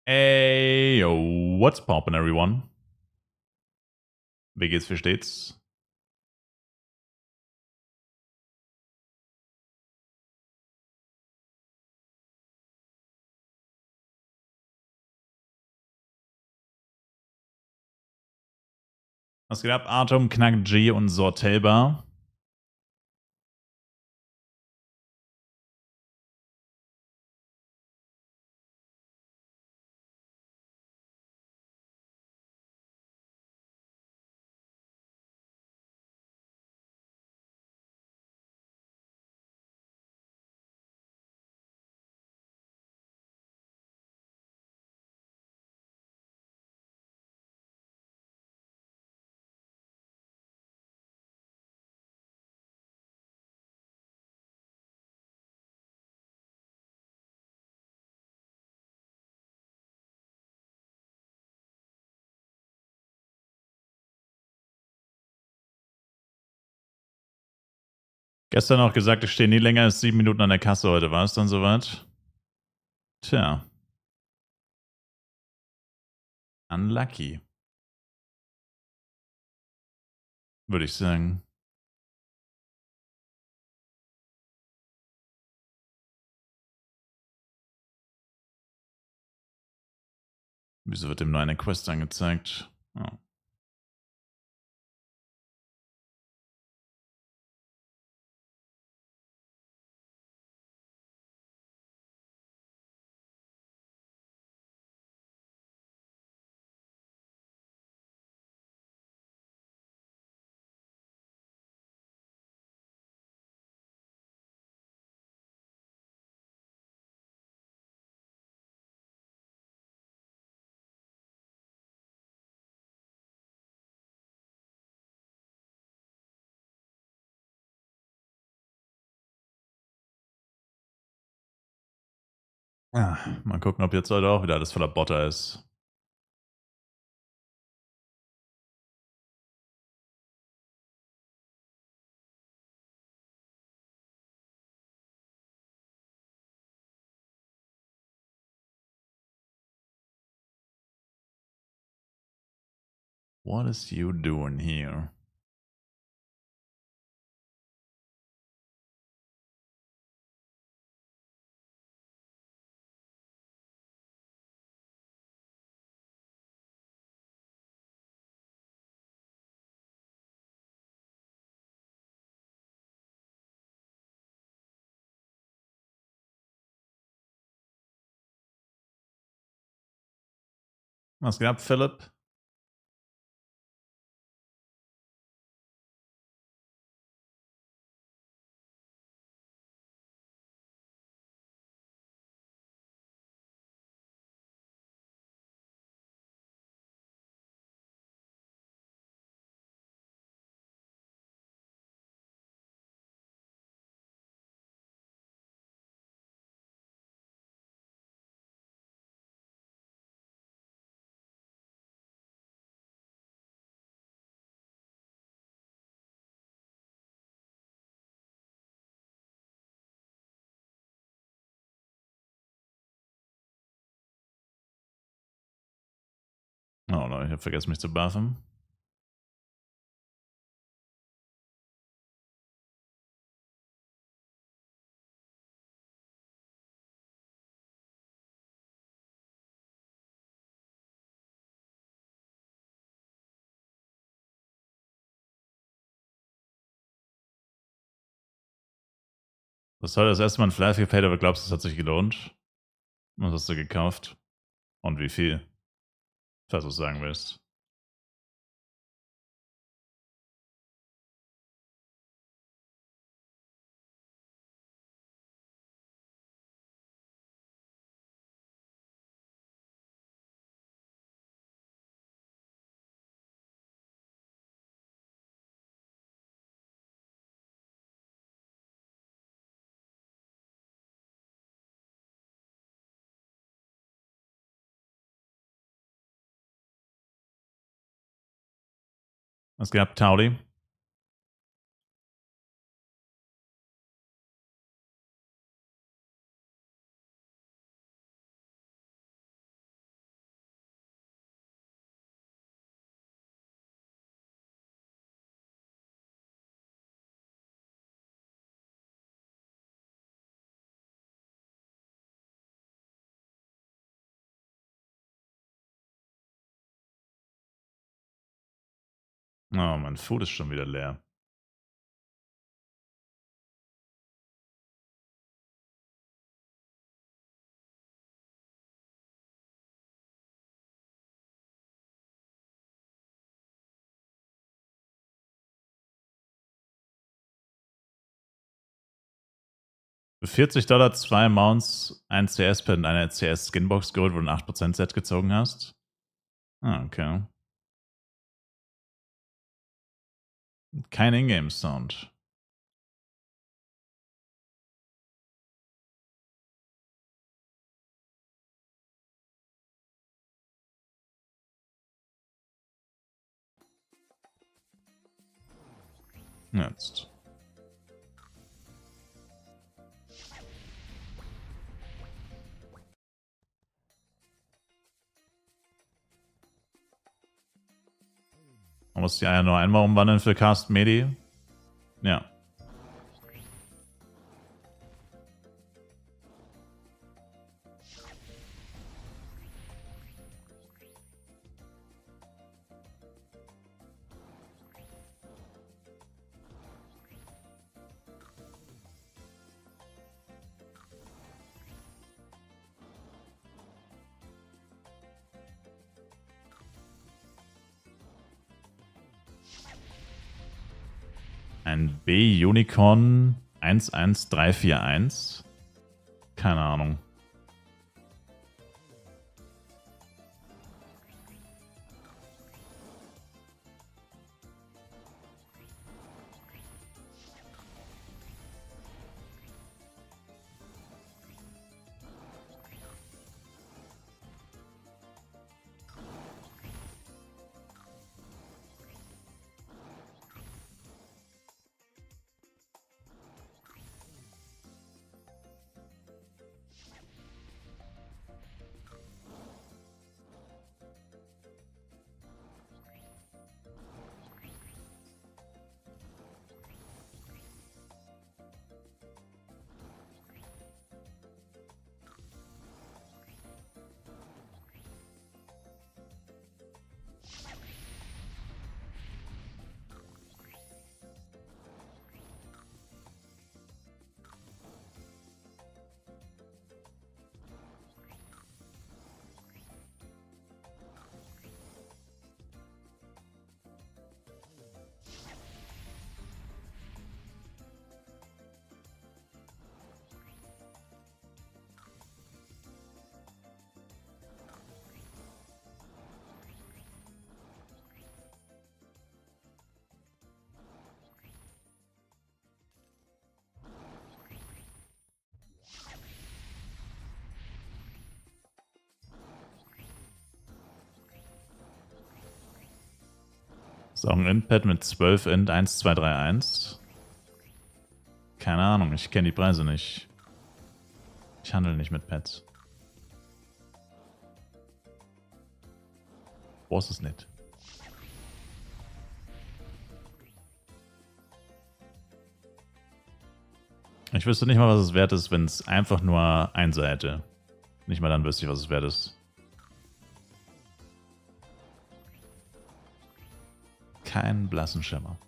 Ey, yo, what's poppin', everyone? Wie geht's, wie steht's? Was geht ab? Atom, Knack G und Sortelbar. Gestern auch gesagt, ich stehe nie länger als 7 Minuten an der Kasse. Heute war es dann soweit. Tja. Unlucky. Würde ich sagen. Wieso wird ihm nur eine Quest angezeigt? Oh. Ja, mal gucken, ob jetzt heute auch wieder alles voller Botter ist. What is you doing here? Was geht ab, Philipp? Oh no, ich habe vergessen, mich zu buffen. Das war das erste Mal ein Flyff gepaid, aber glaubst du, es hat sich gelohnt? Was hast du gekauft? Und wie viel? Falls du es sagen willst. Was geht ab, Tauli? Oh, mein Food ist schon wieder leer. Für 40 $, 2 Mounts, 1 CS-Pad und eine CS-Skinbox geholt, wo du ein 8% Set gezogen hast. Ah, okay. Kein Ingame-Sound. Jetzt. Man muss die Eier nur einmal umwandeln für Cast Medi. Ja. Ein B-Unicorn 11341. Keine Ahnung. Ist auch ein Int-Pad mit 12 Int 1231. Keine Ahnung, ich kenne die Preise nicht. Ich handle nicht mit Pads. Wo ist es nicht? Ich wüsste nicht mal, was es wert ist, wenn es einfach nur Einser hätte. Nicht mal dann wüsste ich, was es wert ist. Keinen blassen Schimmer.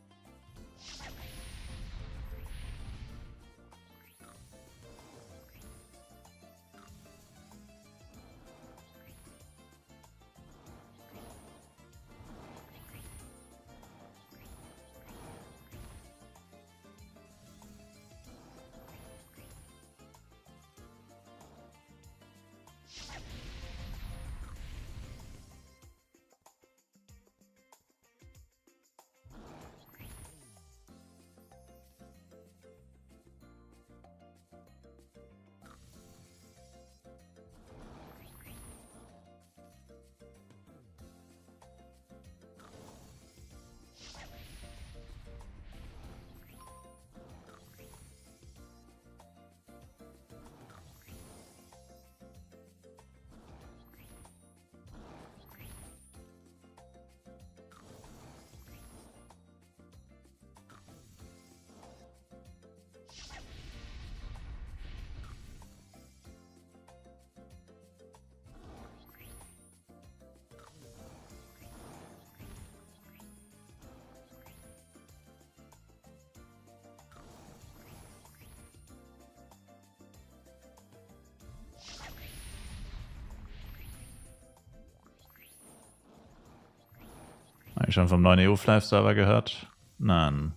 schon vom neuen EU-Flyff-Server gehört? Nein.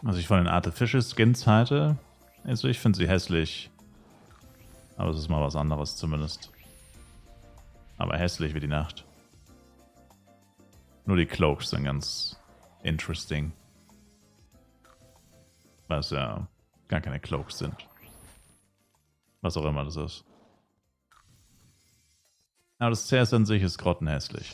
Was ich von den Artificial Skins halte, also ich finde sie hässlich. Aber es ist mal was anderes zumindest. Aber hässlich wie die Nacht. Nur die Cloaks sind ganz interesting. Weil es ja gar keine Cloaks sind. Was auch immer das ist. Aber das CS an sich ist grottenhässlich.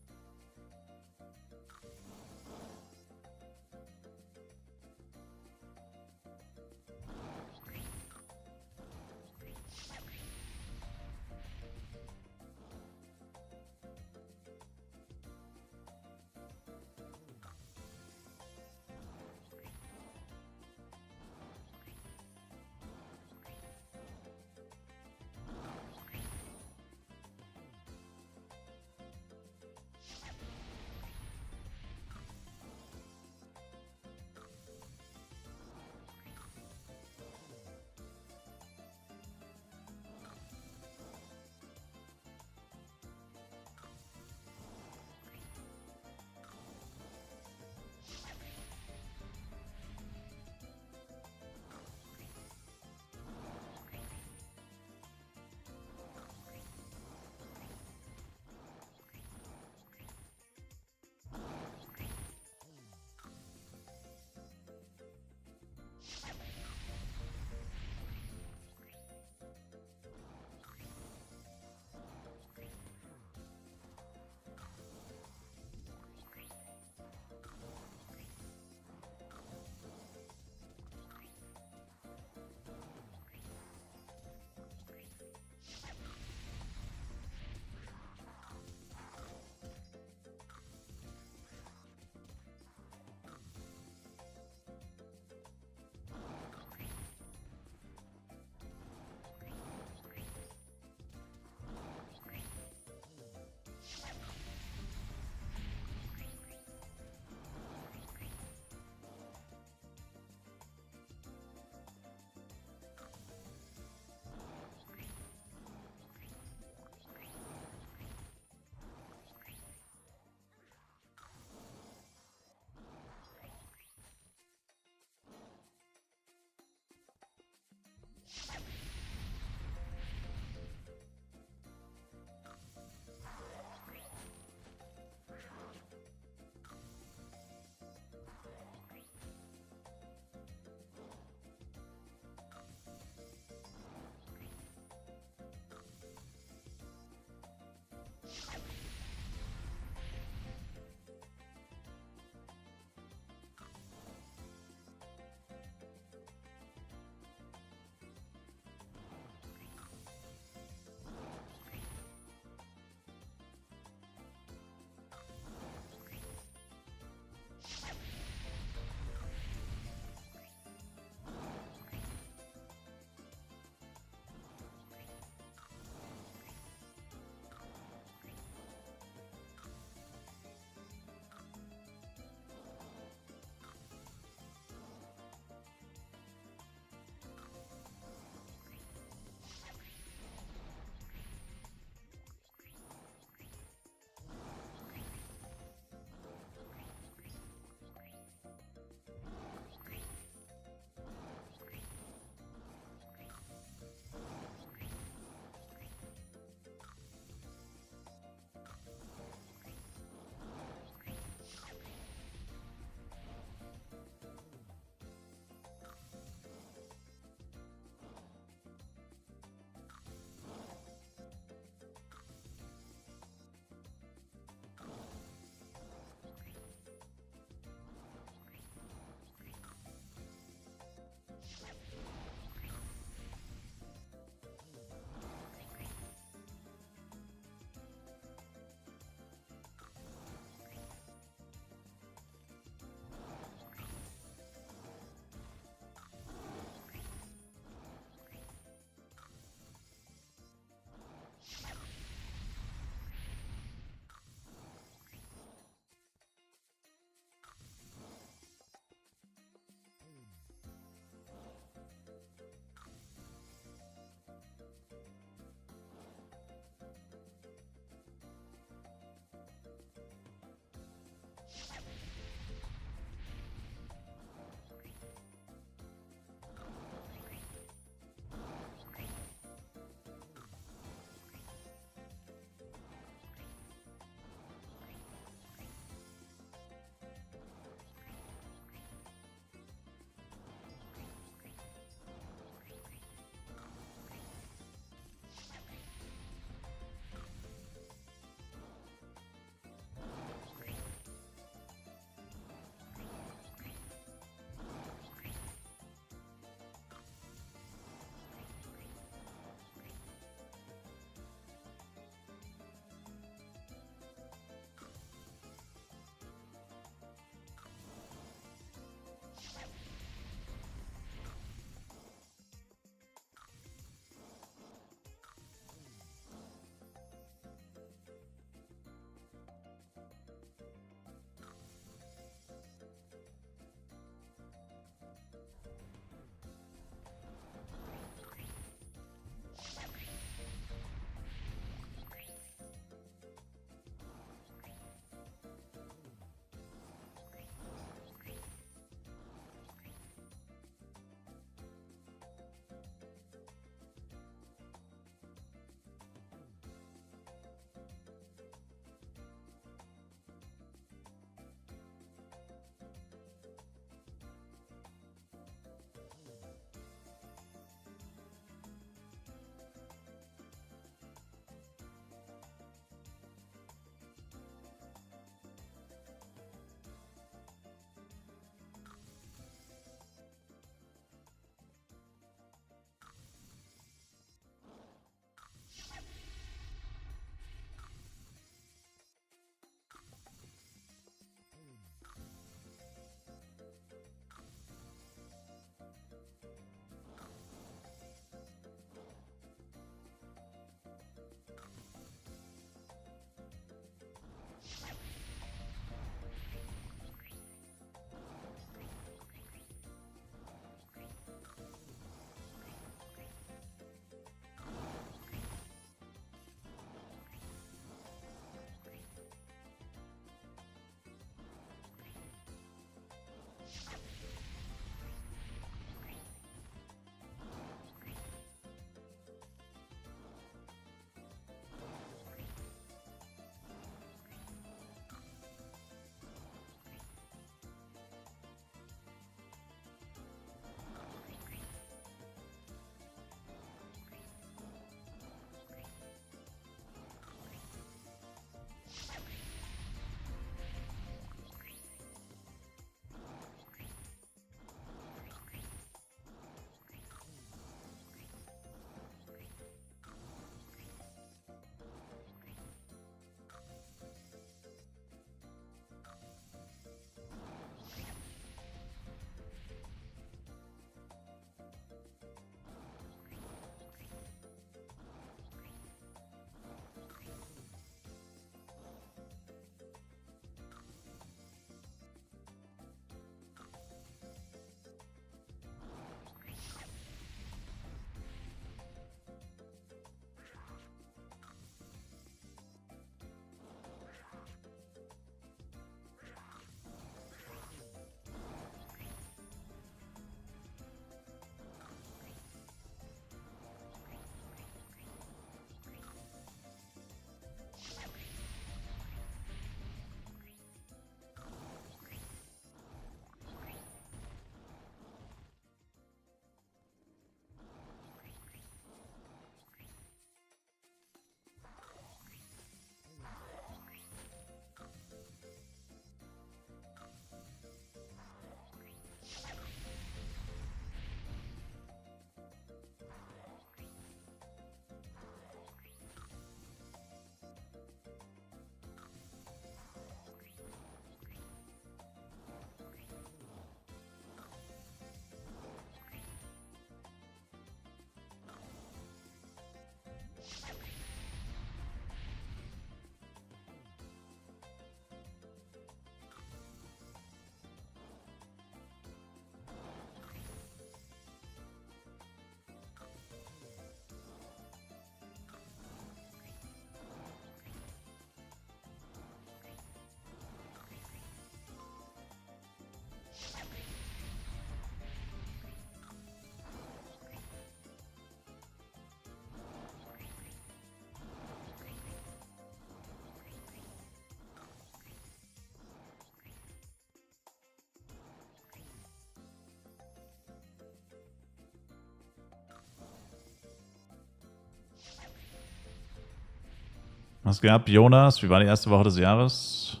Was gab, Jonas? Wie war die erste Woche des Jahres?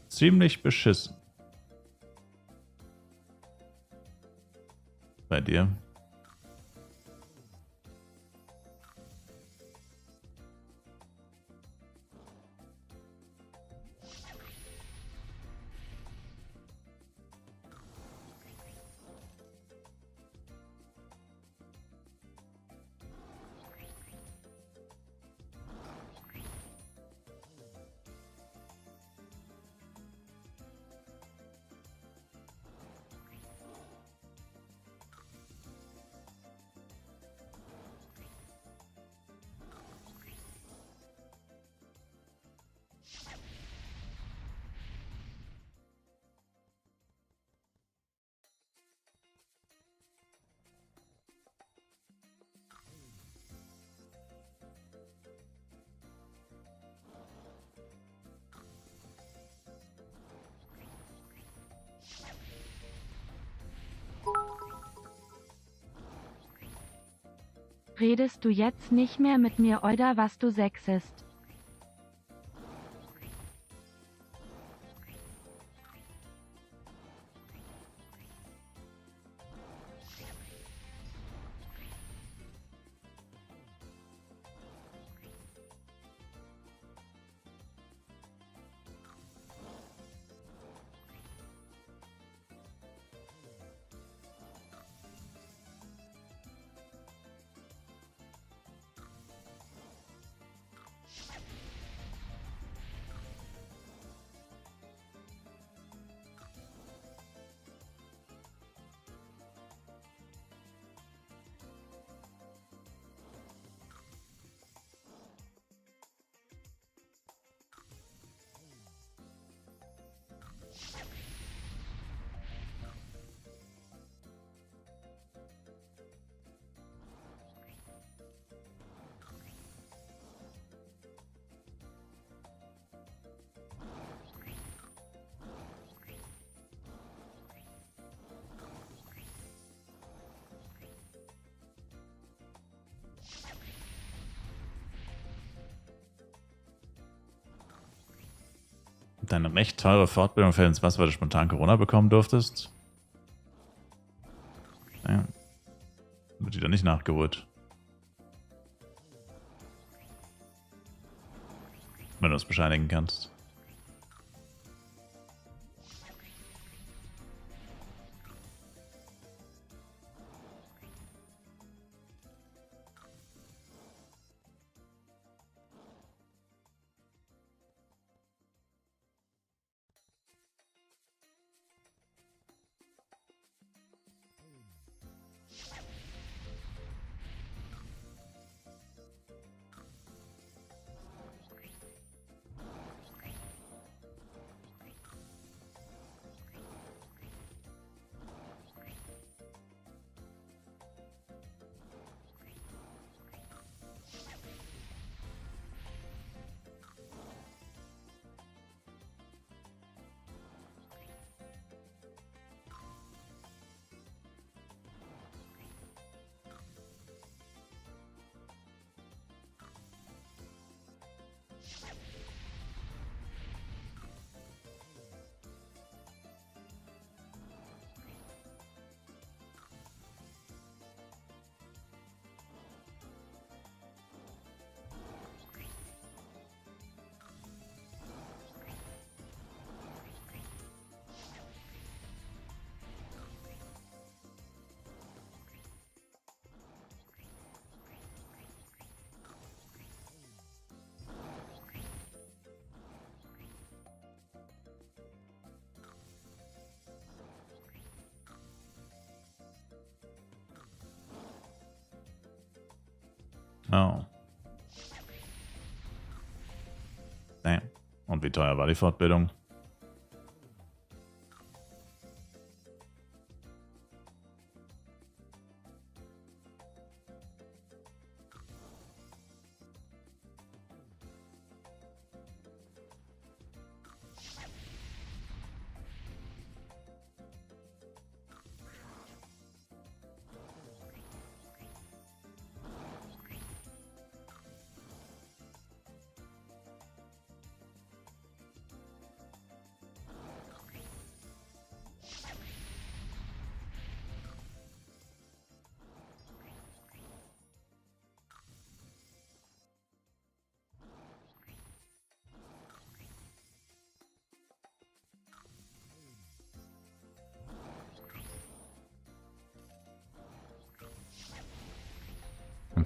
Ziemlich beschissen. Bei dir? Redest du jetzt nicht mehr mit mir oder was du sexist? Deine recht teure Fortbildung fällt ins Wasser, weil du spontan Corona bekommen durftest. Ja. Wird wieder nicht nachgeholt. Wenn du es bescheinigen kannst. Oh. Damn. Und wie teuer war die Fortbildung?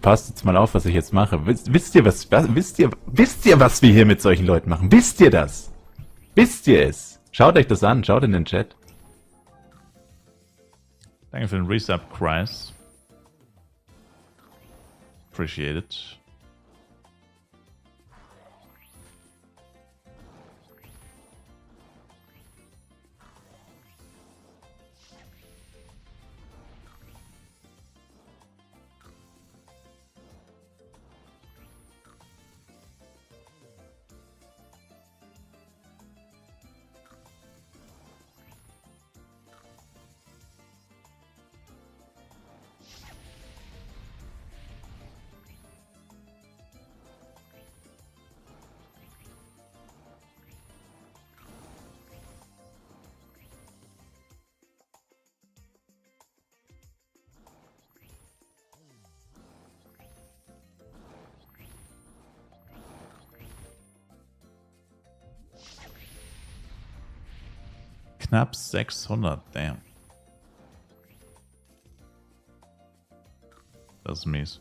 passt jetzt mal auf, was ich jetzt mache. Wisst ihr, was wir hier mit solchen Leuten machen? Wisst ihr das? Wisst ihr es? Schaut euch das an, schaut in den Chat. Danke für den Resub, Christ. Appreciate it. Knapp 600, damn. Das ist mies.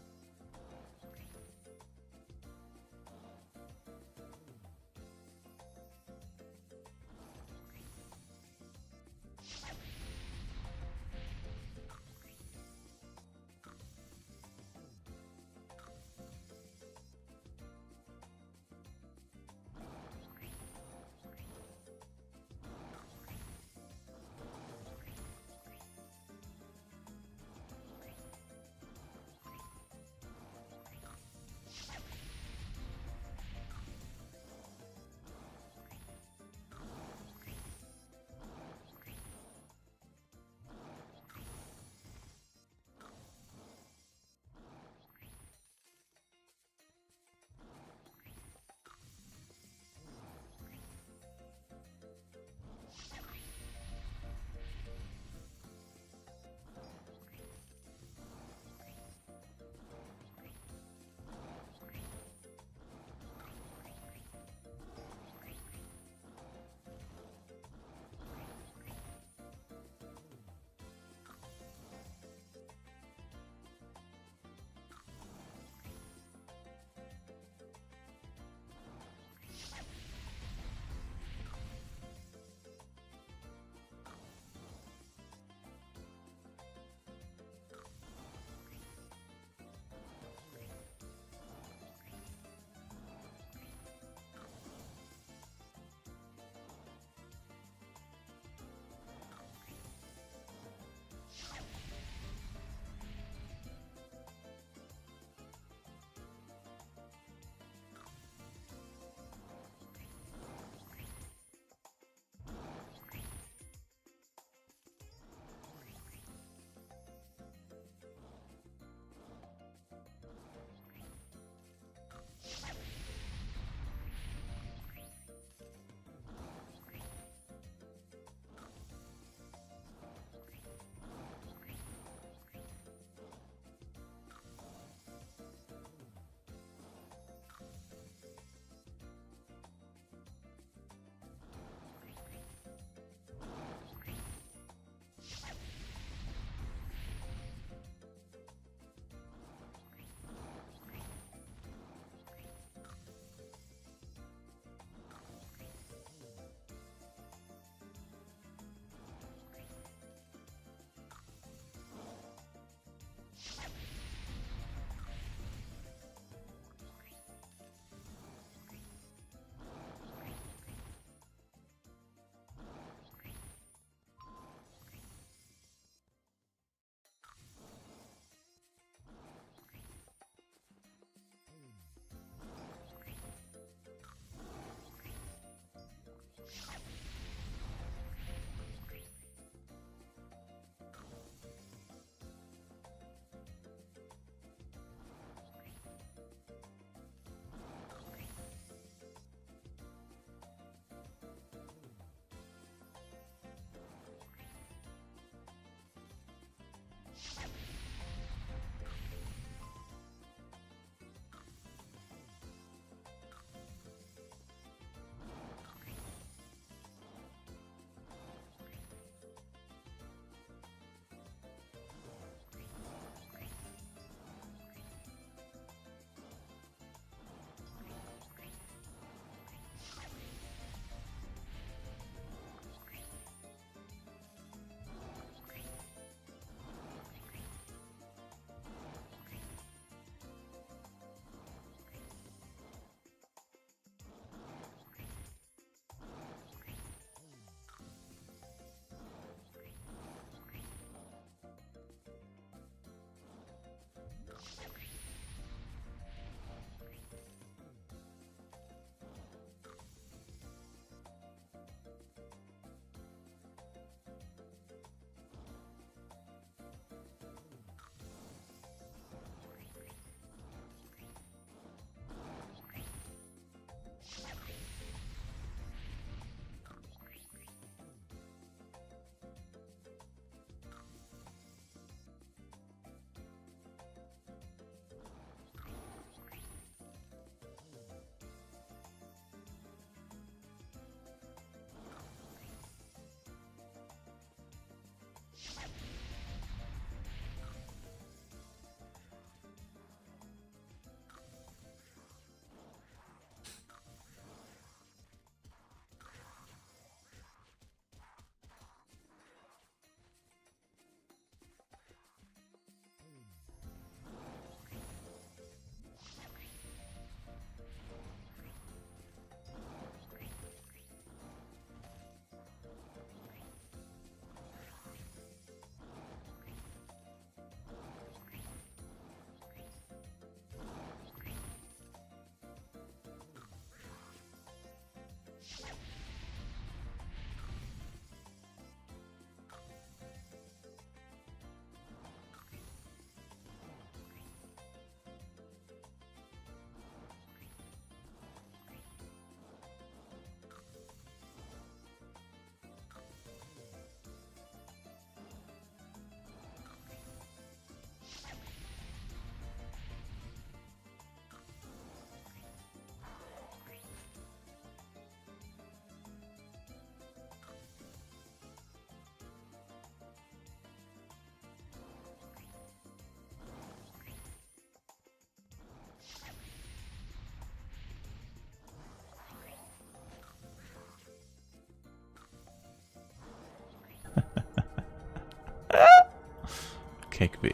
keck weh.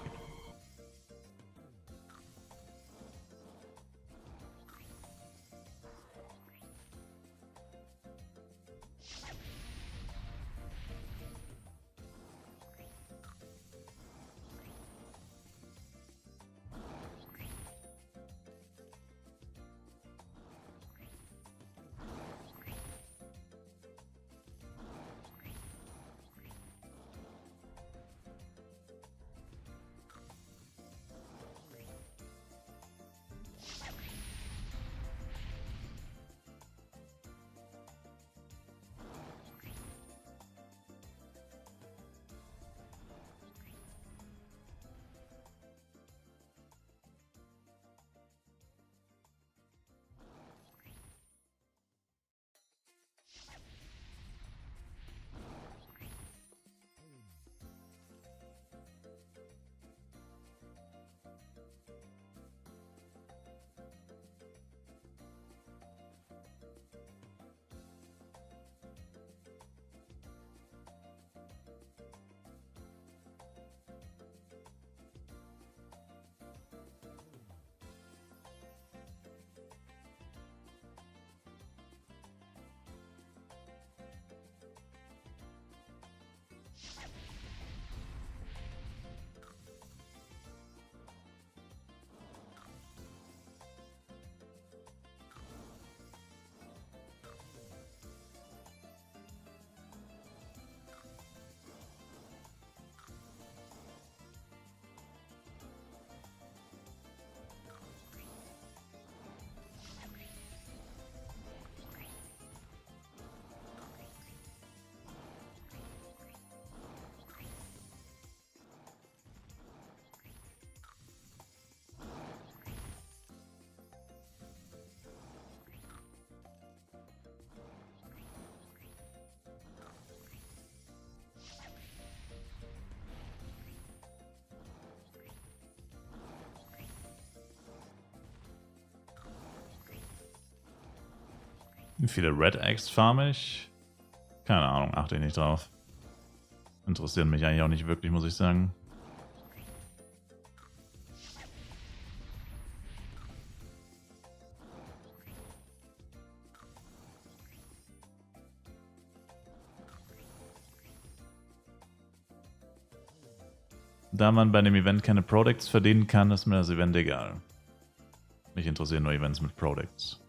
Wie viele Red Eggs farme ich? Keine Ahnung, achte ich nicht drauf. Interessieren mich eigentlich auch nicht wirklich, muss ich sagen. Da man bei dem Event keine Products verdienen kann, ist mir das Event egal. Mich interessieren nur Events mit Products.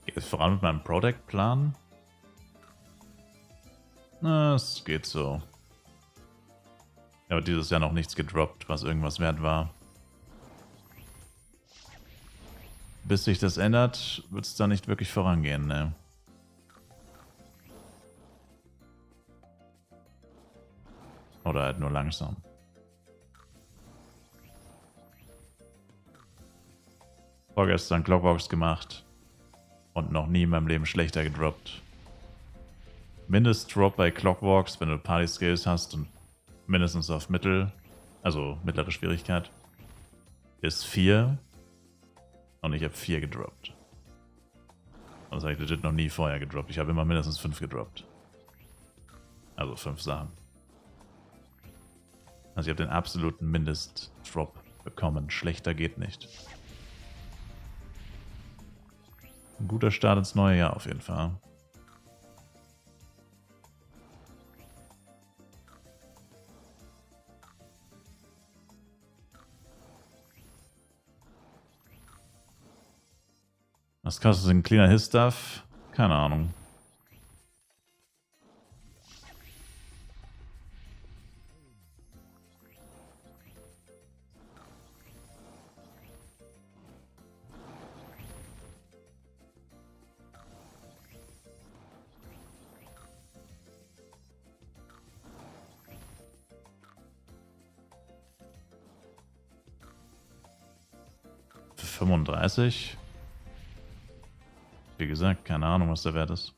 Geht es voran mit meinem Product-Plan? Na, es geht so. Ich habe dieses Jahr noch nichts gedroppt, was irgendwas wert war. Bis sich das ändert, wird es da nicht wirklich vorangehen, ne? Oder halt nur langsam. Vorgestern Clockworks gemacht und noch nie in meinem Leben schlechter gedroppt. Mindestdrop bei Clockworks, wenn du Party-Skills hast und mindestens auf Mittel, also mittlere Schwierigkeit, ist 4 und ich habe 4 gedroppt. Und das habe ich legit noch nie vorher gedroppt. Ich habe immer mindestens 5 gedroppt. Also 5 Sachen. Also ich habe den absoluten Mindestdrop bekommen. Schlechter geht nicht. Ein guter Start ins neue Jahr auf jeden Fall. Was kostet ein cleaner His-Stuff? Keine Ahnung. Für 35? Wie gesagt, keine Ahnung, was der Wert ist.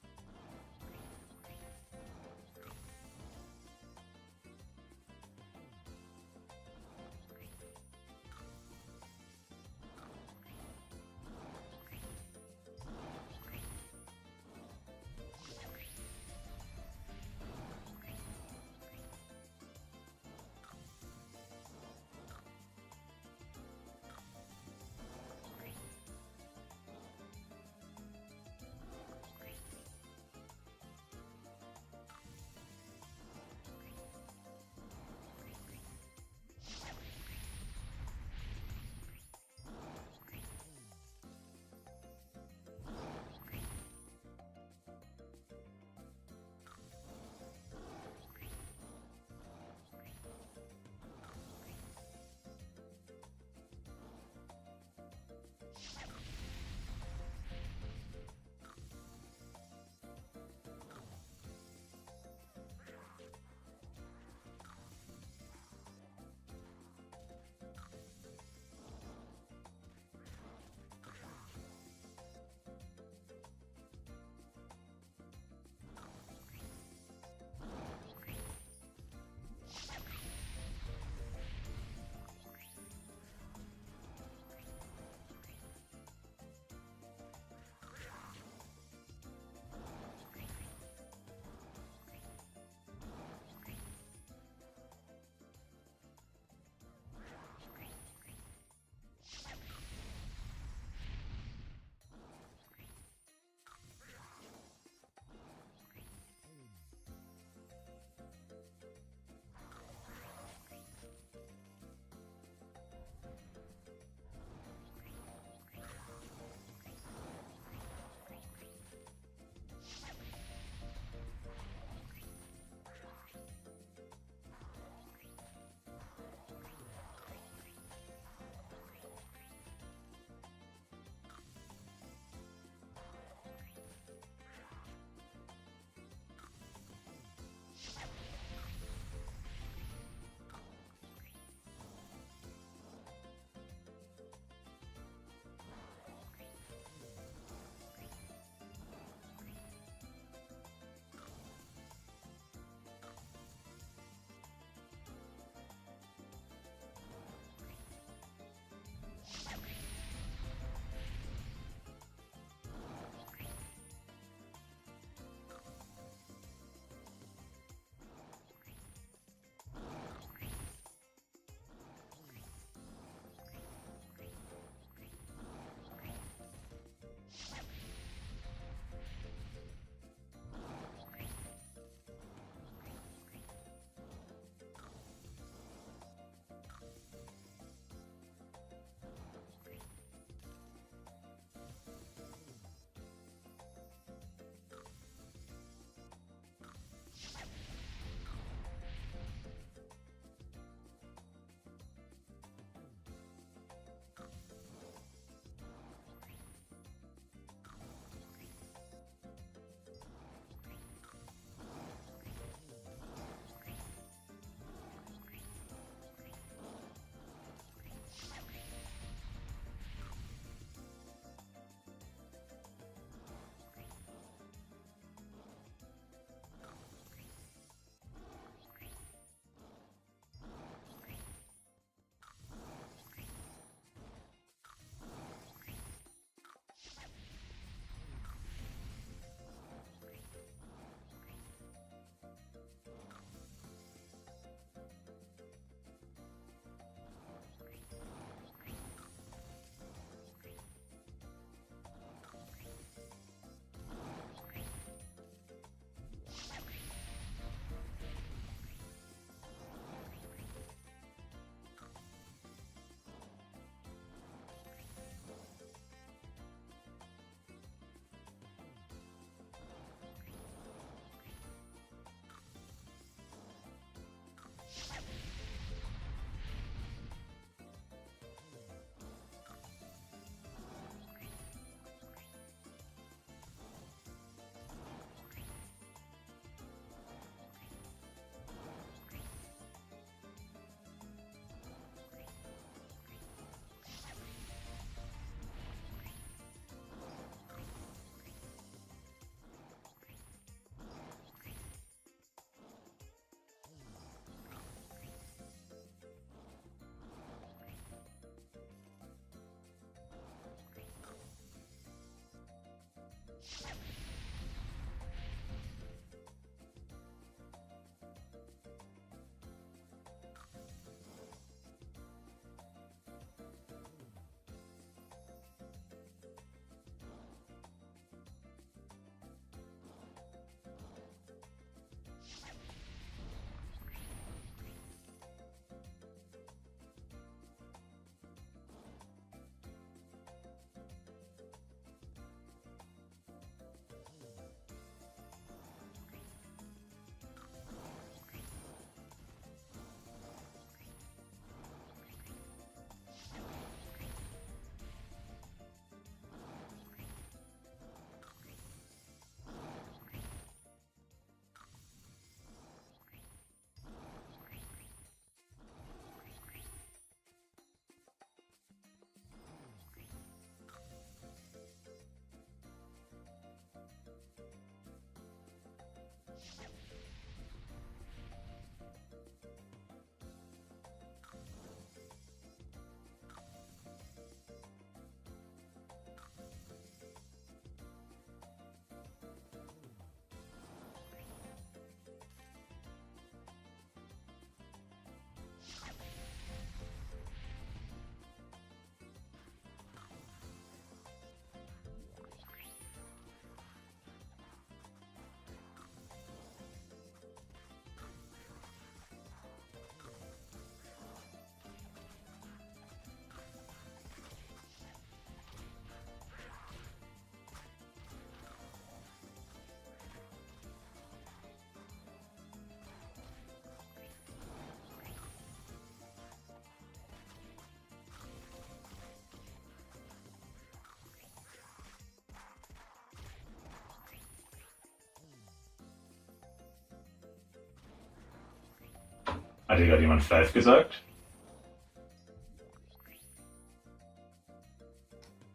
Hat hier gerade jemand Flyff gesagt?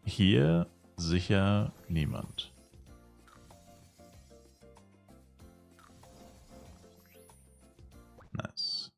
Hier sicher niemand. Nice.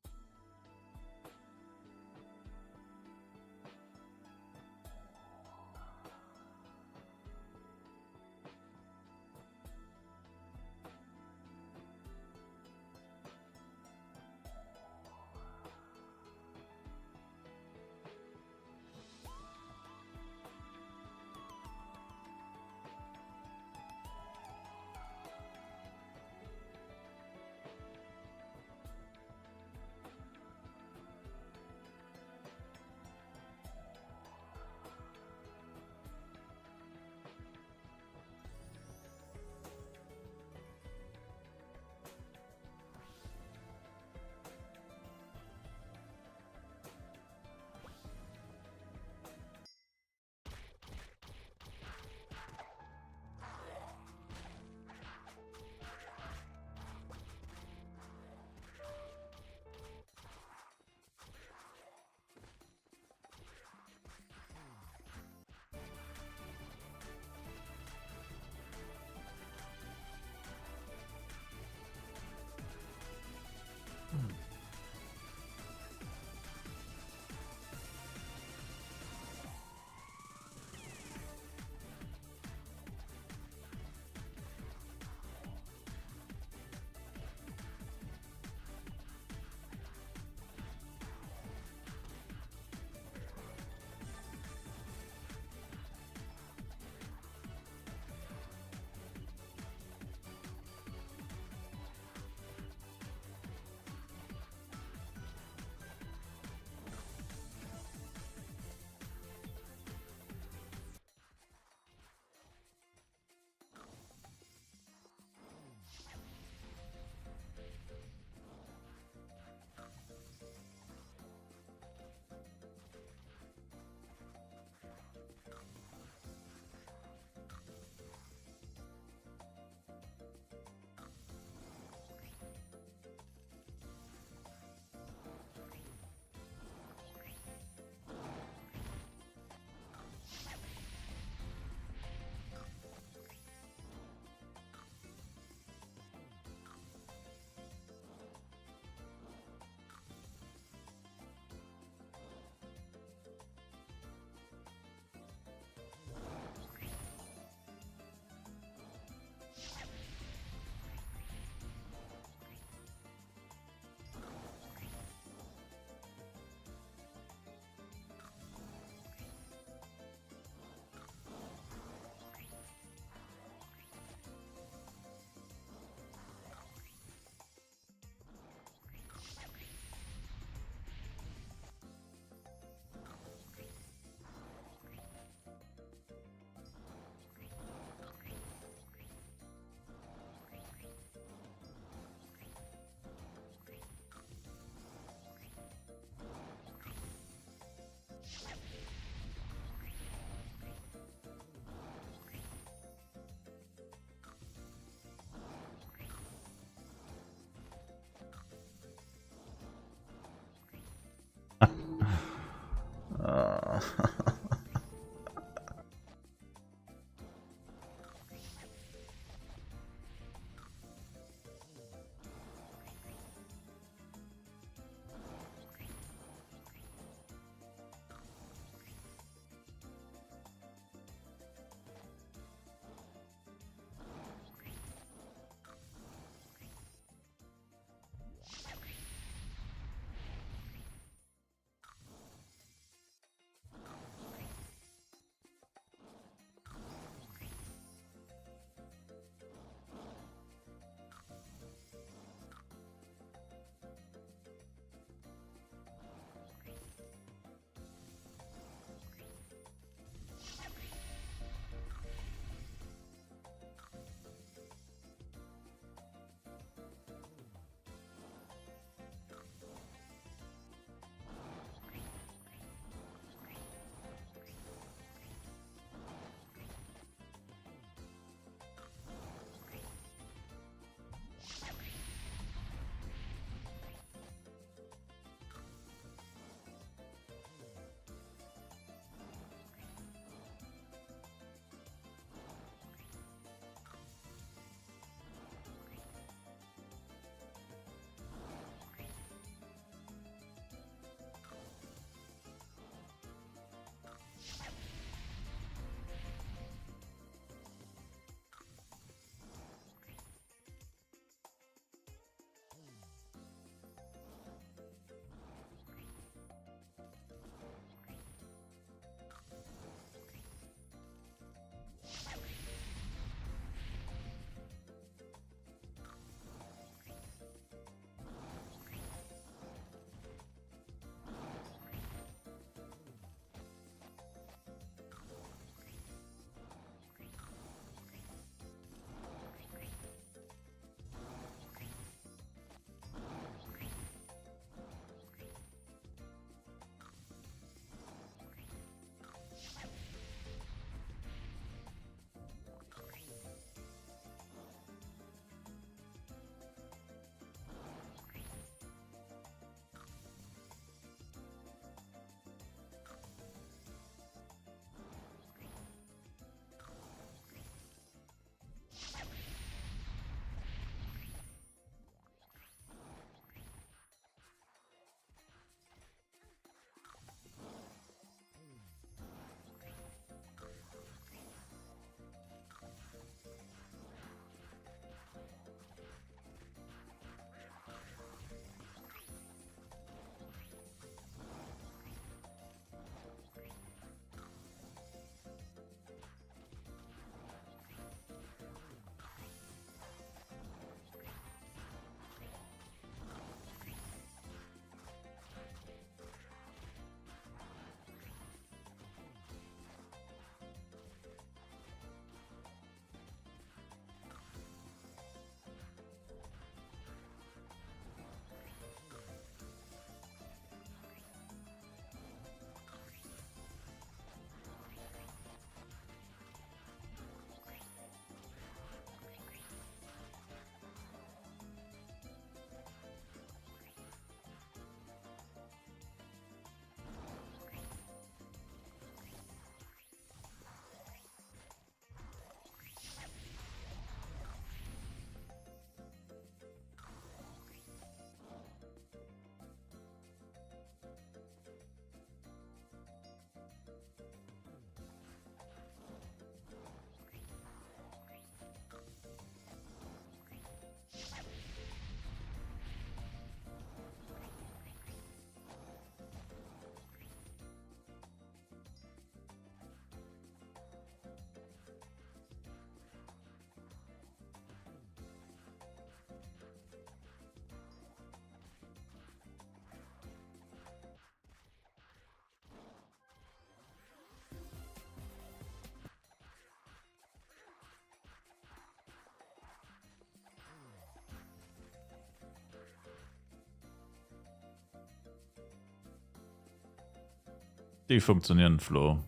Die funktionieren, Flo.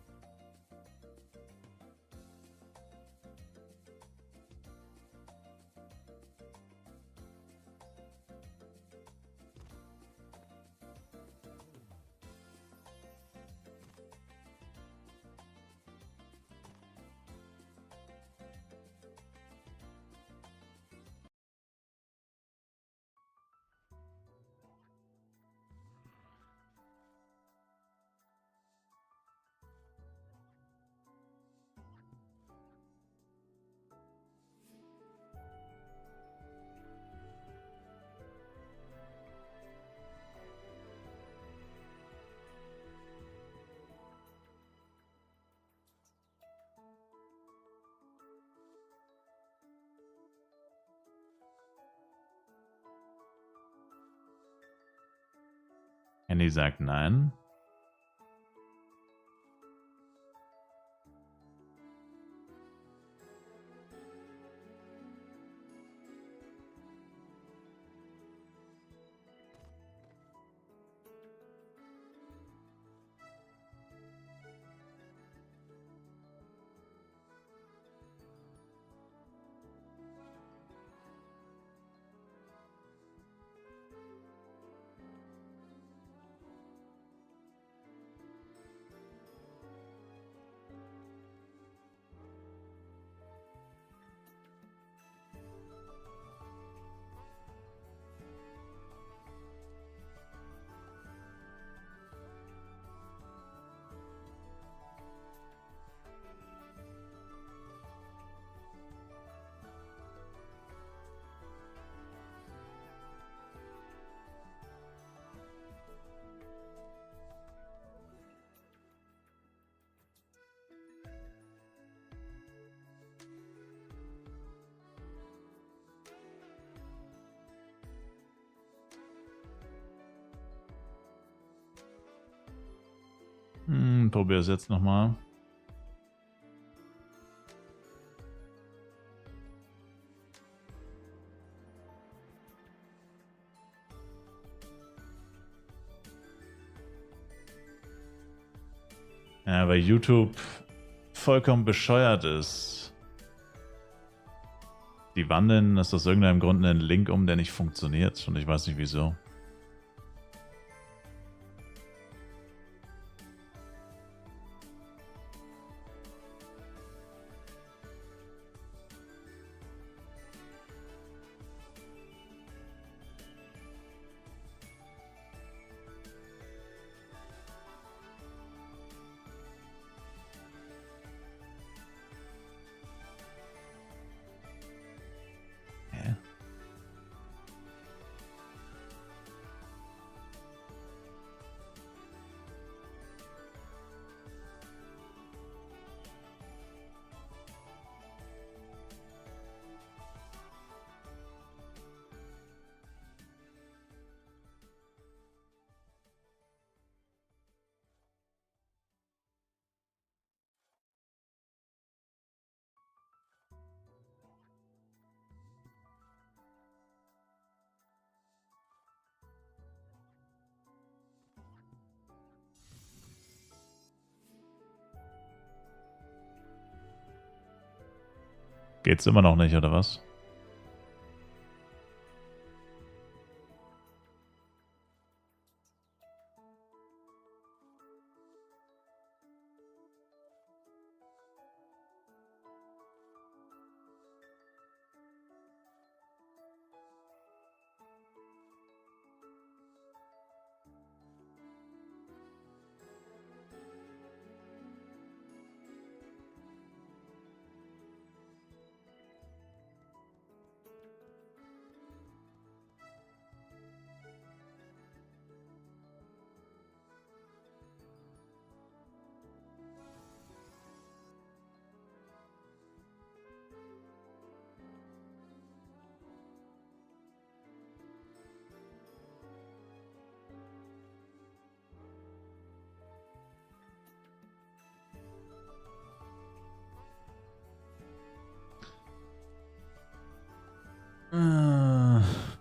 Handy sagt nein. Probier es jetzt nochmal. Ja, weil YouTube vollkommen bescheuert ist. Die wandeln ist aus irgendeinem Grund einen Link um, der nicht funktioniert und ich weiß nicht wieso. Geht's immer noch nicht, oder was?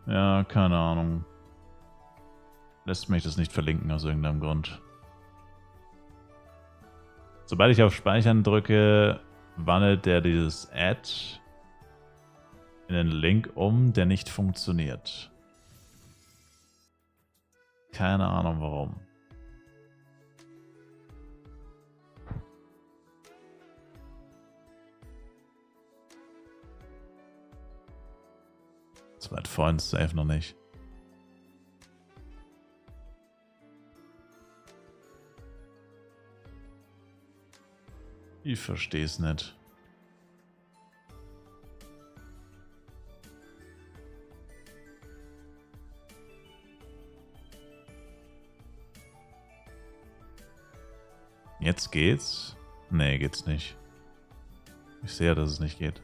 Ja, keine Ahnung. Lässt mich das nicht verlinken aus irgendeinem Grund. Sobald ich auf Speichern drücke, wandelt der dieses Add in einen Link um, der nicht funktioniert. Keine Ahnung warum. So weit vorhin safe noch nicht. Ich verstehe es nicht. Jetzt geht's? Nee, geht's nicht. Ich sehe ja, dass es nicht geht.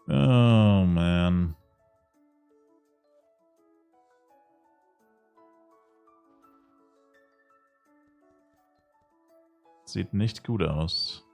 Oh man. Sieht nicht gut aus.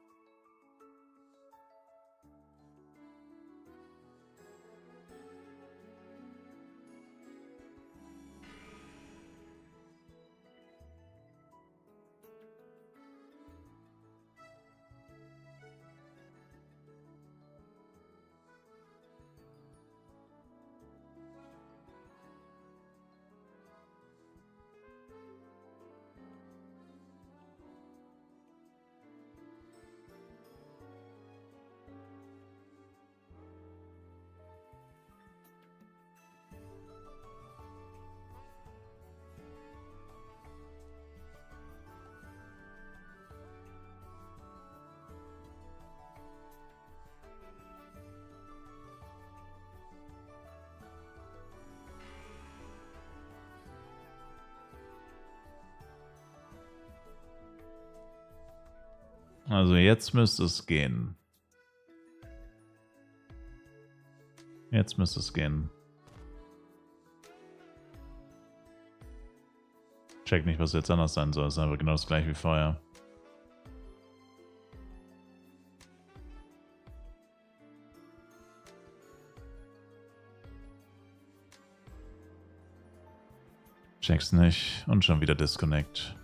Also jetzt müsste es gehen. Jetzt müsste es gehen. Check nicht, was jetzt anders sein soll. Es ist einfach genau das gleiche wie vorher. Check's nicht und schon wieder Disconnect.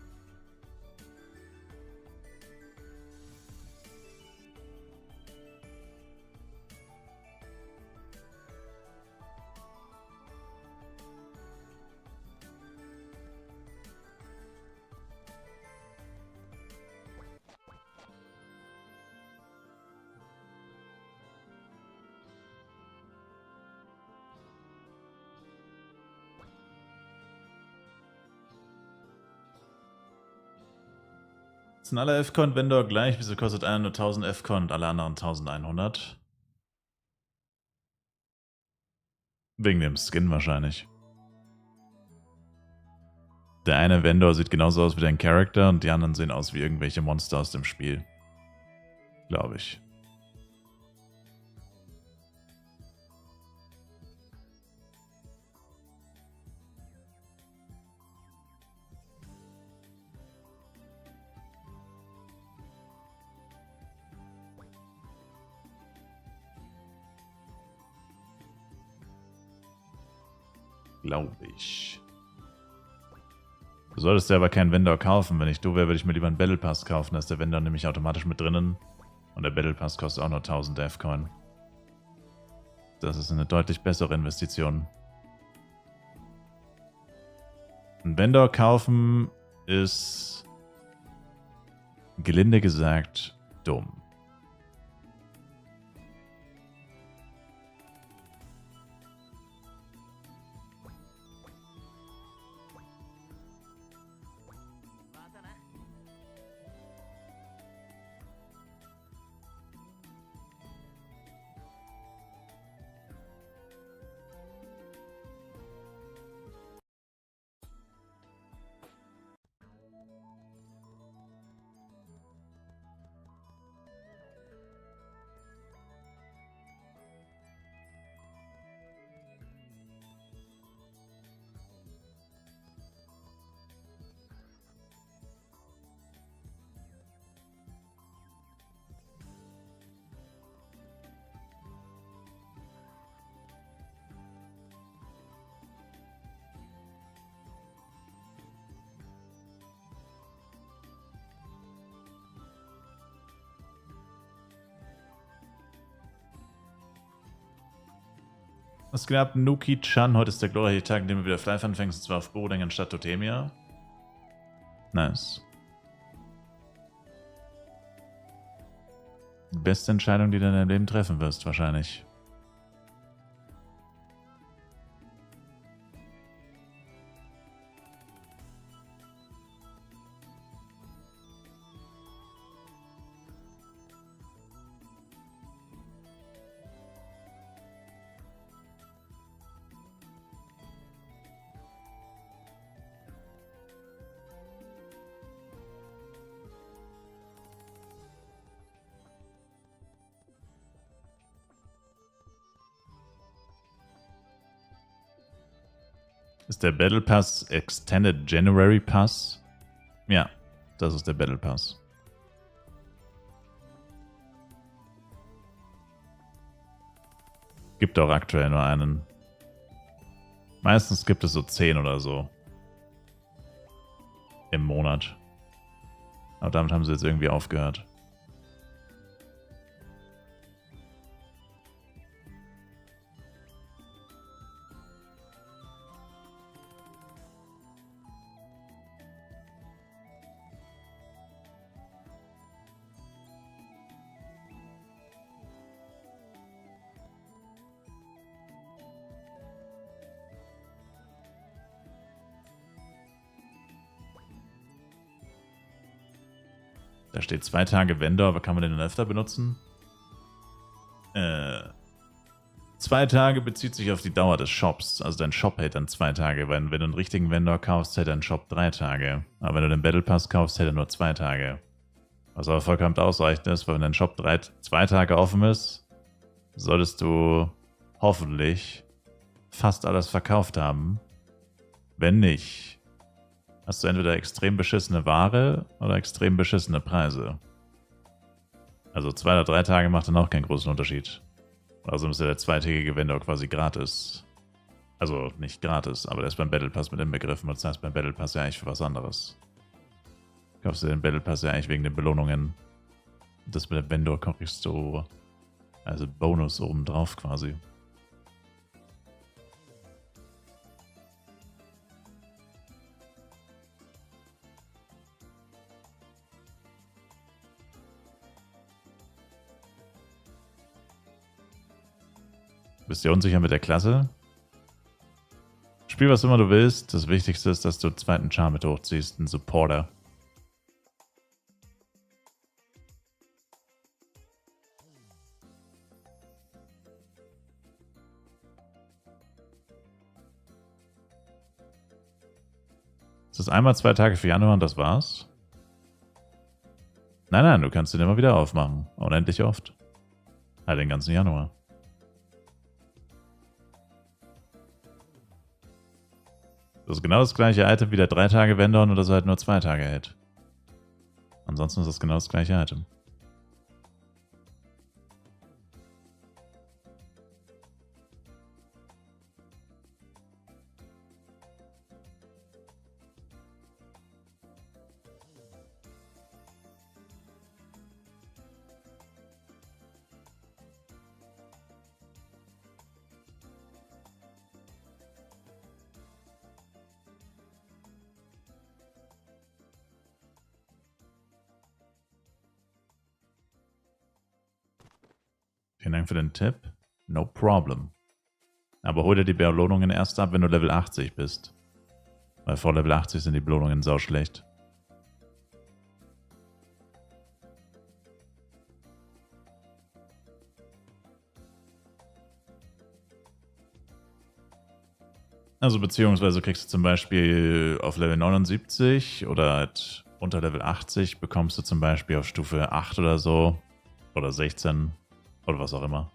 Sind alle F-Cont-Vendor gleich? Wieso kostet einer nur 1000 F-Cont, alle anderen 1100? Wegen dem Skin wahrscheinlich. Der eine Vendor sieht genauso aus wie dein Charakter und die anderen sehen aus wie irgendwelche Monster aus dem Spiel. Glaube ich. Glaube ich. solltest dir aber keinen Vendor kaufen. Wenn ich du wäre, würde ich mir lieber einen Battle Pass kaufen. Da ist der Vendor nämlich automatisch mit drinnen. Und der Battle Pass kostet auch nur 1000 Devcoin. Das ist eine deutlich bessere Investition. Ein Vendor kaufen ist, gelinde gesagt, dumm. Was geht ab, Nuki-chan? Heute ist der glorreiche Tag, in dem du wieder Flyff anfängst, und zwar auf Boding anstatt Totemia. Nice. Die beste Entscheidung, die du in deinem Leben treffen wirst, wahrscheinlich. Ist der Battle Pass Extended January Pass? Ja, das ist der Battle Pass. Gibt auch aktuell nur einen. Meistens gibt es so 10 oder so. Im Monat. Aber damit haben sie jetzt irgendwie aufgehört. Da steht 2 Tage Vendor, aber kann man den dann öfter benutzen? 2 Tage bezieht sich auf die Dauer des Shops. Also dein Shop hält dann 2 Tage. Wenn du einen richtigen Vendor kaufst, hält dein Shop 3 Tage. Aber wenn du den Battle Pass kaufst, hält er nur 2 Tage. Was aber vollkommen ausreichend ist, weil wenn dein Shop 2 Tage offen ist, solltest du hoffentlich fast alles verkauft haben. Wenn nicht, hast du entweder extrem beschissene Ware oder extrem beschissene Preise. Also 2 oder 3 Tage macht dann auch keinen großen Unterschied. Also ist ja der 2-tägige Vendor quasi gratis. Also nicht gratis, aber der ist beim Battle Pass mit inbegriffen. Und das heißt beim Battle Pass ja eigentlich für was anderes. Kaufst du den Battle Pass ja eigentlich wegen den Belohnungen. Das mit dem Vendor kriegst du also Bonus obendrauf quasi. Bist du unsicher mit der Klasse? Spiel was immer du willst. Das Wichtigste ist, dass du einen zweiten Charm mit hochziehst, einen Supporter. Ist das einmal 2 Tage für Januar und das war's? Nein, du kannst den immer wieder aufmachen. Unendlich oft. Halt den ganzen Januar. Das ist genau das gleiche Item wie der 3 Tage Vendor, nur dass er halt nur 2 Tage hält. Ansonsten ist das genau das gleiche Item. Vielen Dank für den Tipp. No problem. Aber hol dir die Belohnungen erst ab, wenn du Level 80 bist. Weil vor Level 80 sind die Belohnungen sauschlecht. Also beziehungsweise kriegst du zum Beispiel auf Level 79 oder halt unter Level 80 bekommst du zum Beispiel auf Stufe 8 oder so oder 16 oder was auch immer.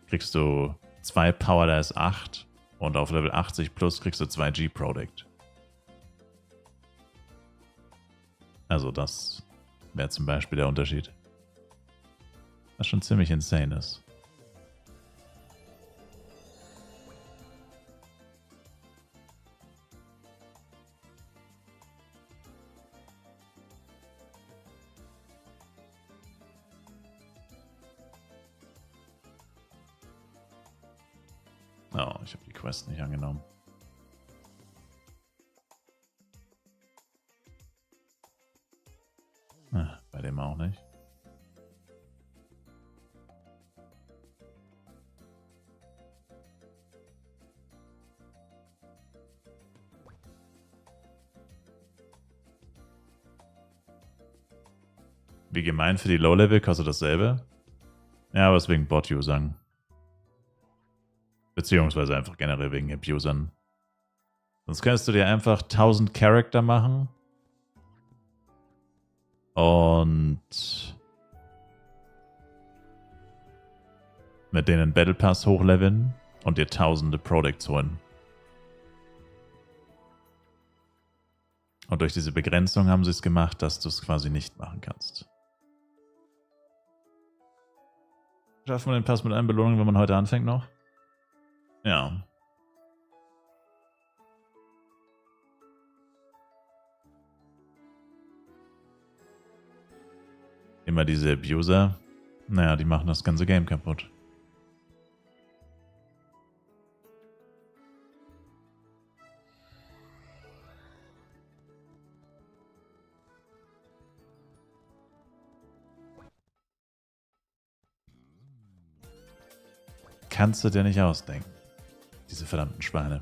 Kriegst du 2 Power Dice 8 und auf Level 80 plus kriegst du 2 G-Product. Also das wäre zum Beispiel der Unterschied. Was schon ziemlich insane ist. Oh, ich habe die Quest nicht angenommen. Bei dem auch nicht. Wie gemein, für die Low-Level kostet dasselbe. Ja, aber es wegen Bot-Usern. Beziehungsweise einfach generell wegen Abusern. Sonst könntest du dir einfach 1000 Charakter machen. Und mit denen Battle Pass hochleveln und dir tausende Products holen. Und durch diese Begrenzung haben sie es gemacht, dass du es quasi nicht machen kannst. Schaffen wir den Pass mit einer Belohnung, wenn man heute anfängt noch? Ja. Immer diese Abuser. Naja, die machen das ganze Game kaputt. Kannst du dir nicht ausdenken. Diese verdammten Schweine.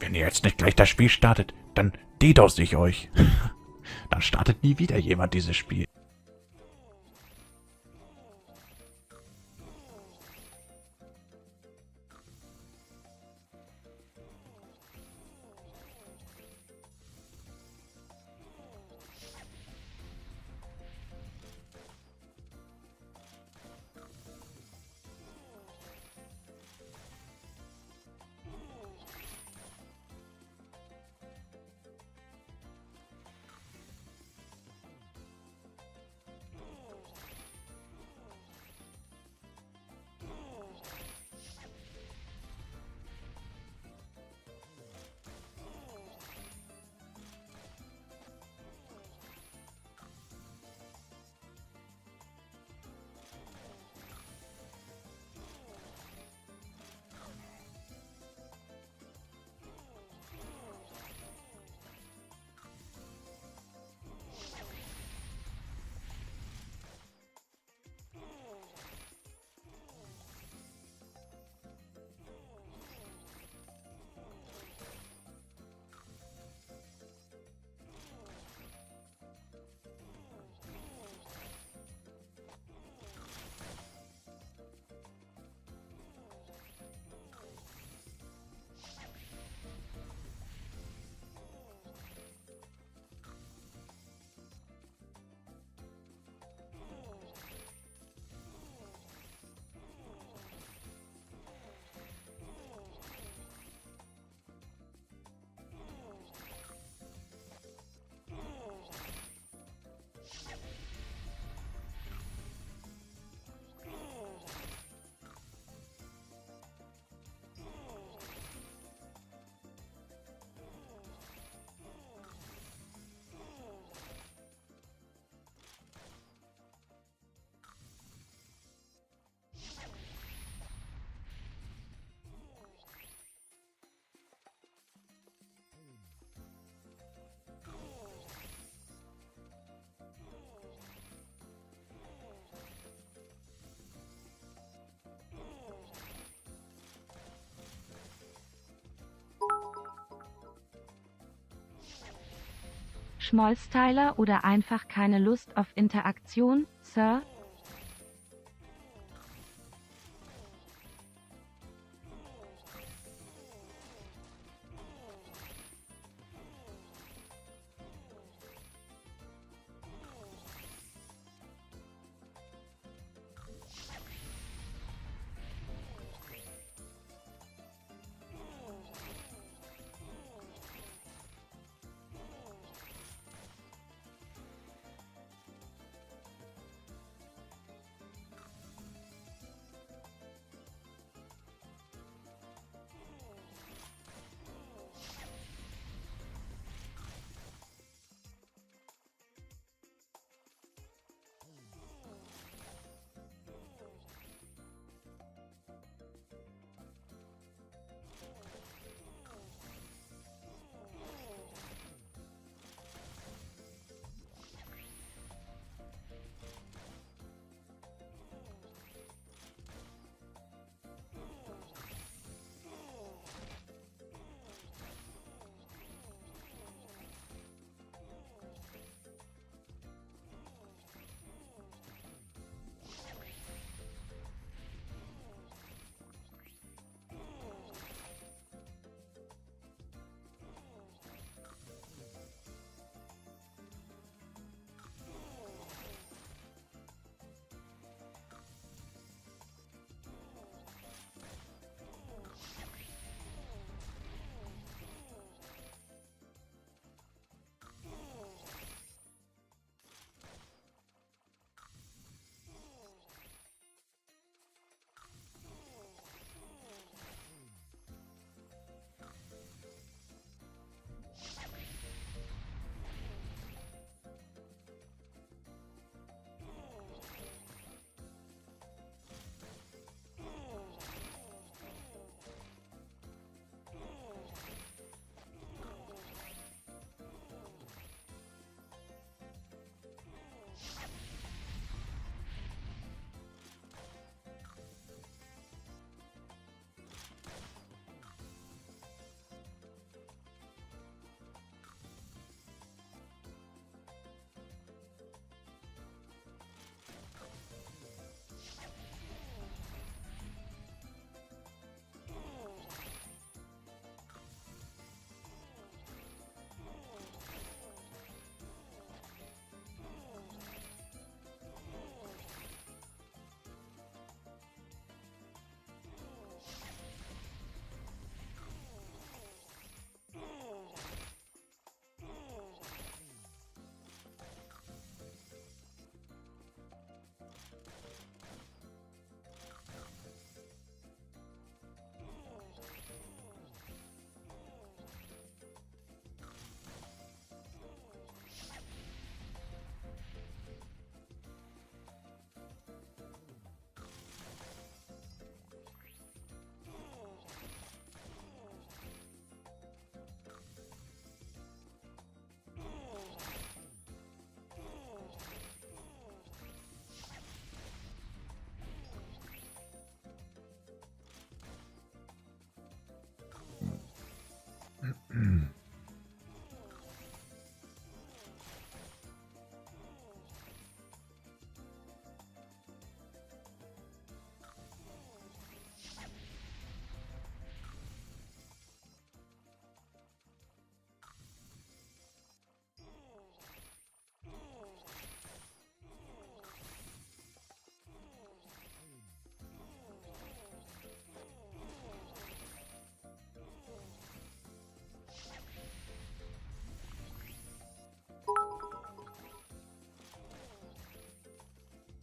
Wenn ihr jetzt nicht gleich das Spiel startet, dann DDoS ich euch. Dann startet nie wieder jemand dieses Spiel. Spielestyler oder einfach keine Lust auf Interaktion, Sir?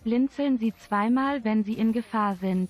Blinzeln Sie zweimal, wenn Sie in Gefahr sind.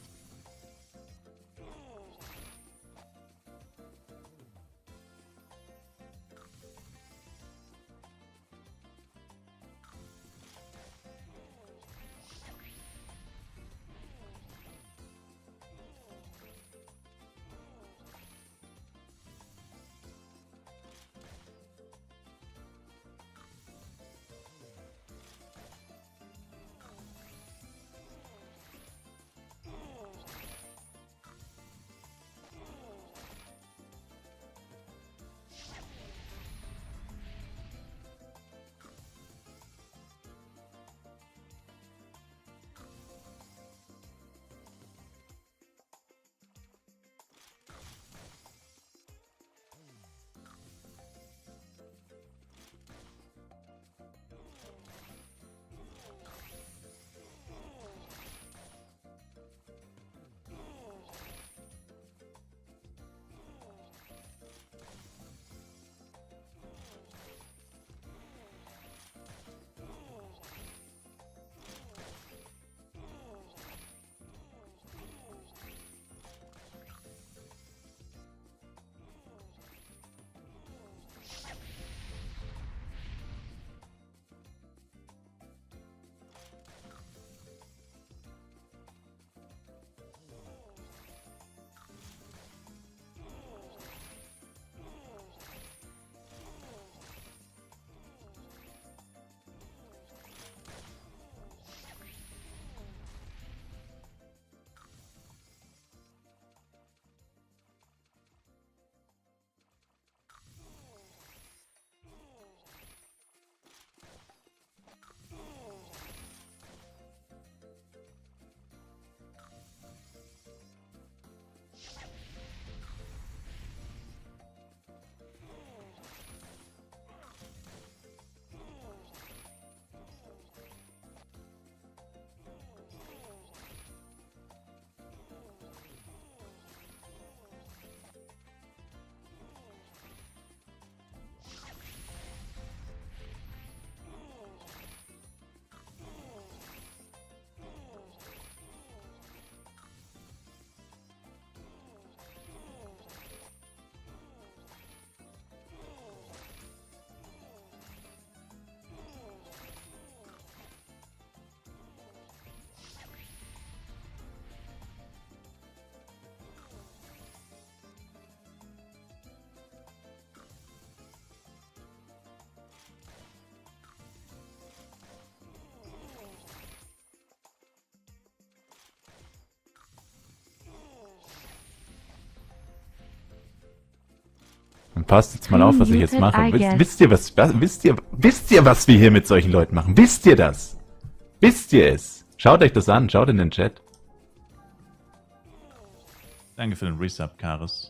Und passt jetzt mal auf, was ich jetzt mache. Wisst ihr, was wir hier mit solchen Leuten machen? Wisst ihr das? Wisst ihr es? Schaut euch das an, schaut in den Chat. Danke für den Resub, Karis.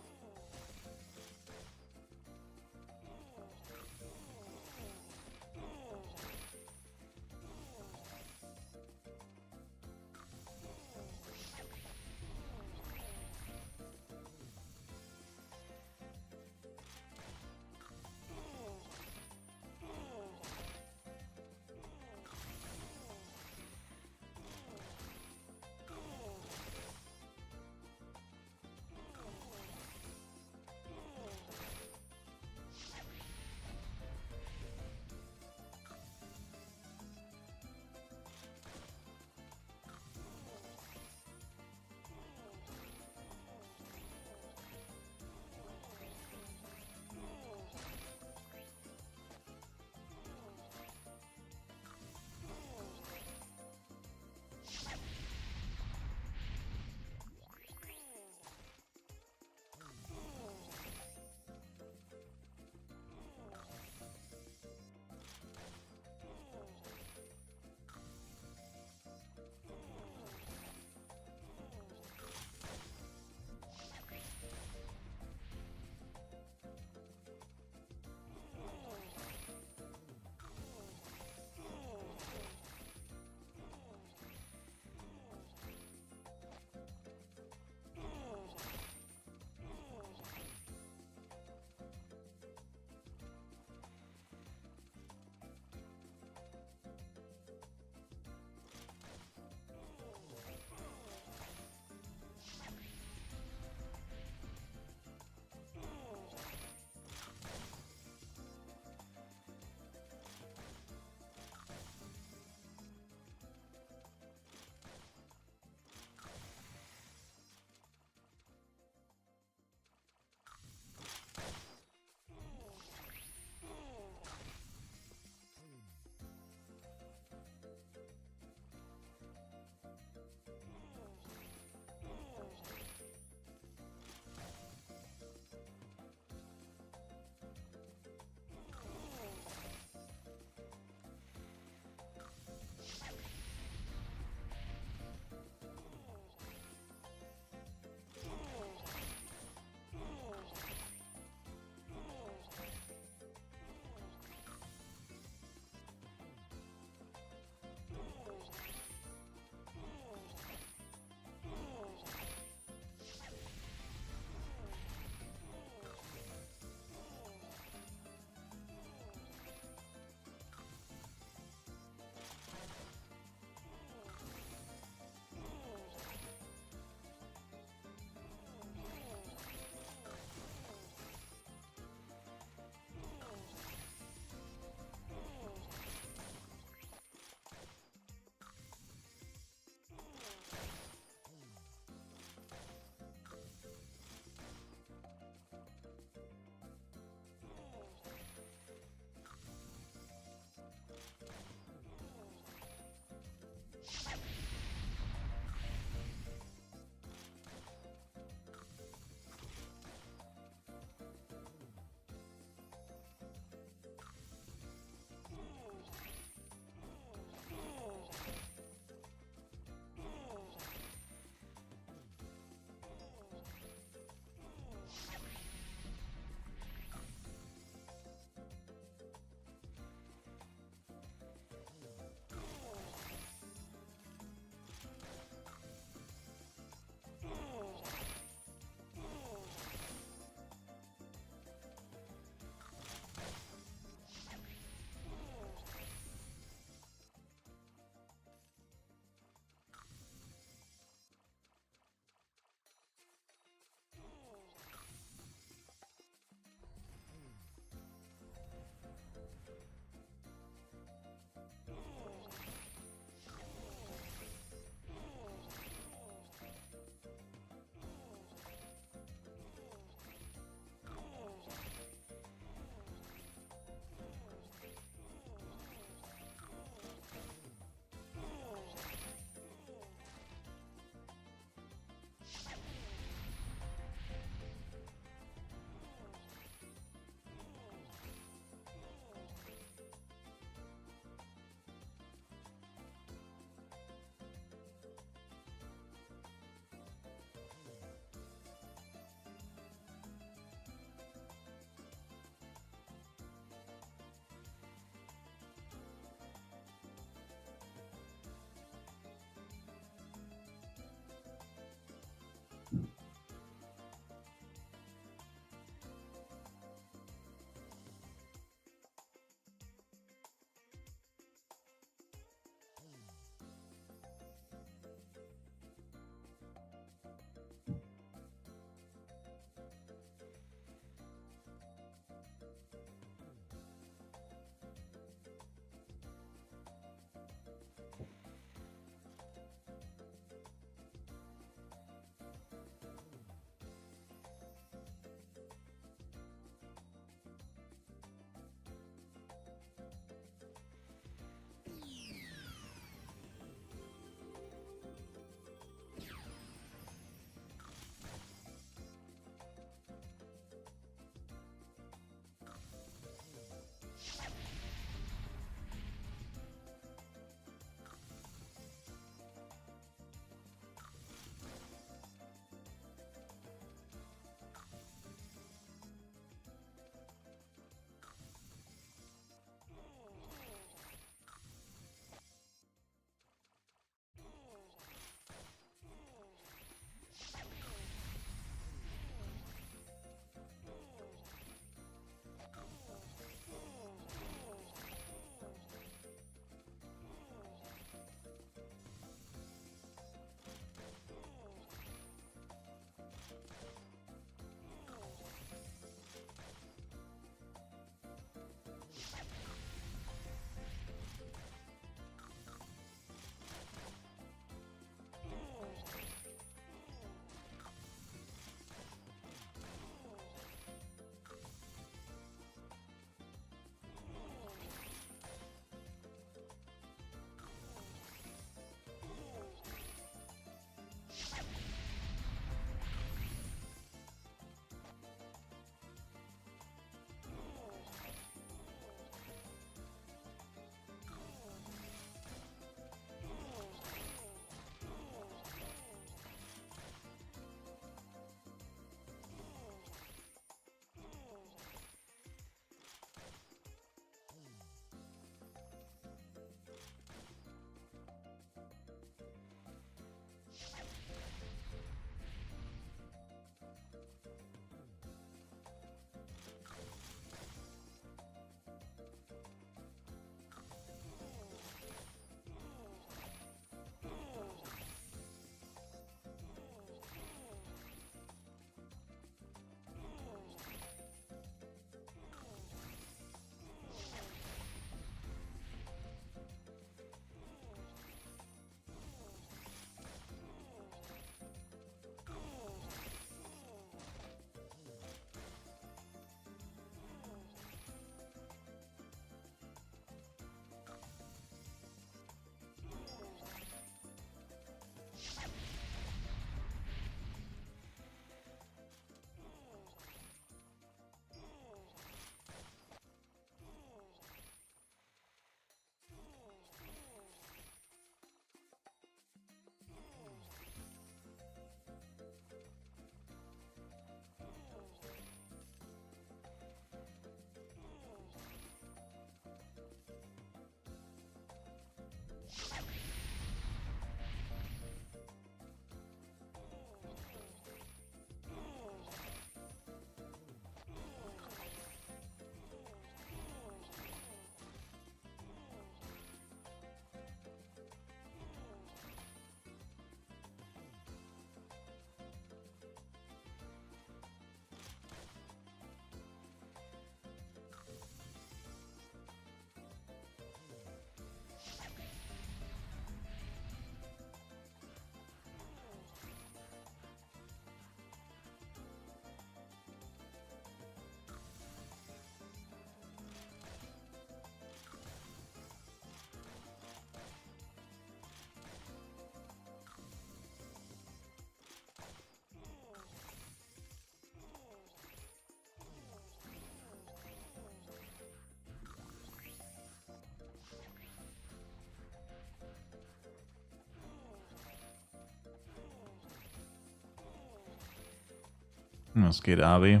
Was geht, Ari?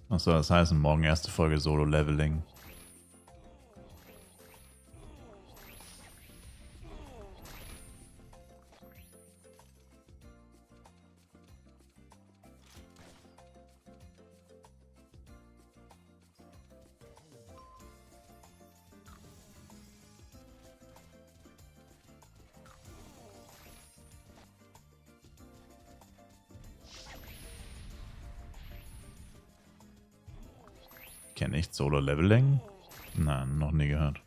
Was soll das heißen? Morgen erste Folge Solo-Leveling. Kenne ich Solo-Leveling? Nein, noch nie gehört.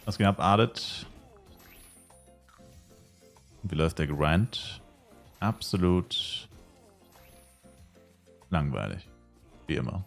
Was geht ab, Adet? Wie läuft der Grind? Absolut langweilig. Wie immer.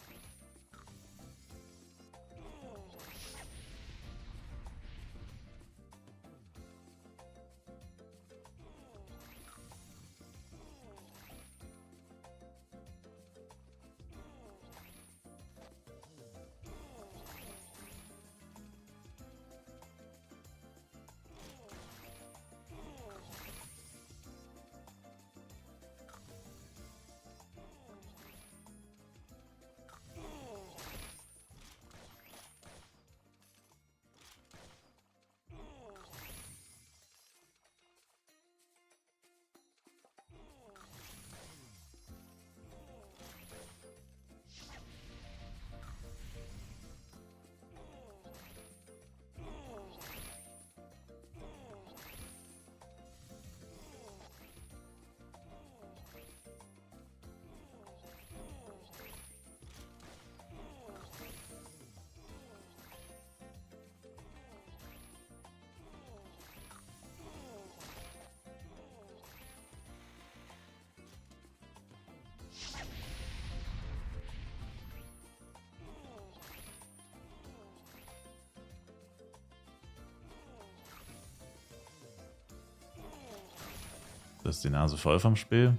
Das ist die Nase voll vom Spiel.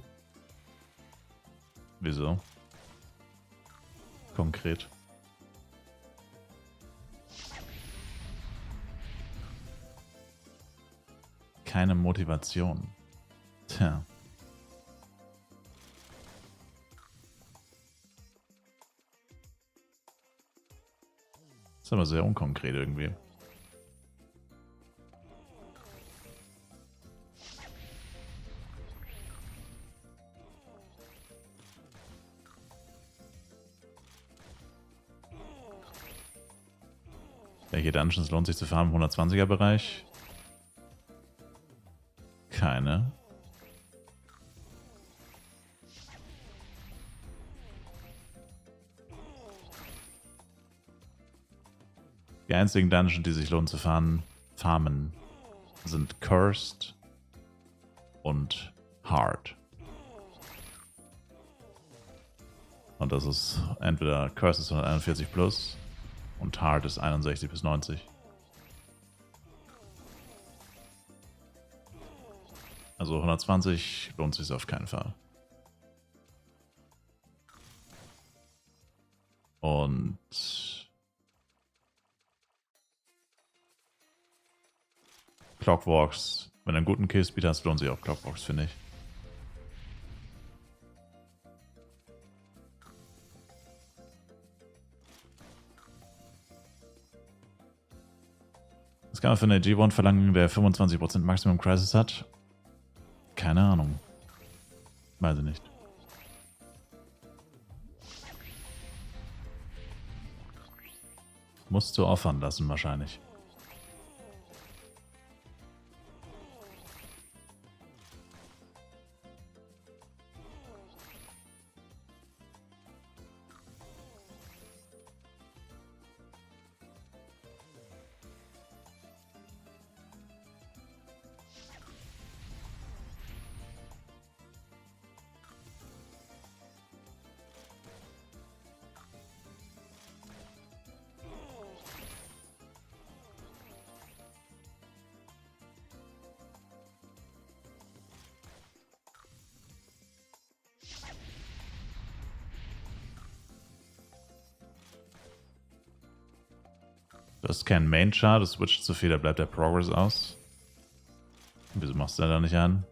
Wieso? Konkret. Keine Motivation. Tja. Ist aber sehr unkonkret irgendwie. Welche Dungeons lohnt sich zu farmen im 120er Bereich? Keine. Die einzigen Dungeons, die sich lohnen zu farmen, sind Cursed und Hard. Und das ist entweder Cursed ist 141 plus und Hard ist 61 bis 90. Also 120 lohnt sich auf keinen Fall. Und Clockworks, wenn du einen guten Killspeed hast, lohnt sich auch Clockworks, finde ich. Was kann man für eine G1 verlangen, der 25% Maximum Crisis hat? Keine Ahnung. Weiß ich nicht. Musst du offern lassen wahrscheinlich. Das ist kein Main-Chart, das switcht zu viel, da bleibt der Progress aus. Wieso machst du da nicht an?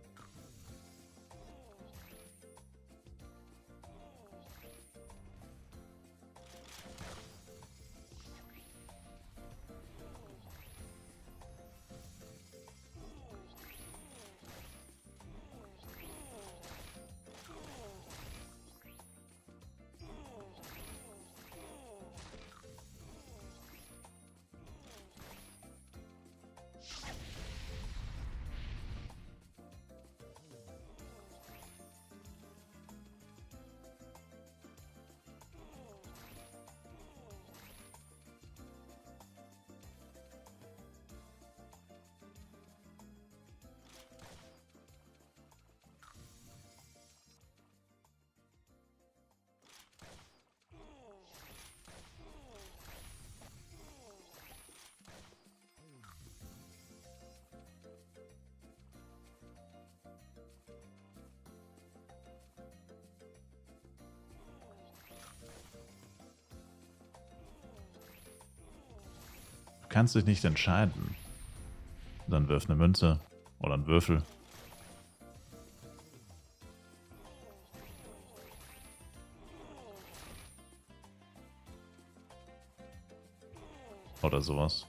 Du kannst dich nicht entscheiden. Dann wirf eine Münze oder einen Würfel. Oder sowas.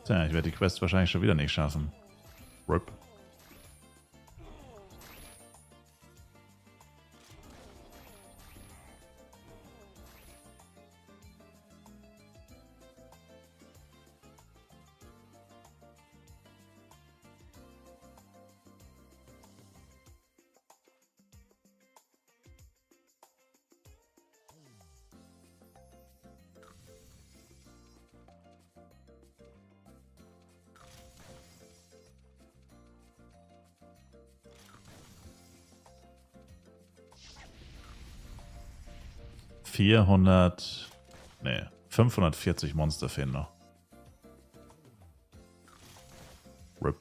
Tja, ich werde die Quest wahrscheinlich schon wieder nicht schaffen. RIP. Nee, 540 Monster fehlen noch. RIP.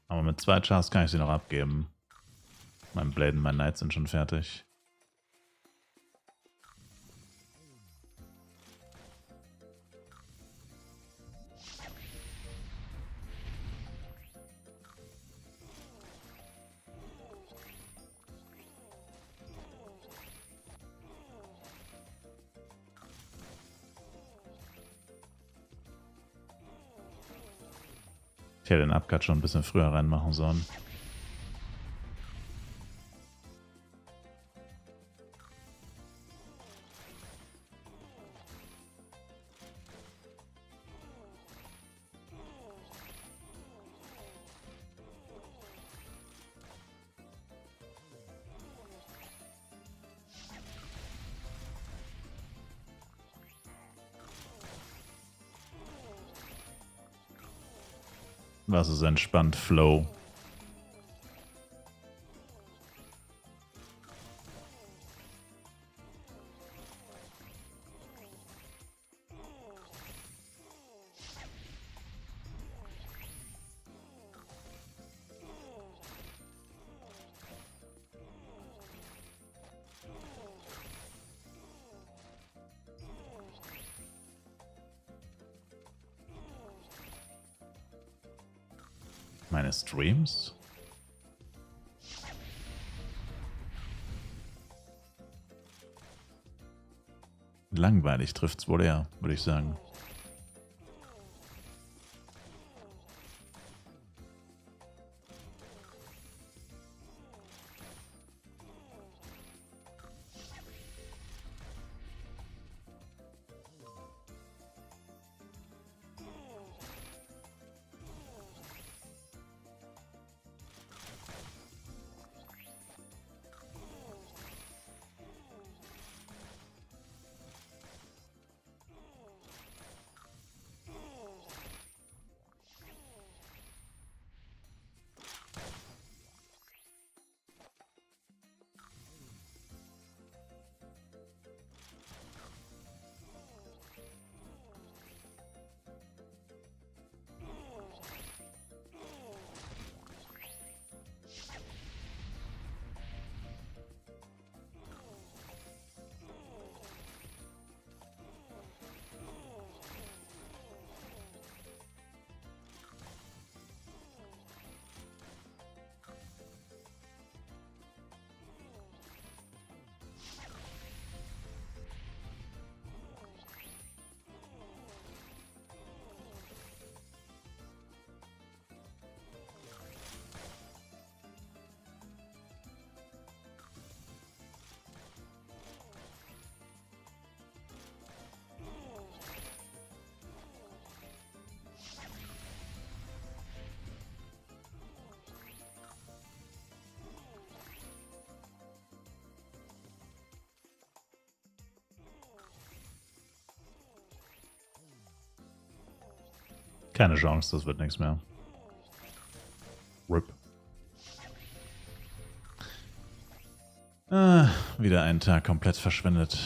Aber mit 2 Chars kann ich sie noch abgeben. Mein Blade und mein Knight sind schon fertig. Ich hätte den Upcut schon ein bisschen früher reinmachen sollen. Was ist entspannt, Flow. Meine Streams? Langweilig trifft's wohl eher, würde ich sagen. Keine Chance, das wird nichts mehr. RIP. Wieder ein Tag komplett verschwendet.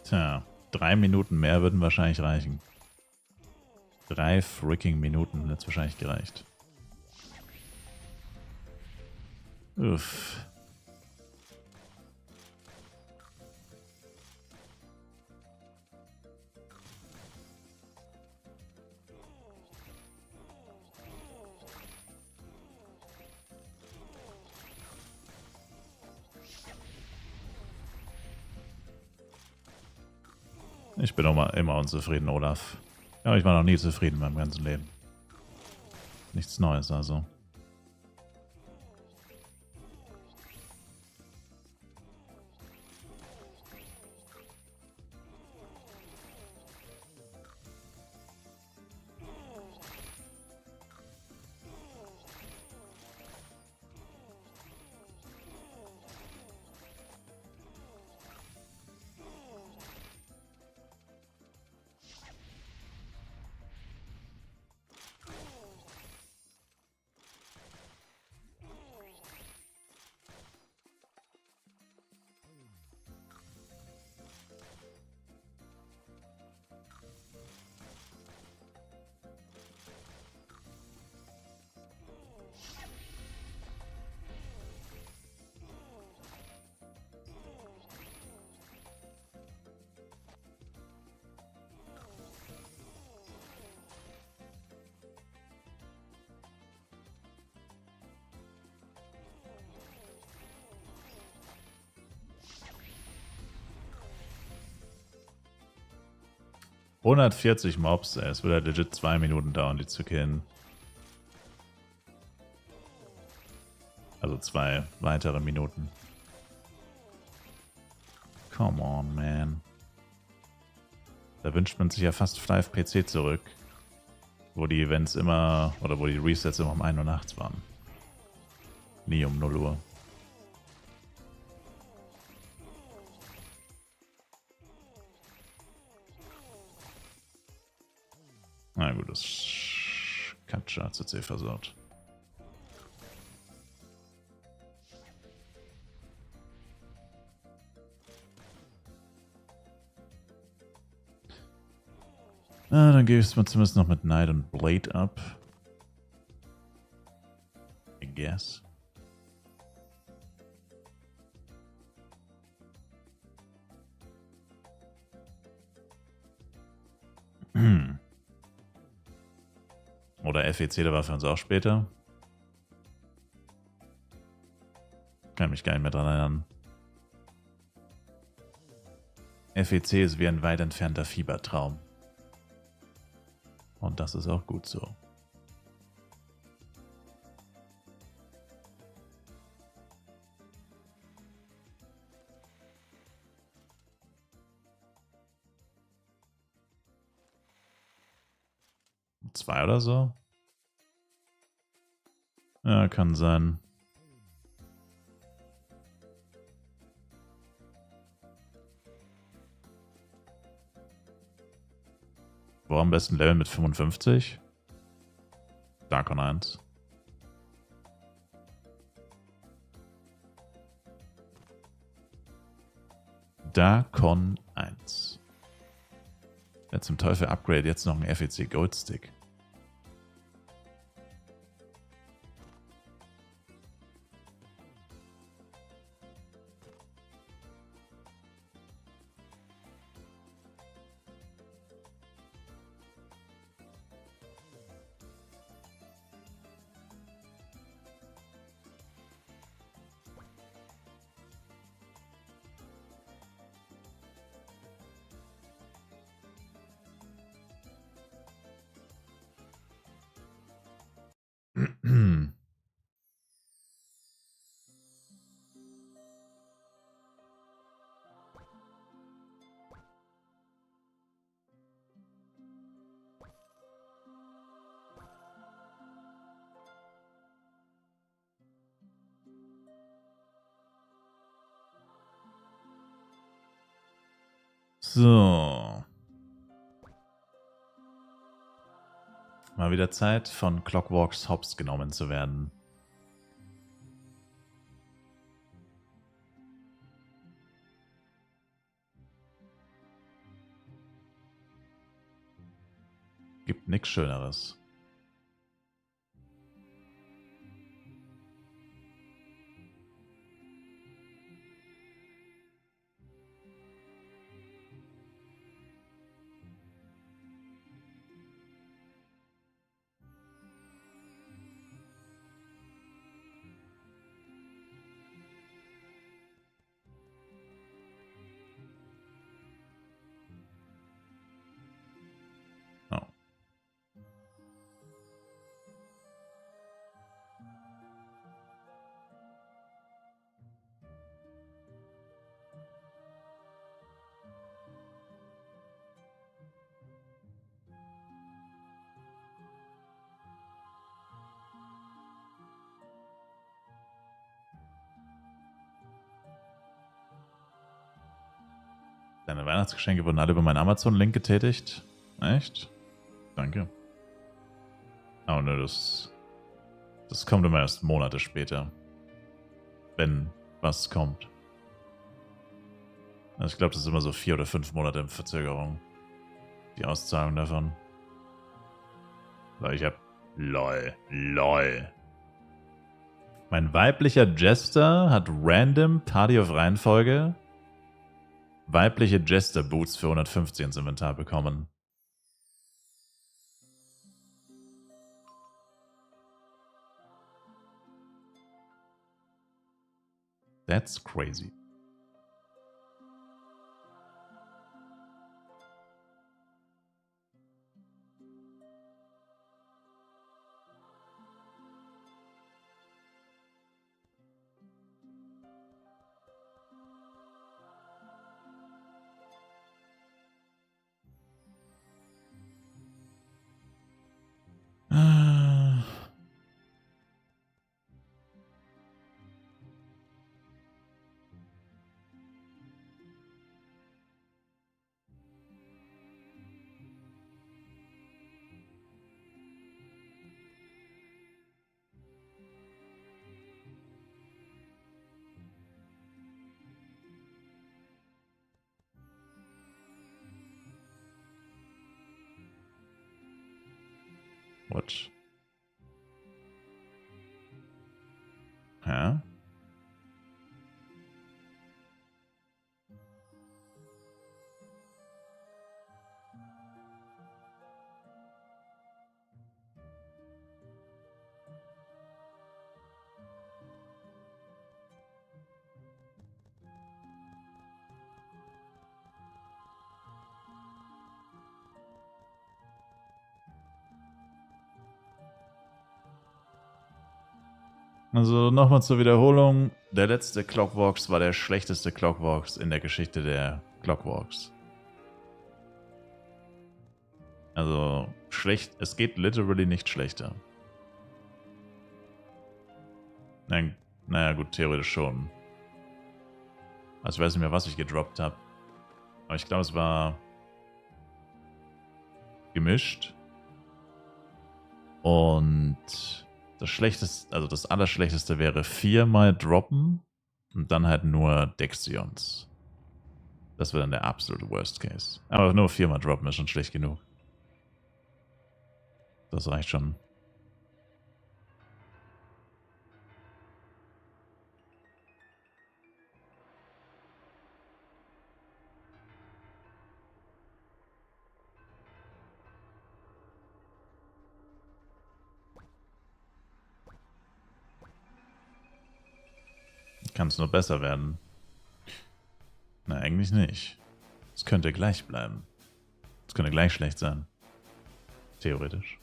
Tja, 3 Minuten mehr würden wahrscheinlich reichen. 3 freaking Minuten hätte es wahrscheinlich gereicht. Uff. Ich bin immer unzufrieden, Olaf. Ja, ich war noch nie zufrieden in meinem ganzen Leben. Nichts Neues also. ...140 Mobs, ey. Es wird halt legit 2 Minuten dauern, die zu killen. Also 2 weitere Minuten. Come on, man. Da wünscht man sich ja fast Flyff PC zurück. Wo die Events immer... oder wo die Resets immer um 1 Uhr nachts waren. Nie um 0 Uhr. Na gut, das Katja hat CC versaut. Ah, dann gebe ich es mal zumindest noch mit Knight und Blade ab. I guess. Oder FEC, der war für uns auch später. Kann mich gar nicht mehr dran erinnern. FEC ist wie ein weit entfernter Fiebertraum. Und das ist auch gut so. Zwei oder so? Ja, kann sein. Wo am besten Level mit 55? Darkon 1. Darkon 1. Wer zum Teufel upgrade jetzt noch einen FEC Gold Stick? So. Mal wieder Zeit, von Clockworks hops genommen zu werden. Gibt nichts Schöneres. Oh. Deine Weihnachtsgeschenke wurden alle über meinen Amazon-Link getätigt? Echt? Danke. Oh ne, das kommt immer erst Monate später. Wenn was kommt. Also ich glaube, das ist immer so 4 oder 5 Monate in Verzögerung. Die Auszahlung davon. So, ich hab... LOL. Mein weiblicher Jester hat random Party of Reihenfolge weibliche Jester Boots für 150 ins Inventar bekommen. That's crazy. What? Hä? Also nochmal zur Wiederholung. Der letzte Clockworks war der schlechteste Clockworks in der Geschichte der Clockworks. Also schlecht, es geht literally nicht schlechter. Naja gut, theoretisch schon. Also ich weiß nicht mehr, was ich gedroppt habe. Aber ich glaube, es war gemischt. Und das Schlechteste, also das Allerschlechteste wäre 4-mal droppen und dann halt nur Dexions. Das wäre dann der absolute Worst Case. Aber nur 4-mal droppen ist schon schlecht genug. Das reicht schon. Kann es nur besser werden? Na, eigentlich nicht. Es könnte gleich bleiben. Es könnte gleich schlecht sein. Theoretisch.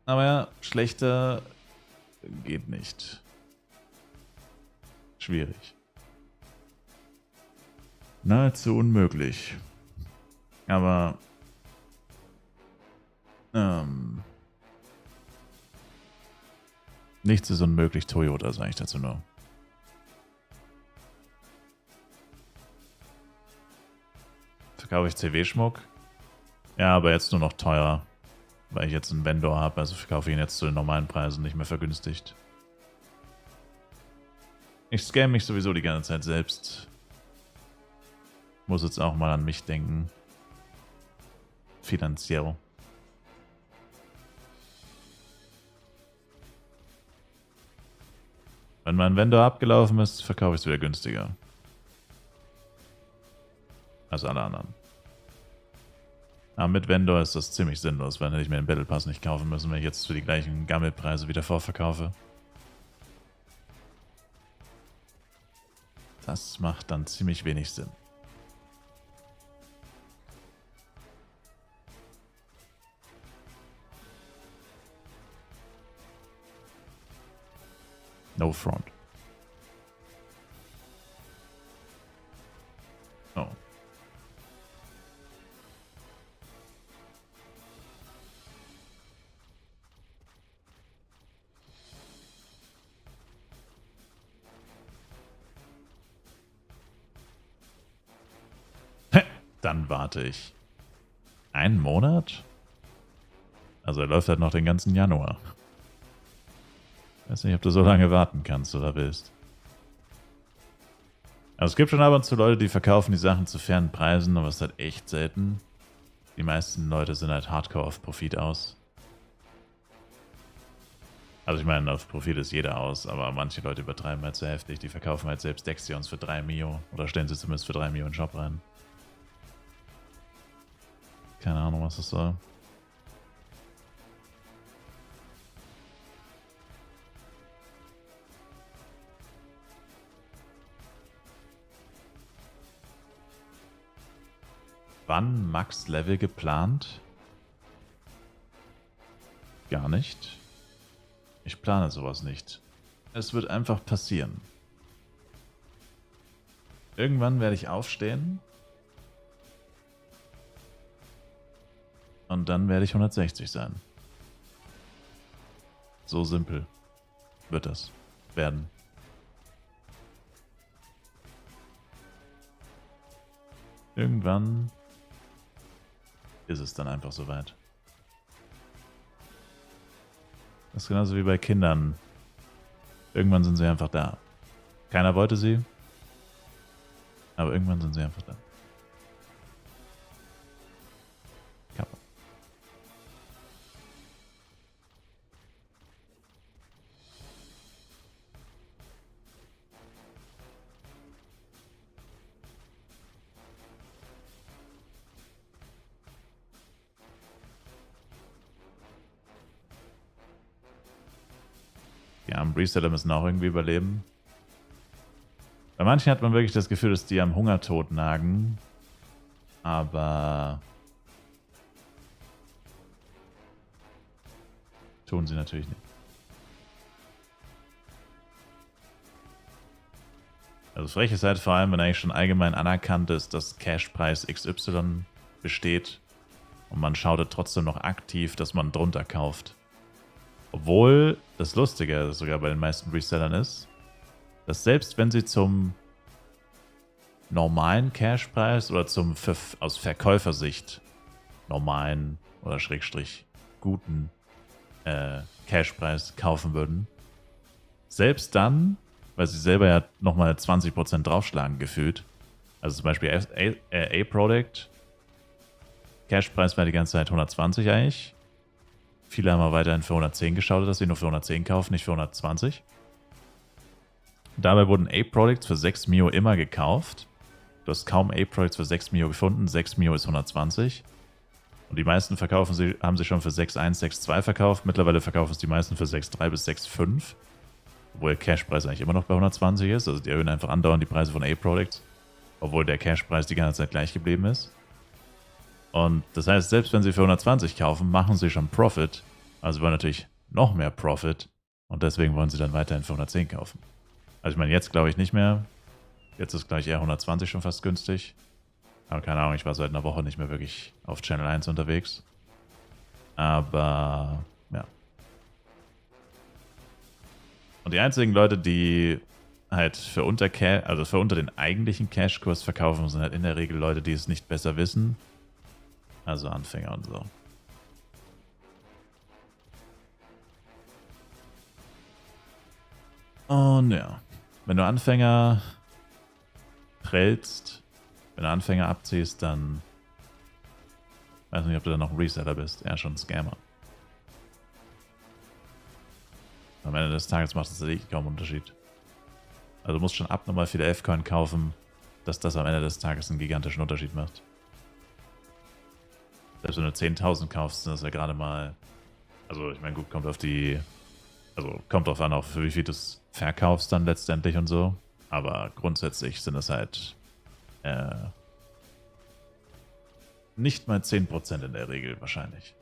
Aber ja, schlechter geht nicht. Schwierig. Nahezu unmöglich. Aber nichts ist unmöglich, Toyota, sage ich dazu nur. Verkaufe ich CW-Schmuck? Ja, aber jetzt nur noch teurer. Weil ich jetzt einen Vendor habe, also verkaufe ich ihn jetzt zu den normalen Preisen, nicht mehr vergünstigt. Ich scamme mich sowieso die ganze Zeit selbst. Muss jetzt auch mal an mich denken. Finanziell. Wenn mein Vendor abgelaufen ist, verkaufe ich es wieder günstiger. Als alle anderen. Aber mit Vendor ist das ziemlich sinnlos, weil ich mir den Battle Pass nicht kaufen müssen, wenn ich jetzt für die gleichen Gammelpreise wieder vorverkaufe. Das macht dann ziemlich wenig Sinn. No front. Oh. Dann warte ich. Einen Monat? Also er läuft halt noch den ganzen Januar. Weiß nicht, ob du so lange warten kannst oder willst. Also es gibt schon ab und zu Leute, die verkaufen die Sachen zu fairen Preisen, aber es ist halt echt selten. Die meisten Leute sind halt hardcore auf Profit aus. Also ich meine, auf Profit ist jeder aus, aber manche Leute übertreiben halt so heftig. Die verkaufen halt selbst Dexions für 3 Mio oder stellen sie zumindest für 3 Mio in den Shop rein. Keine Ahnung, was das soll. Wann Max Level geplant? Gar nicht. Ich plane sowas nicht. Es wird einfach passieren. Irgendwann werde ich aufstehen. Und dann werde ich 160 sein. So simpel wird das werden. Irgendwann ist es dann einfach soweit. Das ist genauso wie bei Kindern. Irgendwann sind sie einfach da. Keiner wollte sie, aber irgendwann sind sie einfach da. Kappa. Die armen Reseller müssen auch irgendwie überleben. Bei manchen hat man wirklich das Gefühl, dass die am Hungertod nagen. Aber tun sie natürlich nicht. Also frech ist halt vor allem, wenn eigentlich schon allgemein anerkannt ist, dass Cashpreis XY besteht und man schaut trotzdem noch aktiv, dass man drunter kauft. Obwohl das Lustige sogar bei den meisten Resellern ist, dass selbst wenn sie zum normalen Cashpreis oder zum aus Verkäufersicht normalen oder Schrägstrich guten Cashpreis kaufen würden, selbst dann, weil sie selber ja nochmal 20% draufschlagen gefühlt, also zum Beispiel A-Product, Cashpreis war die ganze Zeit 120 eigentlich. Viele haben aber weiterhin für 110 geschaut, dass sie nur für 110 kaufen, nicht für 120. Dabei wurden A-Products für 6 Mio immer gekauft. Du hast kaum A-Products für 6 Mio gefunden. 6 Mio ist 120. Und die meisten haben sie schon für 6.1, 6.2 verkauft. Mittlerweile verkaufen es die meisten für 6.3 bis 6.5. Obwohl der Cashpreis eigentlich immer noch bei 120 ist. Also die erhöhen einfach andauernd die Preise von A-Products. Obwohl der Cashpreis die ganze Zeit gleich geblieben ist. Und das heißt, selbst wenn sie für 120 kaufen, machen sie schon Profit. Also wollen natürlich noch mehr Profit. Und deswegen wollen sie dann weiterhin für 110 kaufen. Also ich meine, jetzt glaube ich nicht mehr. Jetzt ist gleich eher 120 schon fast günstig. Aber keine Ahnung, ich war seit einer Woche nicht mehr wirklich auf Channel 1 unterwegs. Aber, ja. Und die einzigen Leute, die halt für unter den eigentlichen Cash-Kurs verkaufen, sind halt in der Regel Leute, die es nicht besser wissen. Also Anfänger und so. Und ja, wenn du Anfänger prellst, Wenn du Anfänger abziehst, dann weiß nicht, ob du dann noch ein Reseller bist. Eher schon ein Scammer. Am Ende des Tages macht es kaum einen Unterschied. Also du musst schon abnormal viele F-Coin kaufen, dass das am Ende des Tages einen gigantischen Unterschied macht. Selbst wenn du 10.000 kaufst, sind das ja gerade mal... Also ich meine, gut, kommt auf die... Also kommt drauf an, auch für wie viel du es verkaufst dann letztendlich und so. Aber grundsätzlich sind es halt... nicht mal 10% in der Regel wahrscheinlich.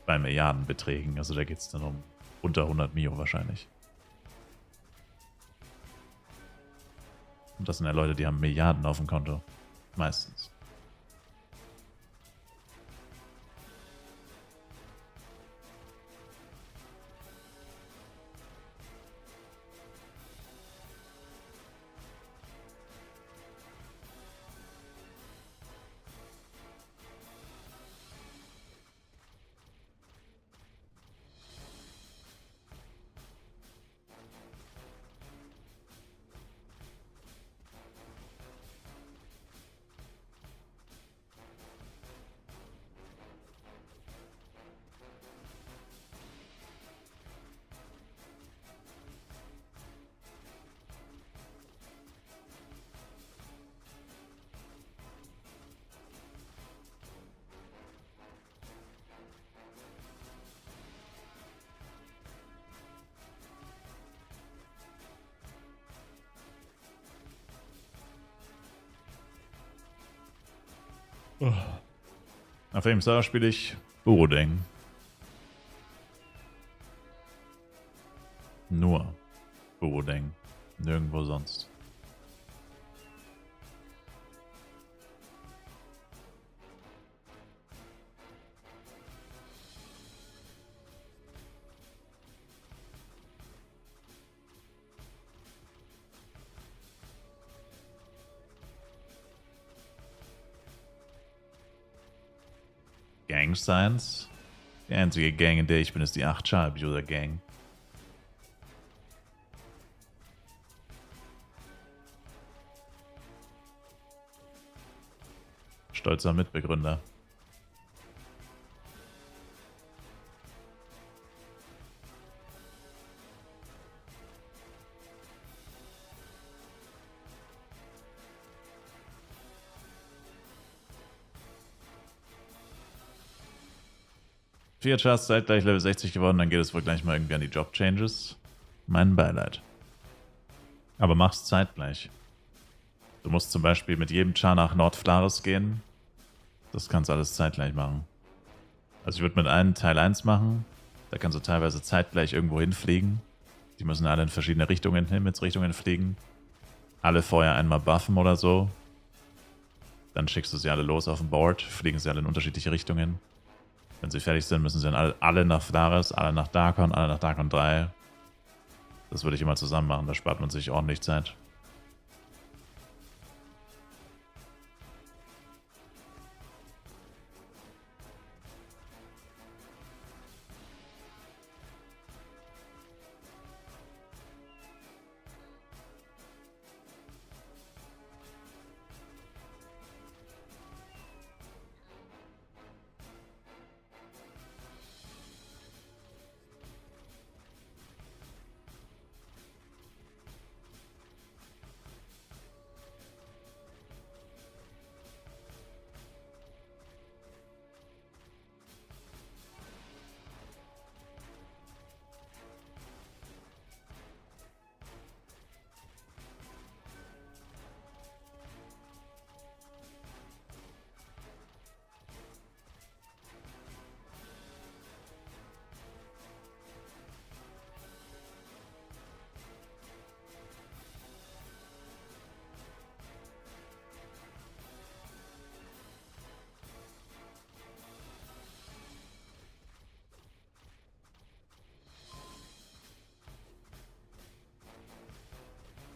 Bei Milliardenbeträgen, also da geht es dann um unter 100 Mio wahrscheinlich. Und das sind ja Leute, die haben Milliarden auf dem Konto. Meistens. Auf dem Server spiele ich Burodeng. Nur Burodeng. Nirgendwo sonst. Gang Science. Die einzige Gang, in der ich bin, ist die 8-Sharp-User-Gang. Stolzer Mitbegründer. Vier Charts zeitgleich Level 60 geworden, dann geht es wohl gleich mal irgendwie an die Job-Changes. Mein Beileid. Aber mach's zeitgleich. Du musst zum Beispiel mit jedem Char nach Nordflares gehen. Das kannst du alles zeitgleich machen. Also ich würde mit einem Teil 1 machen. Da kannst du teilweise zeitgleich irgendwo hinfliegen. Die müssen alle in verschiedene Richtungen, Himmelsrichtungen fliegen. Alle vorher einmal buffen oder so. Dann schickst du sie alle los auf dem Board. Fliegen sie alle in unterschiedliche Richtungen. Wenn sie fertig sind, müssen sie dann alle nach Flares, alle nach Darkon, alle nach Darkon 3. Das würde ich immer zusammen machen, da spart man sich ordentlich Zeit.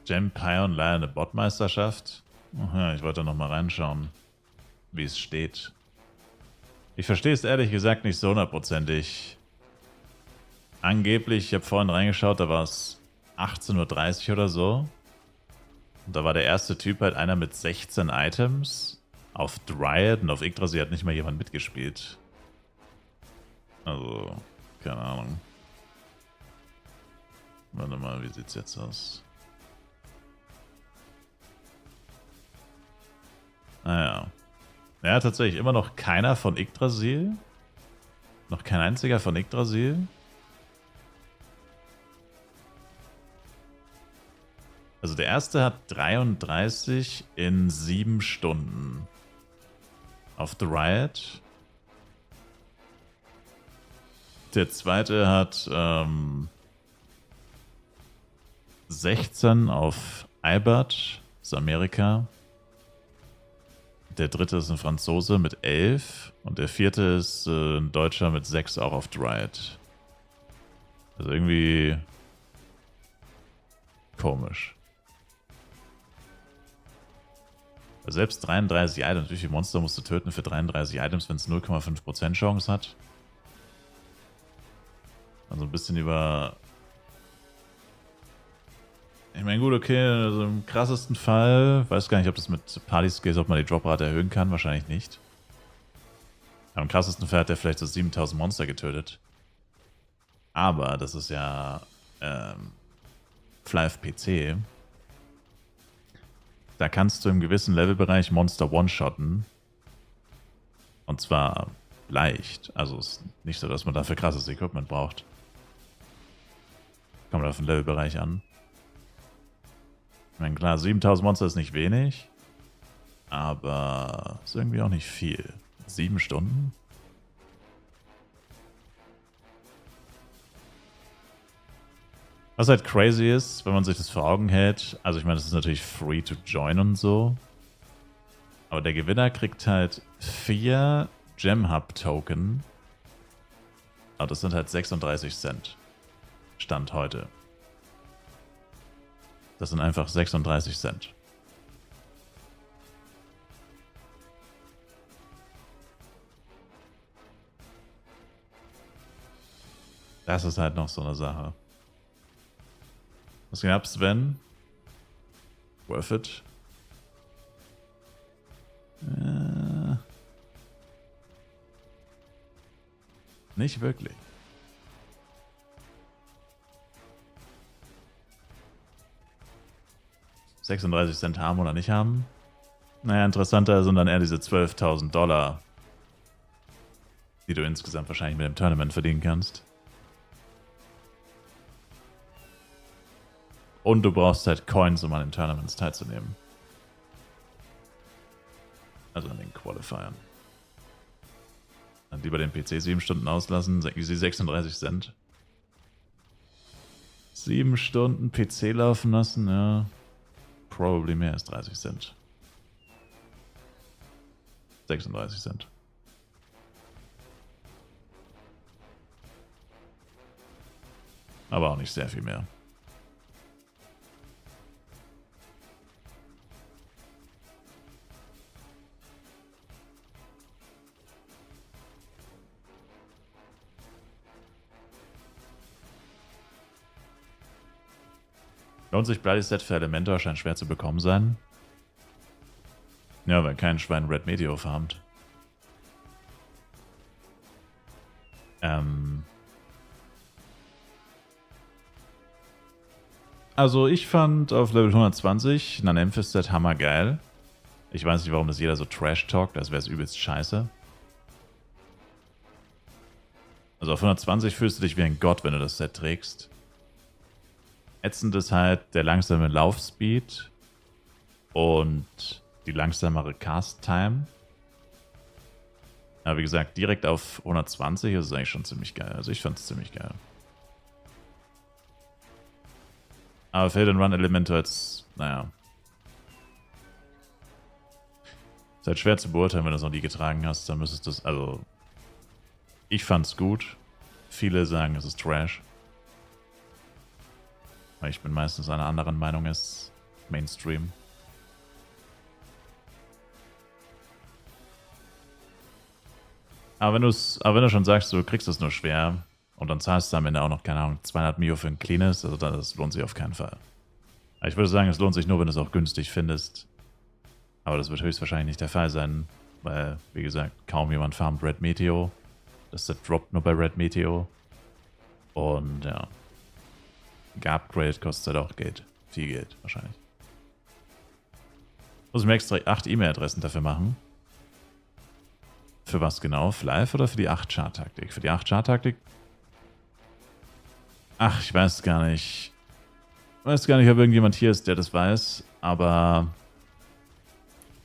Empire und leider eine Botmeisterschaft. Aha, ich wollte noch mal reinschauen, wie es steht. Ich verstehe es ehrlich gesagt nicht so hundertprozentig. Angeblich, ich habe vorhin reingeschaut, da war es 18:30 Uhr oder so. Und da war der erste Typ halt einer mit 16 Items auf Dryad und auf Yggdrasil hat nicht mal jemand mitgespielt. Also, keine Ahnung. Warte mal, wie sieht's jetzt aus? Naja. Ja, tatsächlich immer noch keiner von Yggdrasil. Noch kein einziger von Yggdrasil. Also der erste hat 33 in 7 Stunden. Auf The Riot. Der zweite hat 16 auf Albert, das ist Amerika. Der dritte ist ein Franzose mit 11. Und der vierte ist ein Deutscher mit 6 auch auf The Riot. Also irgendwie komisch. Selbst 33 Items. Wie viele Monster musst du töten für 33 Items, wenn es 0,5% Chance hat? Also ein bisschen über... Ich meine, gut, okay, also im krassesten Fall, weiß gar nicht, ob das mit Party-Skills, ob man die Droprate erhöhen kann, wahrscheinlich nicht. Aber im krassesten Fall hat er vielleicht so 7000 Monster getötet. Aber das ist ja Flyff PC. Da kannst du im gewissen Levelbereich Monster one-shotten. Und zwar leicht. Also es ist nicht so, dass man dafür krasses Equipment braucht. Kommt auf den Levelbereich an. Ich meine, klar, 7000 Monster ist nicht wenig. Aber ist irgendwie auch nicht viel. 7 Stunden? Was halt crazy ist, wenn man sich das vor Augen hält, also ich meine, das ist natürlich free to join und so, aber der Gewinner kriegt halt 4 Gem Hub Token, aber das sind halt 36 Cent. Stand heute. Das sind einfach 36 Cent. Das ist halt noch so eine Sache. Was gab's, wenn? Worth it? Nicht wirklich. $36 haben oder nicht haben? Naja, interessanter sind dann eher diese $12.000, die du insgesamt wahrscheinlich mit dem Tournament verdienen kannst. Und du brauchst halt Coins, um an den Tournaments teilzunehmen. Also an den Qualifiern. Dann lieber den PC 7 Stunden auslassen, sie 36 Cent. 7 Stunden PC laufen lassen, ja. Probably mehr als 30 Cent. 36 Cent. Aber auch nicht sehr viel mehr. Lohnt sich Bloody Set für Elementor, scheint schwer zu bekommen sein. Ja, weil kein Schwein Red Meteor farmt. Also ich fand auf Level 120 ein Amphiset hammergeil. Ich weiß nicht, warum das jeder so trash-talkt, als wäre es übelst scheiße. Also auf 120 fühlst du dich wie ein Gott, wenn du das Set trägst. Ätzend ist halt der langsame Laufspeed und die langsamere Cast-Time. Aber wie gesagt, direkt auf 120 ist es eigentlich schon ziemlich geil. Also ich fand es ziemlich geil. Aber Fail and Run Elementor jetzt, naja. Ist halt schwer zu beurteilen, wenn du es noch nie getragen hast. Dann müsstest du es, also... Ich fand's gut. Viele sagen, es ist Trash. Weil ich bin meistens einer anderen Meinung als Mainstream. Aber wenn du schon sagst, du kriegst es nur schwer und dann zahlst du am Ende auch noch, keine Ahnung, 200 Mio für ein cleanes, also das lohnt sich auf keinen Fall. Ich würde sagen, es lohnt sich nur, wenn du es auch günstig findest. Aber das wird höchstwahrscheinlich nicht der Fall sein, weil, wie gesagt, kaum jemand farmt Red Meteo. Das Set droppt nur bei Red Meteo. Und ja, geupgradet kostet halt auch Geld. Viel Geld, wahrscheinlich. Muss ich mir extra 8 E-Mail-Adressen dafür machen. Für was genau? Flyff oder für die 8-Chart-Taktik? Für die 8-Chart-Taktik? Ach, ich weiß gar nicht. Ich weiß gar nicht, ob irgendjemand hier ist, der das weiß. Aber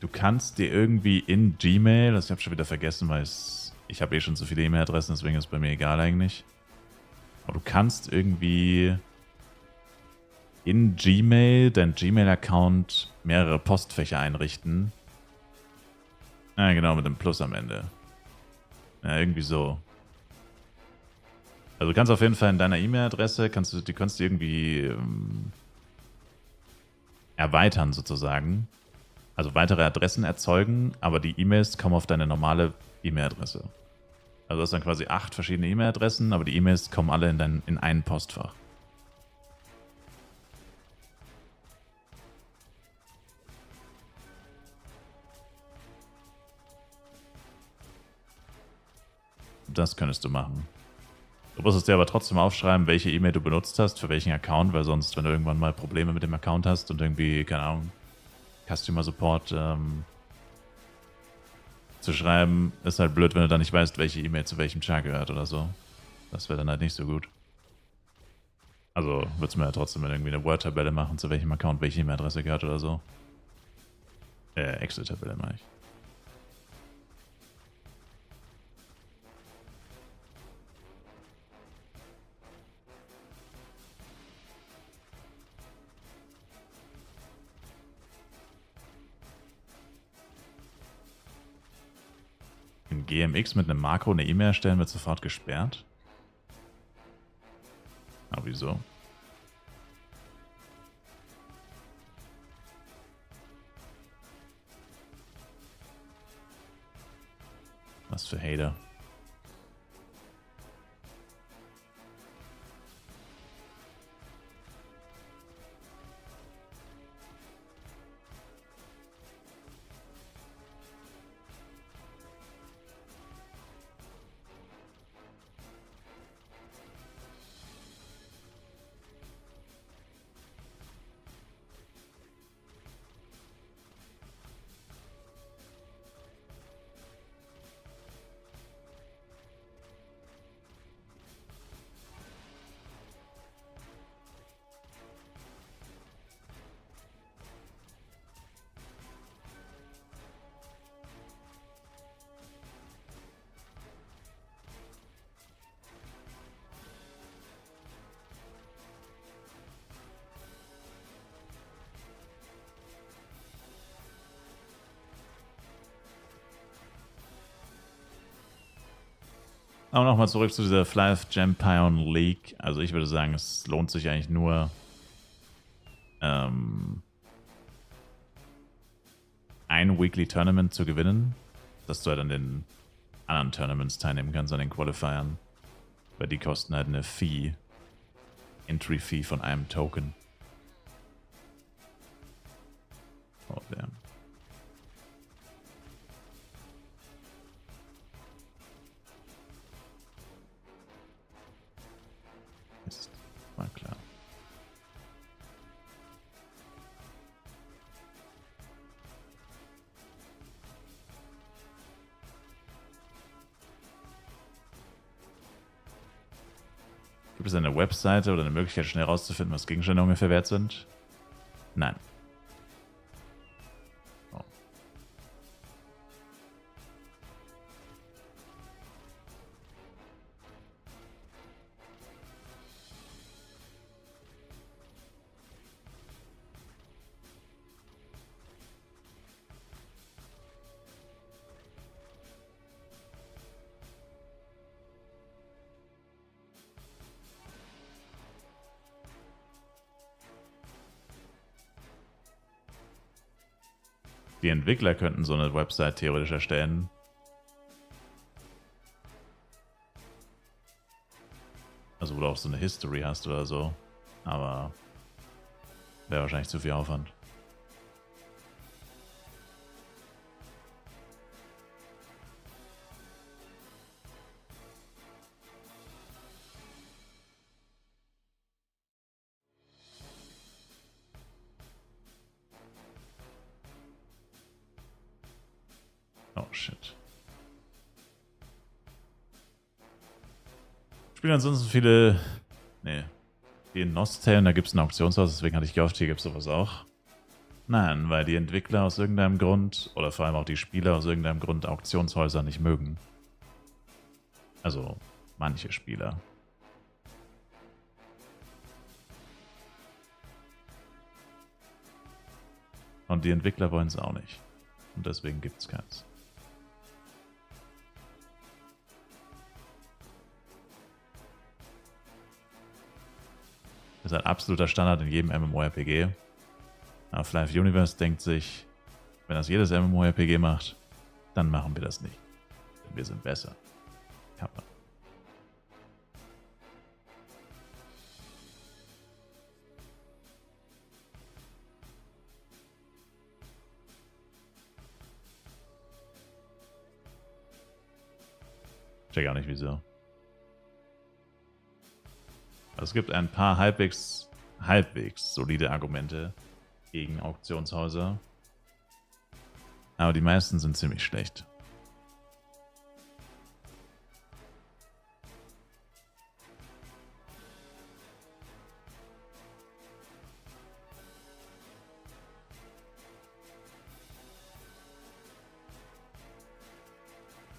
du kannst dir irgendwie in Gmail, das habe ich schon wieder vergessen, weil ich habe eh schon so viele E-Mail-Adressen, deswegen ist es bei mir egal eigentlich. Aber du kannst irgendwie in Gmail, dein Gmail-Account, mehrere Postfächer einrichten. Ja, genau, mit dem Plus am Ende. Ja, irgendwie so. Also du kannst auf jeden Fall in deiner E-Mail-Adresse, die kannst du irgendwie erweitern sozusagen. Also weitere Adressen erzeugen, aber die E-Mails kommen auf deine normale E-Mail-Adresse. Also du hast dann quasi 8 verschiedene E-Mail-Adressen, aber die E-Mails kommen alle in ein Postfach. Das könntest du machen. Du musst es dir aber trotzdem aufschreiben, welche E-Mail du benutzt hast, für welchen Account, weil sonst, wenn du irgendwann mal Probleme mit dem Account hast und irgendwie, keine Ahnung, Customer Support zu schreiben, ist halt blöd, wenn du dann nicht weißt, welche E-Mail zu welchem Char gehört oder so. Das wäre dann halt nicht so gut. Also würdest du mir ja trotzdem irgendwie eine Word-Tabelle machen, zu welchem Account welche E-Mail-Adresse gehört oder so. Excel-Tabelle meine ich. In GMX mit einem Makro eine E-Mail erstellen wird sofort gesperrt. Aber wieso? Was für Hater. Aber nochmal zurück zu dieser Flyff Gem Pion League. Also ich würde sagen, es lohnt sich eigentlich nur ein Weekly Tournament zu gewinnen, dass du halt an den anderen Tournaments teilnehmen kannst, an den Qualifiern. Weil die kosten halt eine Fee, Entry Fee von einem Token. Oh, damn. Ist mal klar. Gibt es eine Webseite oder eine Möglichkeit, schnell herauszufinden, was Gegenstände ungefähr wert sind? Nein. Oh. Die Entwickler könnten so eine Website theoretisch erstellen. Also wo du auch so eine History hast oder so. Aber Wäre wahrscheinlich zu viel Aufwand. Oh shit. Ich spiele ansonsten viele. Nee. Die in Nostale, da gibt es ein Auktionshaus, deswegen hatte ich gehofft, hier gibt es sowas auch. Nein, weil die Entwickler aus irgendeinem Grund, oder vor allem auch die Spieler aus irgendeinem Grund Auktionshäuser nicht mögen. Also manche Spieler. Und die Entwickler wollen es auch nicht. Und deswegen gibt es keins. Das ist ein absoluter Standard in jedem MMORPG. Aber Flyff Universe denkt sich, wenn das jedes MMORPG macht, dann machen wir das nicht. Denn wir sind besser. Kappa. Ich check auch nicht wieso. Es gibt ein paar halbwegs solide Argumente gegen Auktionshäuser. Aber die meisten sind ziemlich schlecht.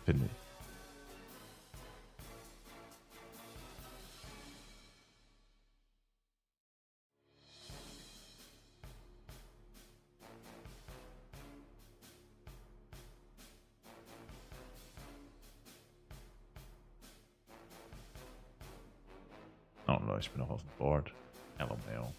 Finde ich. Oh Leute, ich bin noch auf dem Board. Elementor.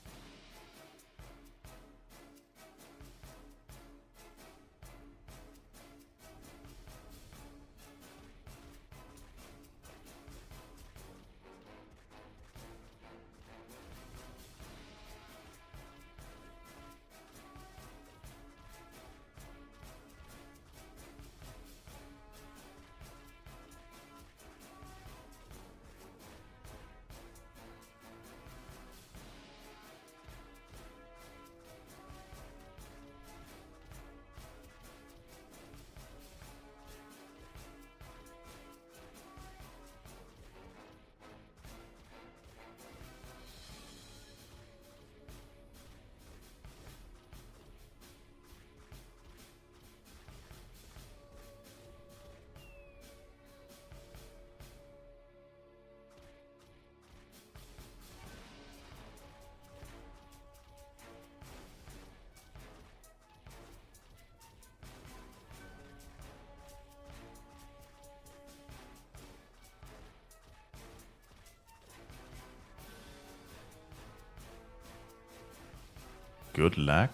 Good luck.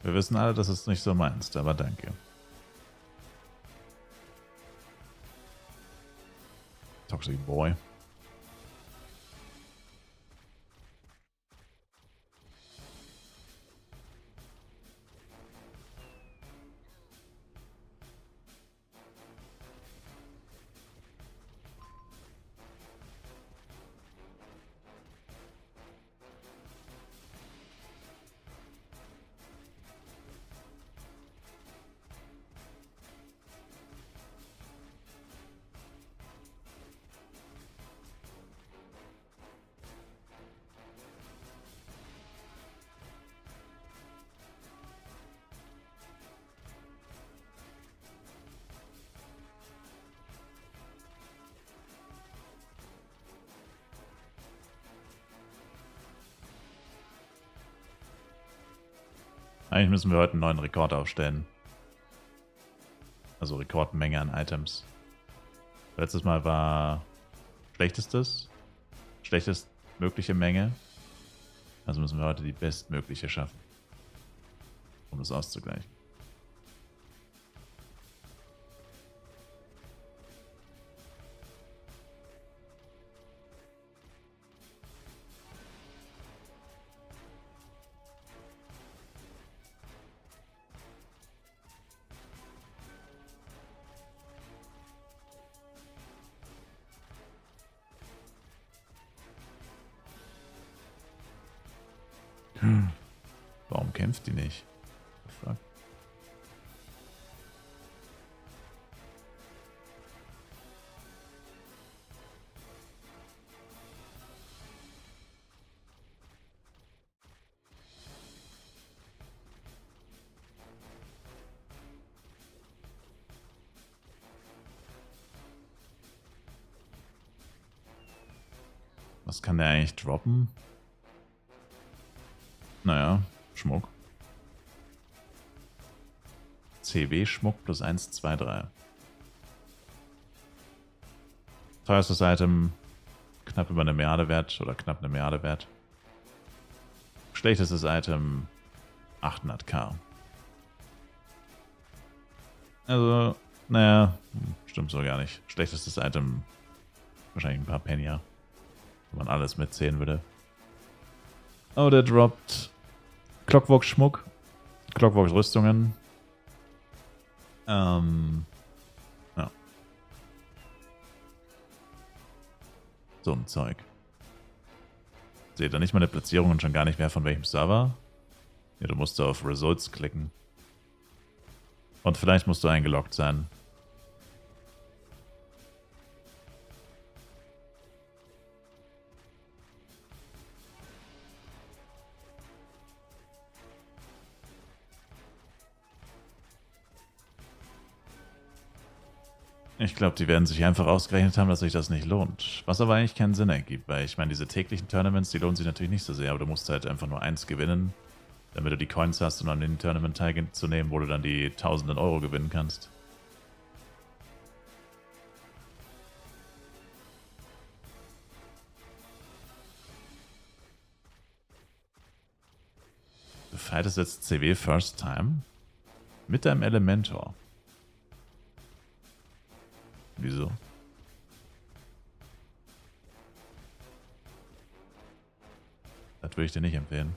Wir wissen alle, dass es nicht so meinst, aber danke. Toxic Boy. Eigentlich müssen wir heute einen neuen Rekord aufstellen. Also Rekordmenge an Items. Letztes Mal war schlechtestmögliche Menge. Also müssen wir heute die bestmögliche schaffen. Um das auszugleichen. kämpft die nicht? Fuck. Was kann der eigentlich droppen? Naja, Schmuck. CW-Schmuck plus 1, 2, 3. Teuerstes Item, knapp über eine Milliarde wert oder knapp eine Milliarde wert. Schlechtestes Item, 800k. Also, naja, stimmt so gar nicht. Schlechtestes Item, wahrscheinlich ein paar Pennier. Wenn man alles mitzählen würde. Oh, der droppt Clockworks Schmuck, Clockworks Rüstungen. Ja. So ein Zeug. Seht ihr nicht mal eine Platzierung und schon gar nicht mehr von welchem Server? Ja, du musst auf Results klicken. Und vielleicht musst du eingeloggt sein. Ich glaube, die werden sich einfach ausgerechnet haben, dass sich das nicht lohnt. Was aber eigentlich keinen Sinn ergibt, weil ich meine, diese täglichen Tournaments, die lohnen sich natürlich nicht so sehr, aber du musst halt einfach nur eins gewinnen, damit du die Coins hast, um an den Tournament teilzunehmen, wo du dann die tausenden Euro gewinnen kannst. Du fightest jetzt CW First Time mit deinem Elementor. Wieso? Das würde ich dir nicht empfehlen.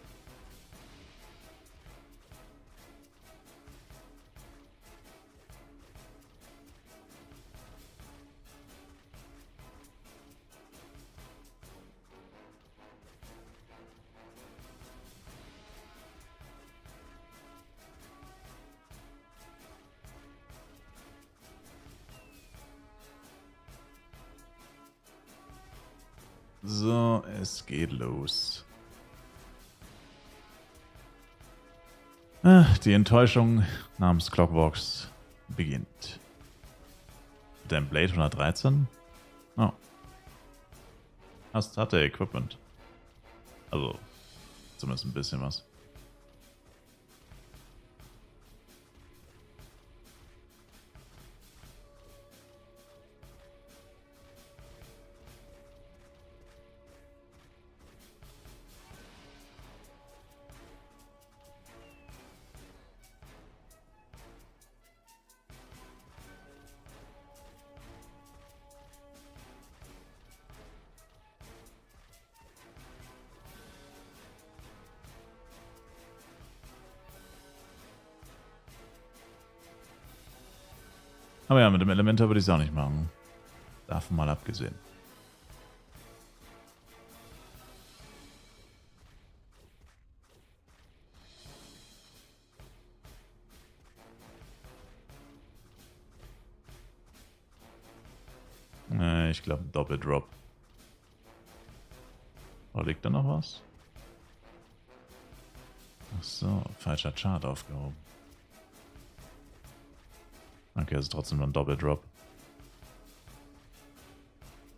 So, es geht los. Die Enttäuschung namens Clockworks beginnt. Dein Blade 113? Oh. Hat der Equipment. Also, zumindest ein bisschen was. Aber ja, mit dem Elementor würde ich es auch nicht machen. Davon mal abgesehen. Ich glaube, ein Doppeldrop. Oder liegt da noch was? Ach so, falscher Chart aufgehoben. Okay, das ist trotzdem nur ein Doppeldrop.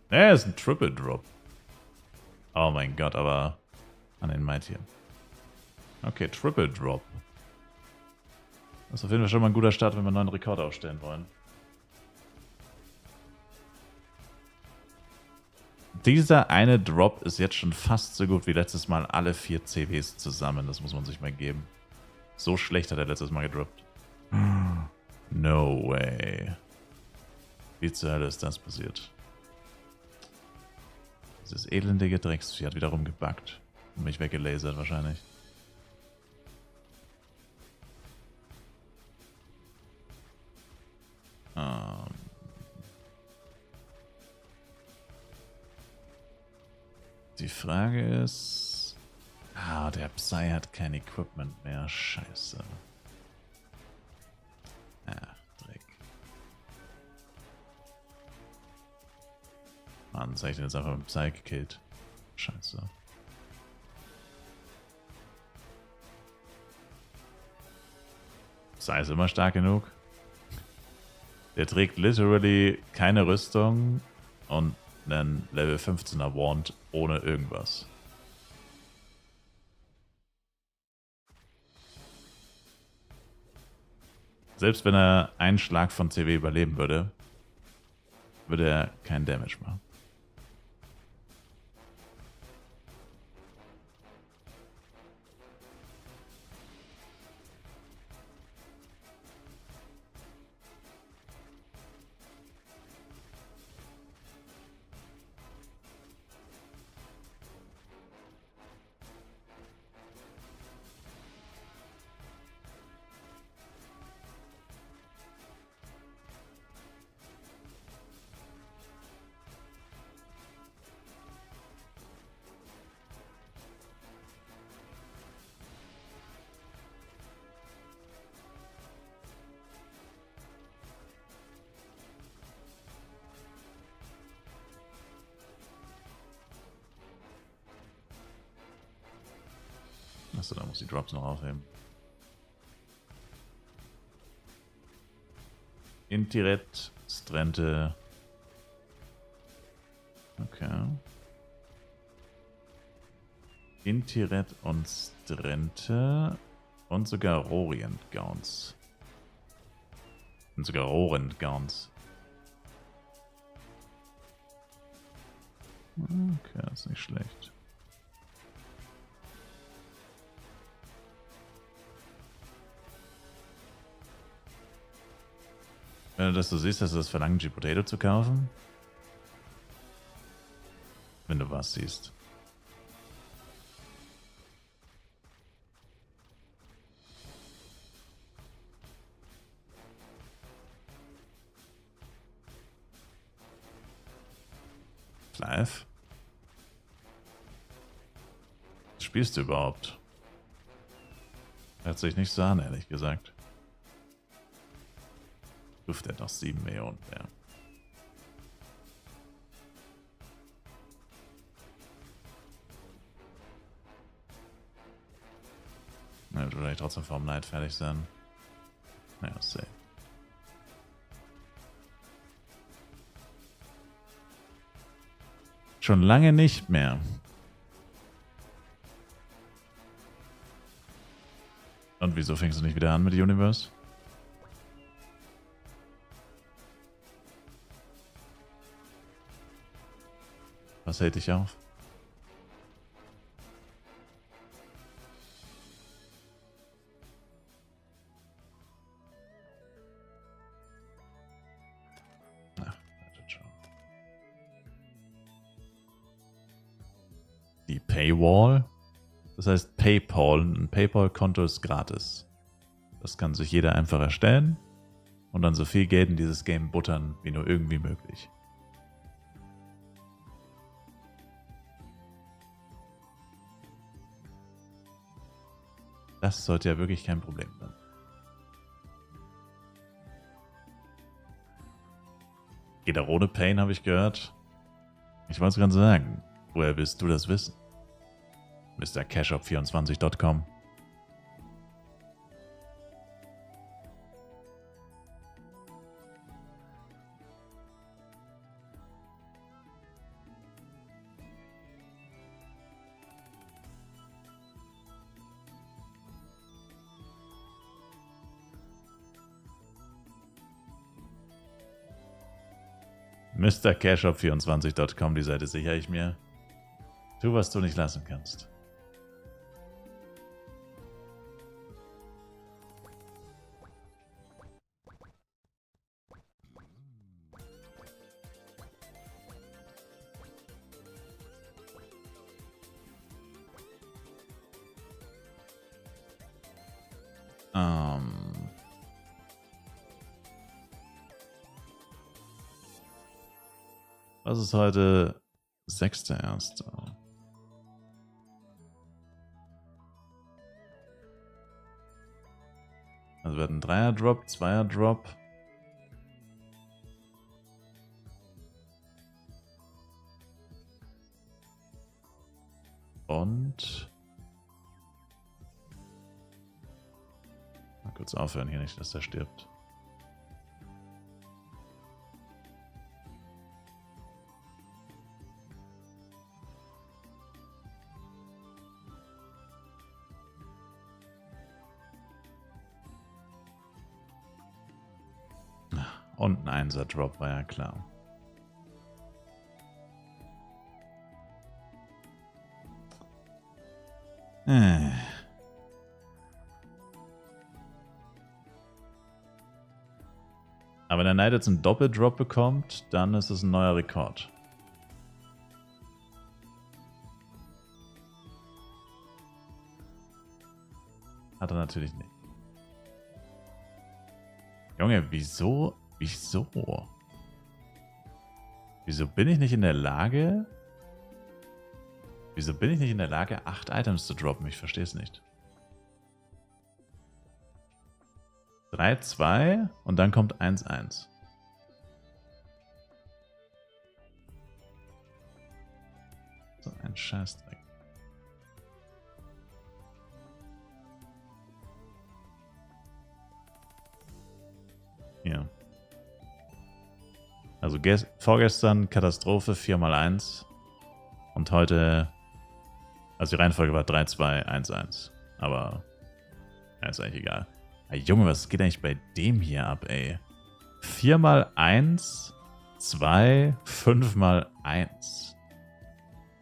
Ist ein Triple Drop. Oh mein Gott, aber an den Might hier. Okay, Triple Drop. Das ist auf jeden Fall schon mal ein guter Start, wenn wir einen neuen Rekord aufstellen wollen. Dieser eine Drop ist jetzt schon fast so gut wie letztes Mal alle 4 CWs zusammen. Das muss man sich mal geben. So schlecht hat er letztes Mal gedroppt. No way. Wie zur Hölle ist das passiert? Dieses elendige Drecksvieh hat wiederum gebuggt. Und mich weggelasert wahrscheinlich. Die Frage ist... der Psy hat kein Equipment mehr. Scheiße. Ach, Dreck. Mann, das hab ich den jetzt einfach mit Psy gekillt. Scheiße. Psy ist immer stark genug. Der trägt literally keine Rüstung und einen Level 15er Wand ohne irgendwas. Selbst wenn er einen Schlag von CW überleben würde, würde er keinen Damage machen. Achso, da muss die Drops noch aufheben. Intiret, Strente. Okay. Intiret und Strente. Und sogar Rorient-Gowns. Und sogar Rorent-Gowns. Okay, das ist nicht schlecht. Wenn du das so siehst, dass du das verlangt, G-Potato zu kaufen? Wenn du was siehst. Flyff? Was spielst du überhaupt? Hört sich nicht so an, ehrlich gesagt. Dürfte er noch 7 Millionen mehr. Na, wird vielleicht trotzdem vorm Night fertig sein. Naja, safe. Schon lange nicht mehr. Und wieso fängst du nicht wieder an mit Universe? Was hält dich auf? Ach, schon. Die Paywall? Das heißt PayPal. Ein PayPal-Konto ist gratis. Das kann sich jeder einfach erstellen und dann so viel Geld in dieses Game buttern, wie nur irgendwie möglich. Das sollte ja wirklich kein Problem sein. Geht auch ohne Pain, habe ich gehört. Ich wollte es gerade sagen. Woher willst du das wissen? MrCashUp24.com. MrCashUp24.com, die Seite sichere ich mir. Tu, was du nicht lassen kannst. Was ist heute? 6.1. Also wir hatten 3er-Drop, 2er-Drop. Und... Mal kurz aufhören hier, nicht, dass der stirbt. Und ein 1er-Drop, war ja klar. Aber wenn der Knight jetzt einen Doppeldrop bekommt, dann ist es ein neuer Rekord. Hat er natürlich nicht. Junge, wieso? Wieso? Wieso bin ich nicht in der Lage? Wieso bin ich nicht in der Lage, 8 Items zu droppen? Ich verstehe es nicht. 3, 2 und dann kommt 1, 1. So ein Scheißdreck. Hier. Also vorgestern Katastrophe 4x1 und heute, also die Reihenfolge war 3, 2, 1, 1. Aber ja, ist eigentlich egal. Hey, Junge, was geht eigentlich bei dem hier ab, ey? 4x1, 2, 5x1.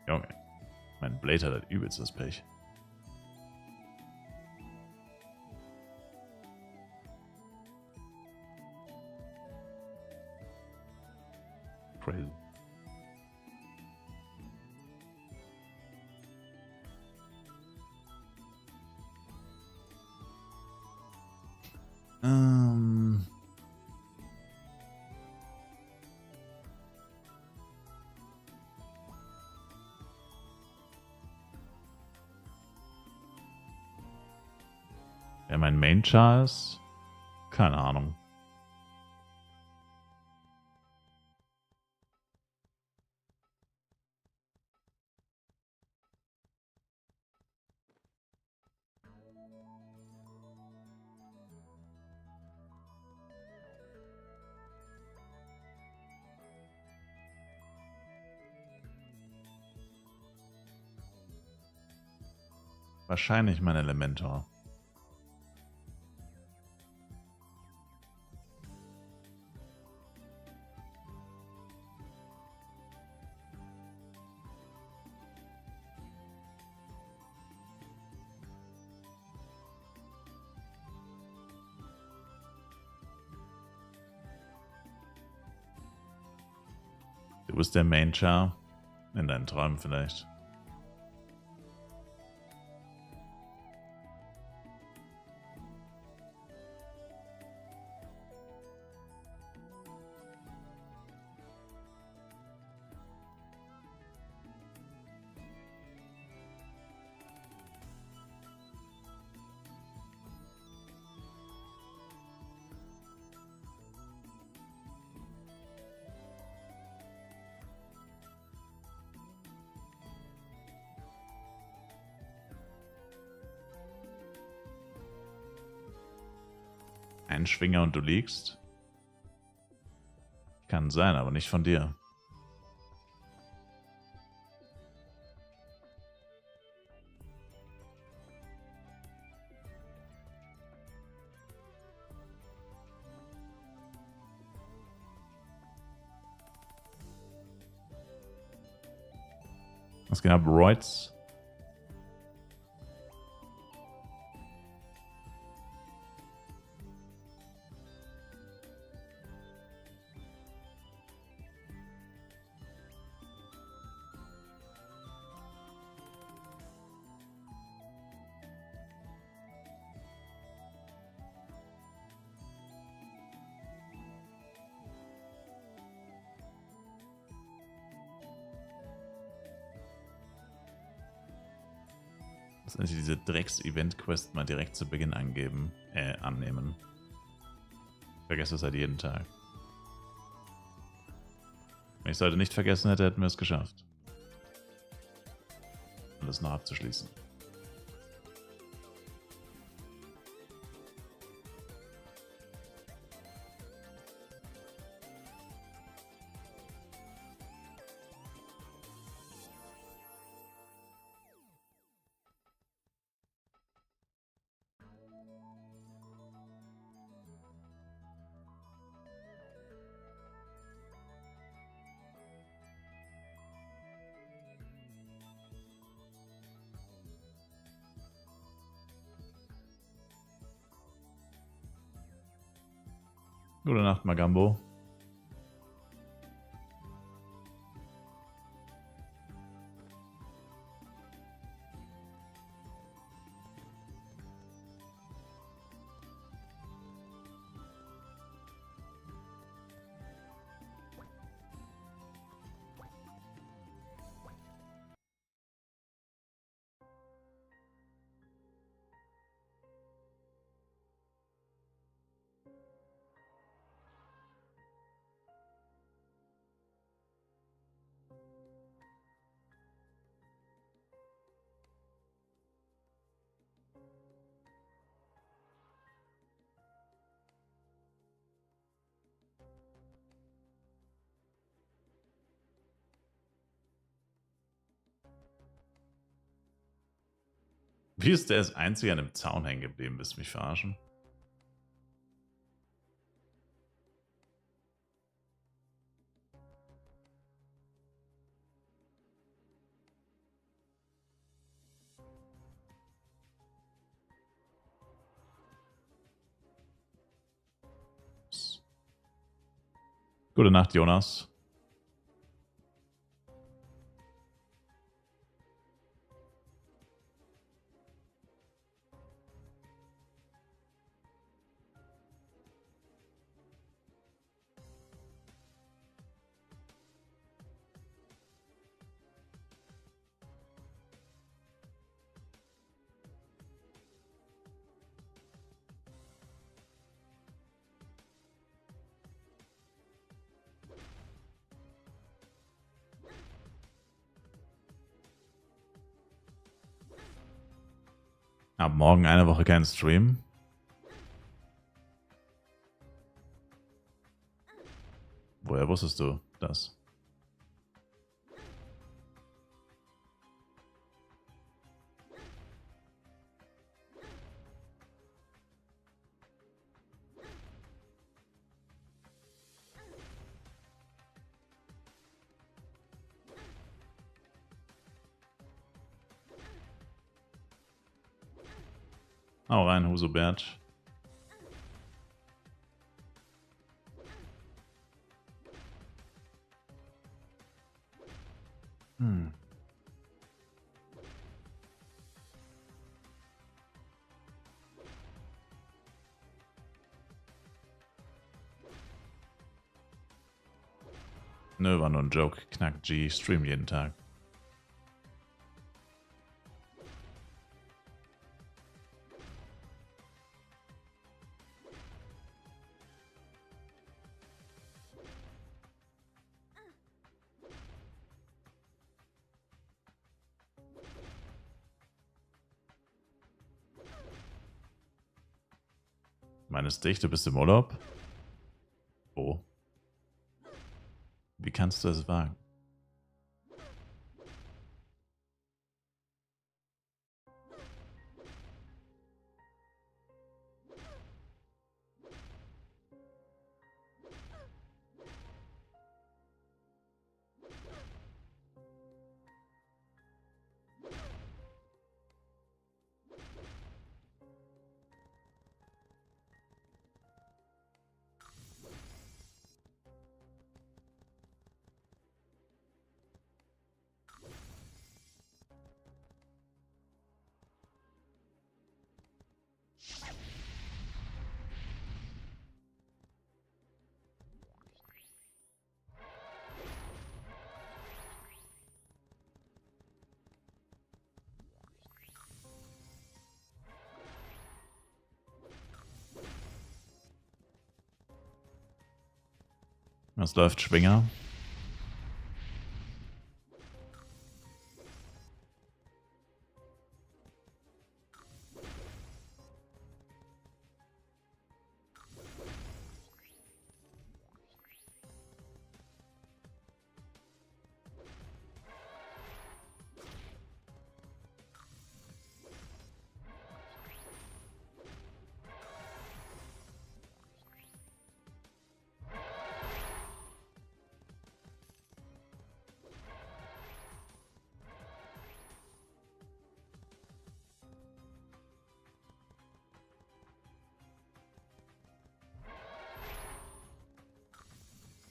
Junge, mein Blade hat halt übelst das Pech. Crazy. Wer mein Main-Char ist? Keine Ahnung. Wahrscheinlich mein Elementor. Du bist der Main-Char. In deinen Träumen vielleicht. Ein Schwinger und du liegst? Kann sein, aber nicht von dir. Was geht ab, Reutz? Letztendlich diese Drecks-Event-Quest mal direkt zu Beginn annehmen. Ich vergesse es halt jeden Tag. Wenn ich es heute nicht vergessen hätte, hätten wir es geschafft. Alles noch abzuschließen. Gute Nacht, Magambo. Wie ist der als einziger an dem Zaun hängen geblieben? Willst du mich verarschen? Gute Nacht, Jonas. Ab morgen eine Woche kein Stream. Woher wusstest du das? Hau rein, Husobert. Nö, war nur ein Joke. Knack G, stream jeden Tag. Meinst dich, du bist im Urlaub? Wo? Wie kannst du es wagen? Es läuft Schwinger.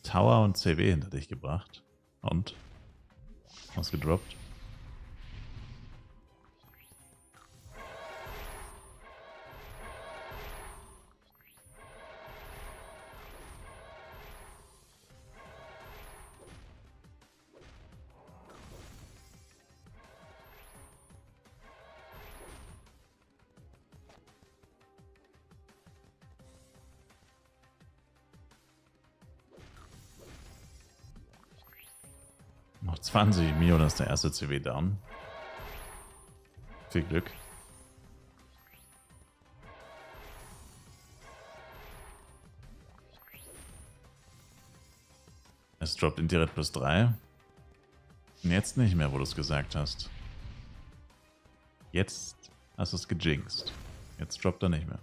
Tower und CW hinter dich gebracht. Und? Was gedroppt? Noch 20 Millionen ist der erste CW down. Viel Glück. Es droppt indirekt +3. Jetzt nicht mehr, wo du es gesagt hast. Jetzt hast du es gejinxt. Jetzt droppt er nicht mehr.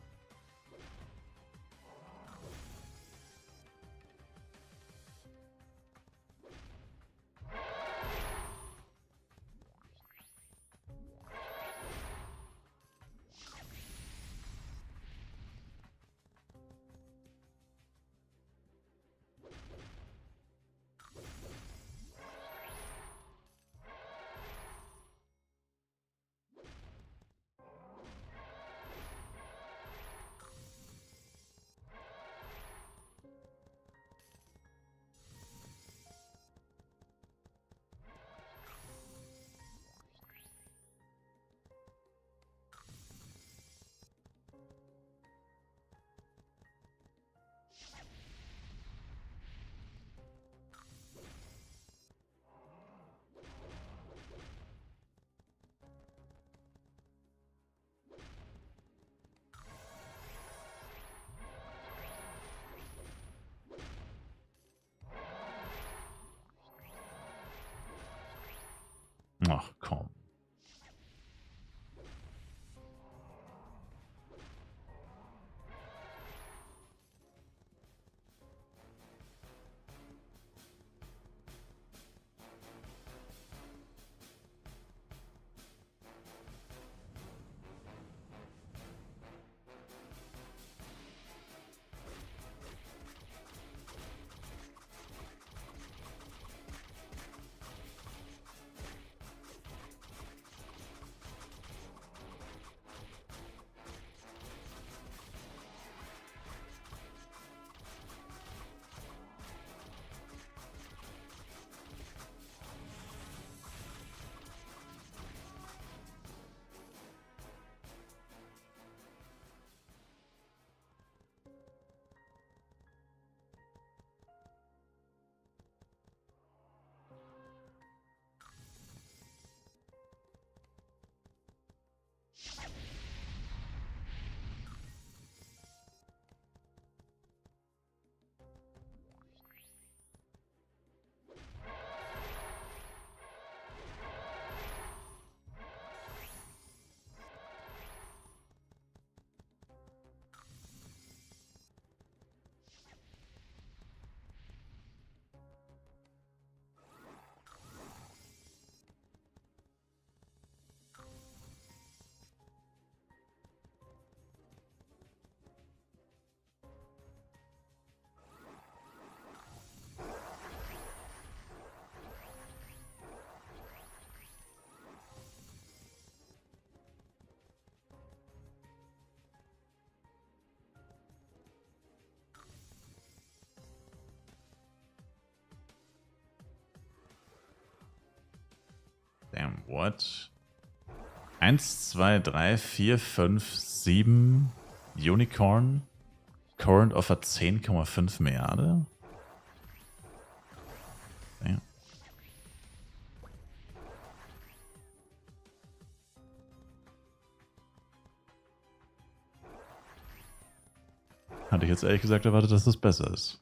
Ach komm. Damn, what? 1, 2, 3, 4, 5, 7 Unicorn. Current Offer 10,5 Milliarden. Hatte ich jetzt ehrlich gesagt erwartet, dass das besser ist.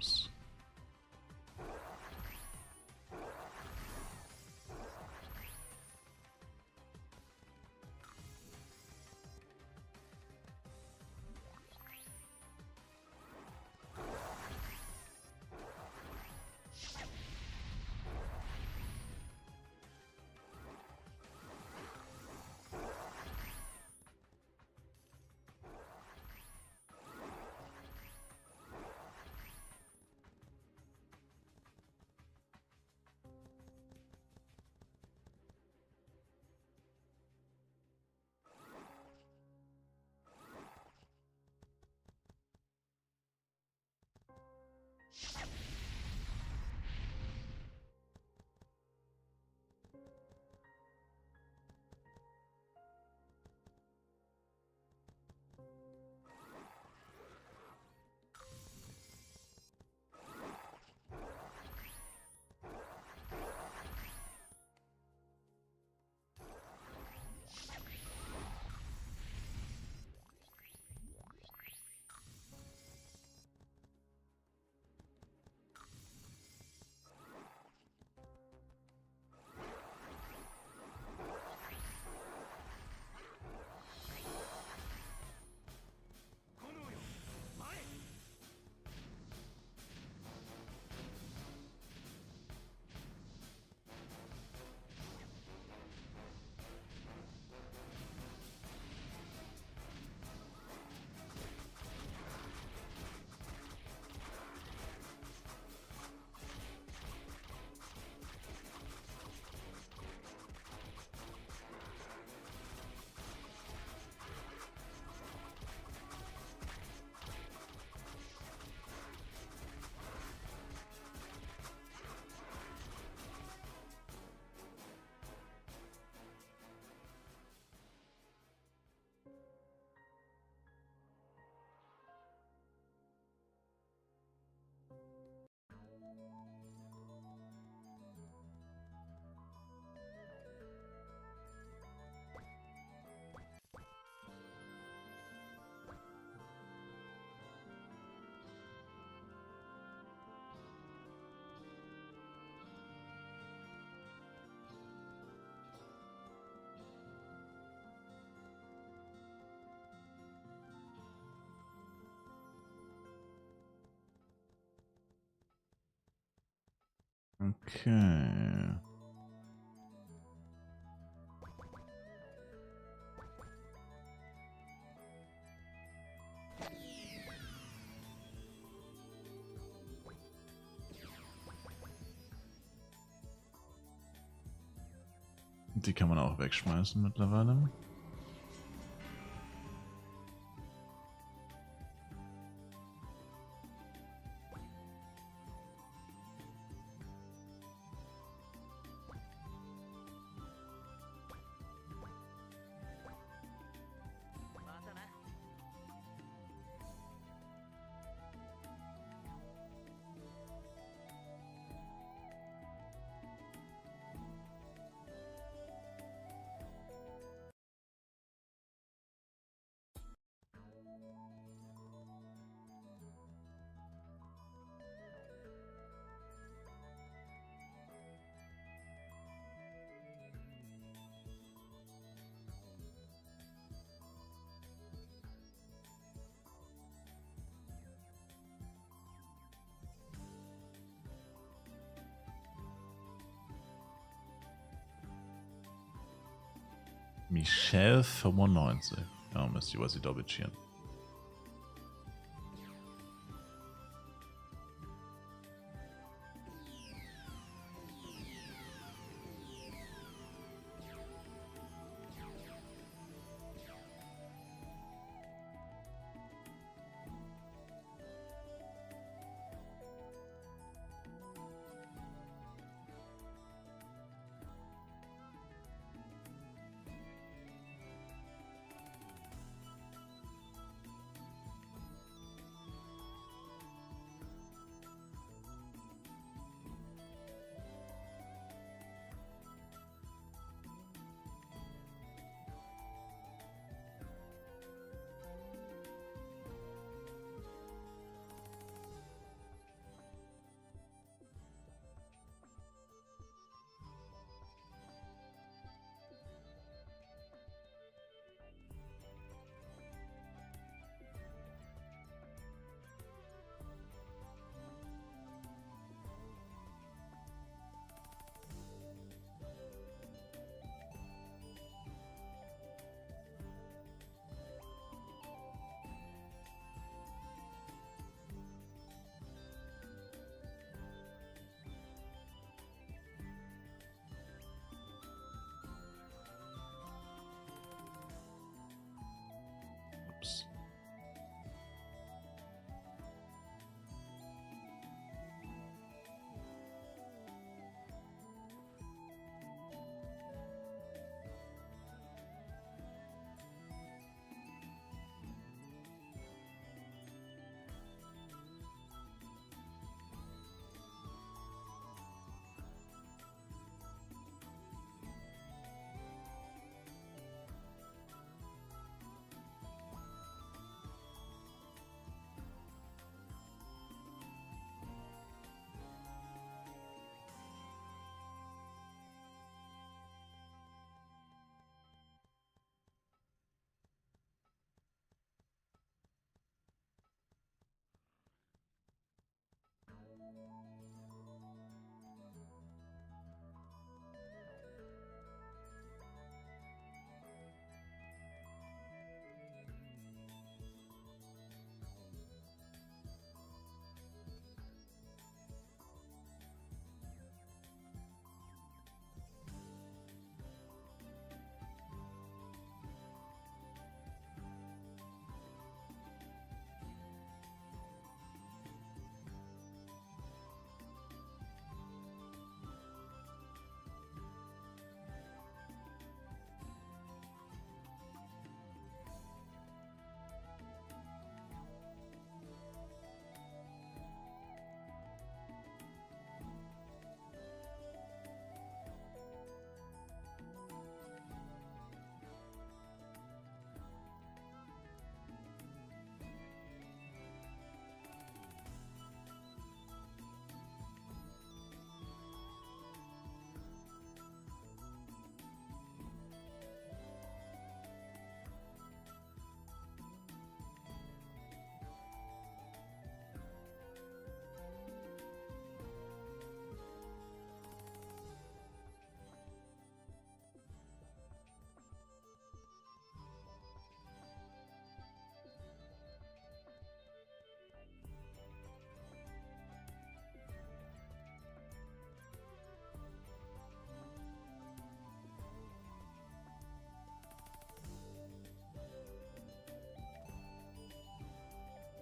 Ups. Okay. Die kann man auch wegschmeißen mittlerweile. Michelle 95. Ja, müsste ich was sie doppeltieren.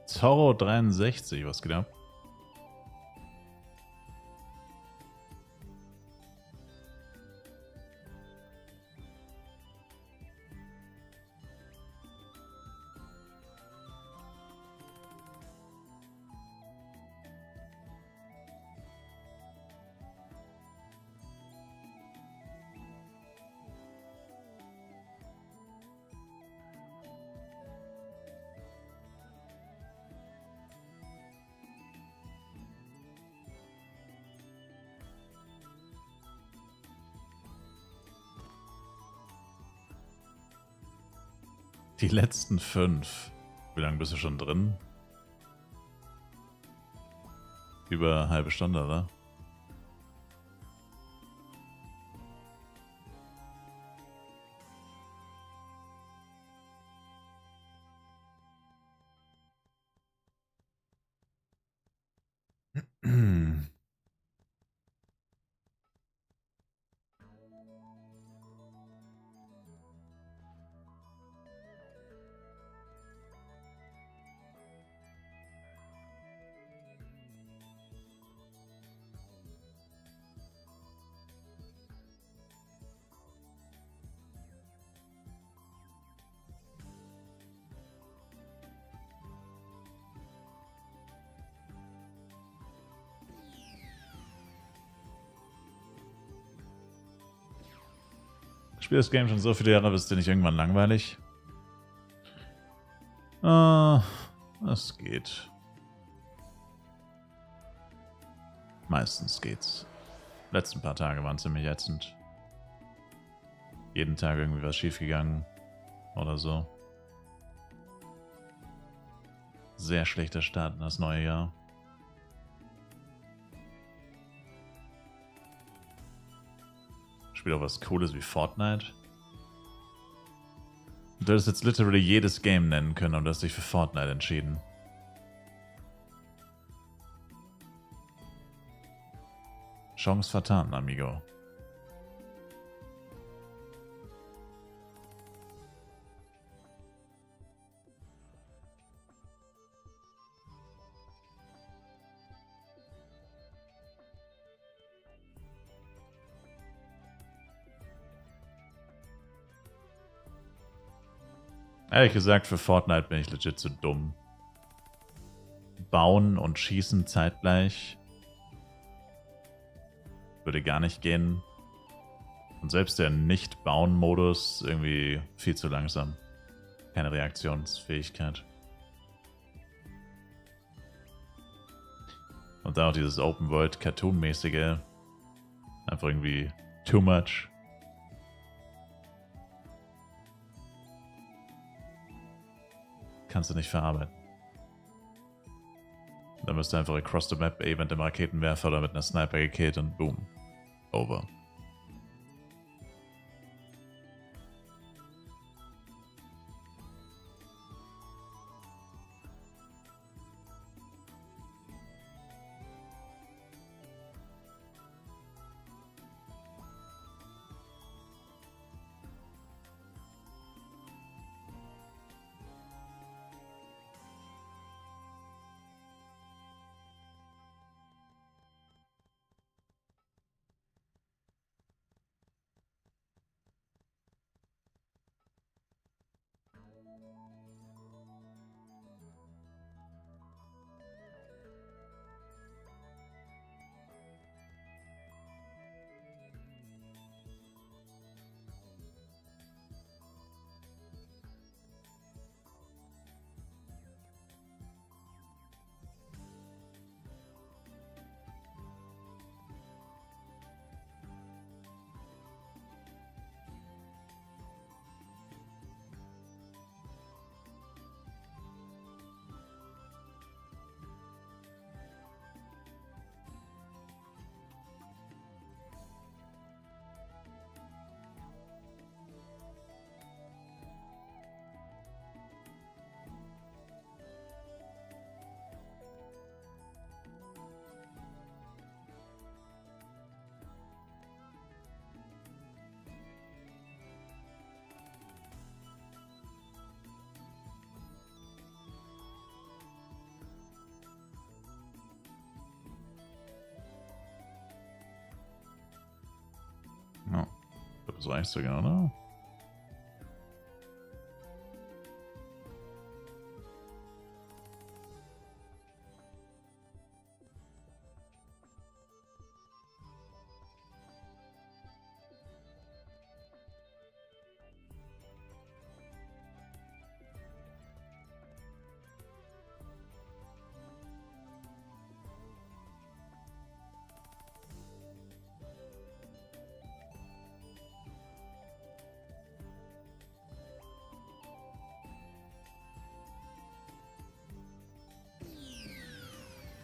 Zorro 63, was geht ab? Die letzten 5. Wie lange bist du schon drin? Über eine halbe Stunde, oder? Ich spiele das Game schon so viele Jahre, bist du nicht irgendwann langweilig? Es geht. Meistens geht's. Letzten paar Tage waren ziemlich ätzend. Jeden Tag irgendwie was schiefgegangen oder so. Sehr schlechter Start in das neue Jahr. Spielt auch was Cooles wie Fortnite. Du hättest jetzt literally jedes Game nennen können und hast dich für Fortnite entschieden. Chance vertan, amigo. Ehrlich gesagt, für Fortnite bin ich legit zu dumm. Bauen und schießen zeitgleich würde gar nicht gehen. Und selbst der Nicht-Bauen-Modus irgendwie viel zu langsam. Keine Reaktionsfähigkeit. Und da auch dieses Open-World-Cartoon-mäßige. Einfach irgendwie too much. Kannst du nicht verarbeiten. Dann müsst ihr einfach across the map mit dem Raketenwerfer oder mit einer Sniper gekillt und boom. Over. Ja, das reicht sogar, oder?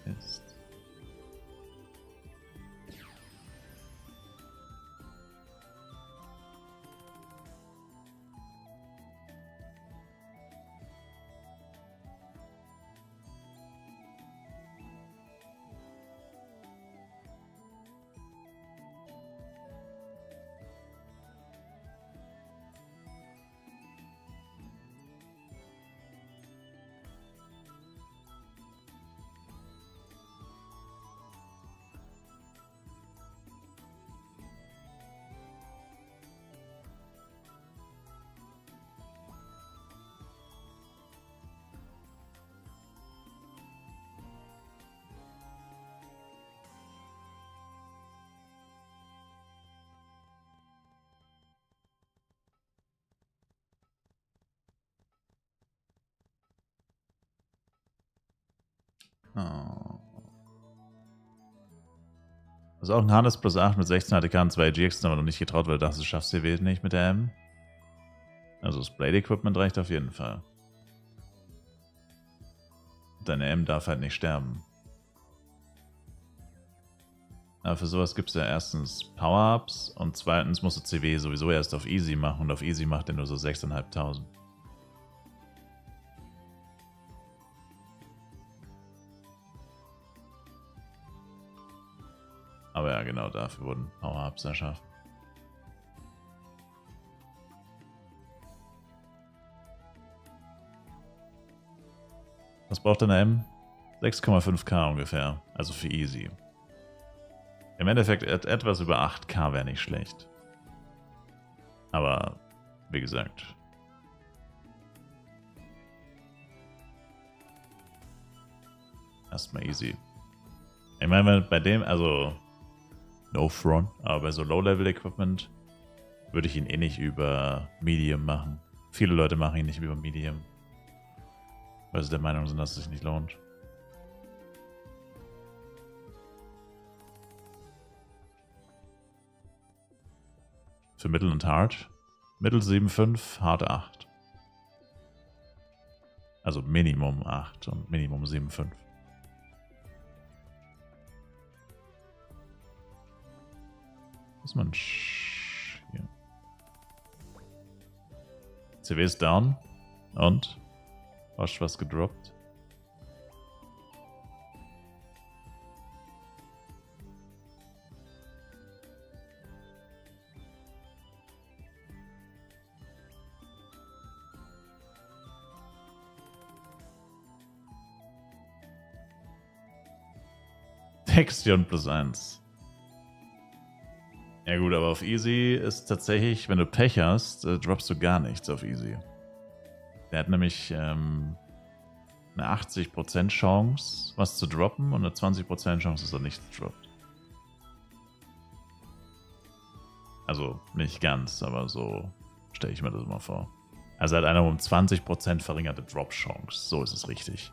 Ist. Oh. Also auch ein Harness plus 8 mit 16 ATK und 2 GX, aber noch nicht getraut, weil du dachtest, du schaffst die Welt nicht mit der M. Also das Blade Equipment reicht auf jeden Fall. Deine M darf halt nicht sterben. Aber für sowas gibt es ja erstens Power-Ups und zweitens musst du CW sowieso erst auf Easy machen und auf Easy macht er nur so 6.500. Aber ja, genau dafür wurden Power-Ups erschaffen. Was braucht eine M? 6,5k ungefähr, also für Easy. Im Endeffekt etwas über 8k wäre nicht schlecht. Aber, wie gesagt. Erstmal easy. Ich meine, bei dem, also, no front, aber bei so Low-Level-Equipment würde ich ihn eh nicht über Medium machen. Viele Leute machen ihn nicht über Medium. Weil sie der Meinung sind, dass es sich nicht lohnt. Für Mittel und Hard. Mittel 7,5, Hard 8. Also Minimum 8 und Minimum 7,5. Muss man hier. CW ist down. Und? Hast du was gedroppt? Textion +1. Ja gut, aber auf Easy ist tatsächlich, wenn du Pech hast, droppst du gar nichts auf Easy. Der hat nämlich eine 80% Chance, was zu droppen und eine 20% Chance, dass er nichts droppt. Also nicht ganz, aber so stelle ich mir das immer vor. Also hat einer um 20% verringerte Drop-Chance. So ist es richtig.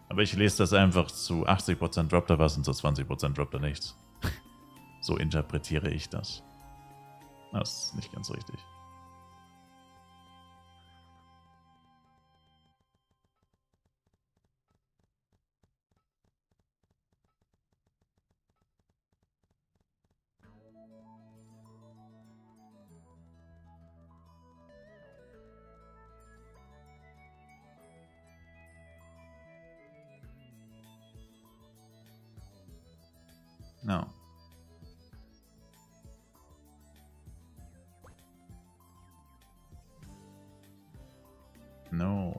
Aber ich lese das einfach zu 80% droppt er was und zu 20% droppt er nichts. So interpretiere ich das. Das ist nicht ganz richtig. No. No.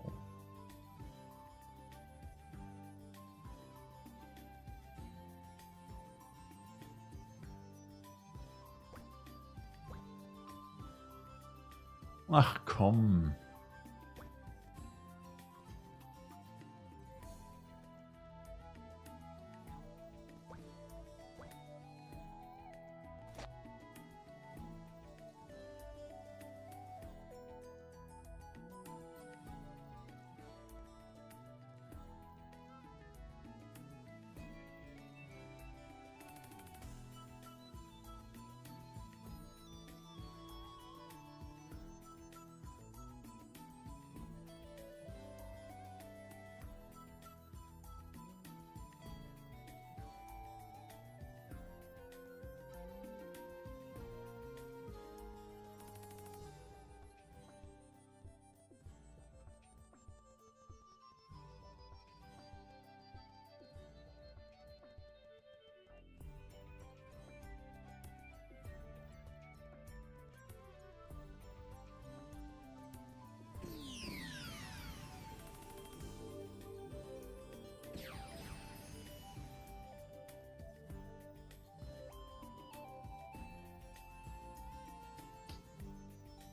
Ach komm.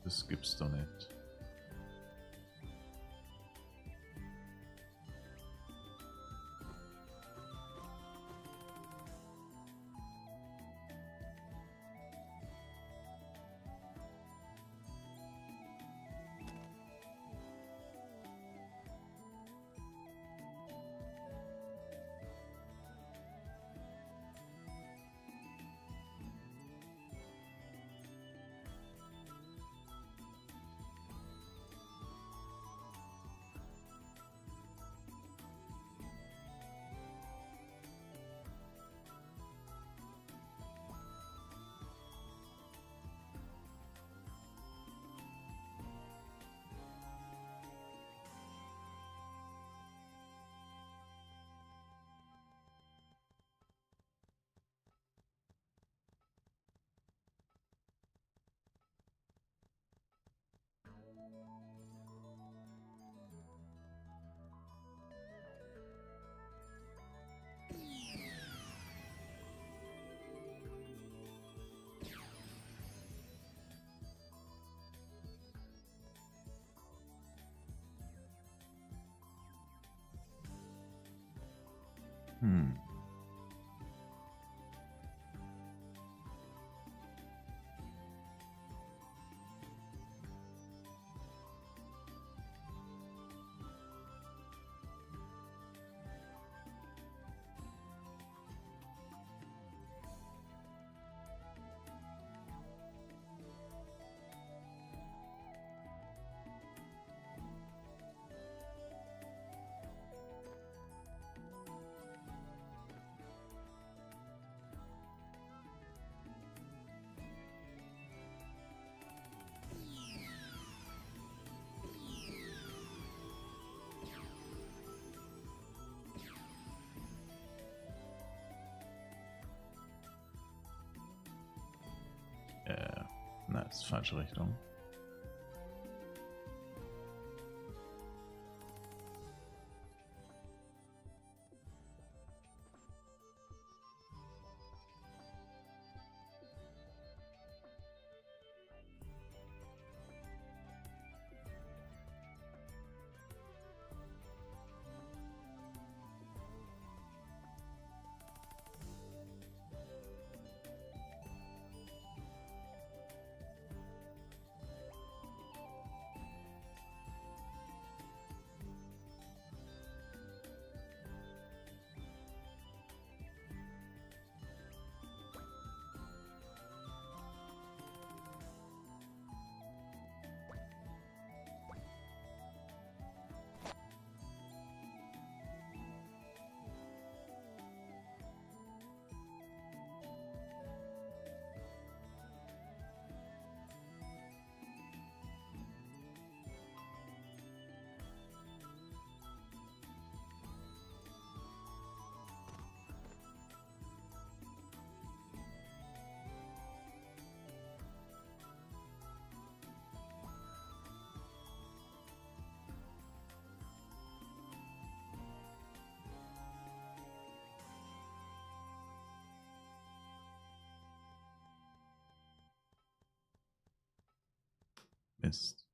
Das gibt's doch nicht. ist falsche Richtung. Mist.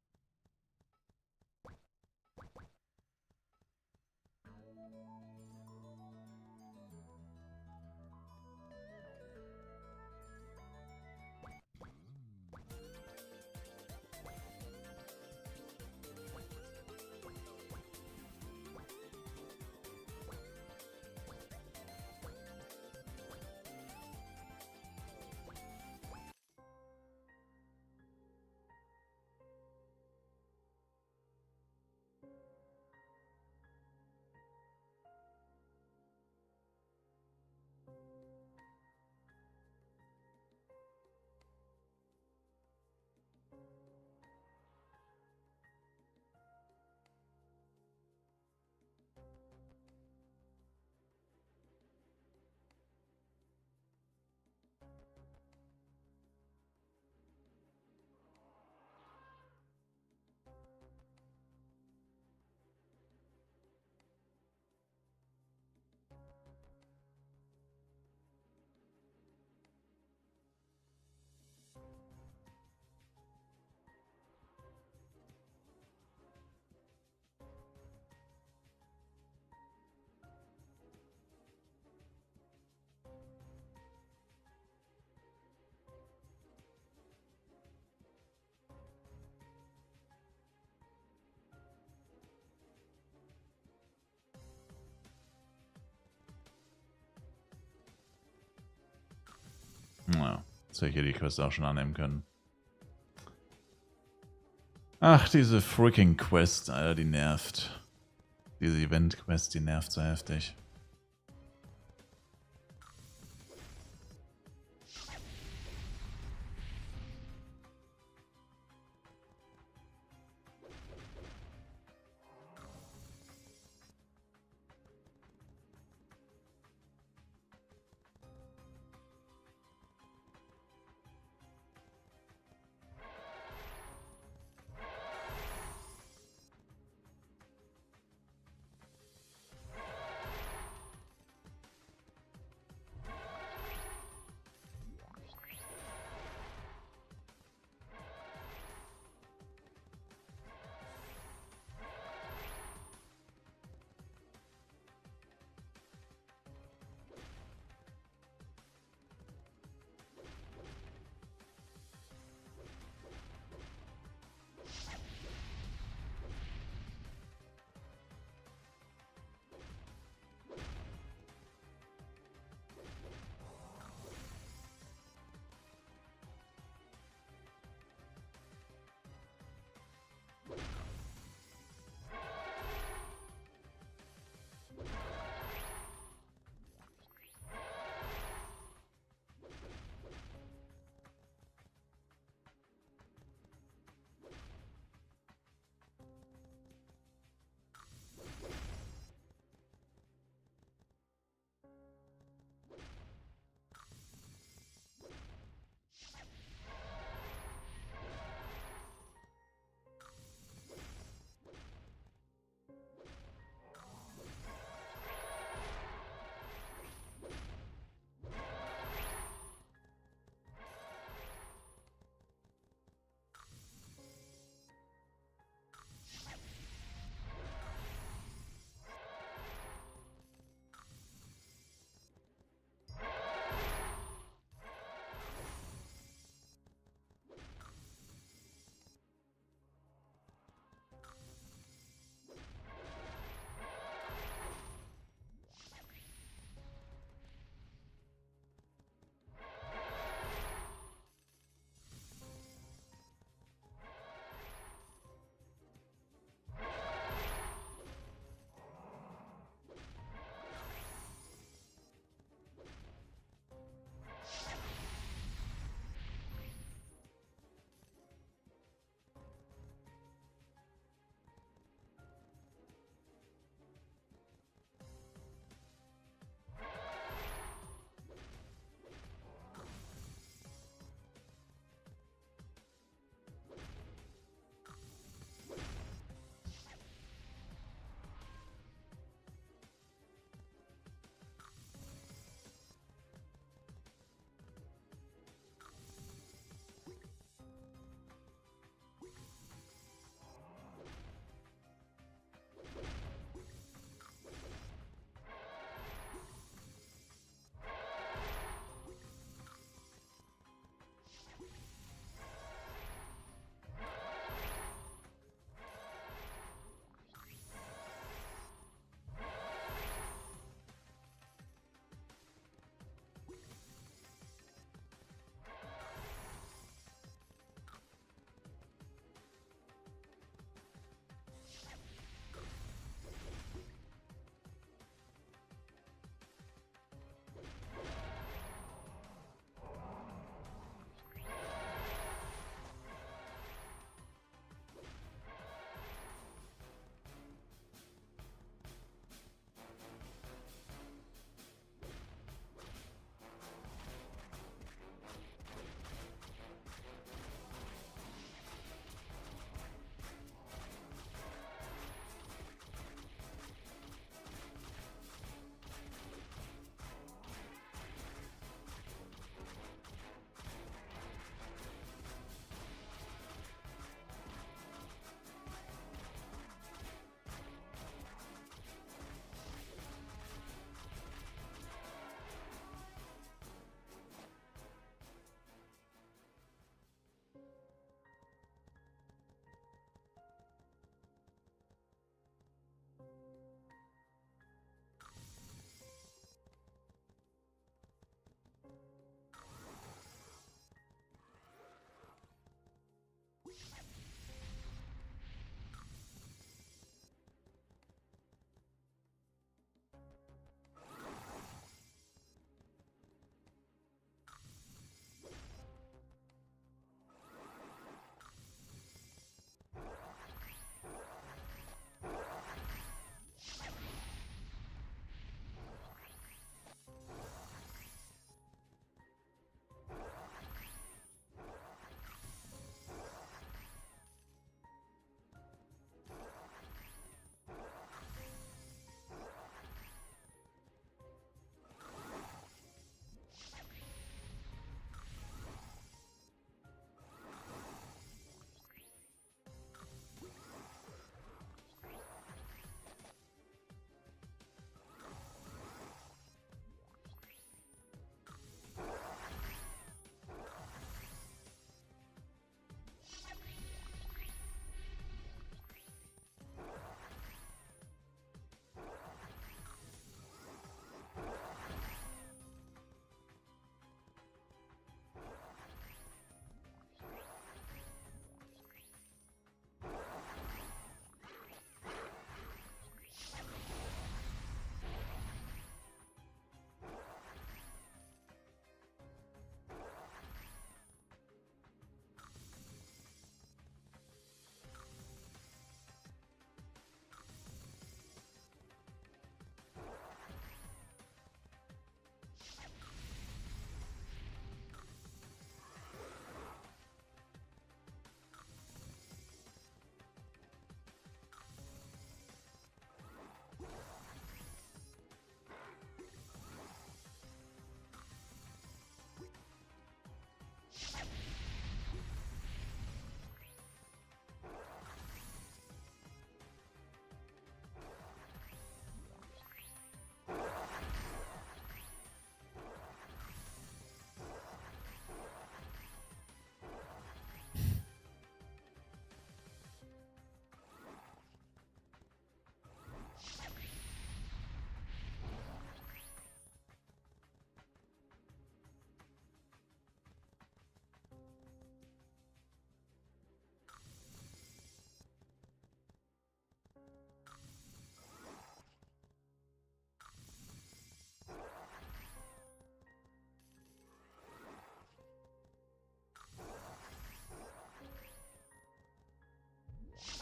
Ja, jetzt hätte ich hier die Quest auch schon annehmen können. Ach, diese freaking Quest, Alter, die nervt. Diese Event-Quest, die nervt so heftig.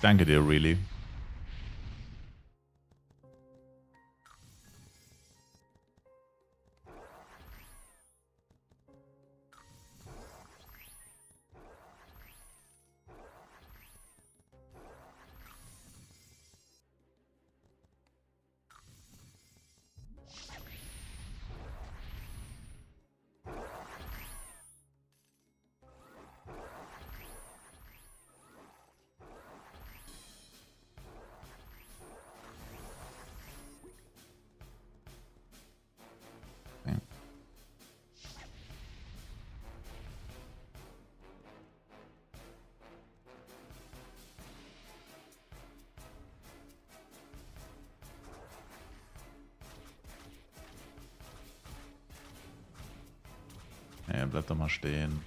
Danke dir, really. Ja, bleib doch mal stehen.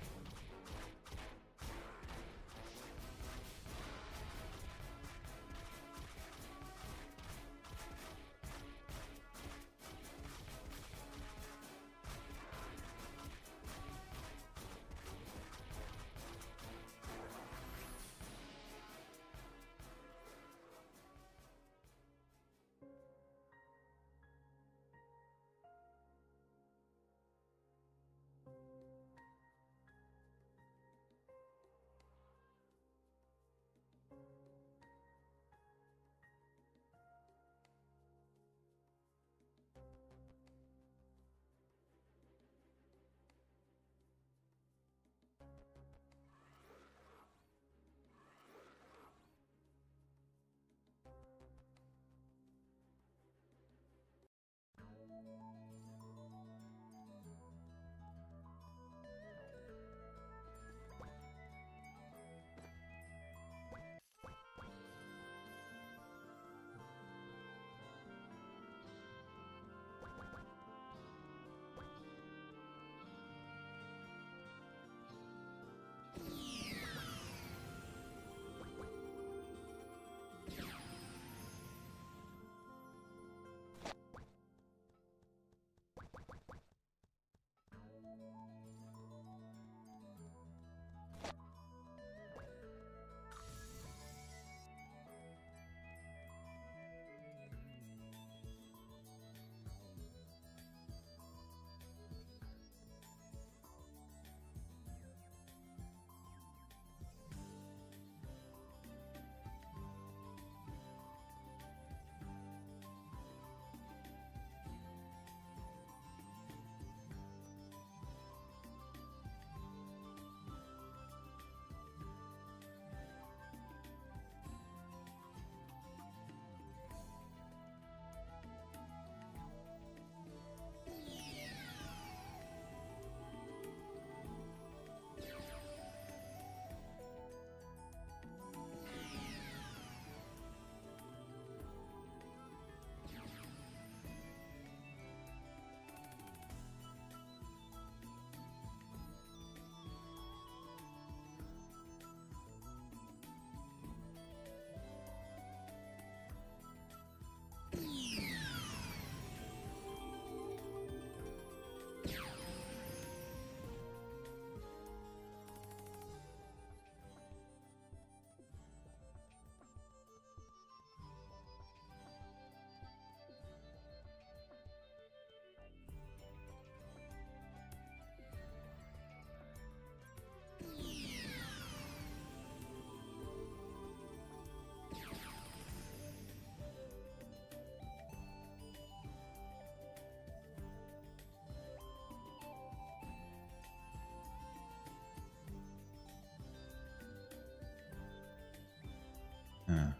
Ja.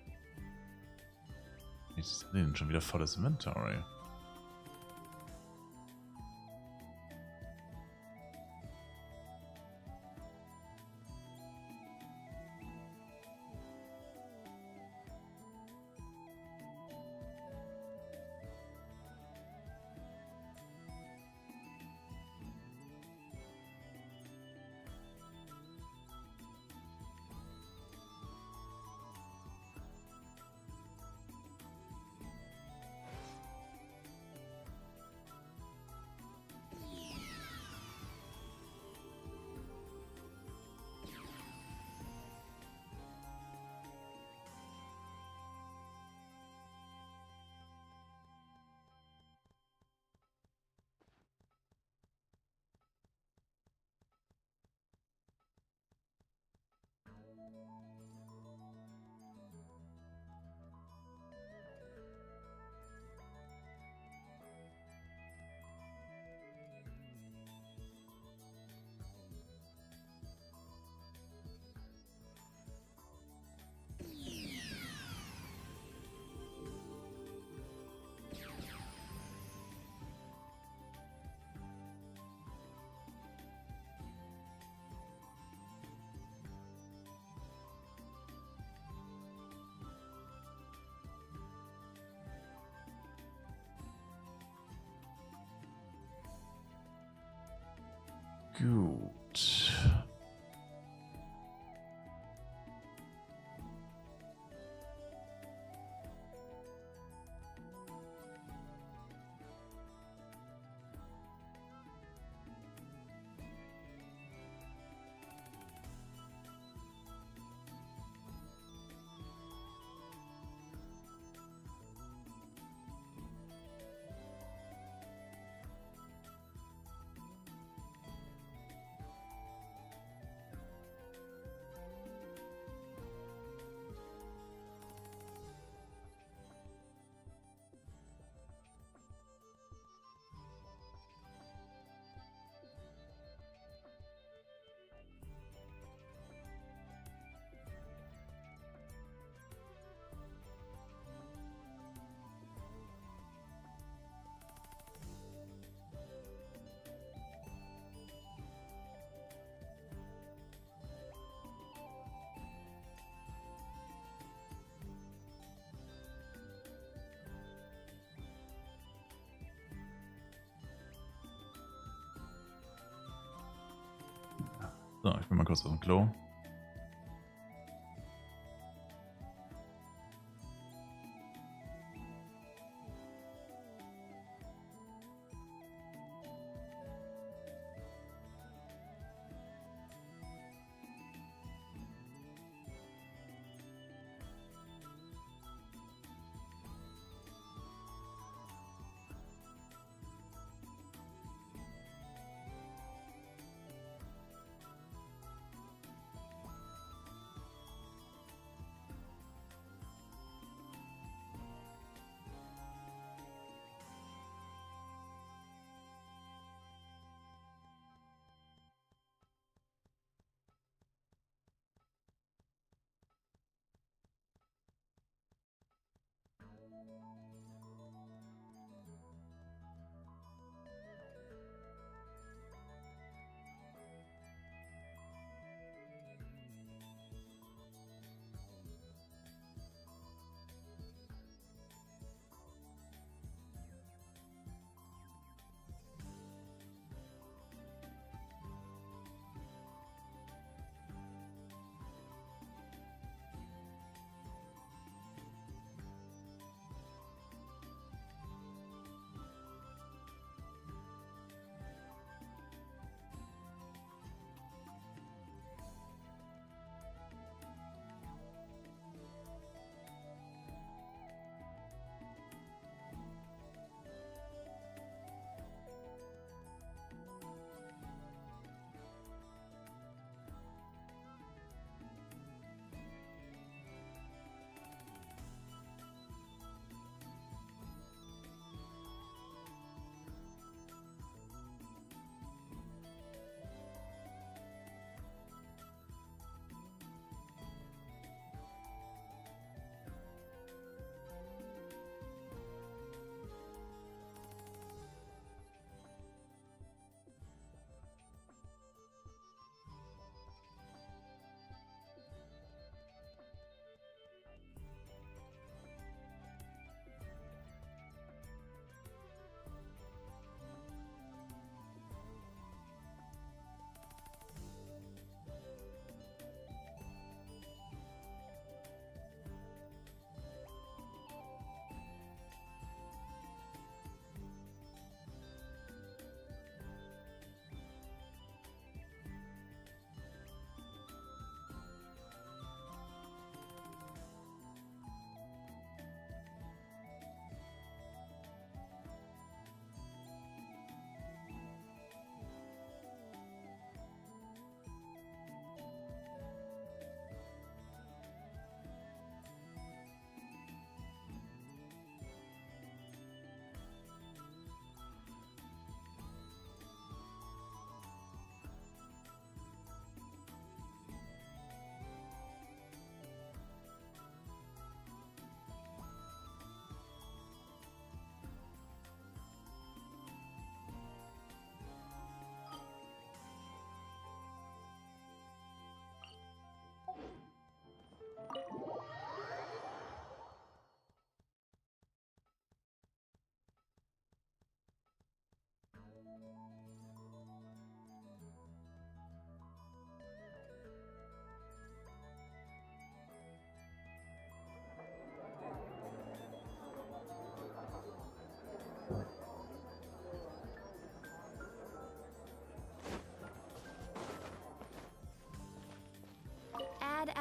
Ist denn schon wieder volles Inventory? Gut. So, ich bin mal kurz auf dem Klo.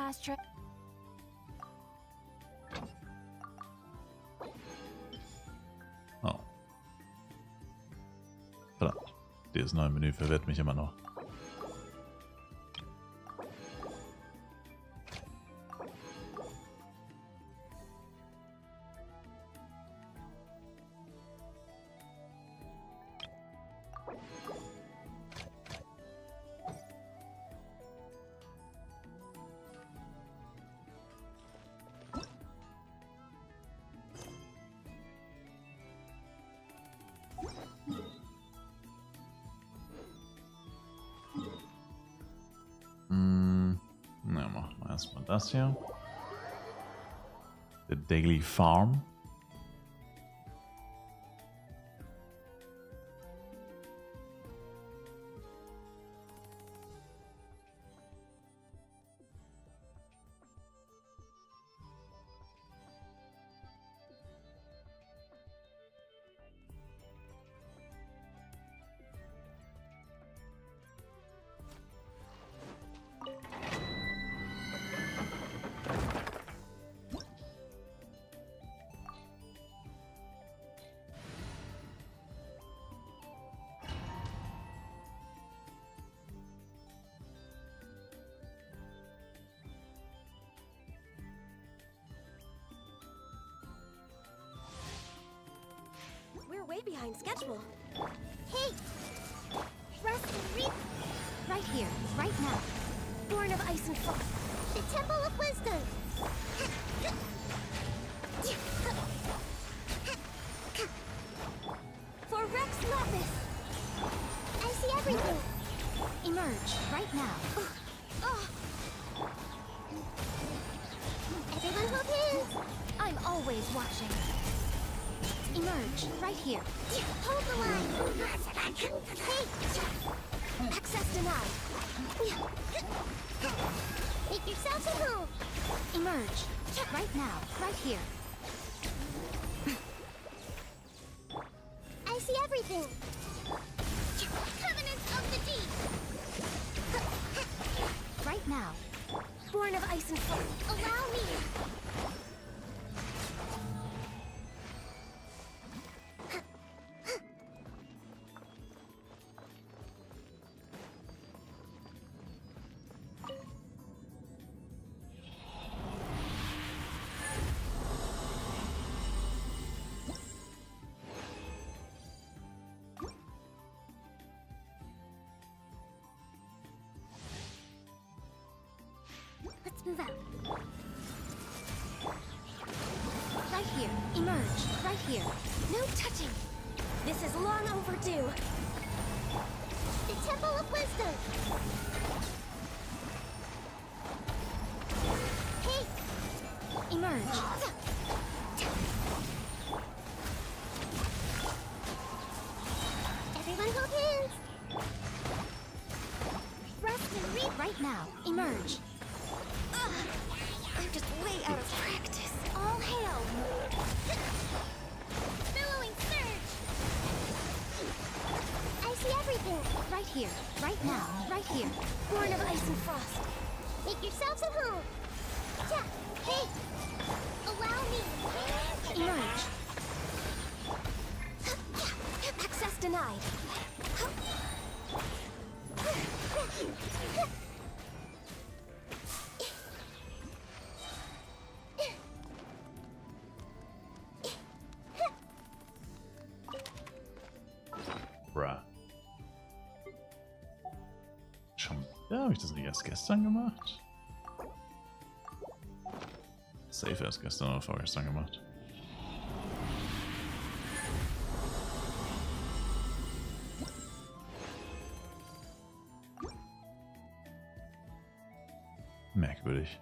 ashtray. Oh. Verdammt. Dieses neue Menü verwirrt mich immer noch. Na, machen wir erstmal das hier. The Daily Farm. We're way behind schedule. Hey! Rest and reap! Right here, right now. Born of ice and frost. The Temple of Wisdom! For Rex Lapis! I see everything! Emerge, right now. Everyone hold hands! I'm always watching. Emerge, right here. Hold the line! Hey! Access denied! Make yourself at home! Emerge, right now, right here. I see everything! Covenants of the deep! Right now. Born of ice and fire. Allow me! Let's move out. Right here. Emerge. Right here. No touching. This is long overdue. The Temple of Wisdom. Hey! Emerge. Everyone hold hands. Rest and reap right now. Emerge. I'm just way out of practice. All hail! Billowing surge! I see everything! Right here, right now, right here. Born of ice and frost. Make yourselves at home! Yeah, hey! Allow me! Emerge. Access denied. Bruh. Schon wieder? Habe ich das nicht erst gestern gemacht? Safe erst gestern oder vorgestern gemacht. Merkwürdig.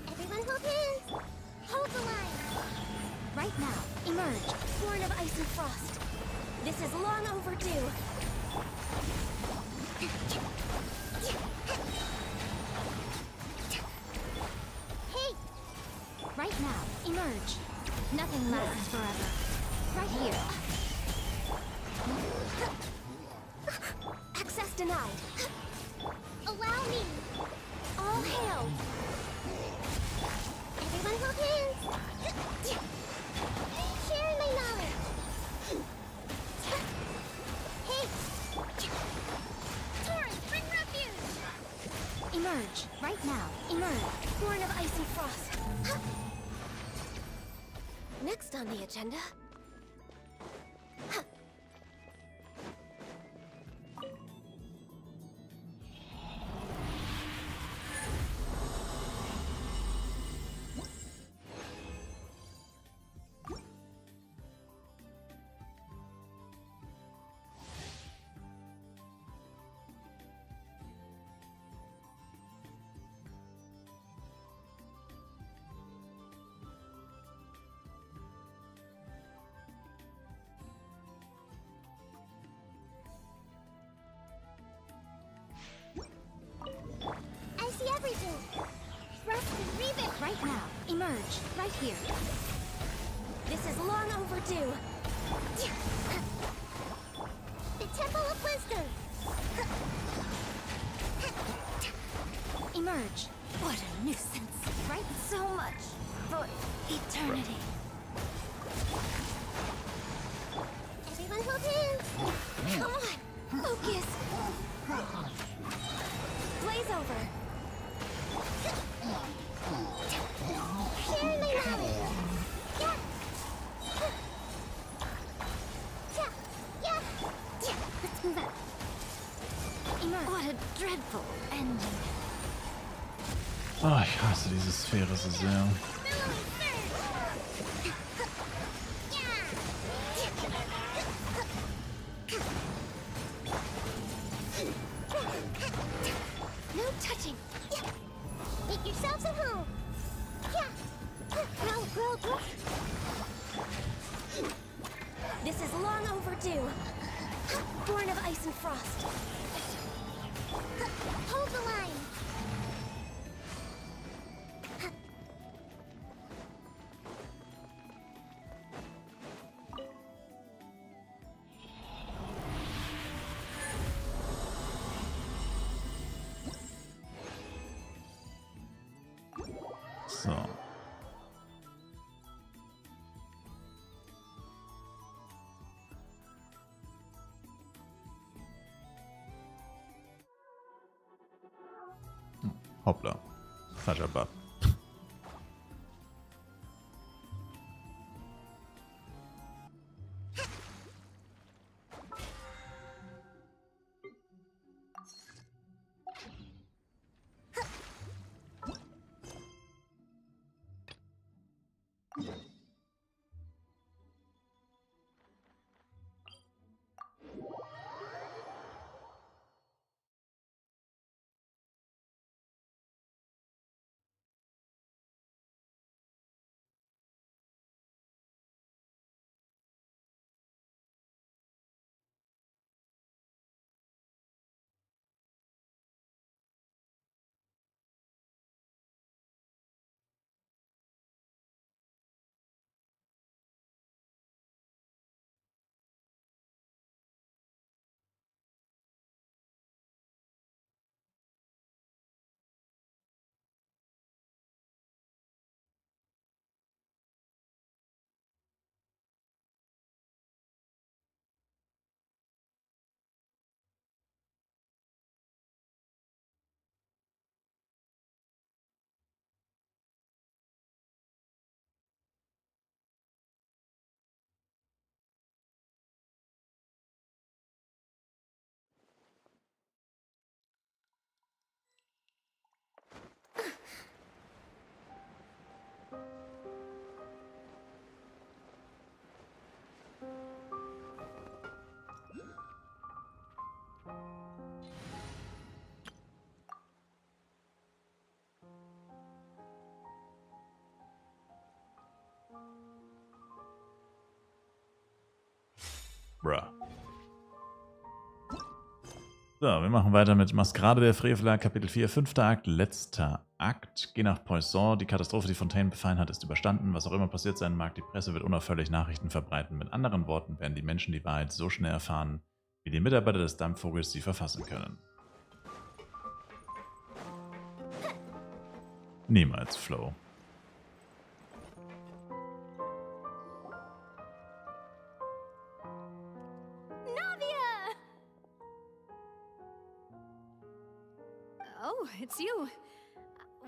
Everyone hold hands! Hold the line! Right now, emerge, born of ice and frost. This is long overdue. Hey! Right now, emerge. Nothing lasts forever. Right here. Access denied. Allow me. All hail. Everyone hold hands. Share my knowledge. Hey. Torrent, bring refuge. Emerge, right now. Emerge, born of ice and frost. Next on the agenda. Right now, emerge, right here. This is long overdue. The Temple of Wisdom. Emerge. What a nuisance. Right? So much for eternity. Everyone hold hands. Come on. Focus. Blaze over. Share my knowledge. Yeah. Yeah. Let's move out. Emerge. What a dreadful ending. Oh, ich hasse diese Sphäre so sehr. No touching. Make yourselves at home. Grow. This is long overdue. Born of ice and frost. Hold the line. So. Hoppla. Falscher Button. Bruh. So, wir machen weiter mit Maskerade der Freveler, Kapitel 4, 5. Akt, letzter Akt. Geh nach Poisson, die Katastrophe, die Fontaine befallen hat, ist überstanden. Was auch immer passiert sein mag, die Presse wird unaufhörlich Nachrichten verbreiten. Mit anderen Worten werden die Menschen die Wahrheit so schnell erfahren, wie die Mitarbeiter des Dampfvogels sie verfassen können. Niemals Flow. Navia! Oh, it's you.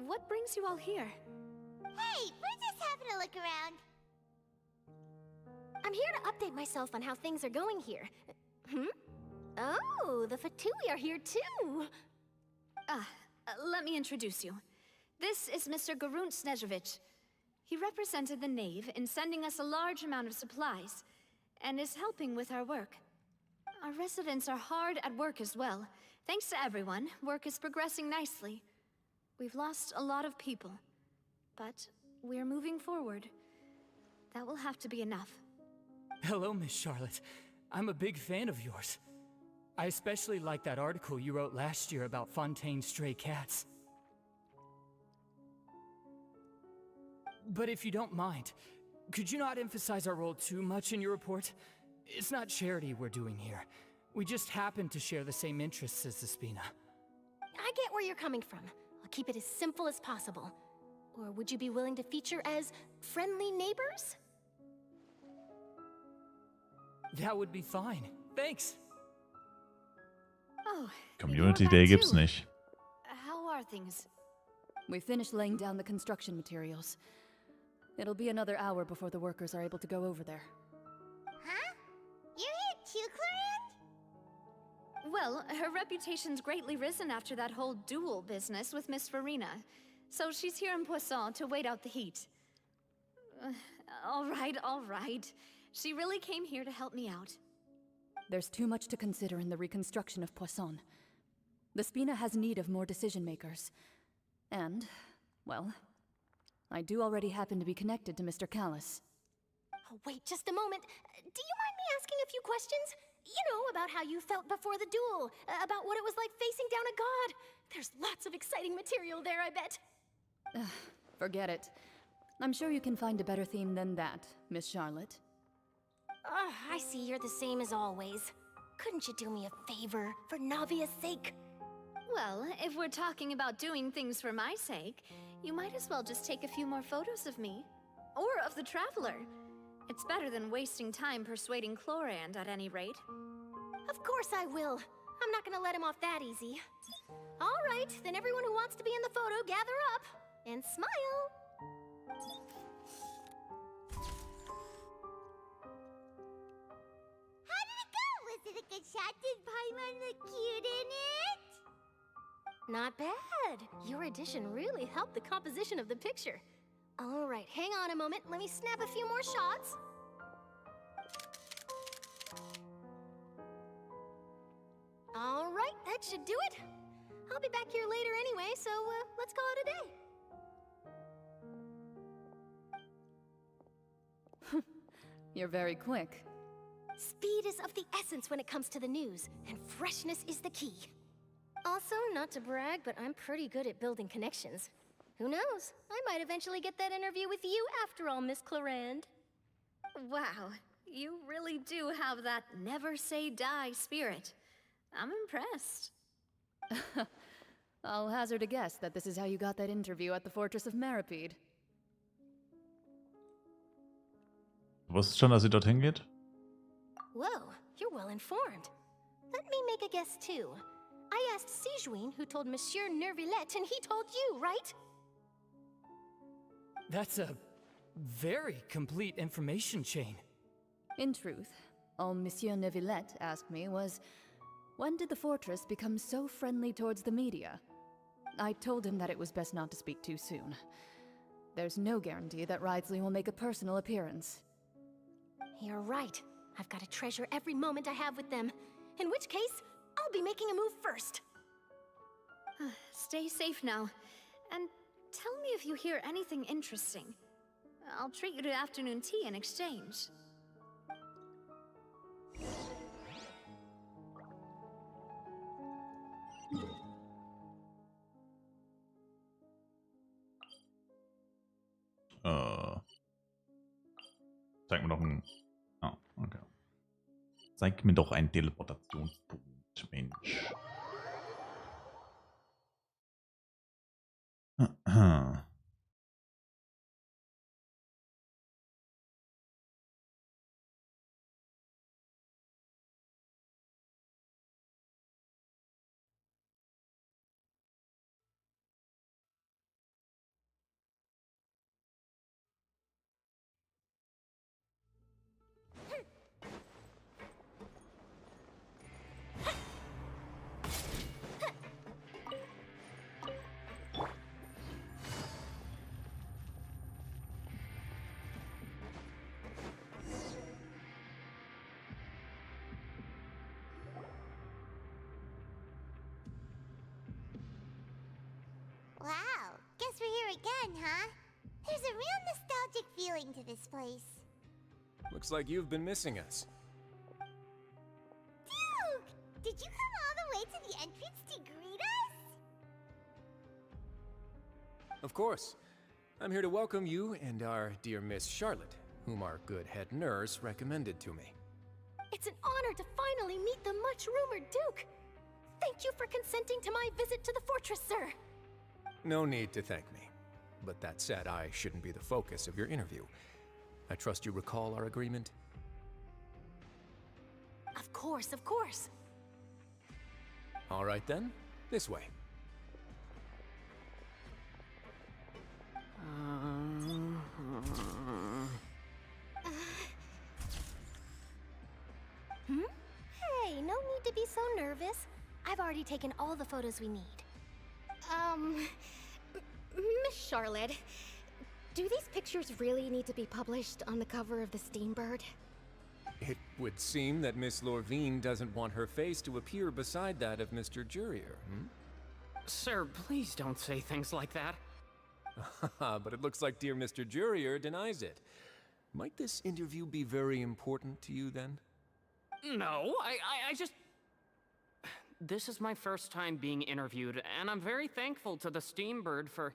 What brings you all here? Hey, we're just having a look around. I'm here to update myself on how things are going here. Oh, the Fatui are here too. Let me introduce you. This is Mr. Garunt Snežević. He represented the Knave in sending us a large amount of supplies, and is helping with our work. Our residents are hard at work as well. Thanks to everyone, work is progressing nicely. We've lost a lot of people, but we're moving forward. That will have to be enough. Hello, Miss Charlotte. I'm a big fan of yours. I especially like that article you wrote last year about Fontaine's stray cats. But if you don't mind, could you not emphasize our role too much in your report? It's not charity we're doing here. We just happen to share the same interests as the Spina. I get where you're coming from. I'll keep it as simple as possible. Or would you be willing to feature as friendly neighbors? That would be fine. Thanks. Oh, Community you're Day back gibt's too. nicht. How are things? We finished laying down the construction materials. It'll be another hour before the workers are able to go over there. Huh? You're here too, Clarence? Well, her reputation's greatly risen after that whole duel business with Miss Furina. So she's here in Poisson to wait out the heat. All right. She really came here to help me out. There's too much to consider in the reconstruction of Poisson. The Spina has need of more decision makers. And, well, I do already happen to be connected to Mr. Callis. Oh, wait just a moment. Do you mind me asking a few questions? You know, about how you felt before the duel, about what it was like facing down a god. There's lots of exciting material there, I bet. Forget it. I'm sure you can find a better theme than that, Miss Charlotte. I see you're the same as always. Couldn't you do me a favor, for Navia's sake? Well, if we're talking about doing things for my sake, you might as well just take a few more photos of me. Or of the Traveler. It's better than wasting time persuading Chlorand at any rate. Of course I will. I'm not gonna let him off that easy. All right, then everyone who wants to be in the photo, gather up. And smile. How did it go? Was it a good shot? Did Paimon look cute in it? Not bad. Your addition really helped the composition of the picture. All right, hang on a moment. Let me snap a few more shots. All right, that should do it. I'll be back here later anyway, so let's call it a day. You're very quick. Speed is of the essence when it comes to the news, and freshness is the key. Also, not to brag, but I'm pretty good at building connections. Who knows? I might eventually get that interview with you after all, Miss Chlorand. Wow, you really do have that never say die spirit. I'm impressed. I'll hazard a guess that this is how you got that interview at the Fortress of Meripede. Du wusstest schon, dass sie dorthin geht? Whoa, you're well informed. Let me make a guess too. I asked Sijuin, who told Monsieur Nervillet, and he told you, right? That's a very complete information chain. In truth, all Monsieur Neuvillette asked me was, when did the fortress become so friendly towards the media? I told him that it was best not to speak too soon. There's no guarantee that Ridsley will make a personal appearance. You're right. I've got to treasure every moment I have with them. In which case, I'll be making a move first. Stay safe now. And tell me if you hear anything interesting. I'll treat you to afternoon tea in exchange. Zeig mir doch ein... Ah, okay. Zeig mir doch einen Teleportationspunkt, Mensch. Wow, guess we're here again, huh? There's a real nostalgic feeling to this place. Looks like you've been missing us. Duke! Did you come all the way to the entrance to greet us? Of course. I'm here to welcome you and our dear Miss Charlotte, whom our good head nurse recommended to me. It's an honor to finally meet the much-rumored Duke. Thank you for consenting to my visit to the fortress, sir. No need to thank me. But that said, I shouldn't be the focus of your interview. I trust you recall our agreement? Of course, of course. All right then, this way. Hey, no need to be so nervous. I've already taken all the photos we need. Miss Charlotte, do these pictures really need to be published on the cover of the Steambird? It would seem that Miss Lorvine doesn't want her face to appear beside that of Mr. Jurier, Sir, please don't say things like that. But it looks like dear Mr. Jurier denies it. Might this interview be very important to you then? No, I just... This is my first time being interviewed, and I'm very thankful to the Steambird for...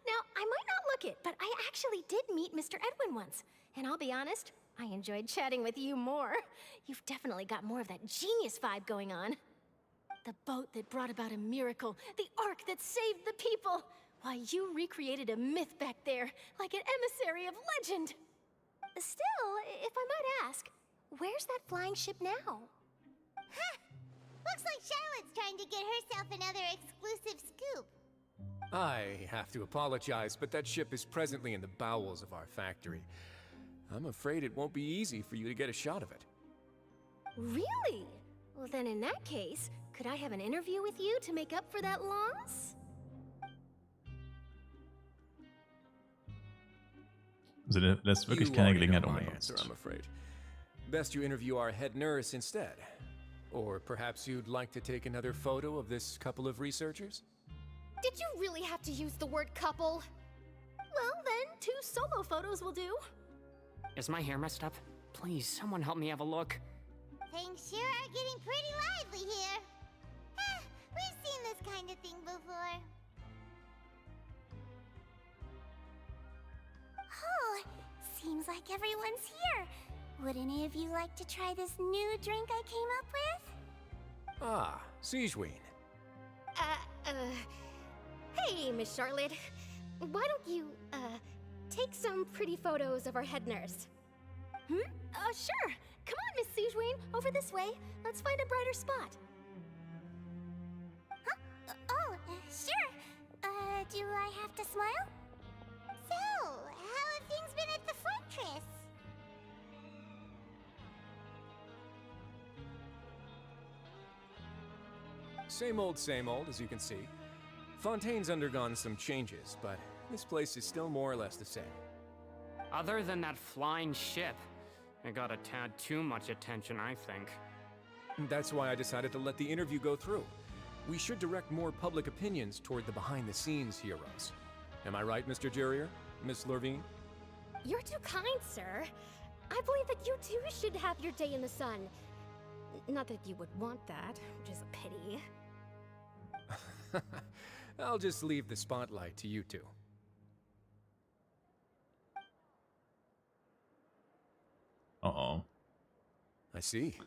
Now, I might not look it, but I actually did meet Mr. Edwin once. And I'll be honest, I enjoyed chatting with you more. You've definitely got more of that genius vibe going on. The boat that brought about a miracle, the ark that saved the people. Why, you recreated a myth back there, like an emissary of legend. Still, if I might ask, where's that flying ship now? Huh! Looks like Charlotte's trying to get herself another exclusive scoop. I have to apologize, but that ship is presently in the bowels of our factory. I'm afraid it won't be easy for you to get a shot of it. Really? Well, then in that case, could I have an interview with you to make up for that loss? Also, der lässt wirklich You keine already know Gelegenheit my answer, unbenutzt. I'm afraid. Best you interview our head nurse instead. Or perhaps you'd like to take another photo of this couple of researchers? Did you really have to use the word couple? Well, then, 2 solo photos will do. Is my hair messed up? Please, someone help me have a look. Things sure are getting pretty lively here. We've seen this kind of thing before. Oh, seems like everyone's here. Would any of you like to try this new drink I came up with? Ah, Siegeween. Hey, Miss Charlotte. Why don't you, take some pretty photos of our head nurse? Sure. Come on, Miss Siegeween, over this way. Let's find a brighter spot. Huh? Sure. Do I have to smile? So, how have things been at the fortress? Same old, as you can see. Fontaine's undergone some changes, but this place is still more or less the same. Other than that flying ship, it got a tad too much attention, I think. That's why I decided to let the interview go through. We should direct more public opinions toward the behind-the-scenes heroes. Am I right, Mr. Jurier? Miss Lorvine? You're too kind, sir. I believe that you too should have your day in the sun. Not that you would want that, which is a pity. I'll just leave the spotlight to you two. Oh. I see.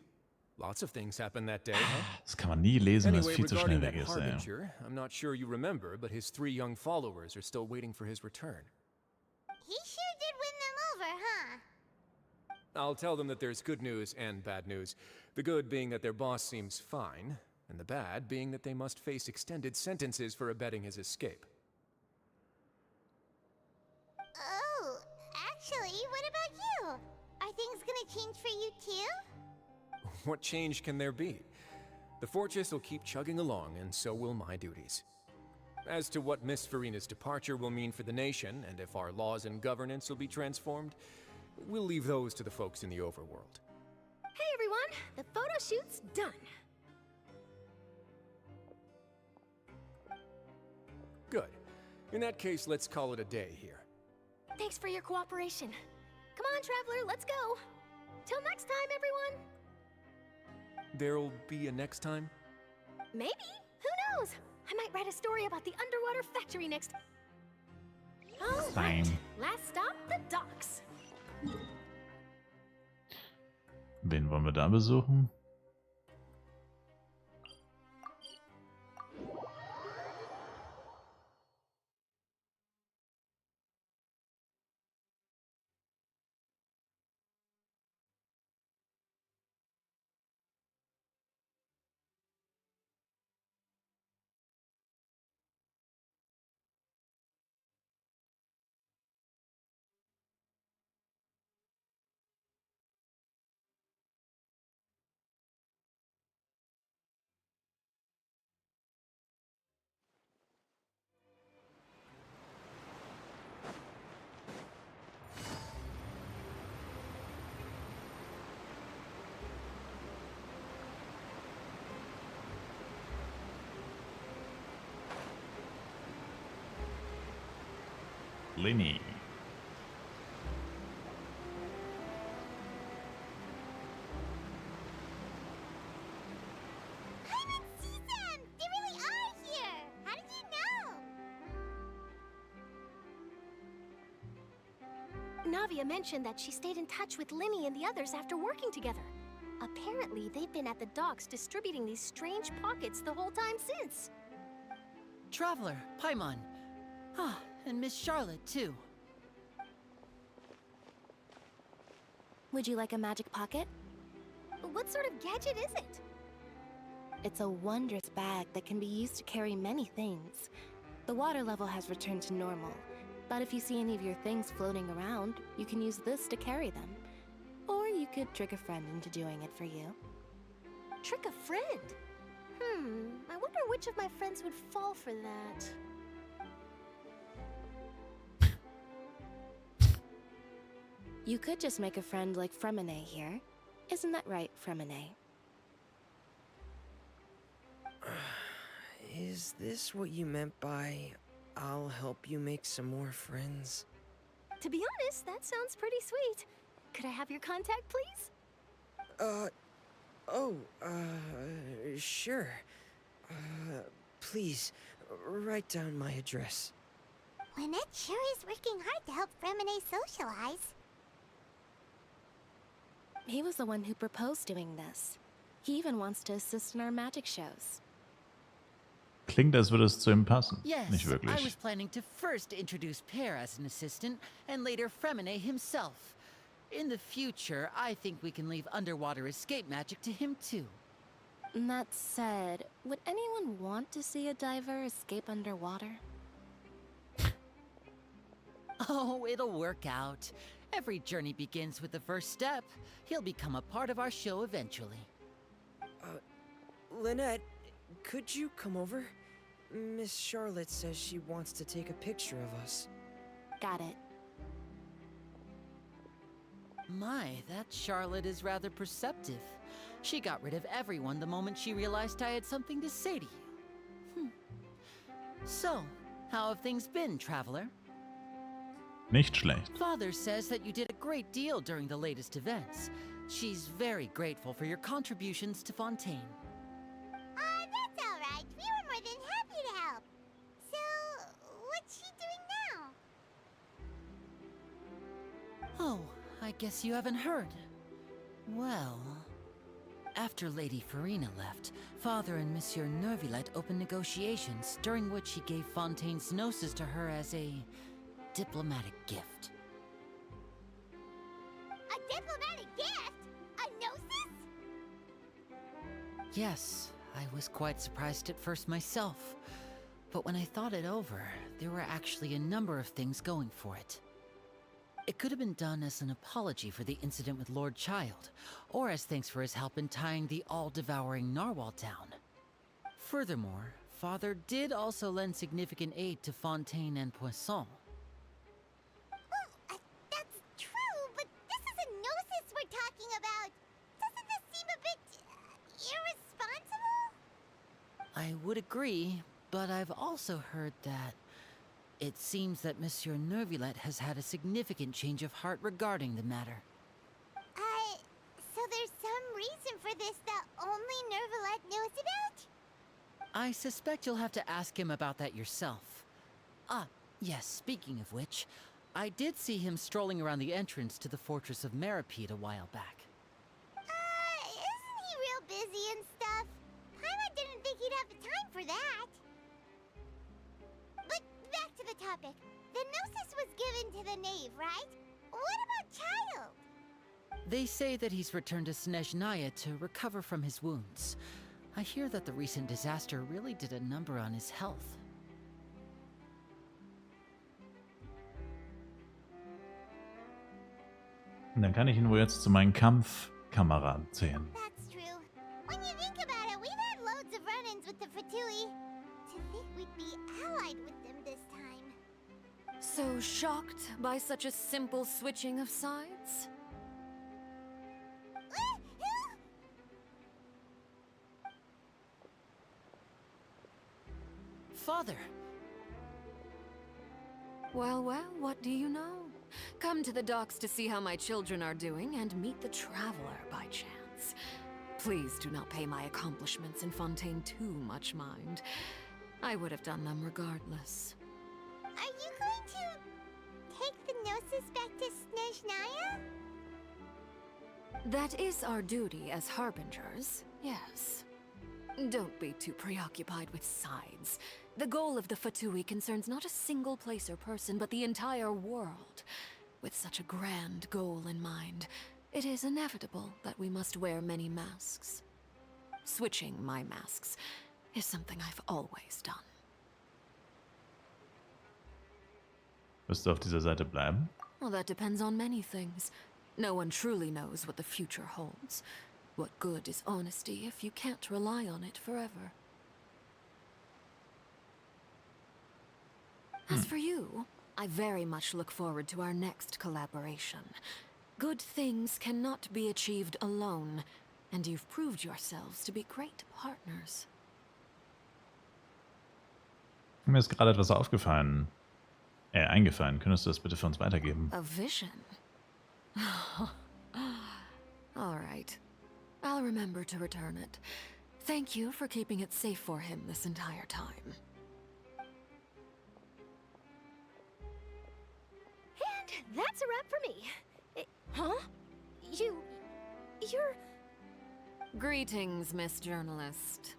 Lots of things happened that day, huh? Das kann man nie lesen, weil es Anyway, viel zu schnell regarding weg that ist, ey. harbinger, I'm not sure you remember, but his 3 young followers are still waiting for his return. He sure did win them over, huh? I'll tell them that there's good news and bad news. The good being that their boss seems fine, and the bad being that they must face extended sentences for abetting his escape. Oh, actually, what about you? Are things gonna change for you too? What change can there be? The fortress will keep chugging along, and so will my duties. As to what Miss Furina's departure will mean for the nation, and if our laws and governance will be transformed, we'll leave those to the folks in the overworld. Hey everyone, the photo shoot's done. Good. In that case, let's call it a day here. Thanks for your cooperation. Come on, Traveler, let's go. Till next time, everyone. There'll be a next time? Maybe. Who knows? I might write a story about the underwater factory next. All right. Fine. Last stop, the docks. Wen wollen wir da besuchen? Lenny. I didn't see them! They really are here! How did you know? Navia mentioned that she stayed in touch with Linny and the others after working together. Apparently, they've been at the docks distributing these strange pockets the whole time since. Traveler, Paimon. Ah, and Miss Charlotte, too. Would you like a magic pocket? What sort of gadget is it? It's a wondrous bag that can be used to carry many things. The water level has returned to normal, but if you see any of your things floating around, you can use this to carry them. Or you could trick a friend into doing it for you. Trick a friend? I wonder which of my friends would fall for that. You could just make a friend like Fremine here. Isn't that right, Fremine? Is this what you meant by, I'll help you make some more friends? To be honest, that sounds pretty sweet. Could I have your contact, please? Sure. Please, write down my address. Lynette sure is working hard to help Fremine socialize. He was the one who proposed doing this. He even wants to assist in our magic shows. Klingt, als würde es zu ihm passen. Yes, Nicht wirklich. I was planning to first introduce Per as an assistant, and later Fremine himself. In the future, I think we can leave underwater escape magic to him too. That said, would anyone want to see a diver escape underwater? Oh, it'll work out. Every journey begins with the first step. He'll become a part of our show eventually. Lynette, could you come over? Miss Charlotte says she wants to take a picture of us. Got it. My, that Charlotte is rather perceptive. She got rid of everyone the moment she realized I had something to say to you. So, how have things been, Traveler? Nicht schlecht. Father says that you did a great deal during the latest events. She's very grateful for your contributions to Fontaine. That's all right. We were more than happy to help. So, what's she doing now? Oh, I guess you haven't heard. Well, after Lady Furina left, Father and Monsieur Neuvillette opened negotiations, during which he gave Fontaine's gnosis to her as a diplomatic gift. A diplomatic gift? A gnosis? Yes, I was quite surprised at first myself. But when I thought it over, there were actually a number of things going for it. It could have been done as an apology for the incident with Lord Child, or as thanks for his help in tying the all-devouring narwhal down. Furthermore, Father did also lend significant aid to Fontaine and Poisson. That's true, but this is a gnosis we're talking about. Doesn't this seem a bit irresponsible? I would agree, but I've also heard that It seems that Monsieur Nervulet has had a significant change of heart regarding the matter. So there's some reason for this that only Nervulet knows about? I suspect you'll have to ask him about that yourself. Ah, yes, speaking of which, I did see him strolling around the entrance to the Fortress of Meripede a while back. Isn't he real busy and stuff? Paimon didn't think he'd have the time for that. But back to the topic. The Gnosis was given to the knave, right? What about Child? They say that he's returned to Snezhnaya to recover from his wounds. I hear that the recent disaster really did a number on his health. Und dann kann ich ihn wohl jetzt zu meinen Kampfkameraden zählen. That's true. When you think about it, we've had loads of run-ins with the Fatui. To think we'd be allied with them this time. So shocked by such a simple switching of sides? Father! Well, what do you know? Come to the docks to see how my children are doing and meet the Traveler by chance. Please do not pay my accomplishments in Fontaine too much mind. I would have done them regardless. Are you going to take the Gnosis back to Snezhnaya? That is our duty as Harbingers, yes. Don't be too preoccupied with sides. The goal of the Fatui concerns not a single place or person, but the entire world. With such a grand goal in mind, it is inevitable that we must wear many masks. Switching my masks is something I've always done. Wirst du auf dieser Seite bleiben? Well, that depends on many things. No one truly knows what the future holds. What good is honesty if you can't rely on it forever? As for you, I very much look forward to our next collaboration. Good things cannot be achieved alone, and you've proved yourselves to be great partners. Mir ist gerade etwas eingefallen. Könntest du das bitte für uns weitergeben? A vision? All right. I'll remember to return it. Thank you for keeping it safe for him this entire time. And that's a wrap for me. Huh? You're... Greetings, Miss Journalist.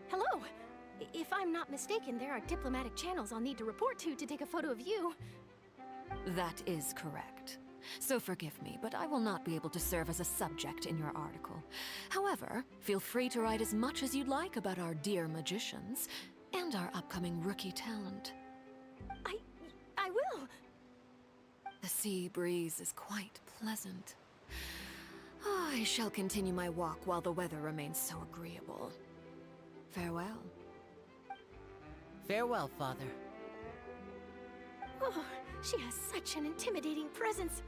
Hello. If I'm not mistaken, there are diplomatic channels I'll need to report to take a photo of you. That is correct. So forgive me, but I will not be able to serve as a subject in your article. However, feel free to write as much as you'd like about our dear magicians and our upcoming rookie talent. I will. The sea breeze is quite pleasant. I shall continue my walk while the weather remains so agreeable. Farewell. Farewell, Father. Oh, she has such an intimidating presence.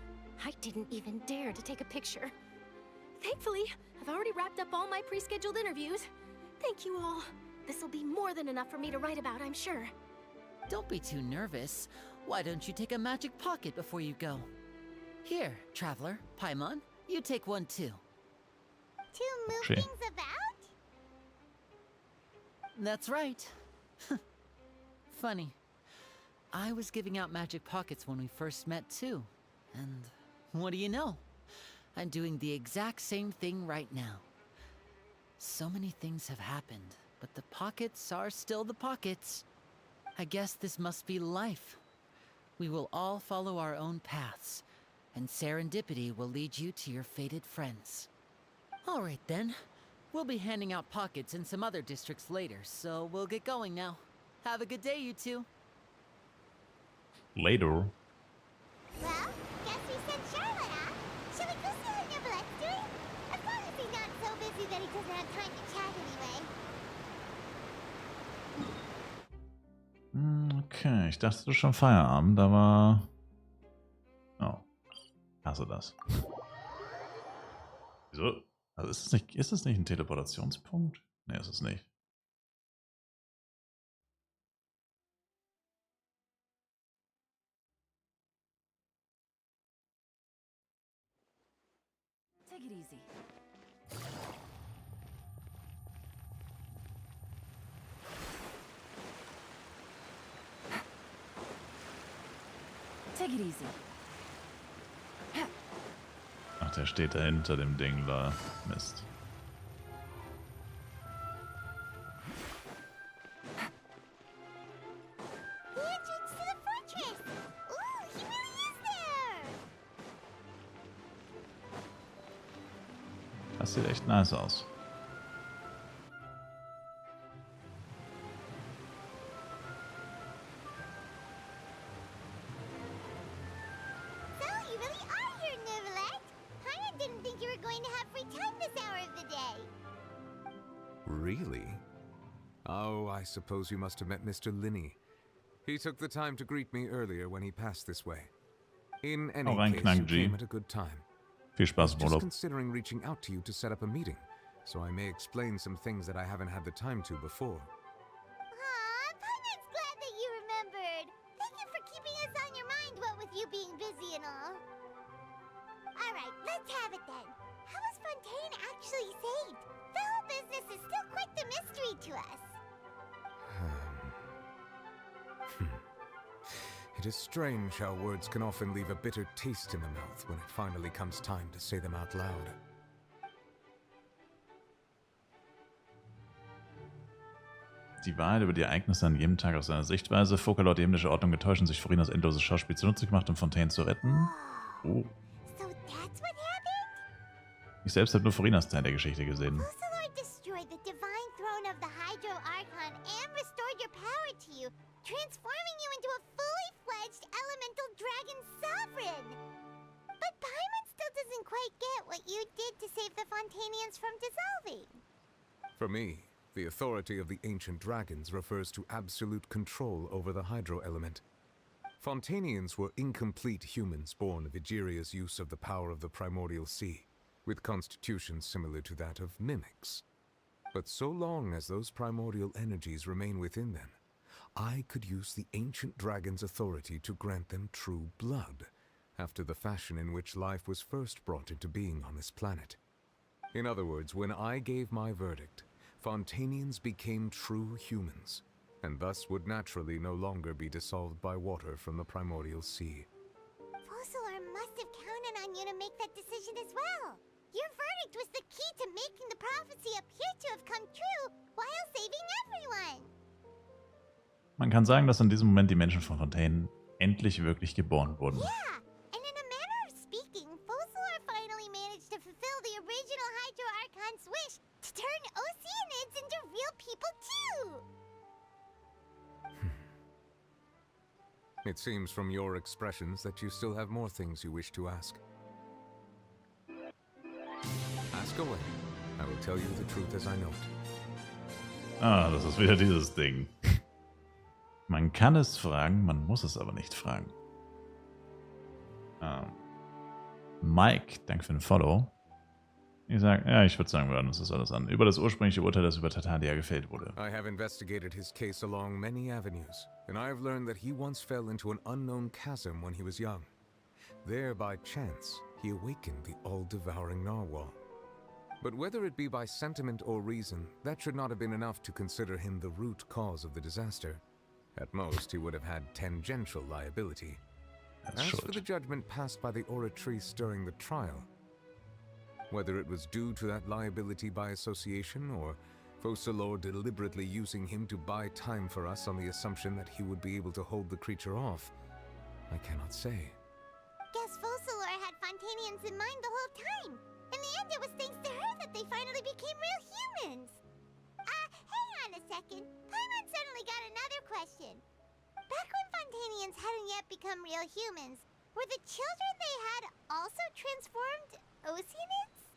I didn't even dare to take a picture. Thankfully, I've already wrapped up all my pre-scheduled interviews. Thank you all. This'll be more than enough for me to write about, I'm sure. Don't be too nervous. Why don't you take a magic pocket before you go? Here, Traveler, Paimon, you take one too. To move things about? That's right. Funny. I was giving out magic pockets when we first met too. And what do you know? I'm doing the exact same thing right now. So many things have happened, but the pockets are still the pockets. I guess this must be life. We will all follow our own paths, and serendipity will lead you to your fated friends. All right then. We'll be handing out pockets in some other districts later, so we'll get going now. Have a good day, you two. Later. Well, guess we sent Charlotte off. Shall we go see what Nervulet's doing? As long as he's not so busy that he doesn't have time to chat anyway. Okay, ich dachte, du hast schon Feierabend, aber... Oh, hasse das. Wieso? Also ist es nicht ein Teleportationspunkt? Ne, ist es nicht. Take it easy. Take it easy. Ach, der steht da hinter dem Ding da. Mist. The entrance to the fortress! Ooh, he really is there! Das sieht echt nice aus. So, you really are here, Neverlet! Paimon didn't think you were going to have free time this hour of the day. Really? Oh, I suppose you must have met Mr. Linney. He took the time to greet me earlier when he passed this way. In any case, you came at a good time. Viel Spaß im Just Urlaub. considering reaching out to you to set up a meeting, so I may explain some things that I haven't had the time to before. Aw, Paimon's glad that you remembered. Thank you for keeping us on your mind, what with you being busy and all. Alright, let's have it then. How was Fontaine actually saved? The whole business is still quite the mystery to us. It is strange how words can often leave a bitter taste in the mouth when it finally comes time to say them out loud. Die Wahrheit über die Ereignisse an jedem Tag aus seiner Sichtweise. Fokker laut die himmlische Ordnung getäuscht und sich Furinas endloses Schauspiel zunutze gemacht, um Fontaine zu retten. Oh. So that's what happened? Ich selbst habe nur Furinas Teil der Geschichte gesehen. Fusillard destroyed the divine throne of the Hydro Archon and restored your power to you, transforming you into a fully fledged elemental dragon sovereign. But Paimon still doesn't quite get what you did to save the Fontainians from dissolving. For me, the authority of the ancient dragons refers to absolute control over the hydro element. Fontainians were incomplete humans born of Egeria's use of the power of the primordial sea, with constitutions similar to that of mimics. But so long as those primordial energies remain within them, I could use the ancient dragon's authority to grant them true blood, after the fashion in which life was first brought into being on this planet. In other words, when I gave my verdict, Fontainians became true humans, and thus would naturally no longer be dissolved by water from the primordial sea. Fusillard must have counted on you to make that decision as well. Your verdict was the key to making the prophecy appear to have come true while saving everyone. Man kann sagen, dass in diesem Moment die Menschen von Fontaine endlich wirklich geboren wurden. Yeah, and in a manner of speaking, Fusillard finally managed to fulfill the original Hydro Archon's wish to turn Oceanids into real people too! It seems from your expressions that you still have more things you wish to ask. Ask away. I will tell you the truth as I know it. Ah, das ist wieder dieses Ding. Man kann es fragen, man muss es aber nicht fragen. Mike, danke für den Follow. Ich sag, ja, ich würde sagen, wir hören uns das alles an. Über das ursprüngliche Urteil, das über Tatalia gefällt wurde. I have investigated his case along many avenues, and I have learned that he once fell into an unknown chasm when he was young. There, by chance, he awakened the all-devouring narwhal. But whether it be by sentiment or reason, that should not have been enough to consider him the root cause of the disaster. At most, he would have had tangential liability. As for the judgment passed by the oratrice during the trial, whether it was due to that liability by association, or Fusillard deliberately using him to buy time for us on the assumption that he would be able to hold the creature off, I cannot say. Guess Fusillard had Fontainians in mind the whole time. In the end, it was thanks to her that they finally became real humans. Hang on a second. Paimon suddenly got another question. Back when Fontainians hadn't yet become real humans, were the children they had also transformed Oceanids?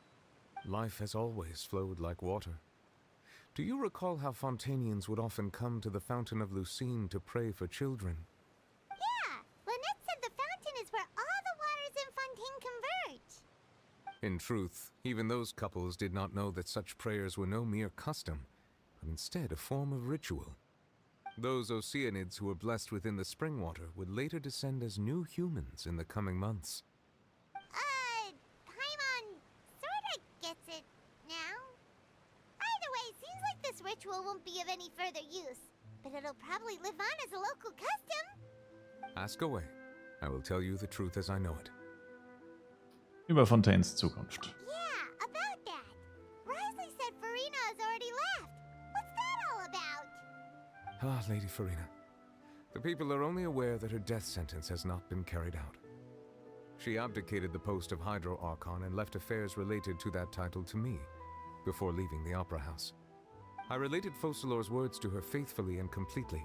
Life has always flowed like water. Do you recall how Fontainians would often come to the Fountain of Lucine to pray for children? Yeah, Lynette said the fountain is where all the waters in Fontaine converge. In truth, even those couples did not know that such prayers were no mere custom, but instead a form of ritual. Those Oceanids who were blessed within the spring water would later descend as new humans in the coming months. Paimon sort ritual won't be of any further use, but it'll probably live on as a local custom. Ask away. I will tell you the truth as I know it. Über Fontaines Zukunft. Yeah, about that. Risley said Furina has already left. What's that all about? Ah, Lady Furina. The people are only aware that her death sentence has not been carried out. She abdicated the post of Hydro Archon and left affairs related to that title to me, before leaving the Opera House. I related Focalor's words to her faithfully and completely.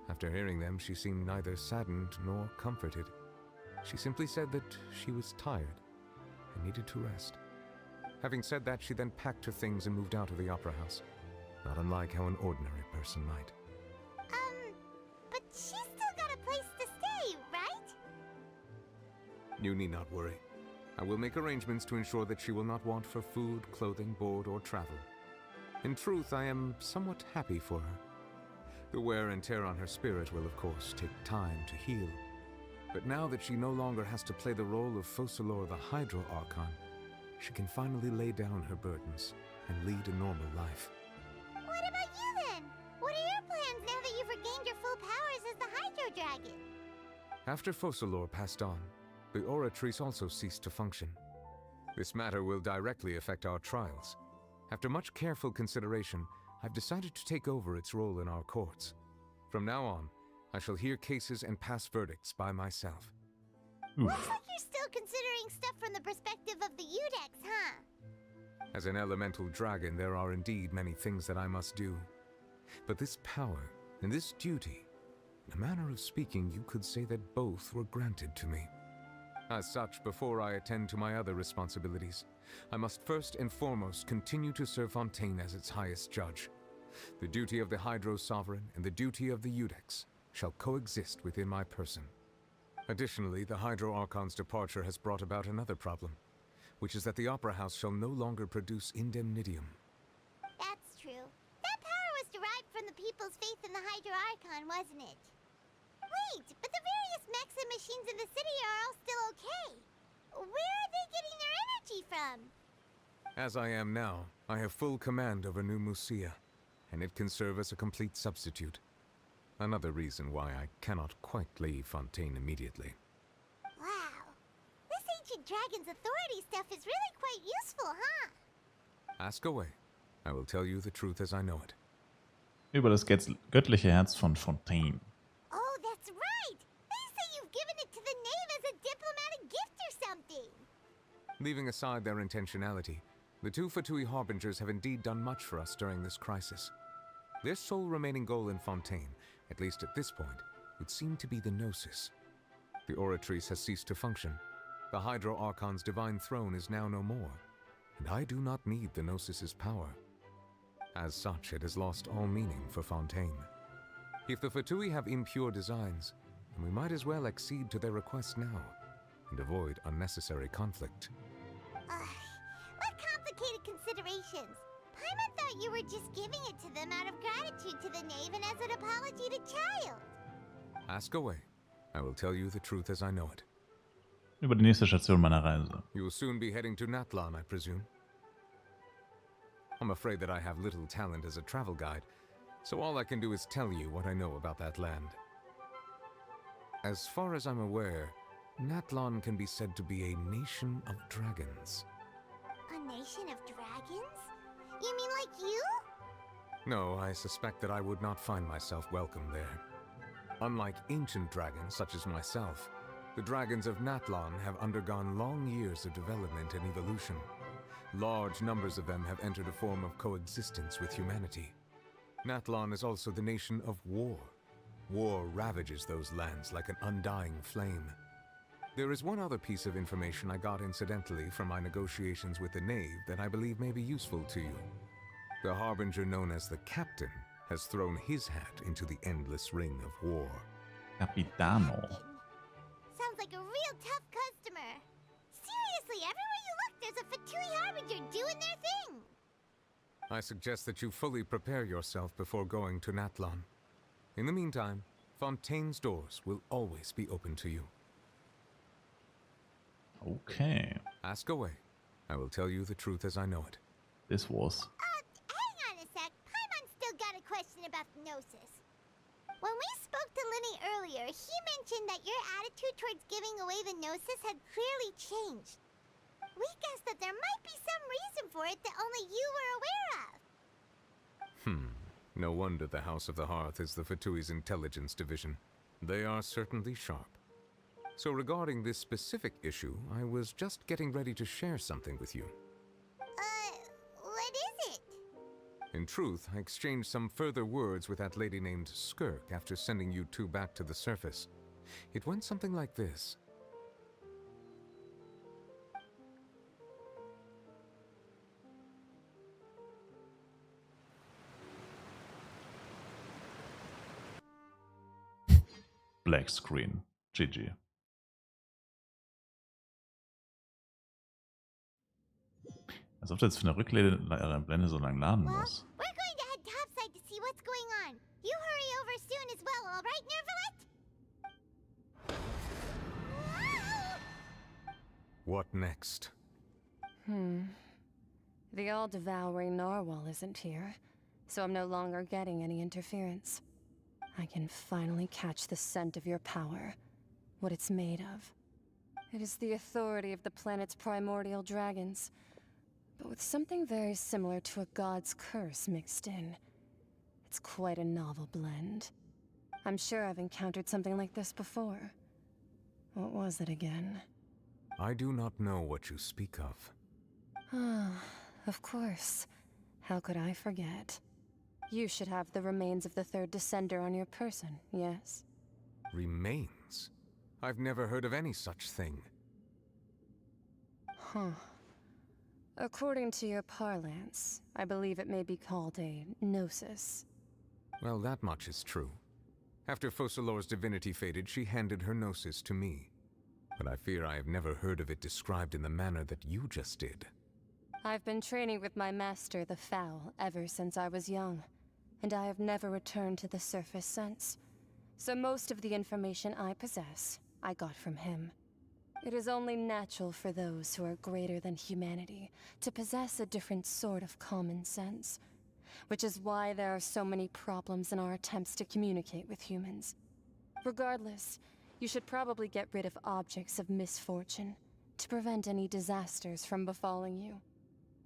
After hearing them, she seemed neither saddened nor comforted. She simply said that she was tired and needed to rest. Having said that, she then packed her things and moved out of the Opera House, not unlike how an ordinary person might. But she's still got a place to stay, right? You need not worry. I will make arrangements to ensure that she will not want for food, clothing, board, or travel. In truth, I am somewhat happy for her. The wear and tear on her spirit will, of course, take time to heal. But now that she no longer has to play the role of Focalor the Hydro Archon, she can finally lay down her burdens and lead a normal life. What about you then? What are your plans now that you've regained your full powers as the Hydro Dragon? After Focalor passed on, the Oratrice also ceased to function. This matter will directly affect our trials. After much careful consideration, I've decided to take over its role in our courts. From now on, I shall hear cases and pass verdicts by myself. Looks like you're still considering stuff from the perspective of the Udex, huh? As an elemental dragon, there are indeed many things that I must do. But this power and this duty, in a manner of speaking, you could say that both were granted to me. As such, before I attend to my other responsibilities, I must first and foremost continue to serve Fontaine as its highest judge. The duty of the Hydro Sovereign and the duty of the Udex shall coexist within my person. Additionally, the Hydro Archon's departure has brought about another problem, which is that the Opera House shall no longer produce indemnitium. That's true. That power was derived from the people's faith in the Hydro Archon, wasn't it? Wait, but the various mechs and machines in the city are all still okay. Where are they getting their energy from? As I am now, I have full command over New Musia, and it can serve as a complete substitute. Another reason why I cannot quite leave Fontaine immediately. Wow. This ancient dragon's authority stuff is really quite useful, huh? Ask away. I will tell you the truth as I know it. Über das göttliche Herz von Fontaine. Oh, that's right! They say you've given it to the knave as a diplomatic gift or something! Leaving aside their intentionality, the two Fatui Harbingers have indeed done much for us during this crisis. Their sole remaining goal in Fontaine, at least at this point, would seem to be the Gnosis. The Oratrice has ceased to function. The Hydro Archon's divine throne is now no more, and I do not need the Gnosis's power. As such, it has lost all meaning for Fontaine. If the Fatui have impure designs, then we might as well accede to their request now, and avoid unnecessary conflict. What complicated considerations! Paimon thought you were just giving it to them out of gratitude to the knave and as an apology to Child. Ask away. I will tell you the truth as I know it. Über die nächste Station meiner Reise. You will soon be heading to Natlan, I presume. I'm afraid that I have little talent as a travel guide, so all I can do is tell you what I know about that land. As far as I'm aware, Natlan can be said to be a nation of dragons. A nation of dragons? You mean like you? No, I suspect that I would not find myself welcome there. Unlike ancient dragons such as myself, the dragons of Natlan have undergone long years of development and evolution. Large numbers of them have entered a form of coexistence with humanity. Natlan is also the nation of war. War ravages those lands like an undying flame. There is one other piece of information I got incidentally from my negotiations with the knave that I believe may be useful to you. The harbinger known as the Captain has thrown his hat into the endless ring of war. Capitano. Sounds like a real tough customer. Seriously, everywhere you look, there's a Fatui Harbinger doing their thing. I suggest that you fully prepare yourself before going to Natlan. In the meantime, Fontaine's doors will always be open to you. Okay. Ask away. I will tell you the truth as I know it. This was. Hang on a sec. Paimon When we spoke to Lenny earlier, he mentioned that your attitude towards giving away the Gnosis had clearly changed. We guessed that there might be some reason for it that only you were aware of. No wonder the House of the Hearth is the Fatui's intelligence division. They are certainly sharp. So regarding this specific issue, I was just getting ready to share something with you. What is it? In truth, I exchanged some further words with that lady named Skirk after sending you two back to the surface. It went something like this. Black Screen. GG. Als ob das jetzt für eine Rückblende so lang laden muss. We're going to head topside to see what's going on. You hurry over soon as well, all right, Nervalet? What next? The all-devouring narwhal isn't here, so I'm no longer getting any interference. I can finally catch the scent of your power, what it's made of. It is the authority of the planet's primordial dragons, but with something very similar to a god's curse mixed in. It's quite a novel blend. I'm sure I've encountered something like this before. What was it again? I do not know what you speak of. Of course. How could I forget? You should have the remains of the third descender on your person, yes? Remains? I've never heard of any such thing. According to your parlance, I believe it may be called a gnosis. Well, that much is true. After Focalor's divinity faded, she handed her gnosis to me. But I fear I have never heard of it described in the manner that you just did. I've been training with my master, the Foul, ever since I was young, and I have never returned to the surface since. So most of the information I possess, I got from him. It is only natural for those who are greater than humanity to possess a different sort of common sense, which is why there are so many problems in our attempts to communicate with humans. Regardless, you should probably get rid of objects of misfortune to prevent any disasters from befalling you.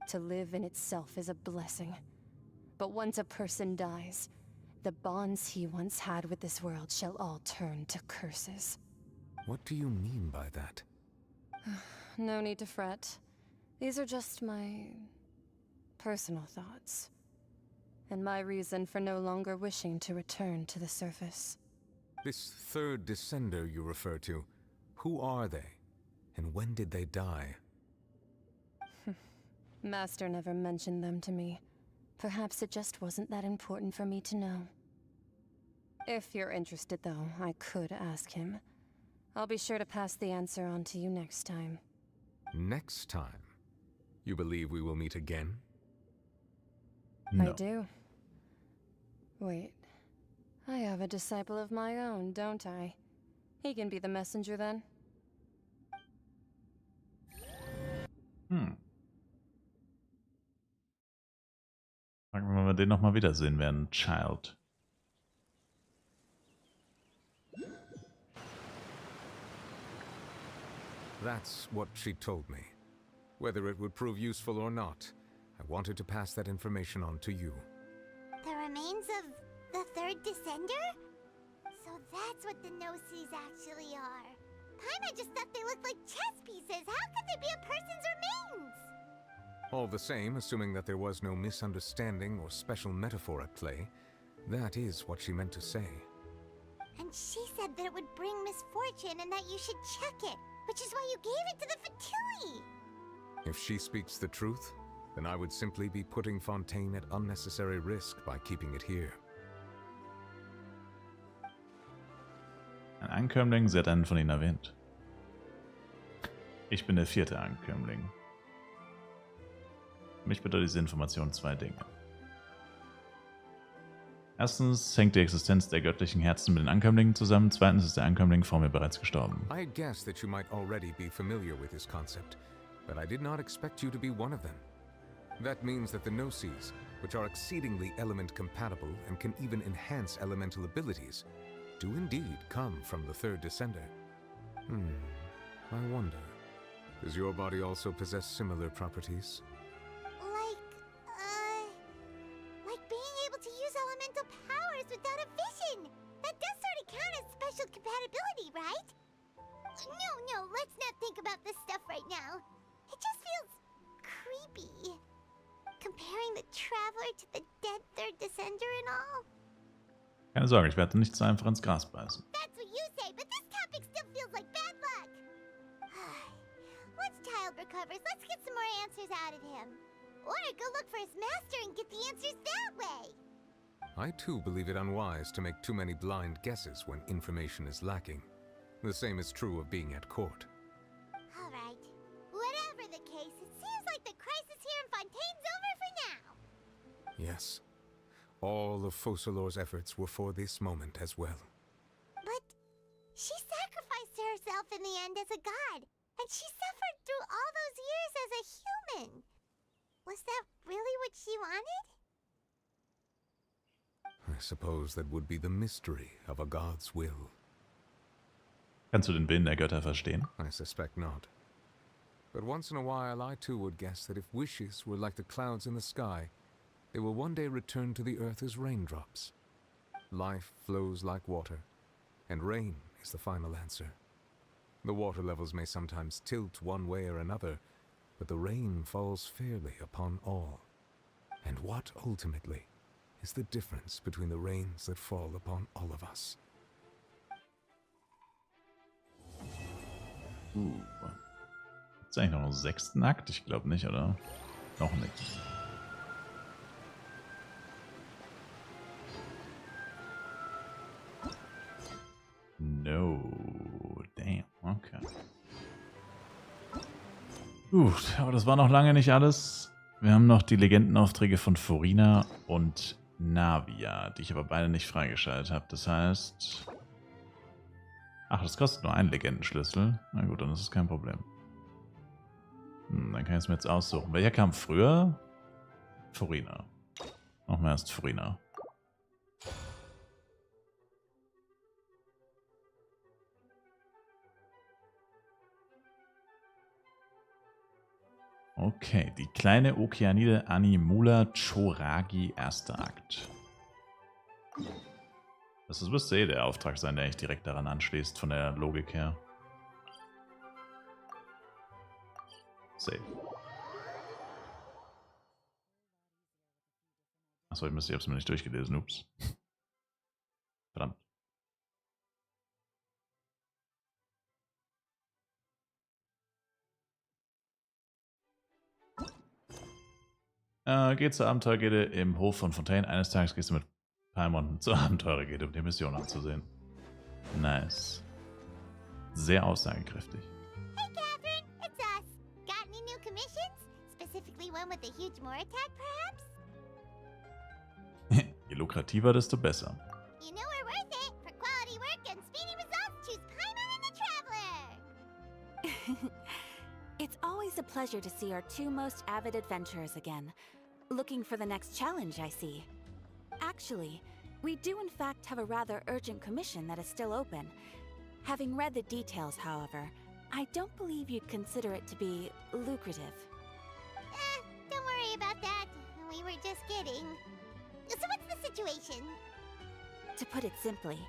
To live in itself is a blessing, but once a person dies, the bonds he once had with this world shall all turn to curses. What do you mean by that? No need to fret. These are just my personal thoughts, and my reason for no longer wishing to return to the surface. This third descender you refer to, who are they? And when did they die? Master never mentioned them to me. Perhaps it just wasn't that important for me to know. If you're interested, though, I could ask him. I'll be sure to pass the answer on to you next time. Next time? You believe we will meet again? No. I do. Wait. I have a disciple of my own, don't I? He can be the messenger then. Fragen wir mal, wenn wir den nochmal wiedersehen werden. Child. That's what she told me. Whether it would prove useful or not, I wanted to pass that information on to you. The remains of the third descender? So that's what the Gnosis actually are. Paimon just thought they looked like chess pieces. How could they be a person's remains? All the same, assuming that there was no misunderstanding or special metaphor at play, that is what she meant to say. And she said that it would bring misfortune and that you should check it, which is why you gave it to the Fatui. If she speaks the truth, then I would simply be putting Fontaine at unnecessary risk by keeping it here. Ein Ankömmling, sie hat einen von ihnen erwähnt. Ich bin der 4. Ankömmling. Für mich bedeutet diese Information 2 Dinge. Erstens hängt die Existenz der göttlichen Herzen mit den Ankömmlingen zusammen. Zweitens ist der Ankömmling vor mir bereits gestorben. I guess that you might already be familiar with this concept, but I did not expect you to be one of them. That means that the Gnosis, which are exceedingly element compatible and can even enhance elemental abilities, do indeed come from the third descender. I wonder, does your body also possess similar properties? Like being able to use elemental powers without a vision. That does sort of count as special compatibility, right? No, let's not think about this stuff right now. It just feels creepy. Comparing the Traveler to the dead third descender and all. Keine Sorge, ich werde nicht so einfach ins Gras beißen. That's what you say, but this topic still feels like bad luck. Once Child recovers, let's get some more answers out of him. Or go look for his master and get the answers that way. I too believe it unwise to make too many blind guesses when information is lacking. The same is true of being at court. All right. Whatever the case, it seems like the crisis here in Fontaine's over for now. Yes. All of Focalor's efforts were for this moment as well. But she sacrificed herself in the end as a god, and she suffered through all those years as a human. Was that really what she wanted? I suppose that would be the mystery of a god's will. Kannst du den Willen der Götter verstehen? I suspect not. But once in a while I too would guess that if wishes were like the clouds in the sky, they will one day return to the earth as raindrops. Life flows like water, and rain is the final answer. The water levels may sometimes tilt one way or another, but the rain falls fairly upon all. And what ultimately is the difference between the rains that fall upon all of us? Ist eigentlich noch einen 6. Akt? Ich glaube nicht, oder? Noch nicht. No. Damn. Okay. Gut, aber das war noch lange nicht alles. Wir haben noch die Legendenaufträge von Furina und Navia, die ich aber beide nicht freigeschaltet habe. Das heißt... Ach, das kostet nur einen Legendenschlüssel. Na gut, dann ist es kein Problem. Dann kann ich es mir jetzt aussuchen. Welcher kam früher? Furina. Noch mehr ist Furina. Okay, die kleine Okeanide Animula Choragi, erster Akt. Das müsste eh der Auftrag sein, der ich direkt daran anschließt, von der Logik her. Save. Achso, ich hab's mir nicht durchgelesen, ups. Verdammt. Geht zur Abenteurergilde im Hof von Fontaine. Eines Tages gehst du mit Paimon zur Abenteurergilde, um die Mission anzusehen. Nice. Sehr aussagekräftig. Hey Catherine, it's us. Got any new commissions? Specifically one with a huge more attack, perhaps? Je lukrativer, desto besser. You know we're worth it. For quality work and speedy results, choose Paimon and the Traveler. It's always a pleasure to see our two most avid adventurers again. Looking for the next challenge, I see. Actually, we do in fact have a rather urgent commission that is still open. Having read the details, however, I don't believe you'd consider it to be lucrative. Don't worry about that. We were just kidding. So what's the situation? To put it simply,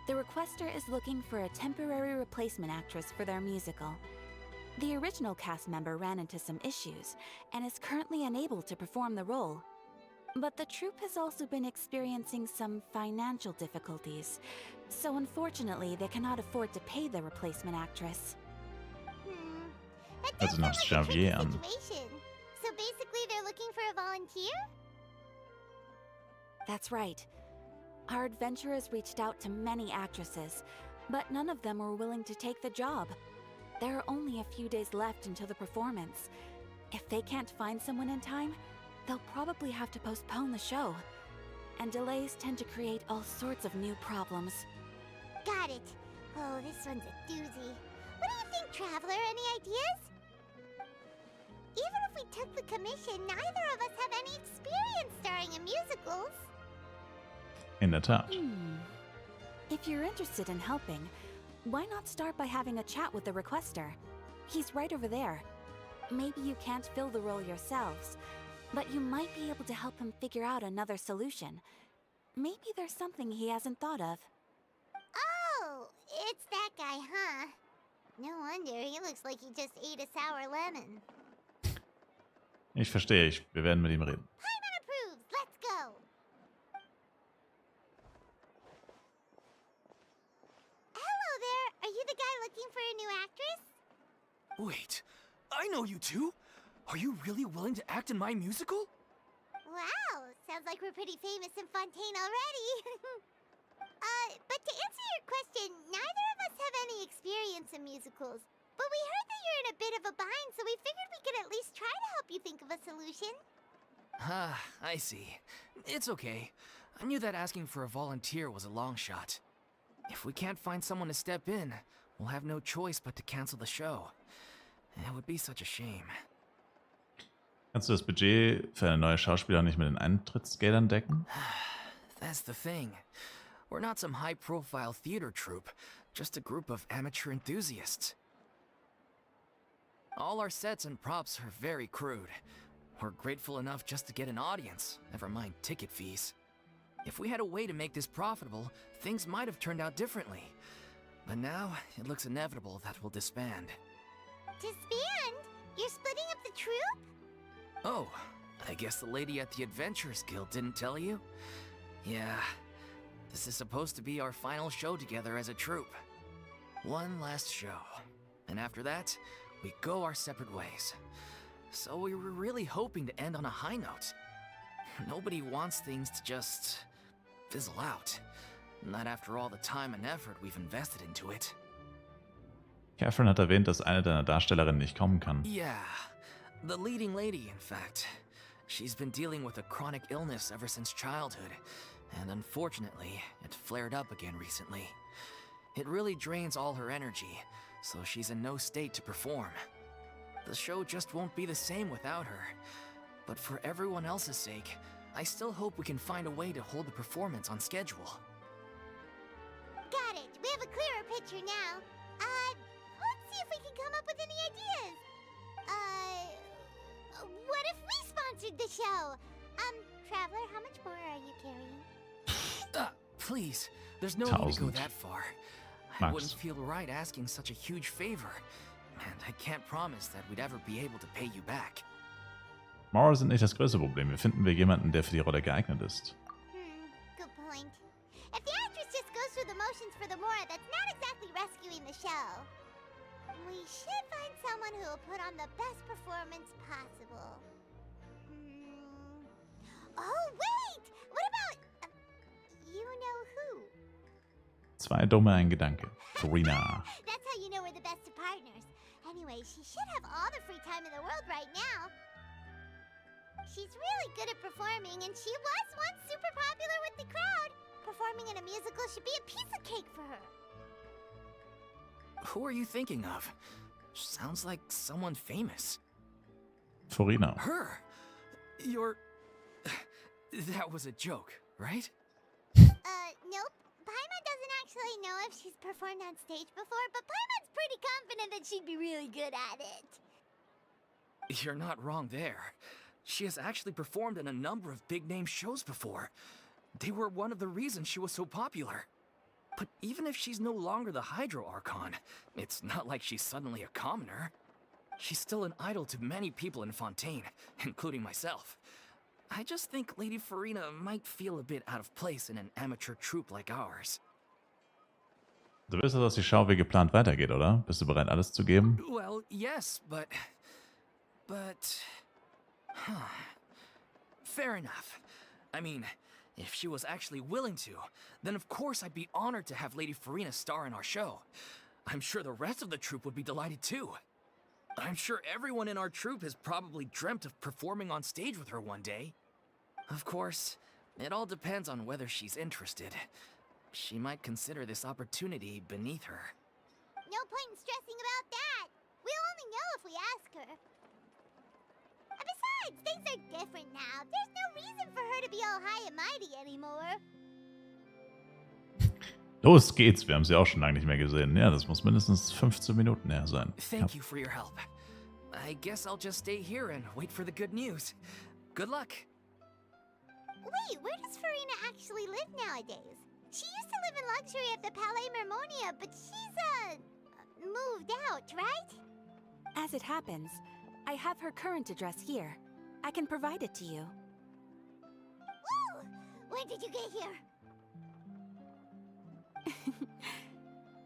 the requester is looking for a temporary replacement actress for their musical. The original cast member ran into some issues and is currently unable to perform the role. But the troupe has also been experiencing some financial difficulties, so unfortunately they cannot afford to pay the replacement actress. That Also does nach sound like a tricky Xavier an. situation. So basically they're looking for a volunteer? That's right. Our adventurers reached out to many actresses, but none of them were willing to take the job. There are only a few days left until the performance. If they can't find someone in time, they'll probably have to postpone the show. And delays tend to create all sorts of new problems. Got it. Oh, this one's a doozy. What do you think, Traveler? Any ideas? Even if we took the commission, neither of us have any experience starring in musicals. In der Tat. If you're interested in helping, why not start by having a chat with the requester? He's right over there. Maybe you can't fill the role yourselves, but you might be able to help him figure out another solution. Maybe there's something he hasn't thought of. Oh, it's that guy, huh? No wonder, he looks like he just ate a sour lemon. Ich verstehe, wir werden mit ihm reden. Paimon approves, let's go! Hello there, are you the guy looking for a new actress? Wait, I know you two. Are you really willing to act in my musical? Wow, sounds like we're pretty famous in Fontaine already. But to answer your question, neither of us have any experience in musicals. But we heard that you're in a bit of a bind, so we figured we could at least try to help you think of a solution. Ah, I see. It's okay. I knew that asking for a volunteer was a long shot. If we can't find someone to step in, we'll have no choice but to cancel the show. It would be such a shame. Kannst du das Budget für eine neue Schauspieler nicht mit den Eintrittsgeldern decken? That's the thing. We're not some high-profile theater troupe, just a group of amateur enthusiasts. All our sets and props are very crude. We're grateful enough just to get an audience, never mind ticket fees. If we had a way to make this profitable, things might have turned out differently. But now, it looks inevitable that we'll disband. Disband? You're splitting up the troupe? Oh, I guess the lady at the Adventurers Guild didn't tell you? Yeah, this is supposed to be our final show together as a troupe. One last show. And after that, we go our separate ways. So we were really hoping to end on a high note. Nobody wants things to just fizzle out. Not after all the time and effort we've invested into it. Catherine hat erwähnt, dass eine deiner Darstellerinnen nicht kommen kann. Yeah, the leading lady, in fact. She's been dealing with a chronic illness ever since childhood, and unfortunately, it flared up again recently. It really drains all her energy, so she's in no state to perform. The show just won't be the same without her. But for everyone else's sake, I still hope we can find a way to hold the performance on schedule. Got it. We have a clearer picture now. Let's see if we can come up with any ideas. What if we sponsored the show? Traveler, how much more are you carrying? Please, there's no need to go 1000. that far. I Max. wouldn't feel right asking such a huge favor. And I can't promise that we'd ever be able to pay you back. Moral sind nicht das größte Problem. Wie finden wir jemanden, der für die Rolle geeignet ist? Good point. If the actress just goes through the motions for the Mora, that's not exactly rescuing the show. We should find someone who will put on the best performance possible. Oh, wait! What about... you know who? Zwei dumme, ein Gedanke. Furina. That's how you know we're the best of partners. Anyway, she should have all the free time in the world right now. She's really good at performing, and she was once super popular with the crowd. Performing in a musical should be a piece of cake for her. Who are you thinking of? Sounds like someone famous. Furina. Her? You're... That was a joke, right? Nope. Paimon doesn't actually know if she's performed on stage before, but Paimon's pretty confident that she'd be really good at it. You're not wrong there. She has actually performed in a number of big-name shows before. They were one of the reasons she was so popular. But even if she's no longer the Hydro Archon, it's not like she's suddenly a commoner. She's still an idol to many people in Fontaine, including myself. I just think Lady Furina might feel a bit out of place in an amateur troupe like ours. Du willst, dass die Schau wie geplant weitergeht, oder? Bist du bereit, alles zu geben? Well, yes, but... Fair enough. I mean, if she was actually willing to, then of course I'd be honored to have Lady Furina star in our show. I'm sure the rest of the troupe would be delighted too. I'm sure everyone in our troupe has probably dreamt of performing on stage with her one day. Of course, it all depends on whether she's interested. She might consider this opportunity beneath her. No point in stressing about that. We'll only know if we ask her. Besides, things are different now. There's no reason for her to be all high and mighty anymore. Los geht's, wir haben sie auch schon lange nicht mehr gesehen. Ja, das muss mindestens 15 Minuten her sein. Thank you for your help. I guess I'll just stay here and wait for the good news. Good luck. Wait, where does Furina actually live nowadays? She used to live in luxury at the Palais Mermonia, but she's, moved out, right? As it happens, I have her current address here. I can provide it to you. Woo! When did you get here?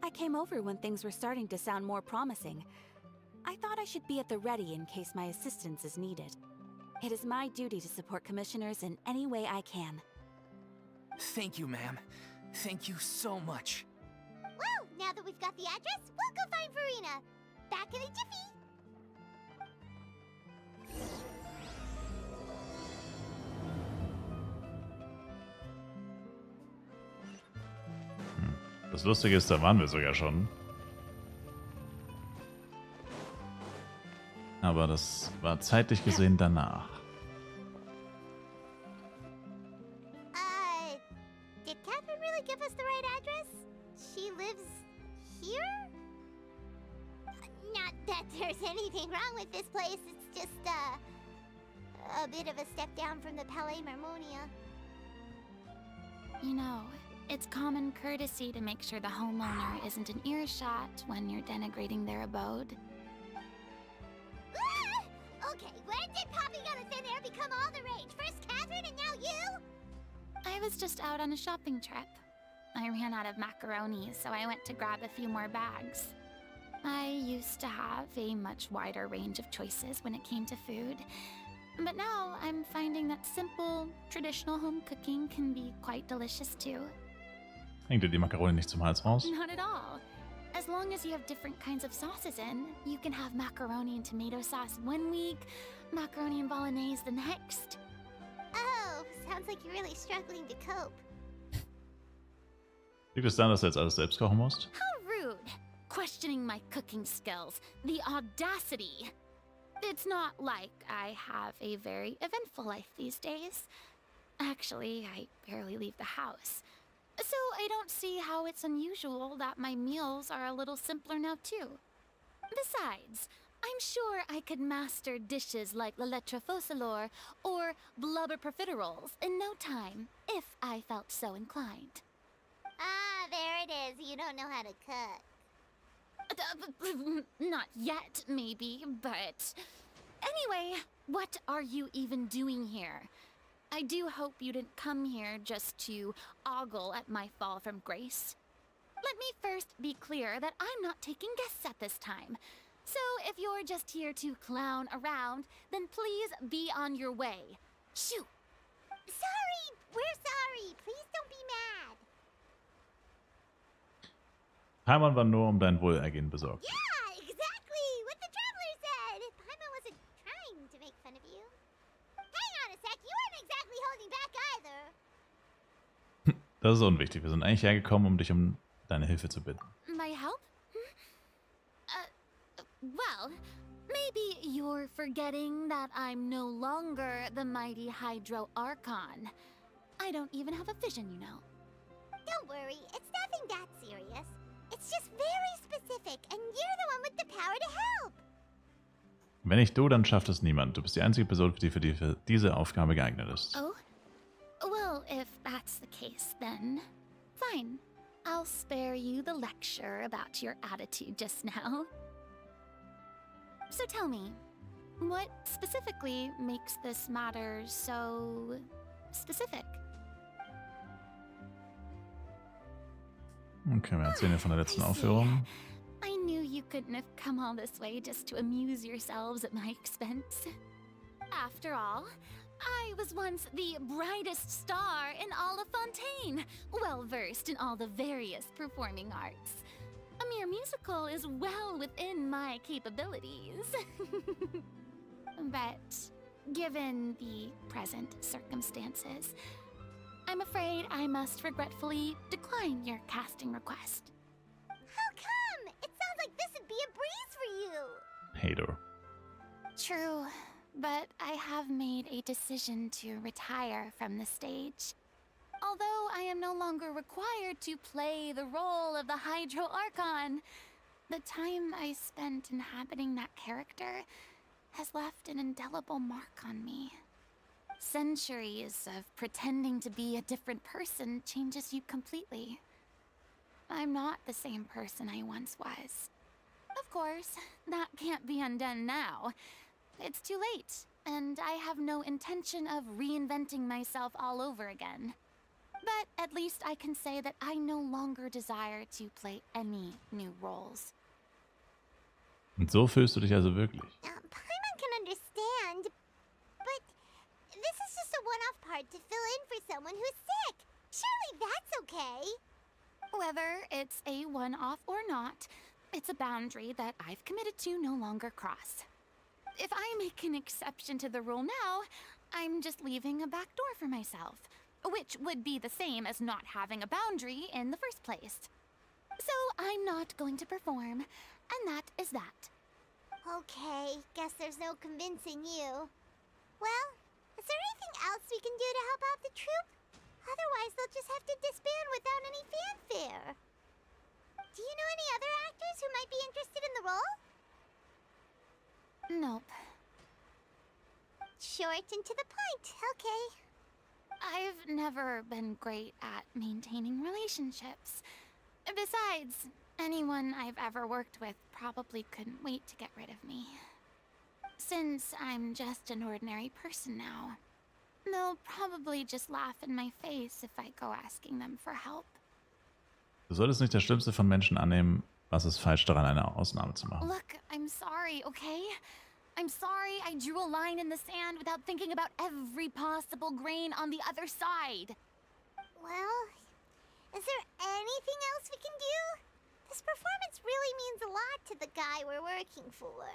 I came over when things were starting to sound more promising. I thought I should be at the ready in case my assistance is needed. It is my duty to support commissioners in any way I can. Thank you, ma'am. Thank you so much. Well, now that we've got the address, we'll go find Furina. Back in a jiffy. Das Lustige ist, da waren wir sogar schon. Aber das war zeitlich gesehen danach. Did Catherine really give us the right address? She lives here? Not that there's anything wrong with this place. It's just, a bit of a step down from the Palais Mermonia. You know, it's common courtesy to make sure the homeowner isn't an earshot when you're denigrating their abode. Okay, when did popping out of thin air become all the rage? First Catherine and now you? I was just out on a shopping trip. I ran out of macaroni, so I went to grab a few more bags. I used to have a much wider range of choices when it came to food, but now I'm finding that simple, traditional home cooking can be quite delicious too. Hängt dir die Makarone nicht zum Hals raus? Not at all. As long as you have different kinds of sauces in, you can have macaroni and tomato sauce one week, macaroni and bolognese the next. Oh, sounds like you're really struggling to cope. Liegt es daran, dass du jetzt alles selbst kochen musst? How rude! Questioning my cooking skills. The audacity! It's not like I have a very eventful life these days. Actually, I barely leave the house. So I don't see how it's unusual that my meals are a little simpler now too. Besides, I'm sure I could master dishes like la lettre faucilor or blubber profiteroles in no time, if I felt so inclined. Ah, there it is. You don't know how to cook. Not yet, maybe, but... Anyway, what are you even doing here? I do hope you didn't come here just to ogle at my fall from grace. Let me first be clear that I'm not taking guests at this time. So if you're just here to clown around, then please be on your way. Shoo! Sorry! We're sorry! Please don't be mad! Paimon war nur dein Wohlergehen besorgt. Yeah, exactly! What the traveler said! Paimon wasn't trying to make fun of you. Hang on a sec, you weren't exactly holding back either. Das ist unwichtig. Wir sind eigentlich hergekommen, um dich um deine Hilfe zu bitten. My help? Well, maybe you're forgetting that I'm no longer the mighty Hydro Archon. I don't even have a vision, you know. Don't worry, it's nothing that serious. It's just very specific, and you're the one with the power to help. Wenn nicht du, dann schafft es niemand. Du bist die einzige Person, die für diese Aufgabe geeignet ist. Oh? Well, if that's the case, then fine. I'll spare you the lecture about your attitude just now. So tell me, what specifically makes this matter so specific? Okay, wir erzählen ja von der letzten Aufführung. I knew you couldn't have come all this way just to amuse yourselves at my expense. After all, I was once the brightest star in all of Fontaine, well versed in all the various performing arts. A mere musical is well within my capabilities. But given the present circumstances, I'm afraid I must regretfully decline your casting request. How come? It sounds like this would be a breeze for you. Hater. True, but I have made a decision to retire from the stage. Although I am no longer required to play the role of the Hydro Archon, the time I spent inhabiting that character has left an indelible mark on me. Centuries of pretending to be a different person changes you completely. I'm not the same person I once was. Of course, that can't be undone now. It's too late, and I have no intention of reinventing myself all over again. But at least I can say that I no longer desire to play any new roles. Und so fühlst du dich also wirklich? Paimon can understand, but this is just a one-off part to fill in for someone who's sick. Surely that's okay. Whether it's a one-off or not, it's a boundary that I've committed to no longer cross. If I make an exception to the rule now, I'm just leaving a back door for myself, which would be the same as not having a boundary in the first place. So I'm not going to perform, and that is that. Okay, guess there's no convincing you. Well, is there anything else we can do to help out the troupe? Otherwise, they'll just have to disband without any fanfare. Do you know any other actors who might be interested in the role? Nope. Short and to the point, okay. I've never been great at maintaining relationships. Besides, anyone I've ever worked with probably couldn't wait to get rid of me. Since I'm just an ordinary person now, they'll probably just laugh in my face if I go asking them for help. Du solltest nicht das Schlimmste von Menschen annehmen. Was ist falsch daran, eine Ausnahme zu machen? Look, I'm sorry, okay? I'm sorry I drew a line in the sand without thinking about every possible grain on the other side. Well, is there anything else we can do? This performance really means a lot to the guy we're working for.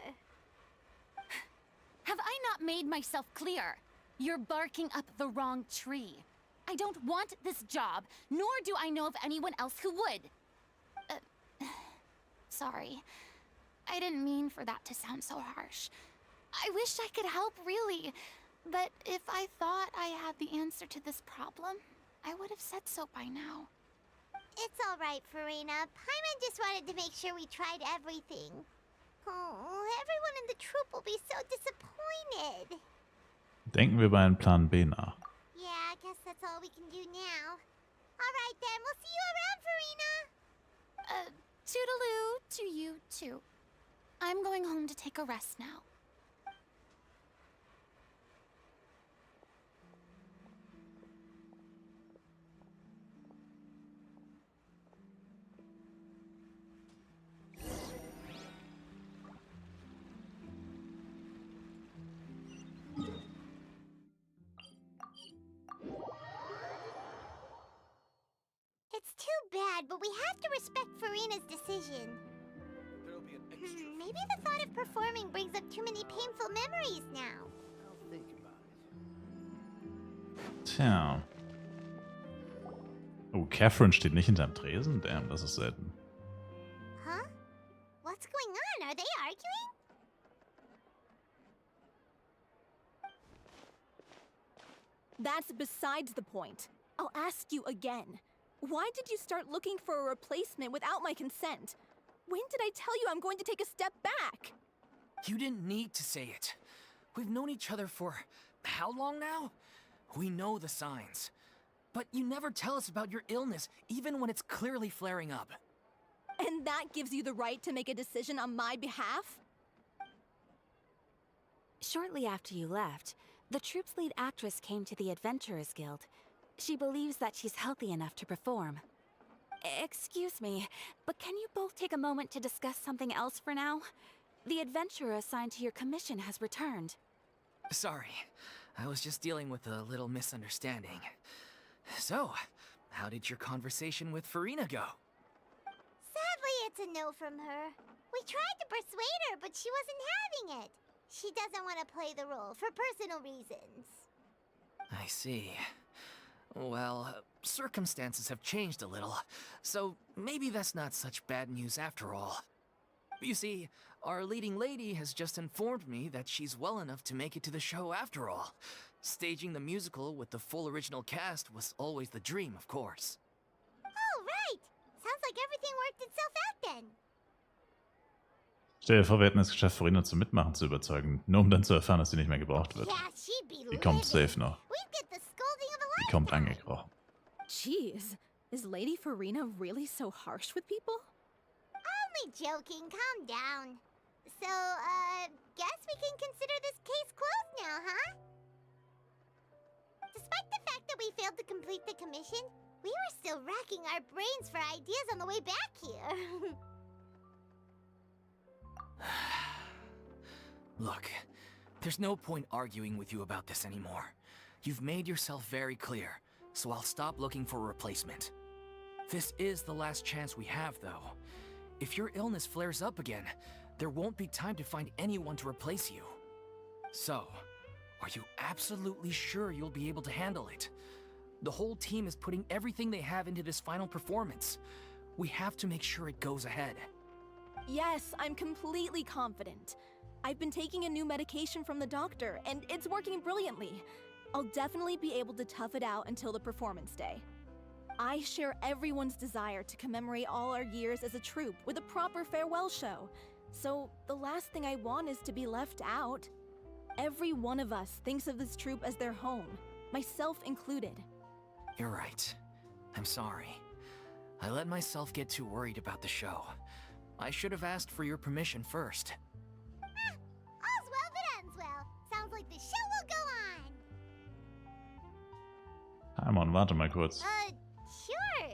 Have I not made myself clear? You're barking up the wrong tree. I don't want this job, nor do I know of anyone else who would. Sorry. I didn't mean for that to sound so harsh. I wish I could help, really. But if I thought I had the answer to this problem, I would have said so by now. It's all right, Furina. Paimon just wanted to make sure we tried everything. Oh, everyone in the troupe will be so disappointed. Denken wir über einen Plan B nach. Yeah, I guess that's all we can do now. All right then, we'll see you around, Furina. Toodaloo to you too. I'm going home to take a rest now. It's too bad, but we have to respect Furina's decision. There'll be an extra. Maybe the thought of performing brings up too many painful memories now. I'll think about it. Tja. Oh, Catherine steht nicht hinterm Tresen? Damn, das ist selten. Huh? What's going on? Are they arguing? That's besides the point. I'll ask you again. Why did you start looking for a replacement without my consent? When did I tell you I'm going to take a step back? You didn't need to say it. We've known each other for how long now? We know the signs. But you never tell us about your illness, even when it's clearly flaring up. And that gives you the right to make a decision on my behalf? Shortly after you left, the troupe's lead actress came to the Adventurers Guild. She believes that she's healthy enough to perform. Excuse me, but can you both take a moment to discuss something else for now? The adventurer assigned to your commission has returned. Sorry, I was just dealing with a little misunderstanding. So, how did your conversation with Furina go? Sadly, it's a no from her. We tried to persuade her, but she wasn't having it. She doesn't want to play the role for personal reasons. I see. Well, circumstances have changed a little, so maybe that's not such bad news after all. You see, our leading lady has just informed me that she's well enough to make it to the show after all. Staging the musical with the full original cast was always the dream, of course. Oh, right! Sounds like everything worked itself out then. Stell dir vor, wir hätten es geschafft, Furina zum Mitmachen zu überzeugen, nur um dann zu erfahren, dass sie nicht mehr gebraucht wird. Yeah, she'd be Die kommt livid. safe noch. We'd get the scolding of a Die kommt angekrochen. Jeez, is Lady Furina really so harsh with people? Only joking, calm down. So, guess we can consider this case closed now, huh? Despite the fact that we failed to complete the commission, we were still racking our brains for ideas on the way back here. Look, there's no point arguing with you about this anymore. You've made yourself very clear, so I'll stop looking for a replacement. This is the last chance we have, though. If your illness flares up again, there won't be time to find anyone to replace you. So, are you absolutely sure you'll be able to handle it? The whole team is putting everything they have into this final performance. We have to make sure it goes ahead. Yes, I'm completely confident. I've been taking a new medication from the doctor, and it's working brilliantly. I'll definitely be able to tough it out until the performance day. I share everyone's desire to commemorate all our years as a troupe with a proper farewell show. So the last thing I want is to be left out. Every one of us thinks of this troupe as their home, myself included. You're right. I'm sorry. I let myself get too worried about the show. I should have asked for your permission first. All's well that ends well. Sounds like the show will go on. Hamon, warte mal kurz. Sure.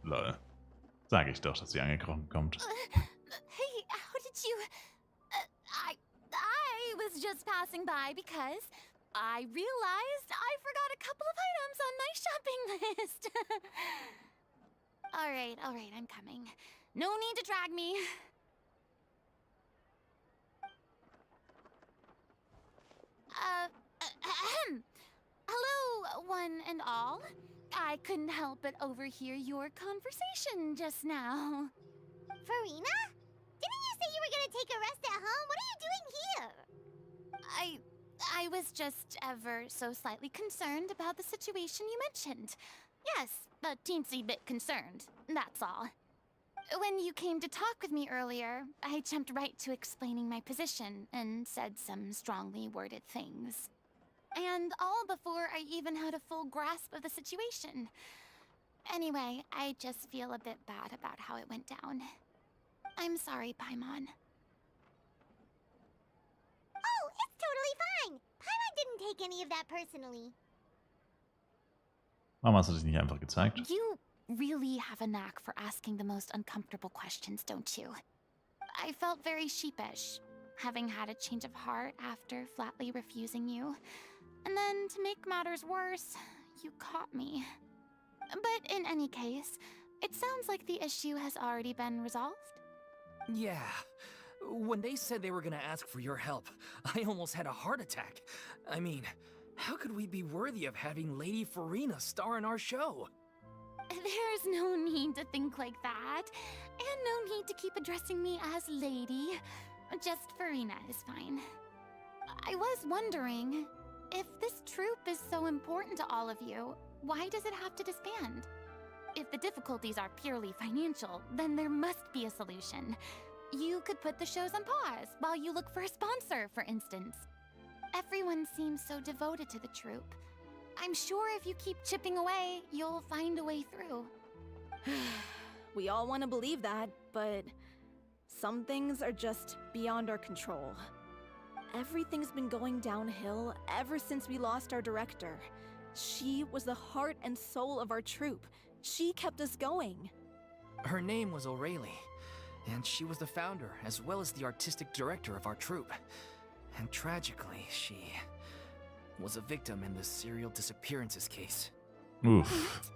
Lol. Sag ich doch, dass sie angekrochen kommt. Hey, how did you... I was just passing by because I realized I forgot a couple of items on my shopping list. All right, I'm coming. No need to drag me. Hello, one and all. I couldn't help but overhear your conversation just now. Furina? Didn't you say you were gonna take a rest at home? What are you doing here? I was just ever so slightly concerned about the situation you mentioned. Yes, a teensy bit concerned, that's all. When you came to talk with me earlier, I jumped right to explaining my position and said some strongly worded things. And all before I even had a full grasp of the situation. Anyway, I just feel a bit bad about how it went down. I'm sorry, Paimon. Oh, it's totally fine. Paimon didn't take any of that personally. Warum hast du dich nicht einfach gezeigt? You really have a knack for asking the most uncomfortable questions, don't you? I felt very sheepish, having had a change of heart after flatly refusing you. And then, to make matters worse, you caught me. But in any case, it sounds like the issue has already been resolved. Yeah. When they said they were gonna ask for your help, I almost had a heart attack. I mean, how could we be worthy of having Lady Furina star in our show? There's no need to think like that. And no need to keep addressing me as Lady. Just Furina is fine. I was wondering, if this troupe is so important to all of you, why does it have to disband? If the difficulties are purely financial, then there must be a solution. You could put the shows on pause while you look for a sponsor, for instance. Everyone seems so devoted to the troupe. I'm sure if you keep chipping away, you'll find a way through. We all want to believe that, but some things are just beyond our control. Everything's been going downhill ever since we lost our director. She was the heart and soul of our troupe. She kept us going. Her name was O'Reilly, and she was the founder as well as the artistic director of our troupe. And tragically, she was a victim in the serial disappearances case. Oof.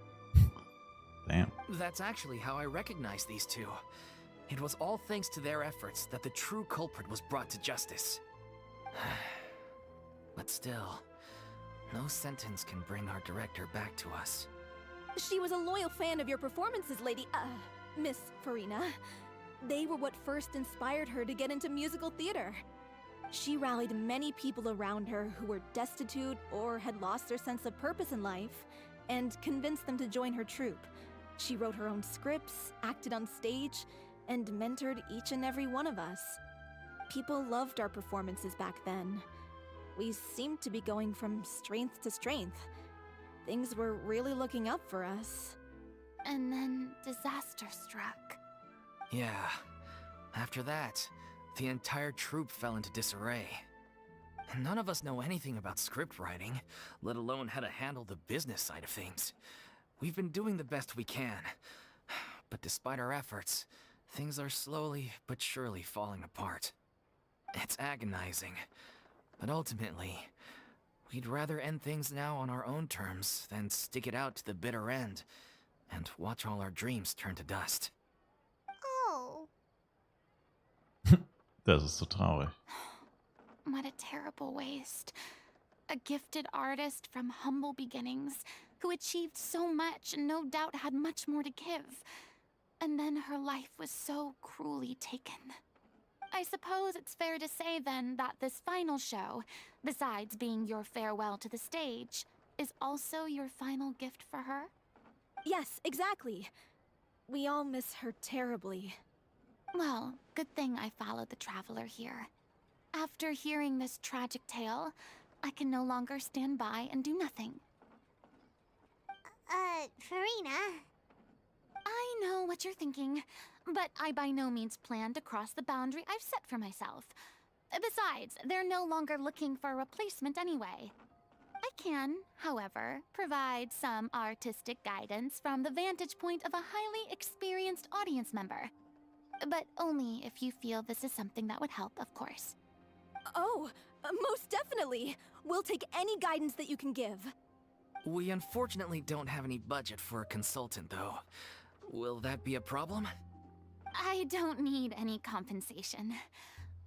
Damn. That's actually how I recognized these two. It was all thanks to their efforts that the true culprit was brought to justice. But still, no sentence can bring our director back to us. She was a loyal fan of your performances, Miss Furina. They were what first inspired her to get into musical theater. She rallied many people around her who were destitute or had lost their sense of purpose in life, and convinced them to join her troupe. She wrote her own scripts, acted on stage, and mentored each and every one of us. People loved our performances back then. We seemed to be going from strength to strength. Things were really looking up for us. And then disaster struck. Yeah. After that, the entire troupe fell into disarray. None of us know anything about script writing, let alone how to handle the business side of things. We've been doing the best we can. But despite our efforts, things are slowly but surely falling apart. It's agonizing. But ultimately, we'd rather end things now on our own terms than stick it out to the bitter end and watch all our dreams turn to dust. Oh. Das ist so traurig. What a terrible waste. A gifted artist from humble beginnings who achieved so much and no doubt had much more to give. And then her life was so cruelly taken. I suppose it's fair to say then that this final show, besides being your farewell to the stage, is also your final gift for her? Yes, exactly. We all miss her terribly. Well, good thing I followed the traveler here. After hearing this tragic tale, I can no longer stand by and do nothing. Furina? I know what you're thinking, but I by no means plan to cross the boundary I've set for myself. Besides, they're no longer looking for a replacement anyway. I can, however, provide some artistic guidance from the vantage point of a highly experienced audience member. But only if you feel this is something that would help, of course. Oh, most definitely. We'll take any guidance that you can give. We unfortunately don't have any budget for a consultant, though. Will that be a problem? I don't need any compensation.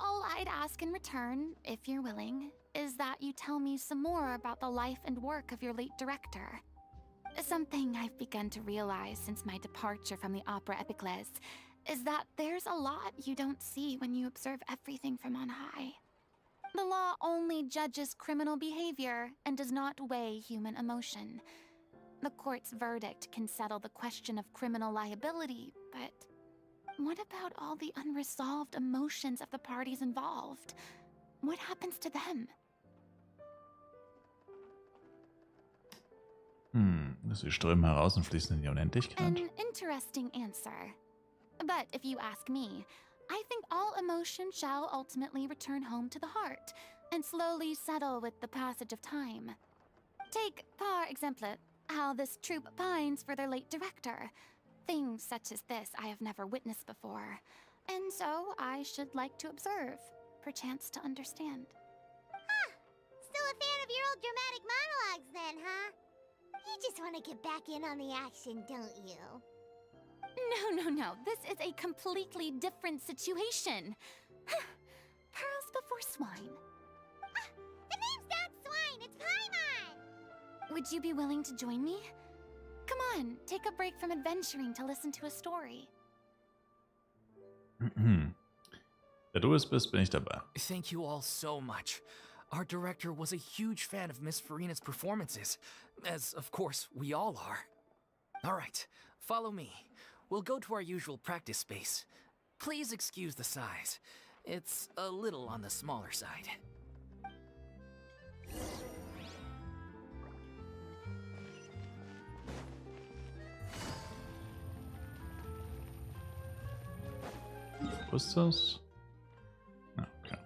All I'd ask in return, if you're willing, is that you tell me some more about the life and work of your late director. Something I've begun to realize since my departure from the Opera Epiclese is that there's a lot you don't see when you observe everything from on high. The law only judges criminal behavior and does not weigh human emotion. The court's verdict can settle the question of criminal liability, but what about all the unresolved emotions of the parties involved? What happens to them? Sie strömen heraus und fließen in die Unendlichkeit. An interesting answer. But if you ask me, I think all emotion shall ultimately return home to the heart and slowly settle with the passage of time. Take, par exemple, how this troupe pines for their late director. Things such as this I have never witnessed before, and so I should like to observe, perchance to understand. Huh. Still a fan of your old dramatic monologues then, huh? You just want to get back in on the action, don't you? No. This is a completely different situation. Pearls before swine. The name's not Swine, it's Paimon! Would you be willing to join me? Come on, take a break from adventuring to listen to a story. Da du es bist, bin ich dabei. Thank you all so much. Our director was a huge fan of Miss Furina's performances, as of course we all are. All right, follow me. We'll go to our usual practice space. Please excuse the size. It's a little on the smaller side. Wo ist das? Okay.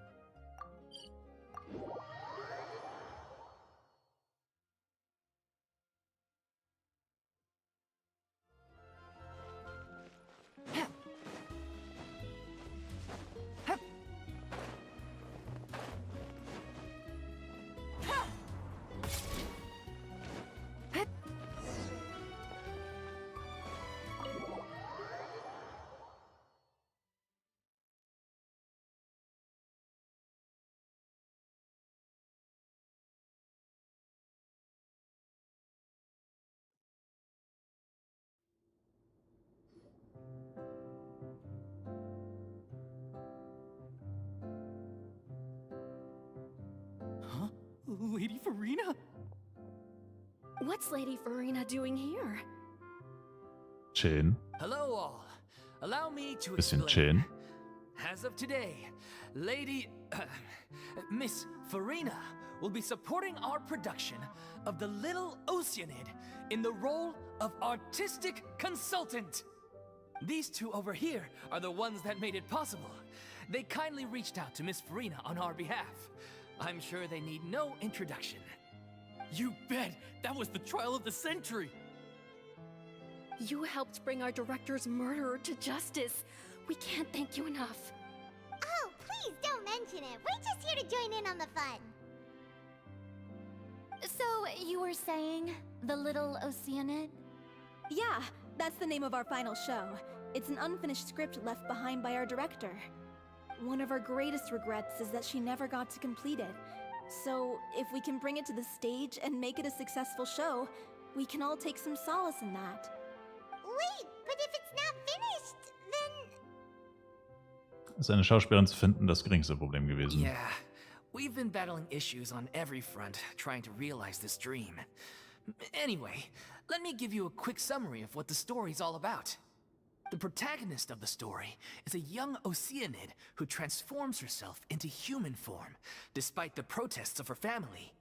Lady Furina? What's Lady Furina doing here? Chillen. Hello all. Allow me to Bisschen explain. chillen. As of today, Miss Furina will be supporting our production of The Little Oceanid in the role of artistic consultant. These two over here are the ones that made it possible. They kindly reached out to Miss Furina on our behalf. I'm sure they need no introduction. You bet! That was the trial of the century! You helped bring our director's murderer to justice. We can't thank you enough. Oh, please don't mention it. We're just here to join in on the fun. So, you were saying The Little Oceanid? Yeah, that's the name of our final show. It's an unfinished script left behind by our director. One of our greatest regrets is that she never got to complete it. So, if we can bring it to the stage and make it a successful show, we can all take some solace in that. Wait, but if it's not finished, then... Ist eine Schauspielerin zu finden das geringste Problem gewesen. Yeah, we've been battling issues on every front trying to realize this dream. Anyway, let me give you a quick summary of what the story's all about. The protagonist of the story is a young Oceanid who transforms herself into human form, despite the protests of her family.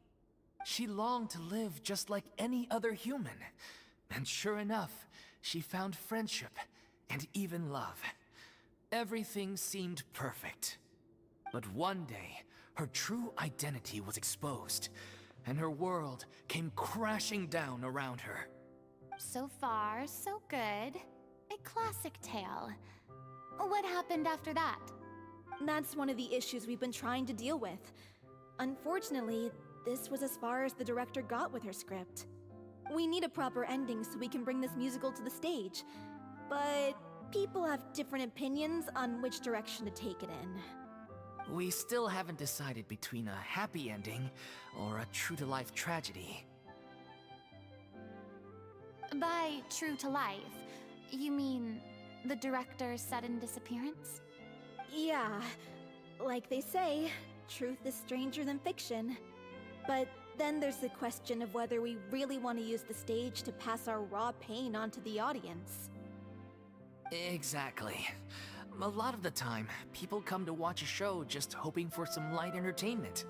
She longed to live just like any other human, and sure enough, she found friendship and even love. Everything seemed perfect. But one day, her true identity was exposed, and her world came crashing down around her. So far, so good. A classic tale. What happened after that? That's one of the issues we've been trying to deal with. Unfortunately, this was as far as the director got with her script. We need a proper ending so we can bring this musical to the stage. But people have different opinions on which direction to take it in. We still haven't decided between a happy ending or a true-to-life tragedy. By true to life, you mean the director's sudden disappearance? Yeah, like they say, truth is stranger than fiction. But then there's the question of whether we really want to use the stage to pass our raw pain onto the audience. Exactly. A lot of the time, people come to watch a show just hoping for some light entertainment.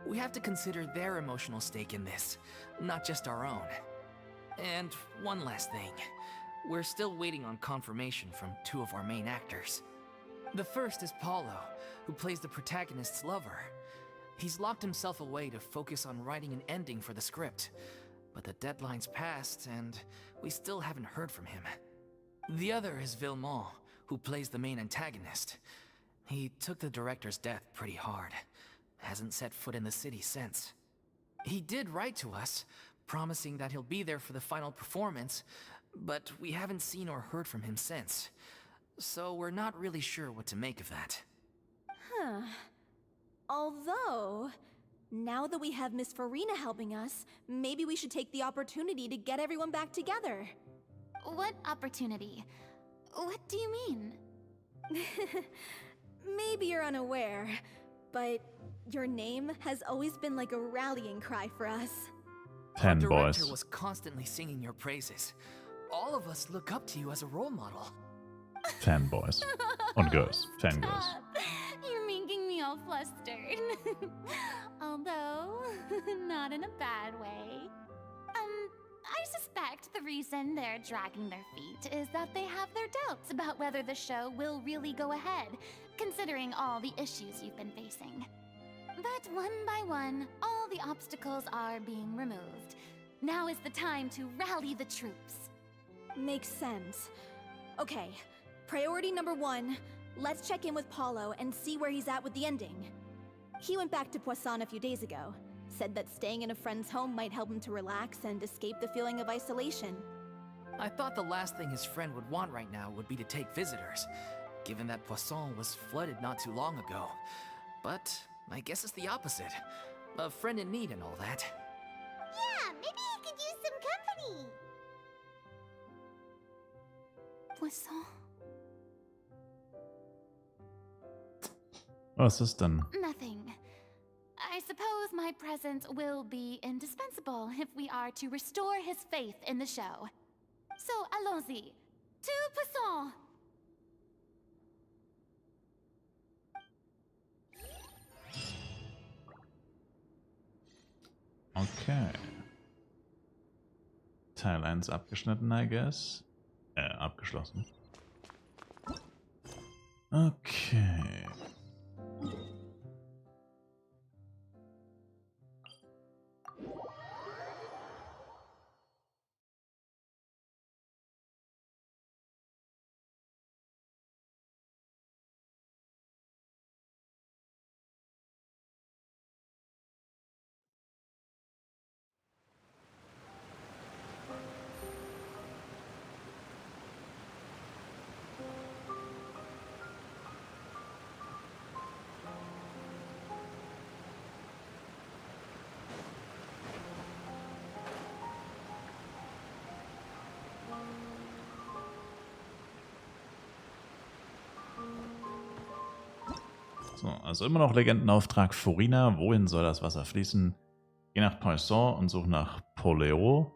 We have to consider their emotional stake in this, not just our own. And one last thing. We're still waiting on confirmation from two of our main actors. The first is Paulo, who plays the protagonist's lover. He's locked himself away to focus on writing an ending for the script, but the deadline's passed and we still haven't heard from him. The other is Villemont, who plays the main antagonist. He took the director's death pretty hard. Hasn't set foot in the city since. He did write to us, promising that he'll be there for the final performance, but we haven't seen or heard from him since. So we're not really sure what to make of that. Huh. Although, now that we have Miss Furina helping us, maybe we should take the opportunity to get everyone back together. What opportunity? What do you mean? Maybe you're unaware, but your name has always been like a rallying cry for us. Our director Fanboys. was constantly singing your praises. All of us look up to you as a role model. Fanboys. Und Girls. Fangirls. Stop. You're making me all flustered. Although, not in a bad way. I suspect the reason they're dragging their feet is that they have their doubts about whether the show will really go ahead, considering all the issues you've been facing. But one by one, all the obstacles are being removed. Now is the time to rally the troops. Makes sense. Okay, priority number 1, let's check in with Paulo and see where he's at with the ending. He went back to Poisson a few days ago. Said that staying in a friend's home might help him to relax and escape the feeling of isolation. I thought the last thing his friend would want right now would be to take visitors, given that Poisson was flooded not too long ago. But I guess it's the opposite. A friend in need and all that. Yeah, maybe he could use some company. Poisson? Was ist denn? Nothing. I suppose my presence will be indispensable if we are to restore his faith in the show. So, allons-y. Tout passons! Okay. Teil 1 abgeschnitten, I guess. Abgeschlossen. Okay. So, also immer noch Legendenauftrag Furina. Wohin soll das Wasser fließen? Geh nach Poisson und such nach Poleo.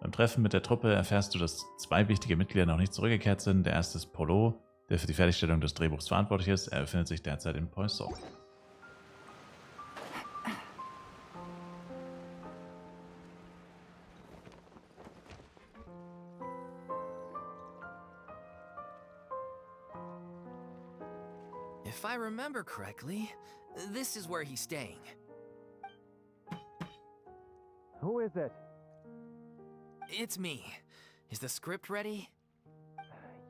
Beim Treffen mit der Truppe erfährst du, dass 2 wichtige Mitglieder noch nicht zurückgekehrt sind. Der erste ist Polo, der für die Fertigstellung des Drehbuchs verantwortlich ist. Er befindet sich derzeit in Poisson. If I remember correctly, this is where he's staying. Who is it? It's me. Is the script ready?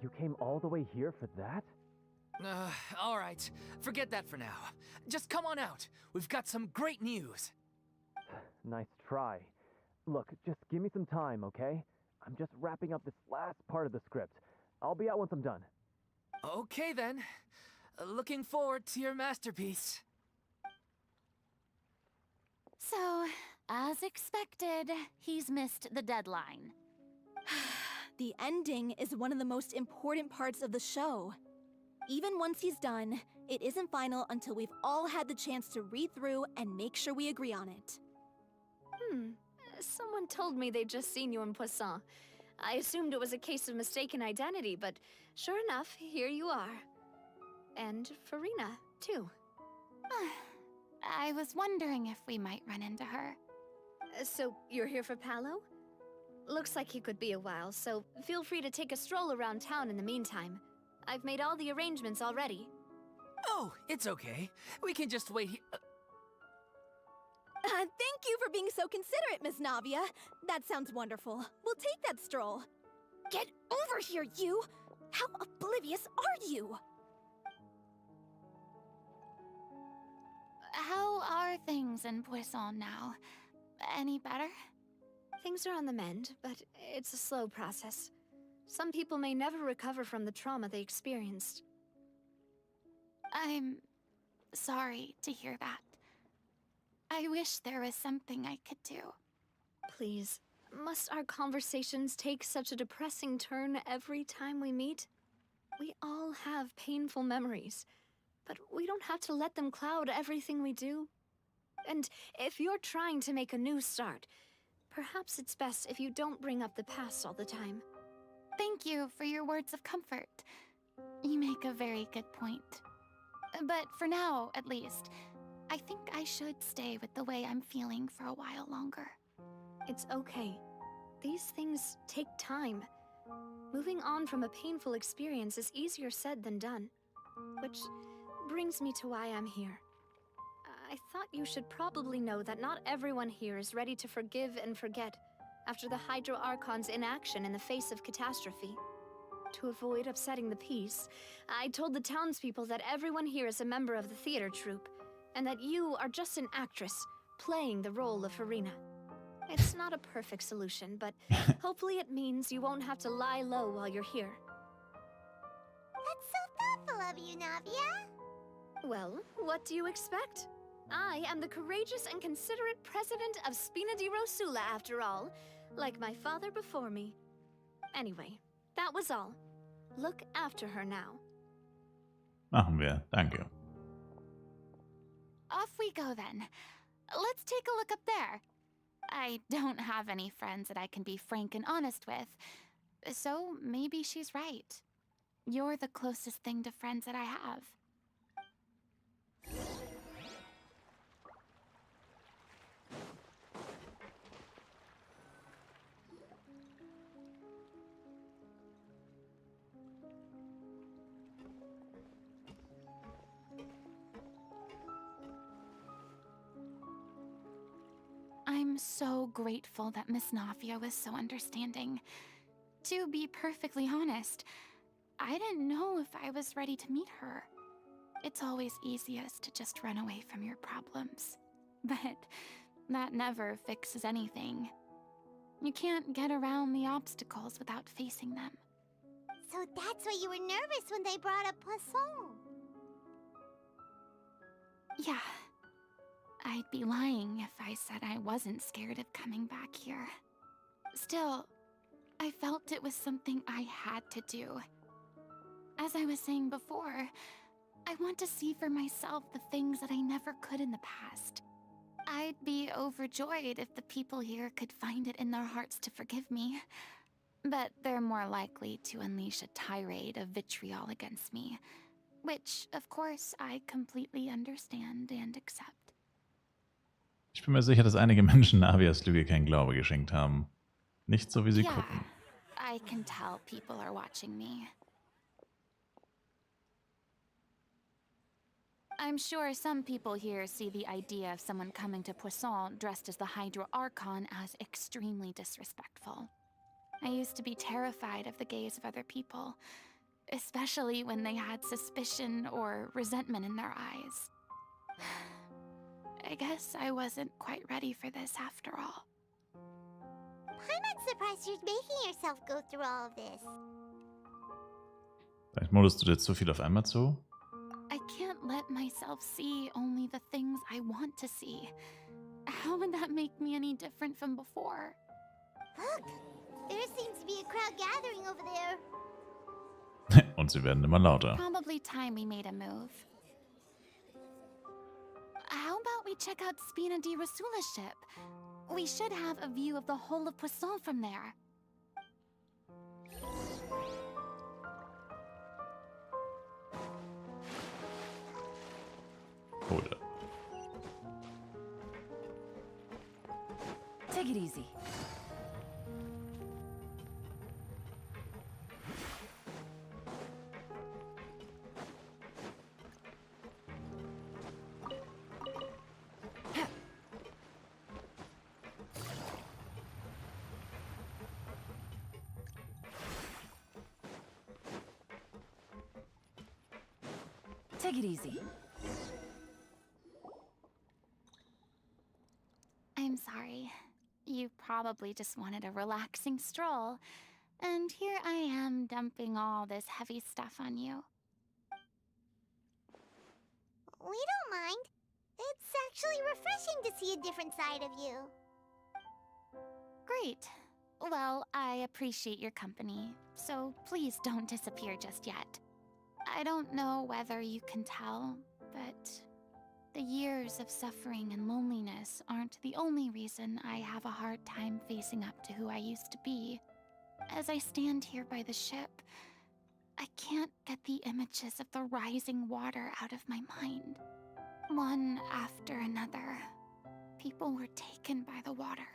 You came all the way here for that? All right. Forget that for now. Just come on out. We've got some great news. Nice try. Look, just give me some time, okay? I'm just wrapping up this last part of the script. I'll be out once I'm done. Okay then. Looking forward to your masterpiece. So, as expected, he's missed the deadline. The ending is one of the most important parts of the show. Even once he's done, it isn't final until we've all had the chance to read through and make sure we agree on it. Someone told me they'd just seen you in Poisson. I assumed it was a case of mistaken identity, but sure enough, here you are. And Furina, too. I was wondering if we might run into her. So, you're here for Paolo? Looks like he could be a while, so feel free to take a stroll around town in the meantime. I've made all the arrangements already. Oh, it's okay. We can just wait here. Thank you for being so considerate, Miss Navia. That sounds wonderful. We'll take that stroll. Get over here, you! How oblivious are you? How are things in Poisson now? Any better? Things are on the mend, but it's a slow process. Some people may never recover from the trauma they experienced. I'm sorry to hear that. I wish there was something I could do. Please, must our conversations take such a depressing turn every time we meet? We all have painful memories, but we don't have to let them cloud everything we do. And if you're trying to make a new start, perhaps it's best if you don't bring up the past all the time. Thank you for your words of comfort. You make a very good point. But for now, at least, I think I should stay with the way I'm feeling for a while longer. It's okay. These things take time. Moving on from a painful experience is easier said than done. Which brings me to why I'm here. I thought you should probably know that not everyone here is ready to forgive and forget after the Hydro Archon's inaction in the face of catastrophe. To avoid upsetting the peace, I told the townspeople that everyone here is a member of the theater troupe, and that you are just an actress playing the role of Furina. It's not a perfect solution, but hopefully it means you won't have to lie low while you're here. That's so thoughtful of you, Navia. Well, what do you expect? I am the courageous and considerate president of Spina di Rosula, after all, like my father before me. Anyway, that was all. Look after her now. Machen wir, danke. Off we go then. Let's take a look up there. I don't have any friends that I can be frank and honest with, so maybe she's right. You're the closest thing to friends that I have. I'm so grateful that Miss Nafia was so understanding. To be perfectly honest, I didn't know if I was ready to meet her. It's always easiest to just run away from your problems. But that never fixes anything. You can't get around the obstacles without facing them. So that's why you were nervous when they brought up Poisson. Yeah. I'd be lying if I said I wasn't scared of coming back here. Still, I felt it was something I had to do. As I was saying before, I want to see for myself the things that I never could in the past. I'd be overjoyed if the people here could find it in their hearts to forgive me. But they're more likely to unleash a tirade of vitriol against me, which, of course, I completely understand and accept. Ich bin mir sicher, dass einige Menschen Navias Lüge kein Glaube geschenkt haben. Nicht so, wie sie gucken. I can tell people are watching me. I'm sure some people here see the idea of someone coming to Poisson dressed as the Hydro Archon as extremely disrespectful. I used to be terrified of the gaze of other people, especially when they had suspicion or resentment in their eyes. I guess I wasn't quite ready for this after all. I'm not surprised you're making yourself go through all of this. Vielleicht modest du dir zu viel auf einmal zu? I can't let myself see only the things I want to see. How would that make me any different from before? Look, there seems to be a crowd gathering over there. Und sie werden immer lauter. Probably time we made a move. How about we check out Spina di Rasula's ship? We should have a view of the whole of Poisson from there. Hold up. Take it easy. Take it easy. I'm sorry. You probably just wanted a relaxing stroll, and here I am dumping all this heavy stuff on you. We don't mind. It's actually refreshing to see a different side of you. Great. Well, I appreciate your company, so please don't disappear just yet. I don't know whether you can tell, but the years of suffering and loneliness aren't the only reason I have a hard time facing up to who I used to be. As I stand here by the ship, I can't get the images of the rising water out of my mind. One after another, people were taken by the water.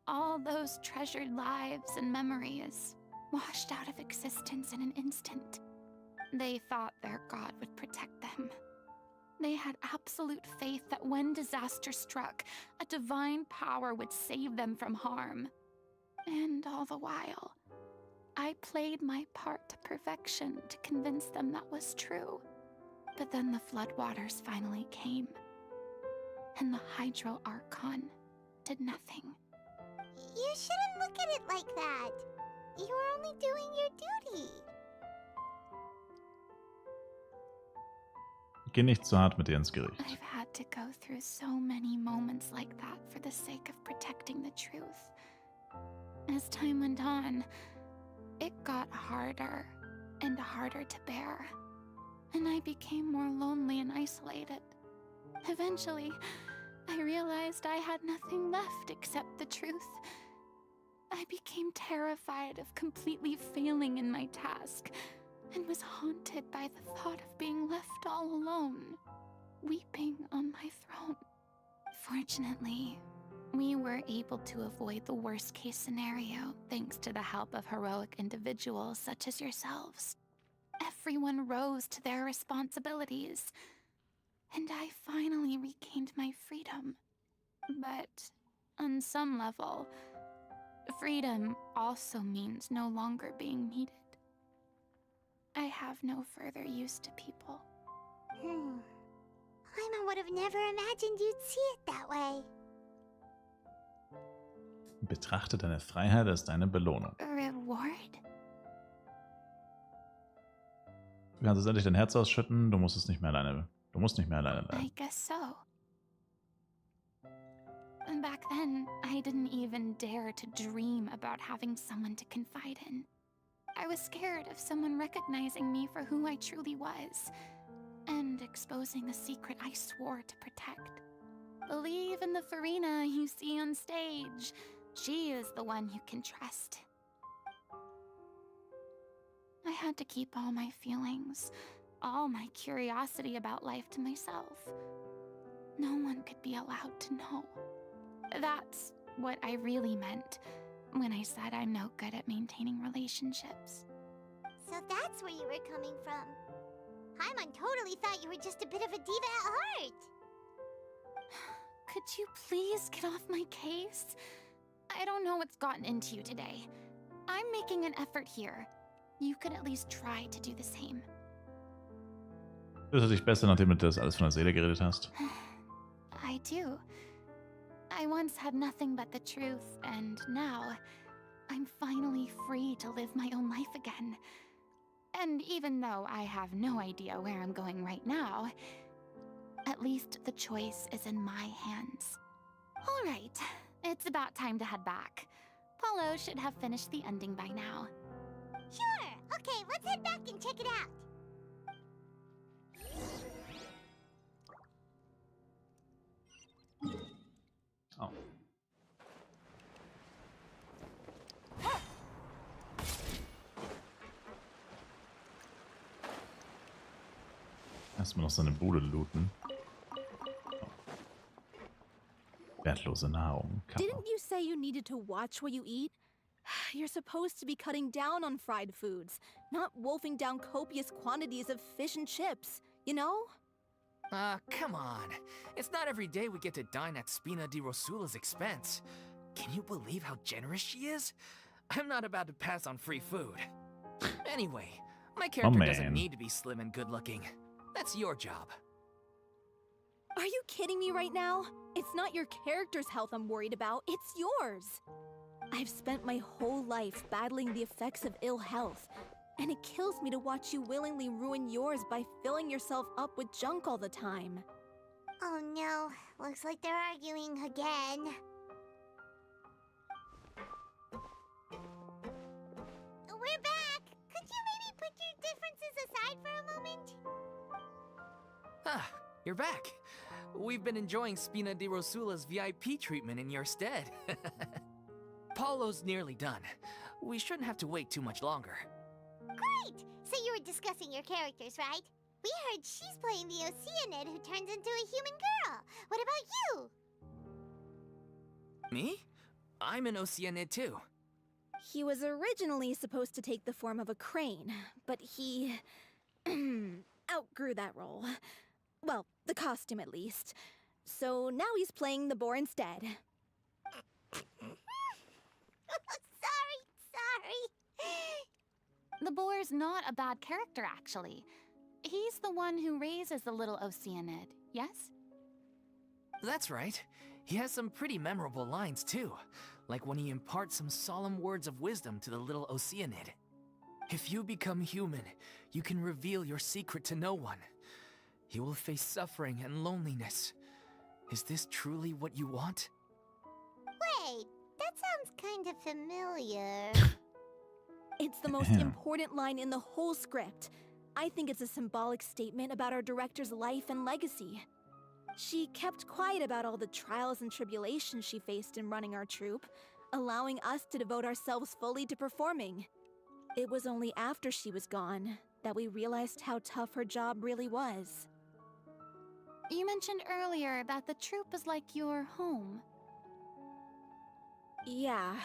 All those treasured lives and memories washed out of existence in an instant. They thought their god would protect them. They had absolute faith that when disaster struck, a divine power would save them from harm. And all the while, I played my part to perfection to convince them that was true. But then the floodwaters finally came, and the Hydro Archon did nothing. You shouldn't look at it like that. You're only doing your duty. Geh nicht zu hart mit ihr ins Gericht. I've had to go through so many moments like that for the sake of protecting the truth. As time went on, it got harder and harder to bear, and I became more lonely and isolated. Eventually, I realized I had nothing left except the truth. I became terrified of completely failing in my task, and was haunted by the thought of being left all alone, weeping on my throne. Fortunately, we were able to avoid the worst-case scenario thanks to the help of heroic individuals such as yourselves. Everyone rose to their responsibilities, and I finally regained my freedom. But on some level, freedom also means no longer being needed. I have no further use to people. Paimon would have never imagined you'd see it that way. Betrachte deine Freiheit als deine Belohnung. Reward? Du kannst jetzt endlich dein Herz ausschütten, du musst nicht mehr alleine bleiben. I guess so. Back then, I didn't even dare to dream about having someone to confide in. I was scared of someone recognizing me for who I truly was, and exposing the secret I swore to protect. Believe in the Furina you see on stage. She is the one you can trust. I had to keep all my feelings, all my curiosity about life to myself. No one could be allowed to know. That's what I really meant when I said I'm no good at maintaining relationships. So that's where you were coming from. Paimon totally thought you were just a bit of a diva at heart. Could you please get off my case? I don't know what's gotten into you today. I'm making an effort here. You could at least try to do the same. Fühlst du dich besser, nachdem du das alles von der Seele geredet hast? I do. I once had nothing but the truth, and now I'm finally free to live my own life again. And even though I have no idea where I'm going right now, at least the choice is in my hands. All right, it's about time to head back. Paulo should have finished the ending by now. Sure! Okay, let's head back and check it out. Oh. Erstmal noch seine Bude looten. Oh. Wertlose Nahrung. Didn't you say you needed to watch what you eat? You're supposed to be cutting down on fried foods, not wolfing down copious quantities of fish and chips, you know? Come on. It's not every day we get to dine at Spina di Rosula's expense. Can you believe how generous she is? I'm not about to pass on free food. Anyway, my character doesn't need to be slim and good-looking. That's your job. Are you kidding me right now? It's not your character's health I'm worried about, it's yours. I've spent my whole life battling the effects of ill health, and it kills me to watch you willingly ruin yours by filling yourself up with junk all the time. Oh no, looks like they're arguing again. We're back! Could you maybe put your differences aside for a moment? Ah, you're back. We've been enjoying Spina di Rosula's VIP treatment in your stead. Paulo's nearly done. We shouldn't have to wait too much longer. Great! So you were discussing your characters, right? We heard she's playing the Oceanid who turns into a human girl. What about you? Me? I'm an Oceanid too. He was originally supposed to take the form of a crane, but he outgrew that role. Well, the costume at least. So now he's playing the boar instead. Sorry. The boar's not a bad character, actually. He's the one who raises the little Oceanid, yes? That's right. He has some pretty memorable lines too, like when he imparts some solemn words of wisdom to the little Oceanid. If you become human, you can reveal your secret to no one. You will face suffering and loneliness. Is this truly what you want? Wait, that sounds kind of familiar. It's the most important line in the whole script. I think it's a symbolic statement about our director's life and legacy. She kept quiet about all the trials and tribulations she faced in running our troupe, allowing us to devote ourselves fully to performing. It was only after she was gone that we realized how tough her job really was. You mentioned earlier that the troupe is like your home. Yeah.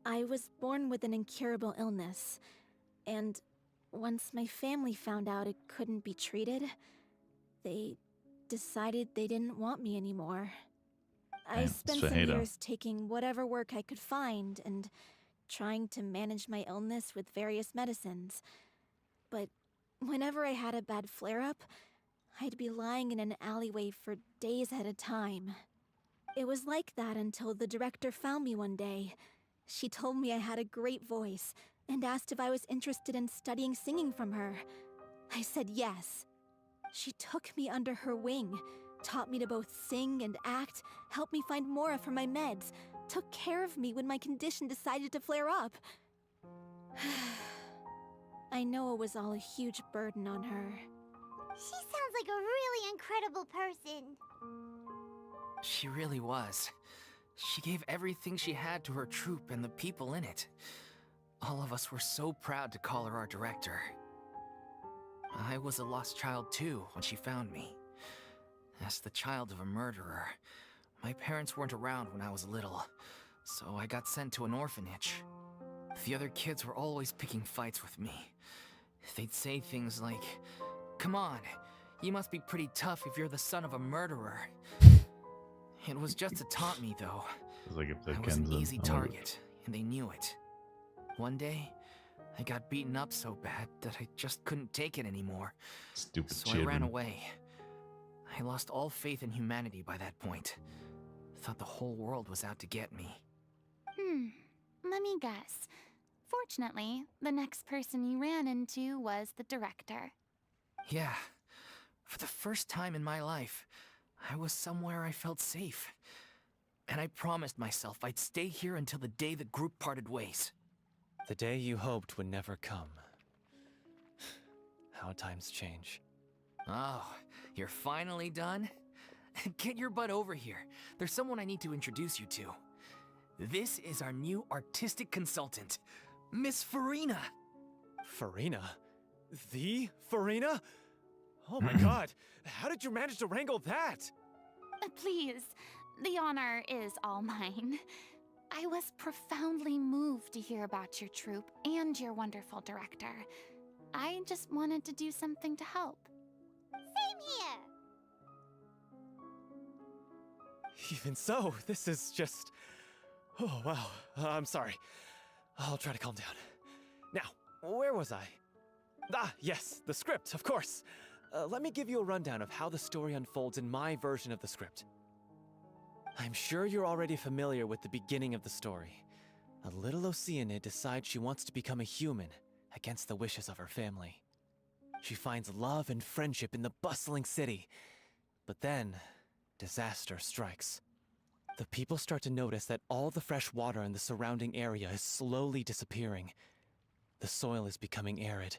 I was born with an incurable illness, and once my family found out it couldn't be treated, they decided they didn't want me anymore. I spent some years taking whatever work I could find and trying to manage my illness with various medicines. But whenever I had a bad flare-up, I'd be lying in an alleyway for days at a time. It was like that until the director found me one day. She told me I had a great voice and asked if I was interested in studying singing from her. I said yes. She took me under her wing, taught me to both sing and act, helped me find Mora for my meds, took care of me when my condition decided to flare up. I know it was all a huge burden on her. She sounds like a really incredible person. She really was. She gave everything she had to her troupe and the people in it. All of us were so proud to call her our director. I was a lost child too when she found me. As the child of a murderer, my parents weren't around when I was little, so I got sent to an orphanage. The other kids were always picking fights with me. They'd say things like, "Come on, you must be pretty tough if you're the son of a murderer." It was just to taunt me, though. Like I was an easy target, and they knew it. One day, I got beaten up so bad that I just couldn't take it anymore. Stupid so children. I ran away. I lost all faith in humanity by that point. Thought the whole world was out to get me. Let me guess. Fortunately, the next person you ran into was the director. Yeah. For the first time in my life, I was somewhere I felt safe. And I promised myself I'd stay here until the day the group parted ways. The day you hoped would never come. How times change. Oh, you're finally done? Get your butt over here. There's someone I need to introduce you to. This is our new artistic consultant, Miss Furina. Furina? The Furina? Oh my god, how did you manage to wrangle that? Please, the honor is all mine. I was profoundly moved to hear about your troupe and your wonderful director. I just wanted to do something to help. Same here! Even so, this is just... Oh, wow. I'm sorry. I'll try to calm down. Now, where was I? Ah, yes, the script, of course. Let me give you a rundown of how the story unfolds in my version of the script. I'm sure you're already familiar with the beginning of the story. A little Oceanid decides she wants to become a human, against the wishes of her family. She finds love and friendship in the bustling city. But then, disaster strikes. The people start to notice that all the fresh water in the surrounding area is slowly disappearing. The soil is becoming arid,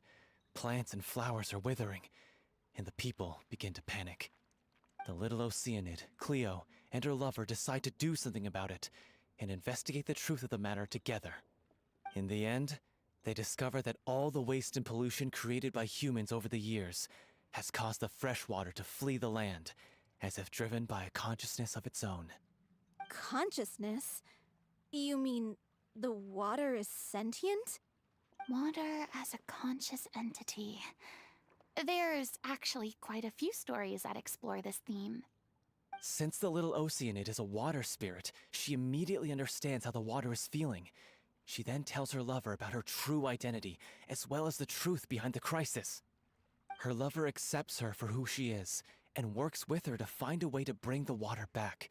plants and flowers are withering, and the people begin to panic. The little Oceanid, Cleo, and her lover decide to do something about it, and investigate the truth of the matter together. In the end, they discover that all the waste and pollution created by humans over the years has caused the fresh water to flee the land, as if driven by a consciousness of its own. Consciousness? You mean the water is sentient? Water as a conscious entity. There's actually quite a few stories that explore this theme. Since the little Oceanid is a water spirit, she immediately understands how the water is feeling. She then tells her lover about her true identity, as well as the truth behind the crisis. Her lover accepts her for who she is, and works with her to find a way to bring the water back.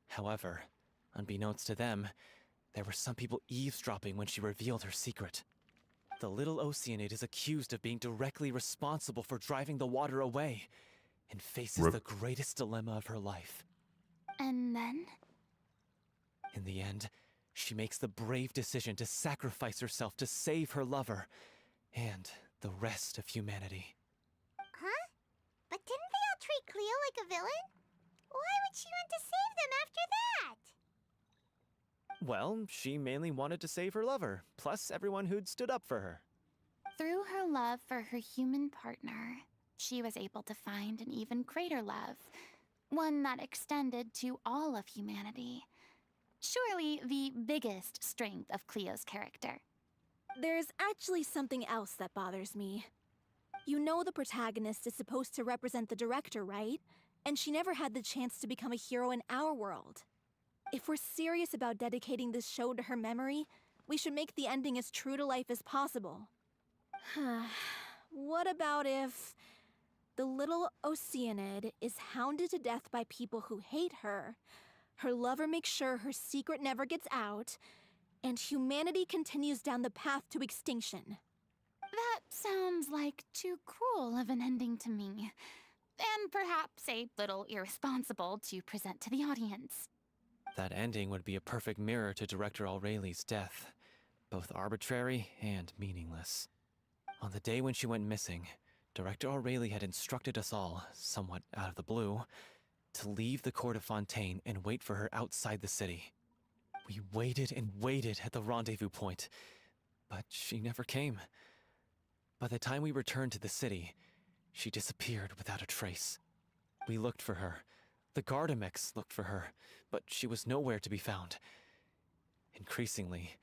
However, unbeknownst to them, there were some people eavesdropping when she revealed her secret. The little Oceanid is accused of being directly responsible for driving the water away, and faces the greatest dilemma of her life. And then? In the end, she makes the brave decision to sacrifice herself to save her lover, and the rest of humanity. Huh? But didn't they all treat Cleo like a villain? Why would she want to save them after that? Well, she mainly wanted to save her lover, plus everyone who'd stood up for her. Through her love for her human partner, she was able to find an even greater love, one that extended to all of humanity. Surely the biggest strength of Cleo's character. There's actually something else that bothers me. You know the protagonist is supposed to represent the director, right? And she never had the chance to become a hero in our world. If we're serious about dedicating this show to her memory, we should make the ending as true to life as possible. What about if the little Oceanid is hounded to death by people who hate her, her lover makes sure her secret never gets out, and humanity continues down the path to extinction? That sounds like too cruel of an ending to me, and perhaps a little irresponsible to present to the audience. That ending would be a perfect mirror to Director Aureli's death, both arbitrary and meaningless. On the day when she went missing, Director Aureli had instructed us all, somewhat out of the blue, to leave the court of Fontaine and wait for her outside the city. We waited and waited at the rendezvous point, but she never came. By the time we returned to the city, she disappeared without a trace. We looked for her. The Gardamex looked for her, but she was nowhere to be found. Increasingly,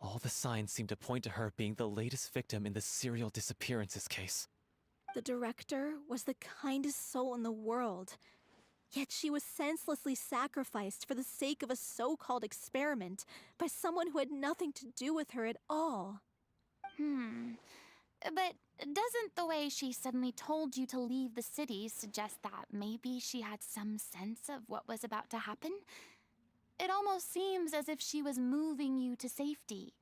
all the signs seemed to point to her being the latest victim in the serial disappearances case. The director was the kindest soul in the world, yet she was senselessly sacrificed for the sake of a so-called experiment by someone who had nothing to do with her at all. But doesn't the way she suddenly told you to leave the city suggest that maybe she had some sense of what was about to happen? It almost seems as if she was moving you to safety.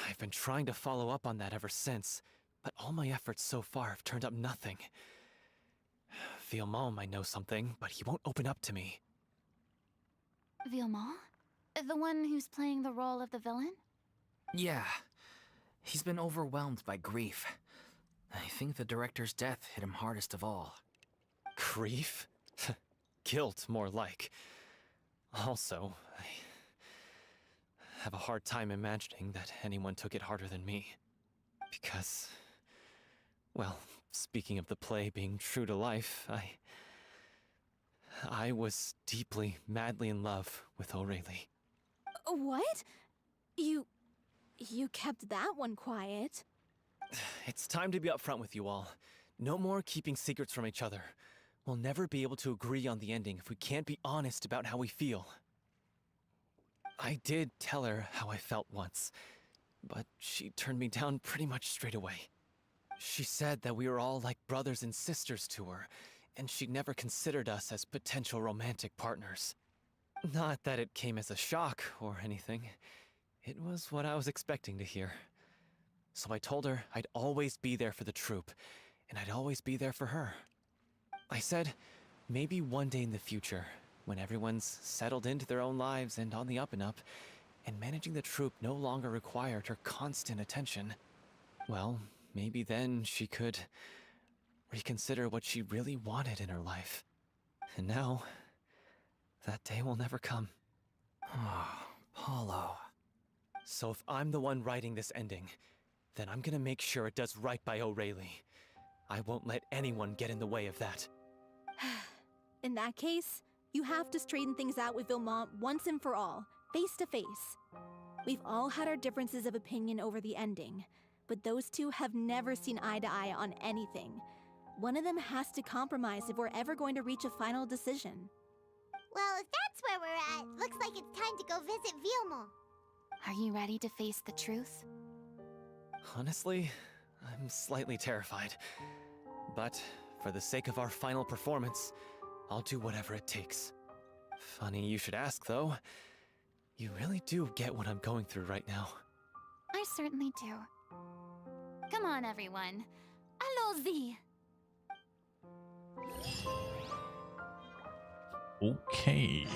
I've been trying to follow up on that ever since, but all my efforts so far have turned up nothing. Villemont might know something, but he won't open up to me. Villemont? The one who's playing the role of the villain? Yeah. He's been overwhelmed by grief. I think the director's death hit him hardest of all. Grief? Guilt, more like. Also, I have a hard time imagining that anyone took it harder than me. Because, well, speaking of the play being true to life, I was deeply, madly in love with Aureli. What? You kept that one quiet. It's time to be upfront with you all. No more keeping secrets from each other. We'll never be able to agree on the ending if we can't be honest about how we feel. I did tell her how I felt once, but she turned me down pretty much straight away. She said that we were all like brothers and sisters to her, and she'd never considered us as potential romantic partners. Not that it came as a shock or anything. It was what I was expecting to hear. So I told her I'd always be there for the troupe, and I'd always be there for her. I said, maybe one day in the future, when everyone's settled into their own lives and on the up and up, and managing the troupe no longer required her constant attention, well, maybe then she could reconsider what she really wanted in her life. And now, that day will never come. Oh, Paulo. So if I'm the one writing this ending, then I'm gonna make sure it does right by Aureli. I won't let anyone get in the way of that. In that case, you have to straighten things out with Villemont once and for all, face to face. We've all had our differences of opinion over the ending, but those two have never seen eye to eye on anything. One of them has to compromise if we're ever going to reach a final decision. Well, if that's where we're at, looks like it's time to go visit Villemont. Are you ready to face the truth? Honestly, I'm slightly terrified. But for the sake of our final performance, I'll do whatever it takes. Funny you should ask, though. You really do get what I'm going through right now. I certainly do. Come on, everyone. Allons-y! Okay.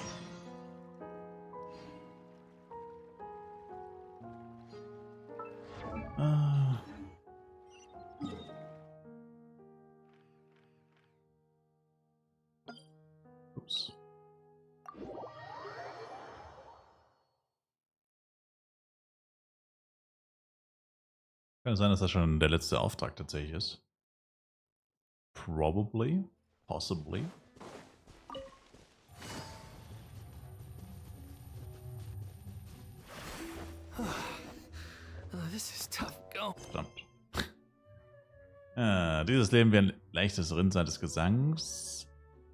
Kann sein, dass das schon der letzte Auftrag tatsächlich ist. Probably. Possibly. This is tough going. Verdammt. Dieses Leben wie ein leichtes Rinnsal des Gesangs.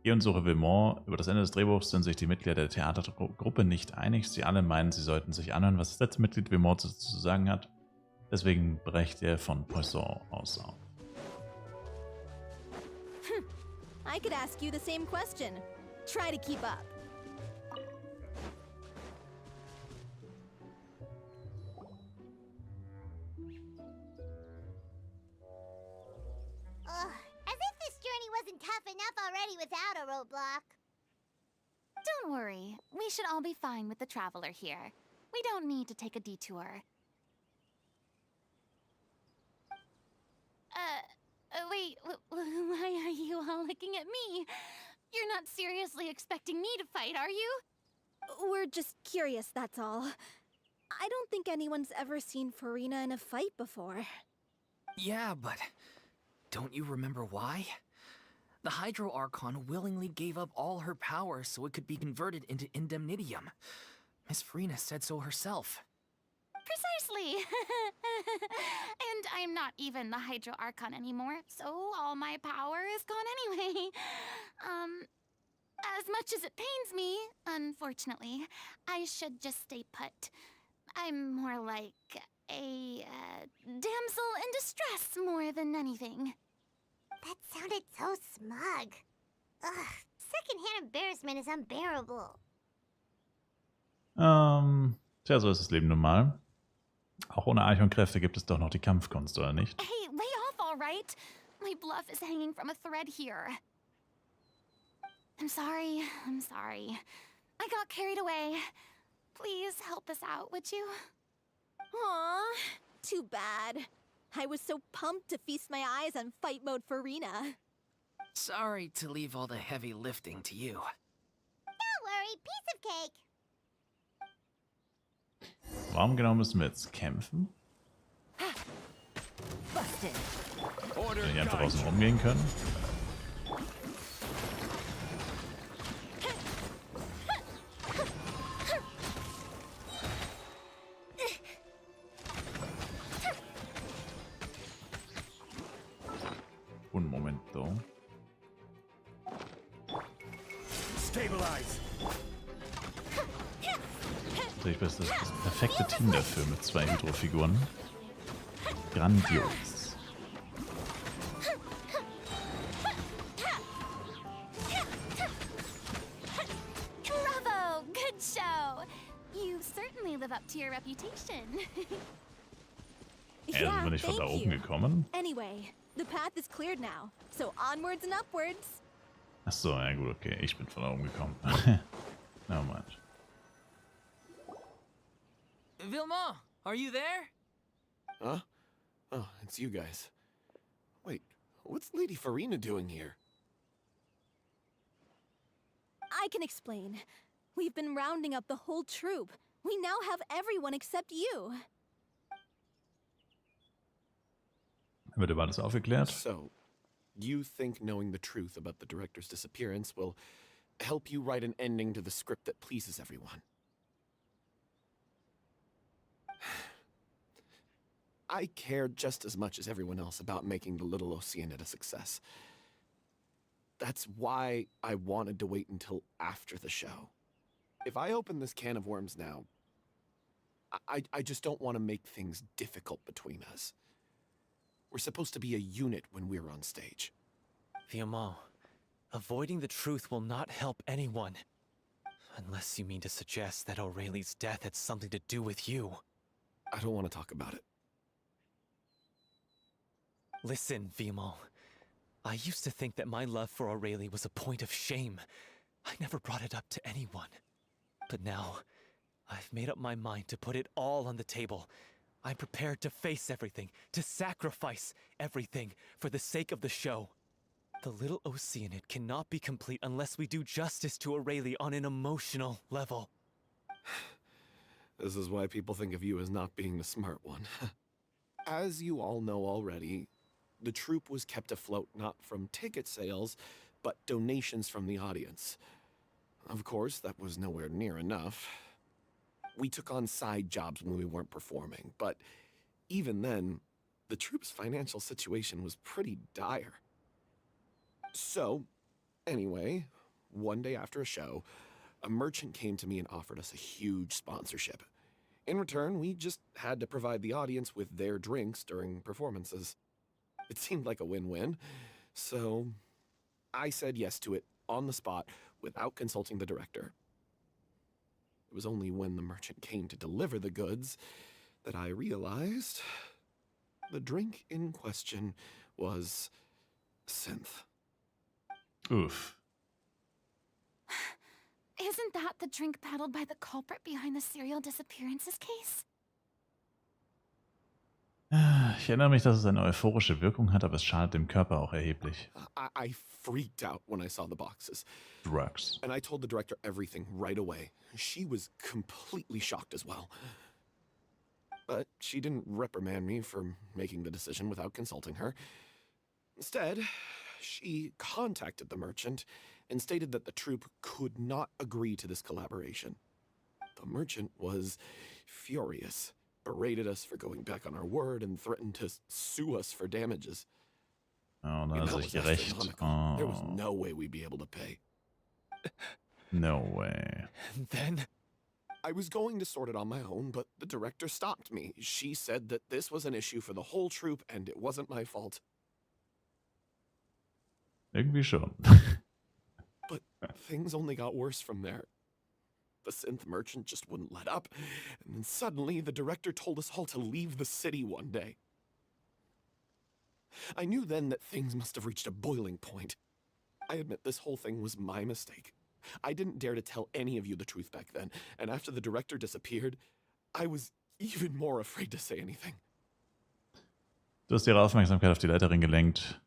Geh und suche Villemont. Über das Ende des Drehbuchs sind sich die Mitglieder der Theatergruppe nicht einig. Sie alle meinen, sie sollten sich anhören, was das letzte Mitglied Villemont zu sagen hat. Deswegen brecht er von Poisson aus auf. I could ask you the same question. Try to keep up. As if this journey wasn't tough enough already without a roadblock. Don't worry. We should all be fine with the traveler here. We don't need to take a detour. Wait, why are you all looking at me? You're not seriously expecting me to fight, are you? We're just curious, that's all. I don't think anyone's ever seen Furina in a fight before. Yeah, but don't you remember why? The Hydro Archon willingly gave up all her power so it could be converted into indemnitium. Miss Furina said so herself. Precisely. And I'm not even the Hydro Archon anymore, so all my power is gone anyway. As much as it pains me, unfortunately, I should just stay put. I'm more like a damsel in distress more than anything. That sounded so smug. Ugh, secondhand embarrassment is unbearable. Tja, so ist das Leben nun mal. Auch ohne Archonkräfte gibt es doch noch die Kampfkunst, oder nicht? Hey, lay off, all right? My bluff is hanging from a thread here. I'm sorry. I got carried away. Please help us out, would you? Aw, too bad. I was so pumped to feast my eyes on fight mode Furina. Sorry to leave all the heavy lifting to you. Don't worry, piece of cake. Warum genau müssen wir jetzt kämpfen? Wenn wir nicht einfach außen rumgehen können? Un momento. Das ist das perfekte Team dafür mit 2 Hydro-Figuren. Grandios. Bravo! Good show! You certainly live up to your reputation. Sind wir nicht von da oben gekommen? Anyway, the path is cleared now, so onwards and upwards. Achso, ja gut, okay. Ich bin von da oben gekommen. No much. Villemont, are you there? Huh? Oh, it's you guys. Wait, what's Lady Furina doing here? I can explain. We've been rounding up the whole troop. We now have everyone except you. Wird über alles aufgeklärt? So, you think knowing the truth about the director's disappearance will help you write an ending to the script that pleases everyone? I care just as much as everyone else about making the little Oceanid a success. That's why I wanted to wait until after the show. If I open this can of worms now, I just don't want to make things difficult between us. We're supposed to be a unit when we're on stage. Villemont, avoiding the truth will not help anyone. Unless you mean to suggest that Aurelie's death had something to do with you. I don't want to talk about it. Listen, Villemont. I used to think that my love for Aurelie was a point of shame. I never brought it up to anyone. But now, I've made up my mind to put it all on the table. I'm prepared to face everything, to sacrifice everything for the sake of the show. The little Oceanid cannot be complete unless we do justice to Aurelie on an emotional level. This is why people think of you as not being the smart one. As you all know already, the troupe was kept afloat not from ticket sales, but donations from the audience. Of course, that was nowhere near enough. We took on side jobs when we weren't performing, but even then, the troupe's financial situation was pretty dire. So, anyway, one day after a show, a merchant came to me and offered us a huge sponsorship. In return, we just had to provide the audience with their drinks during performances. It seemed like a win-win, so I said yes to it on the spot without consulting the director. It was only when the merchant came to deliver the goods that I realized the drink in question was synth. Oof. Isn't that the drink peddled by the culprit behind the serial disappearances case? Ich erinnere mich, dass es eine euphorische Wirkung hat, aber es schadet dem Körper auch erheblich. I freaked out when I saw the boxes. Drugs. And I told the director everything right away. She was completely shocked as well. But she didn't reprimand me for making the decision without consulting her. Instead, she contacted the merchant and stated that the troupe could not agree to this collaboration. The merchant was furious, berated us for going back on our word, and threatened to sue us for damages. Oh, da hat er sich gerecht. Oh. There was no way we'd be able to pay. No way. And then? I was going to sort it on my own, but the director stopped me. She said that this was an issue for the whole troupe and it wasn't my fault. Irgendwie schon. But things only got worse from there. The synth merchant just wouldn't let up, and then suddenly the director told us all to leave the city one day. I knew then that things must have reached a boiling point. I admit this whole thing was my mistake. I didn't dare to tell any of you the truth back then, and after the director disappeared, I was even more afraid to say anything. Du hast ihre Aufmerksamkeit auf die Leiterin gelenkt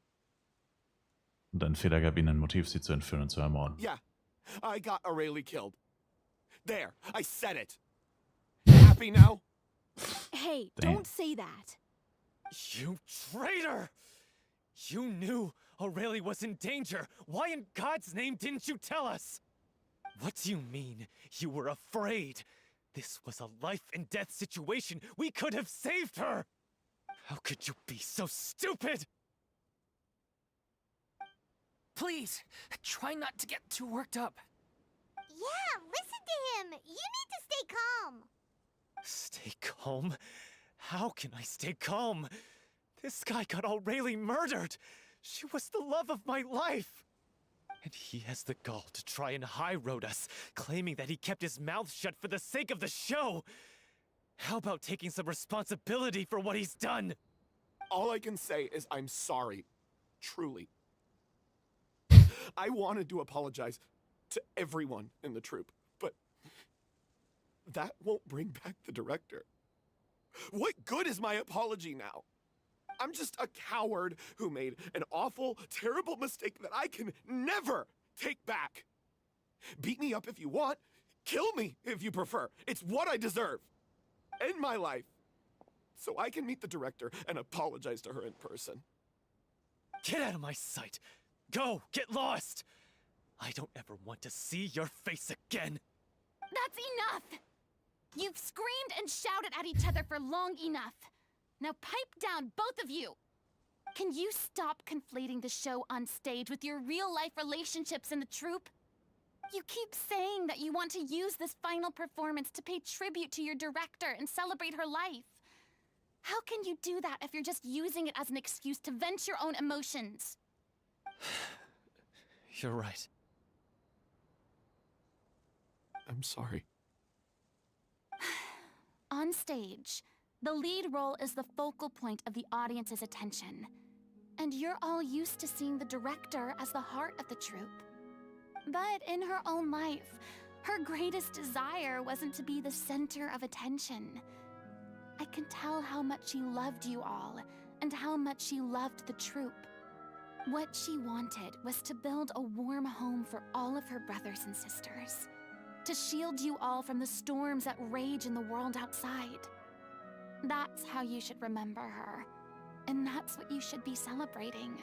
und dein Fehler gab ihnen ein Motiv, sie zu entführen und zu ermorden. Yeah, I got Aurelie killed. There, I said it. Happy now? Hey, Damn. don't say that. You traitor! You knew Aurelie was in danger. Why in God's name didn't you tell us? What do you mean, you were afraid? This was a life-and-death situation. We could have saved her! How could you be so stupid? Please, try not to get too worked up. Yeah, listen to him. You need to stay calm. Stay calm? How can I stay calm? This guy got Aurelie murdered. She was the love of my life. And he has the gall to try and high-road us, claiming that he kept his mouth shut for the sake of the show. How about taking some responsibility for what he's done? All I can say is I'm sorry. Truly. I wanted to apologize to everyone in the troupe, but that won't bring back the director. What good is my apology now? I'm just a coward who made an awful, terrible mistake that I can never take back. Beat me up if you want. Kill me if you prefer. It's what I deserve. End my life. So I can meet the director and apologize to her in person. Get out of my sight. Go, get lost. I don't ever want to see your face again. That's enough! You've screamed and shouted at each other for long enough. Now pipe down, both of you! Can you stop conflating the show on stage with your real-life relationships in the troupe? You keep saying that you want to use this final performance to pay tribute to your director and celebrate her life. How can you do that if you're just using it as an excuse to vent your own emotions? You're right. I'm sorry. On stage, the lead role is the focal point of the audience's attention. And you're all used to seeing the director as the heart of the troupe. But in her own life, her greatest desire wasn't to be the center of attention. I can tell how much she loved you all, and how much she loved the troupe. What she wanted was to build a warm home for all of her brothers and sisters. To shield you all from the storms that rage in the world outside. That's how you should remember her. And that's what you should be celebrating.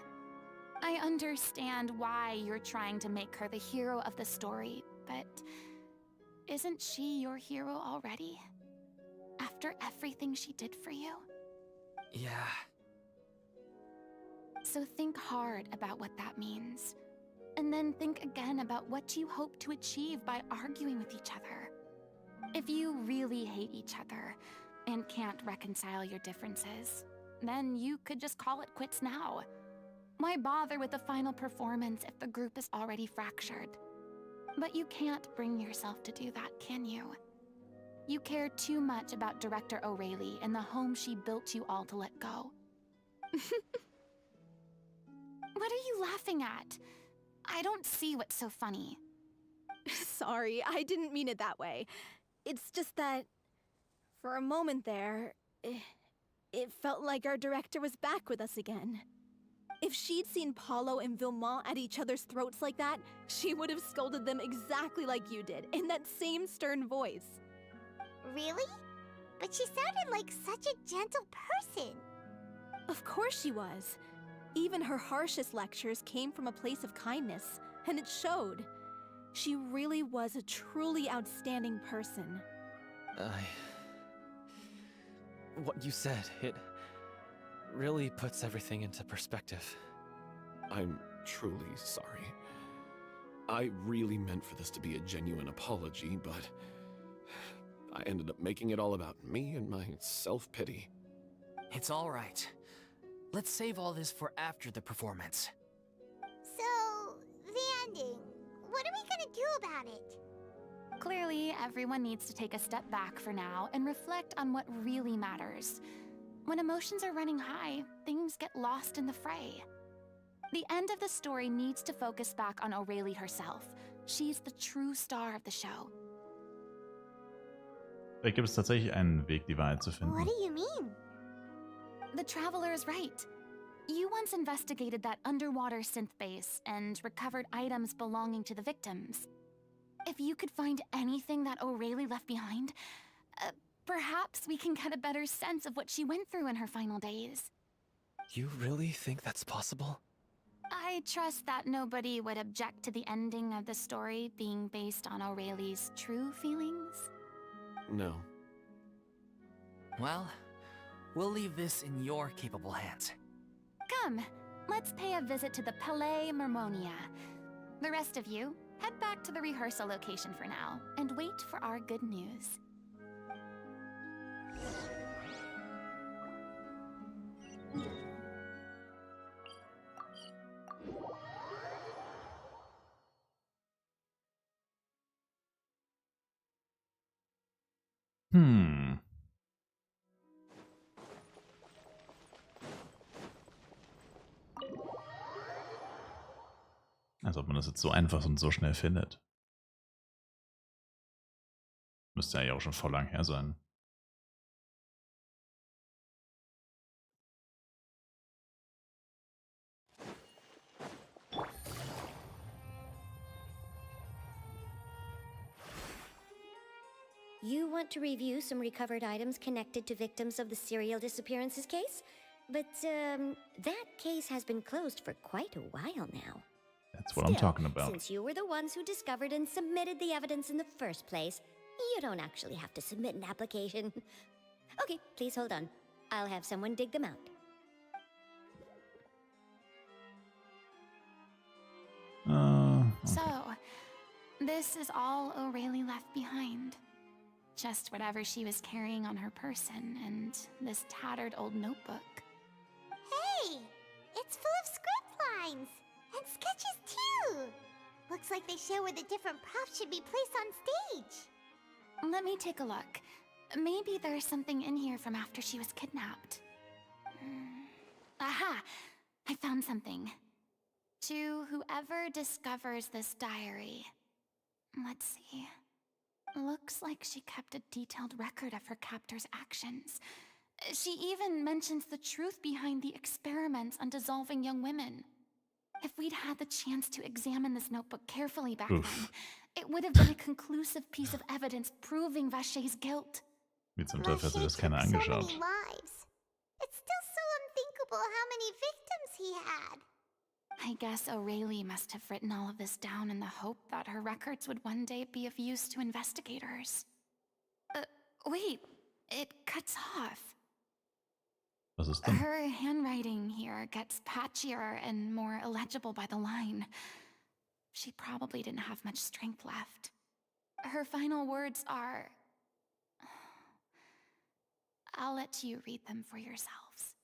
I understand why you're trying to make her the hero of the story, but isn't she your hero already? After everything she did for you? Yeah. So think hard about what that means. And then think again about what you hope to achieve by arguing with each other. If you really hate each other and can't reconcile your differences, then you could just call it quits now. Why bother with the final performance if the group is already fractured? But you can't bring yourself to do that, can you? You care too much about Director O'Reilly and the home she built you all to let go. What are you laughing at? I don't see what's so funny. Sorry, I didn't mean it that way. It's just that, for a moment there, it felt like our director was back with us again. If she'd seen Paulo and Villemont at each other's throats like that, she would have scolded them exactly like you did, in that same stern voice. Really? But she sounded like such a gentle person. Of course she was. Even her harshest lectures came from a place of kindness, and it showed. She really was a truly outstanding person. What you said, it really puts everything into perspective. I'm truly sorry. I really meant for this to be a genuine apology, but I ended up making it all about me and my self-pity. It's all right. Let's save all this for after the performance. So, the ending. What are we gonna do about it? Clearly, everyone needs to take a step back for now and reflect on what really matters. When emotions are running high, things get lost in the fray. The end of the story needs to focus back on O'Reilly herself. She's the true star of the show. Da gibt es tatsächlich einen Weg, die Wahrheit zu finden. What do you mean? The Traveler is right. You once investigated that underwater synth base and recovered items belonging to the victims. If you could find anything that O'Reilly left behind, perhaps we can get a better sense of what she went through in her final days. You really think that's possible? I trust that nobody would object to the ending of the story being based on O'Reilly's true feelings. No. Well, we'll leave this in your capable hands. Come, let's pay a visit to the Palais Mermonia. The rest of you, head back to the rehearsal location for now, and wait for our good news. Als ob man das jetzt so einfach und so schnell findet. Müsste ja auch schon voll lang her sein. You want to review some recovered items connected to victims of the serial disappearances case? But, that case has been closed for quite a while now. That's what I'm talking about. Since you were the ones who discovered and submitted the evidence in the first place, you don't actually have to submit an application. Okay, please hold on. I'll have someone dig them out. So, this is all O'Reilly left behind. Just whatever she was carrying on her person and this tattered old notebook. Hey! It's full of script lines! And sketches too! Looks like they show where the different props should be placed on stage. Let me take a look. Maybe there's something in here from after she was kidnapped. Aha! I found something. To whoever discovers this diary. Let's see. Looks like she kept a detailed record of her captor's actions. She even mentions the truth behind the experiments on dissolving young women. If we'd had the chance to examine this notebook carefully back then, it would have been a conclusive piece of evidence proving Vachey's guilt. Wie zum Teufel hat sich das keiner angeschaut? So many lives. It's still so unthinkable how many victims he had. I guess O'Reilly must have written all of this down in the hope that her records would one day be of use to investigators. Wait, it cuts off. Was ist denn? Her handwriting here gets patchier and more illegible by the line. She probably didn't have much strength left. Her final words are... I'll let you read them for yourselves.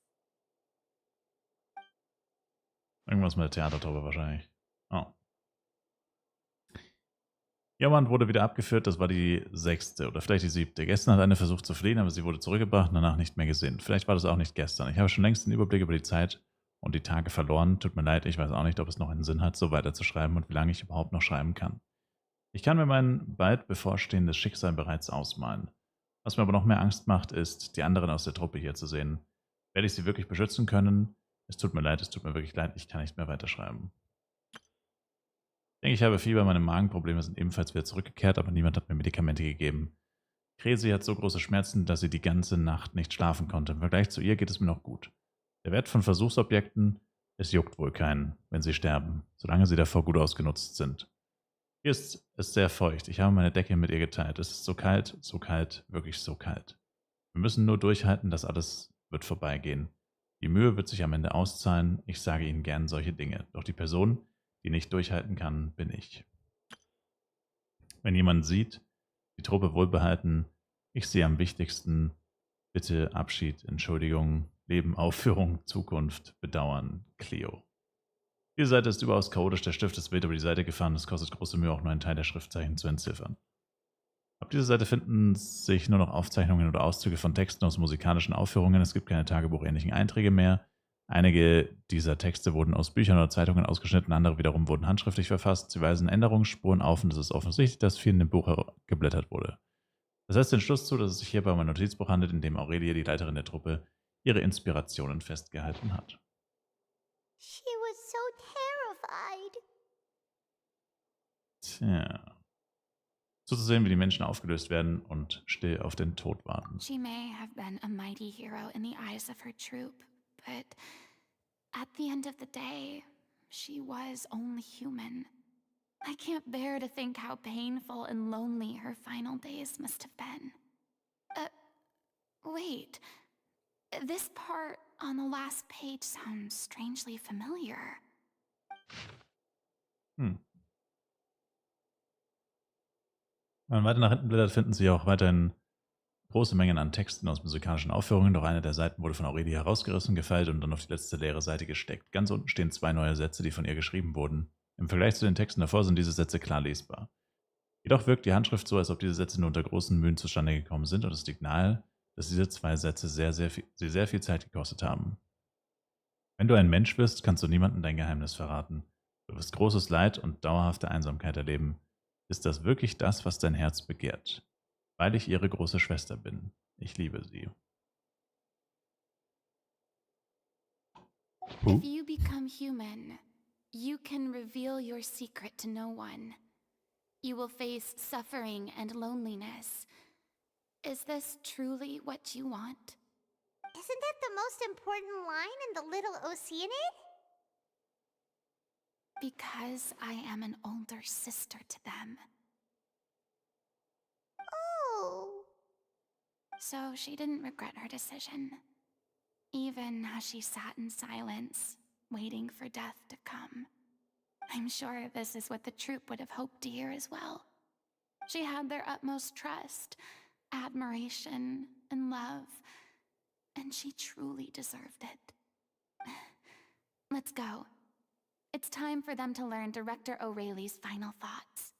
Irgendwas mit der Theatertaube wahrscheinlich. Oh. Jemand wurde wieder abgeführt, das war die 6. oder vielleicht die 7. Gestern hat eine versucht zu fliehen, aber sie wurde zurückgebracht und danach nicht mehr gesehen. Vielleicht war das auch nicht gestern. Ich habe schon längst den Überblick über die Zeit und die Tage verloren. Tut mir leid, ich weiß auch nicht, ob es noch einen Sinn hat, so weiterzuschreiben und wie lange ich überhaupt noch schreiben kann. Ich kann mir mein bald bevorstehendes Schicksal bereits ausmalen. Was mir aber noch mehr Angst macht, ist, die anderen aus der Truppe hier zu sehen. Werde ich sie wirklich beschützen können? Es tut mir leid, es tut mir wirklich leid, ich kann nicht mehr weiterschreiben. Ich denke, ich habe Fieber, meine Magenprobleme sind ebenfalls wieder zurückgekehrt, aber niemand hat mir Medikamente gegeben. Cresi hat so große Schmerzen, dass sie die ganze Nacht nicht schlafen konnte. Im Vergleich zu ihr geht es mir noch gut. Der Wert von Versuchsobjekten, es juckt wohl keinen, wenn sie sterben, solange sie davor gut ausgenutzt sind. Hier ist es sehr feucht. Ich habe meine Decke mit ihr geteilt. Es ist so kalt, wirklich so kalt. Wir müssen nur durchhalten, das alles wird vorbeigehen. Die Mühe wird sich am Ende auszahlen. Ich sage Ihnen gern solche Dinge. Doch die Person, die nicht durchhalten kann, bin ich. Wenn jemand sieht, die Truppe wohlbehalten, ich sehe am wichtigsten, bitte Abschied, Entschuldigung, Leben, Aufführung, Zukunft, Bedauern, Cleo. Diese Seite ist überaus chaotisch, der Stift ist wild über die Seite gefahren, es kostet große Mühe, auch nur einen Teil der Schriftzeichen zu entziffern. Auf dieser Seite finden sich nur noch Aufzeichnungen oder Auszüge von Texten aus musikalischen Aufführungen, es gibt keine tagebuchähnlichen Einträge mehr. Einige dieser Texte wurden aus Büchern oder Zeitungen ausgeschnitten, andere wiederum wurden handschriftlich verfasst. Sie weisen Änderungsspuren auf und es ist offensichtlich, dass viel in dem Buch geblättert wurde. Das heißt den Schluss zu, dass es sich hierbei um ein Notizbuch handelt, in dem Aurelie, die Leiterin der Truppe, ihre Inspirationen festgehalten hat. She was so terrified. Tja. So zu sehen, wie die Menschen aufgelöst werden und still auf den Tod warten. She may have been a mighty hero in the eyes of her troop, but at the end of the day, she was only human. I can't bear to think how painful and lonely her final days must have been. Wait. This part on the last page sounds strangely familiar. Wenn man weiter nach hinten blättert, finden sich auch weiterhin große Mengen an Texten aus musikalischen Aufführungen, doch eine der Seiten wurde von Aurelie herausgerissen, gefeilt und dann auf die letzte leere Seite gesteckt. Ganz unten stehen 2 neue Sätze, die von ihr geschrieben wurden. Im Vergleich zu den Texten davor sind diese Sätze klar lesbar. Jedoch wirkt die Handschrift so, als ob diese Sätze nur unter großen Mühen zustande gekommen sind und es liegt nahe, dass diese 2 Sätze sehr viel Zeit gekostet haben. Wenn du ein Mensch bist, kannst du niemandem dein Geheimnis verraten. Du wirst großes Leid und dauerhafte Einsamkeit erleben. Ist das wirklich das, was dein Herz begehrt? Weil ich ihre große Schwester bin. Ich liebe sie. If you become human, you can reveal your secret to no one. You will face suffering and loneliness. Is this truly what you want? Isn't that the most important line in the Little Oceanid? Because I am an older sister to them. Oh. So she didn't regret her decision, even as she sat in silence, waiting for death to come. I'm sure this is what the troupe would have hoped to hear as well. She had their utmost trust, admiration, and love, and she truly deserved it. Let's go. It's time for them to learn Director O'Reilly's final thoughts.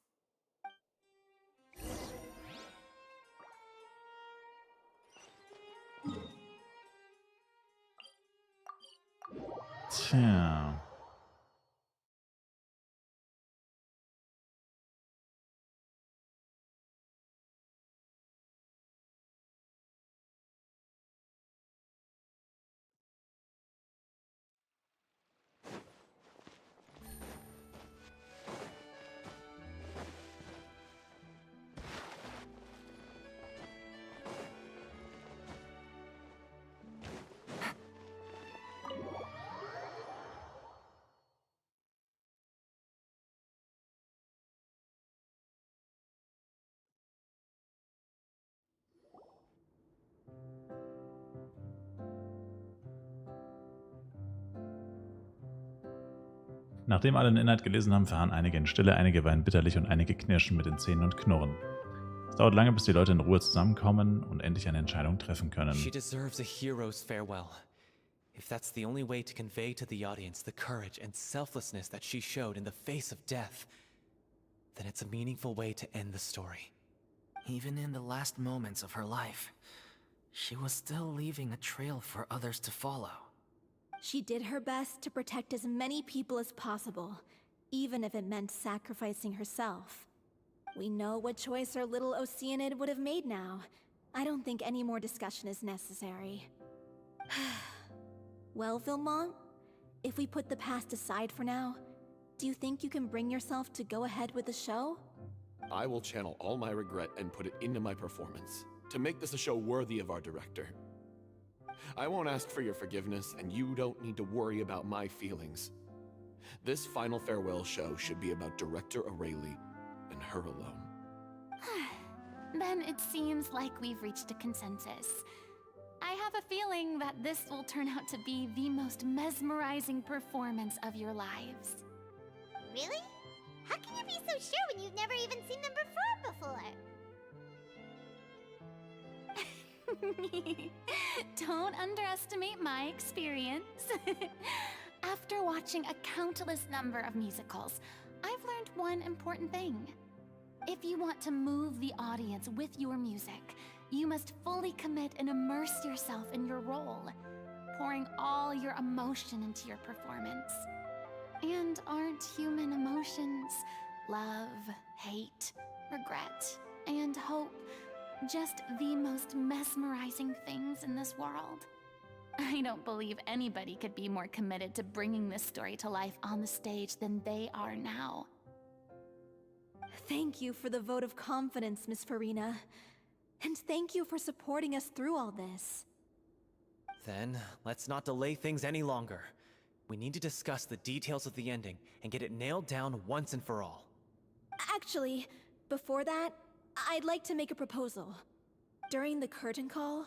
Tja. Nachdem alle den Inhalt gelesen haben, verharren einige in Stille, einige weinen bitterlich und einige knirschen mit den Zähnen und knurren. Es dauert lange, bis die Leute in Ruhe zusammenkommen und endlich eine Entscheidung treffen können. She deserves a hero's farewell. If that's the only way to convey to the audience the courage and selflessness that she showed in the face of death, then it's a meaningful way to end the story. Even in the last moments of her life, she was still leaving a trail for others to follow. She did her best to protect as many people as possible, even if it meant sacrificing herself. We know what choice our little Oceanid would have made now. I don't think any more discussion is necessary. Well, Vilmont, if we put the past aside for now, do you think you can bring yourself to go ahead with the show? I will channel all my regret and put it into my performance, to make this a show worthy of our director. I won't ask for your forgiveness, and you don't need to worry about my feelings. This final farewell show should be about Director Aurelie and her alone. Then it seems like we've reached a consensus. I have a feeling that this will turn out to be the most mesmerizing performance of your lives. Really? How can you be so sure when you've never even seen them perform before? Don't underestimate my experience. After watching a countless number of musicals, I've learned one important thing. If you want to move the audience with your music, you must fully commit and immerse yourself in your role, pouring all your emotion into your performance. And aren't human emotions, love, hate, regret, and hope, just the most mesmerizing things in this world? I don't believe anybody could be more committed to bringing this story to life on the stage than they are now. Thank you for the vote of confidence, Miss Furina. And thank you for supporting us through all this. Then, let's not delay things any longer. We need to discuss the details of the ending and get it nailed down once and for all. Actually, before that, I'd like to make a proposal. During the curtain call,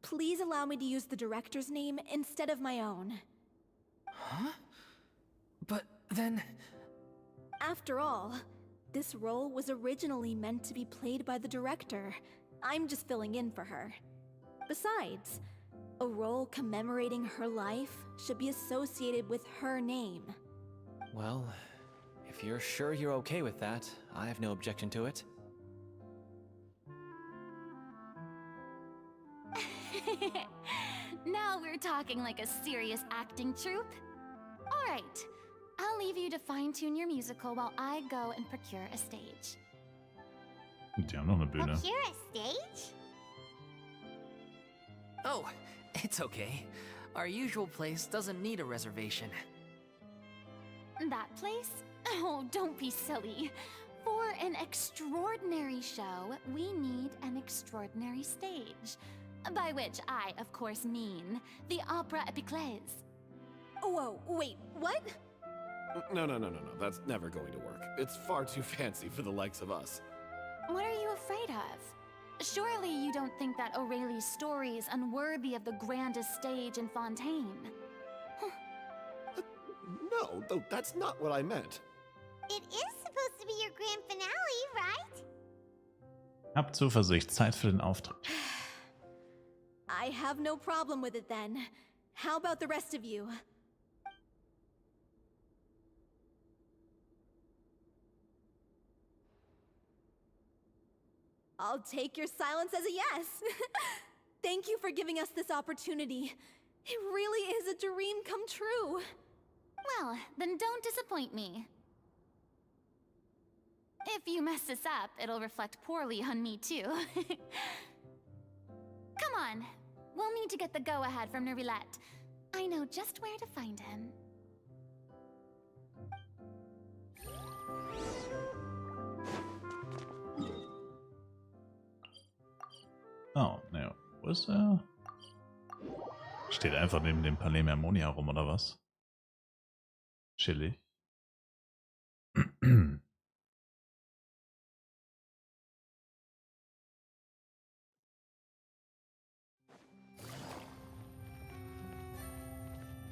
please allow me to use the director's name instead of my own. Huh? But then... After all, this role was originally meant to be played by the director. I'm just filling in for her. Besides, a role commemorating her life should be associated with her name. Well, if you're sure you're okay with that, I have no objection to it. Now we're talking like a serious acting troupe. All right, I'll leave you to fine-tune your musical while I go and procure a stage. Die haben noch eine Bühne. Procure a stage? Oh, it's okay. Our usual place doesn't need a reservation. That place? Oh, don't be silly. For an extraordinary show, we need an extraordinary stage. By which I, of course, mean the Opera Epiclese. Whoa, wait, what? No. That's never going to work. It's far too fancy for the likes of us. What are you afraid of? Surely you don't think that Aurelie's story is unworthy of the grandest stage in Fontaine? No, though that's not what I meant. It is supposed to be your grand finale, right? Hab Zuversicht, Zeit für den Auftritt. I have no problem with it then. How about the rest of you? I'll take your silence as a yes. Thank you for giving us this opportunity. It really is a dream come true. Well, then don't disappoint me. If you mess this up, it'll reflect poorly on me too. Come on, we'll need to get the go-ahead from Nervilette. I know just where to find him. Oh, ne, wo ist er? Steht einfach neben dem Palais Mermonia rum, oder was? Chillig.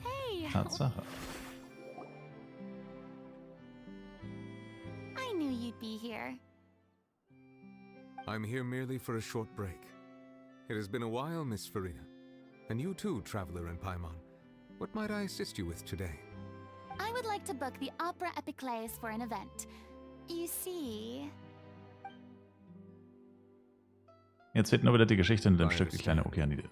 Hey! Tatsache. be here? I'm here merely for a short break. It has been a while, Miss Furina. And you too, traveler in Paimon. What might I assist you with today? I would like to book the Opera Epiclese for an event. You see... Jetzt fehlt nur wieder die Geschichte in dem Stück Die kleine Okeanide.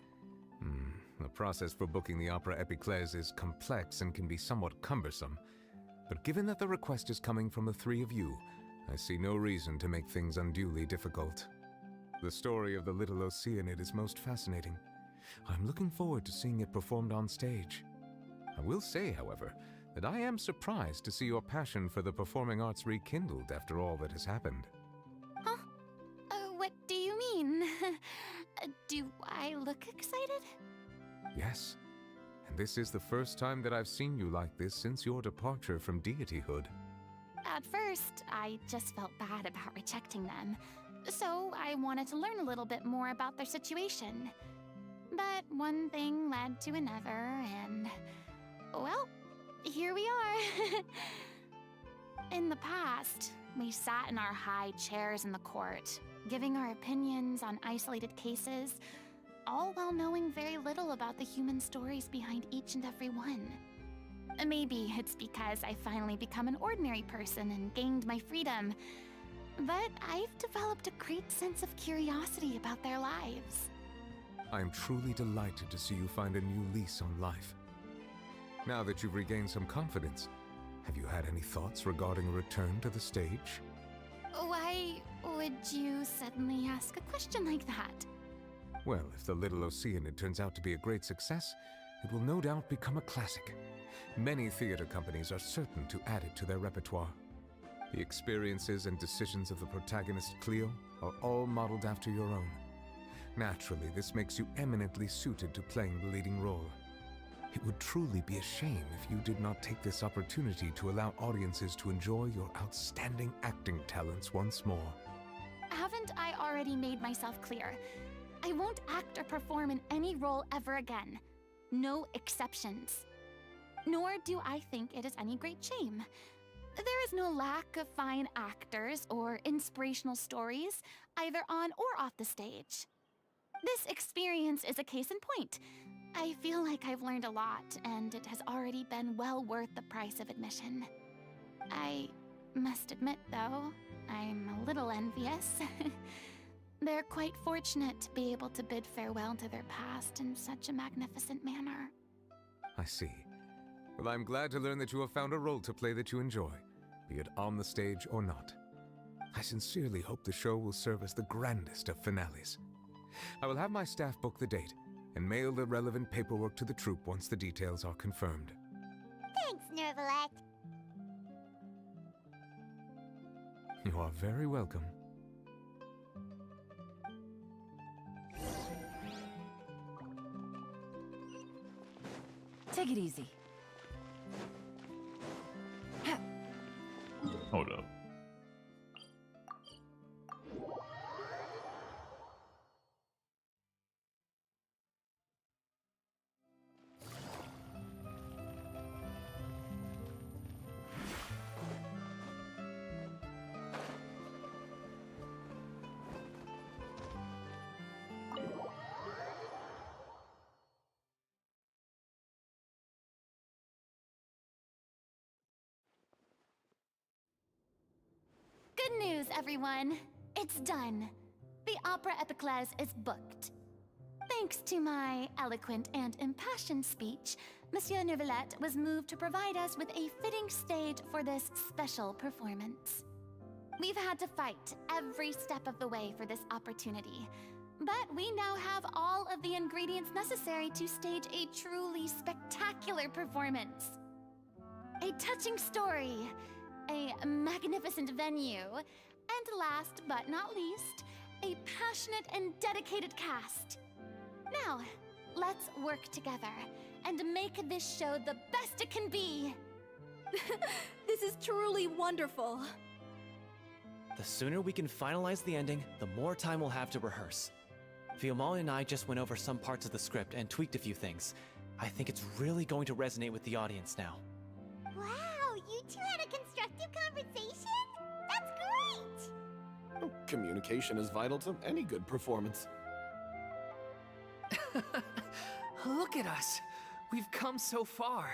The process for booking the Opera Epiclese is complex and can be somewhat cumbersome. But given that the request is coming from the three of you, I see no reason to make things unduly difficult. The story of the little Oceanid is most fascinating. I'm looking forward to seeing it performed on stage. I will say, however, that I am surprised to see your passion for the performing arts rekindled after all that has happened. Huh? What do you mean? Do I look excited? Yes, and this is the first time that I've seen you like this since your departure from deityhood. At first, I just felt bad about rejecting them, so I wanted to learn a little bit more about their situation. But one thing led to another, and... well, here we are. In the past, we sat in our high chairs in the court, giving our opinions on isolated cases, all while knowing very little about the human stories behind each and every one. Maybe it's because I finally become an ordinary person and gained my freedom, but I've developed a great sense of curiosity about their lives. I am truly delighted to see you find a new lease on life. Now that you've regained some confidence, have you had any thoughts regarding a return to the stage? Why would you suddenly ask a question like that? Well, if the Little Oceanid turns out to be a great success, it will no doubt become a classic. Many theater companies are certain to add it to their repertoire. The experiences and decisions of the protagonist Cleo are all modeled after your own. Naturally, this makes you eminently suited to playing the leading role. It would truly be a shame if you did not take this opportunity to allow audiences to enjoy your outstanding acting talents once more. Haven't I already made myself clear? I won't act or perform in any role ever again. No exceptions. Nor do I think it is any great shame. There is no lack of fine actors or inspirational stories, either on or off the stage. This experience is a case in point. I feel like I've learned a lot, and it has already been well worth the price of admission. I must admit, though, I'm a little envious. They're quite fortunate to be able to bid farewell to their past in such a magnificent manner. I see. Well, I'm glad to learn that you have found a role to play that you enjoy, be it on the stage or not. I sincerely hope the show will serve as the grandest of finales. I will have my staff book the date and mail the relevant paperwork to the troupe once the details are confirmed. Thanks, Nervalet. You are very welcome. Take it easy. Hold up. Good news, everyone. It's done. The Opera Epiclese is booked. Thanks to my eloquent and impassioned speech, Monsieur Nervalet was moved to provide us with a fitting stage for this special performance. We've had to fight every step of the way for this opportunity, but we now have all of the ingredients necessary to stage a truly spectacular performance. A touching story, a magnificent venue, and last but not least, a passionate and dedicated cast. Now, let's work together and make this show the best it can be. This is truly wonderful. The sooner we can finalize the ending, the more time we'll have to rehearse. Fiamma and I just went over some parts of the script and tweaked a few things. I think it's really going to resonate with the audience now. Wow, you two had a constructive conversation? That's great! Communication is vital to any good performance. Look at us. We've come so far.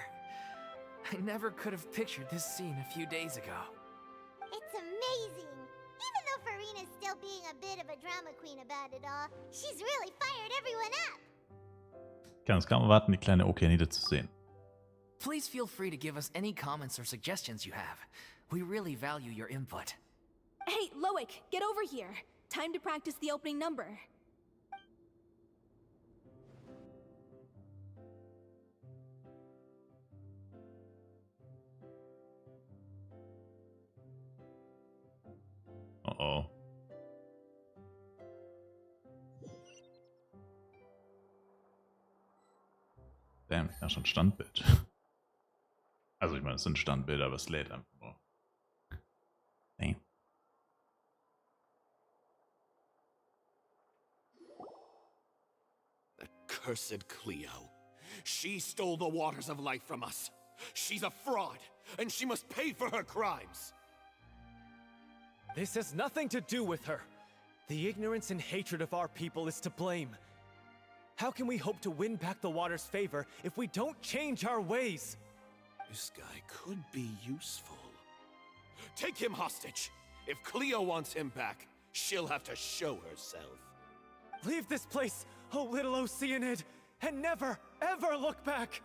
I never could have pictured this scene a few days ago. It's amazing! Even though Furina's still being a bit of a drama queen about it all, she's really fired everyone up! Ich kann es kaum erwarten, die kleine Okeanide zu sehen. Please feel free to give us any comments or suggestions you have. We really value your input. Hey, Loic, get over here. Time to practice the opening number. Oh. Damn, ja schon Standbild. Also ich meine, es sind Standbilder, aber es lädt einfach nur. Damn. That cursed Cleo. She stole the waters of life from us. She's a fraud, and she must pay for her crimes. This has nothing to do with her. The ignorance and hatred of our people is to blame. How can we hope to win back the water's favor if we don't change our ways? This guy could be useful. Take him hostage. If Cleo wants him back, she'll have to show herself. Leave this place, oh little Oceanid, and never, ever look back!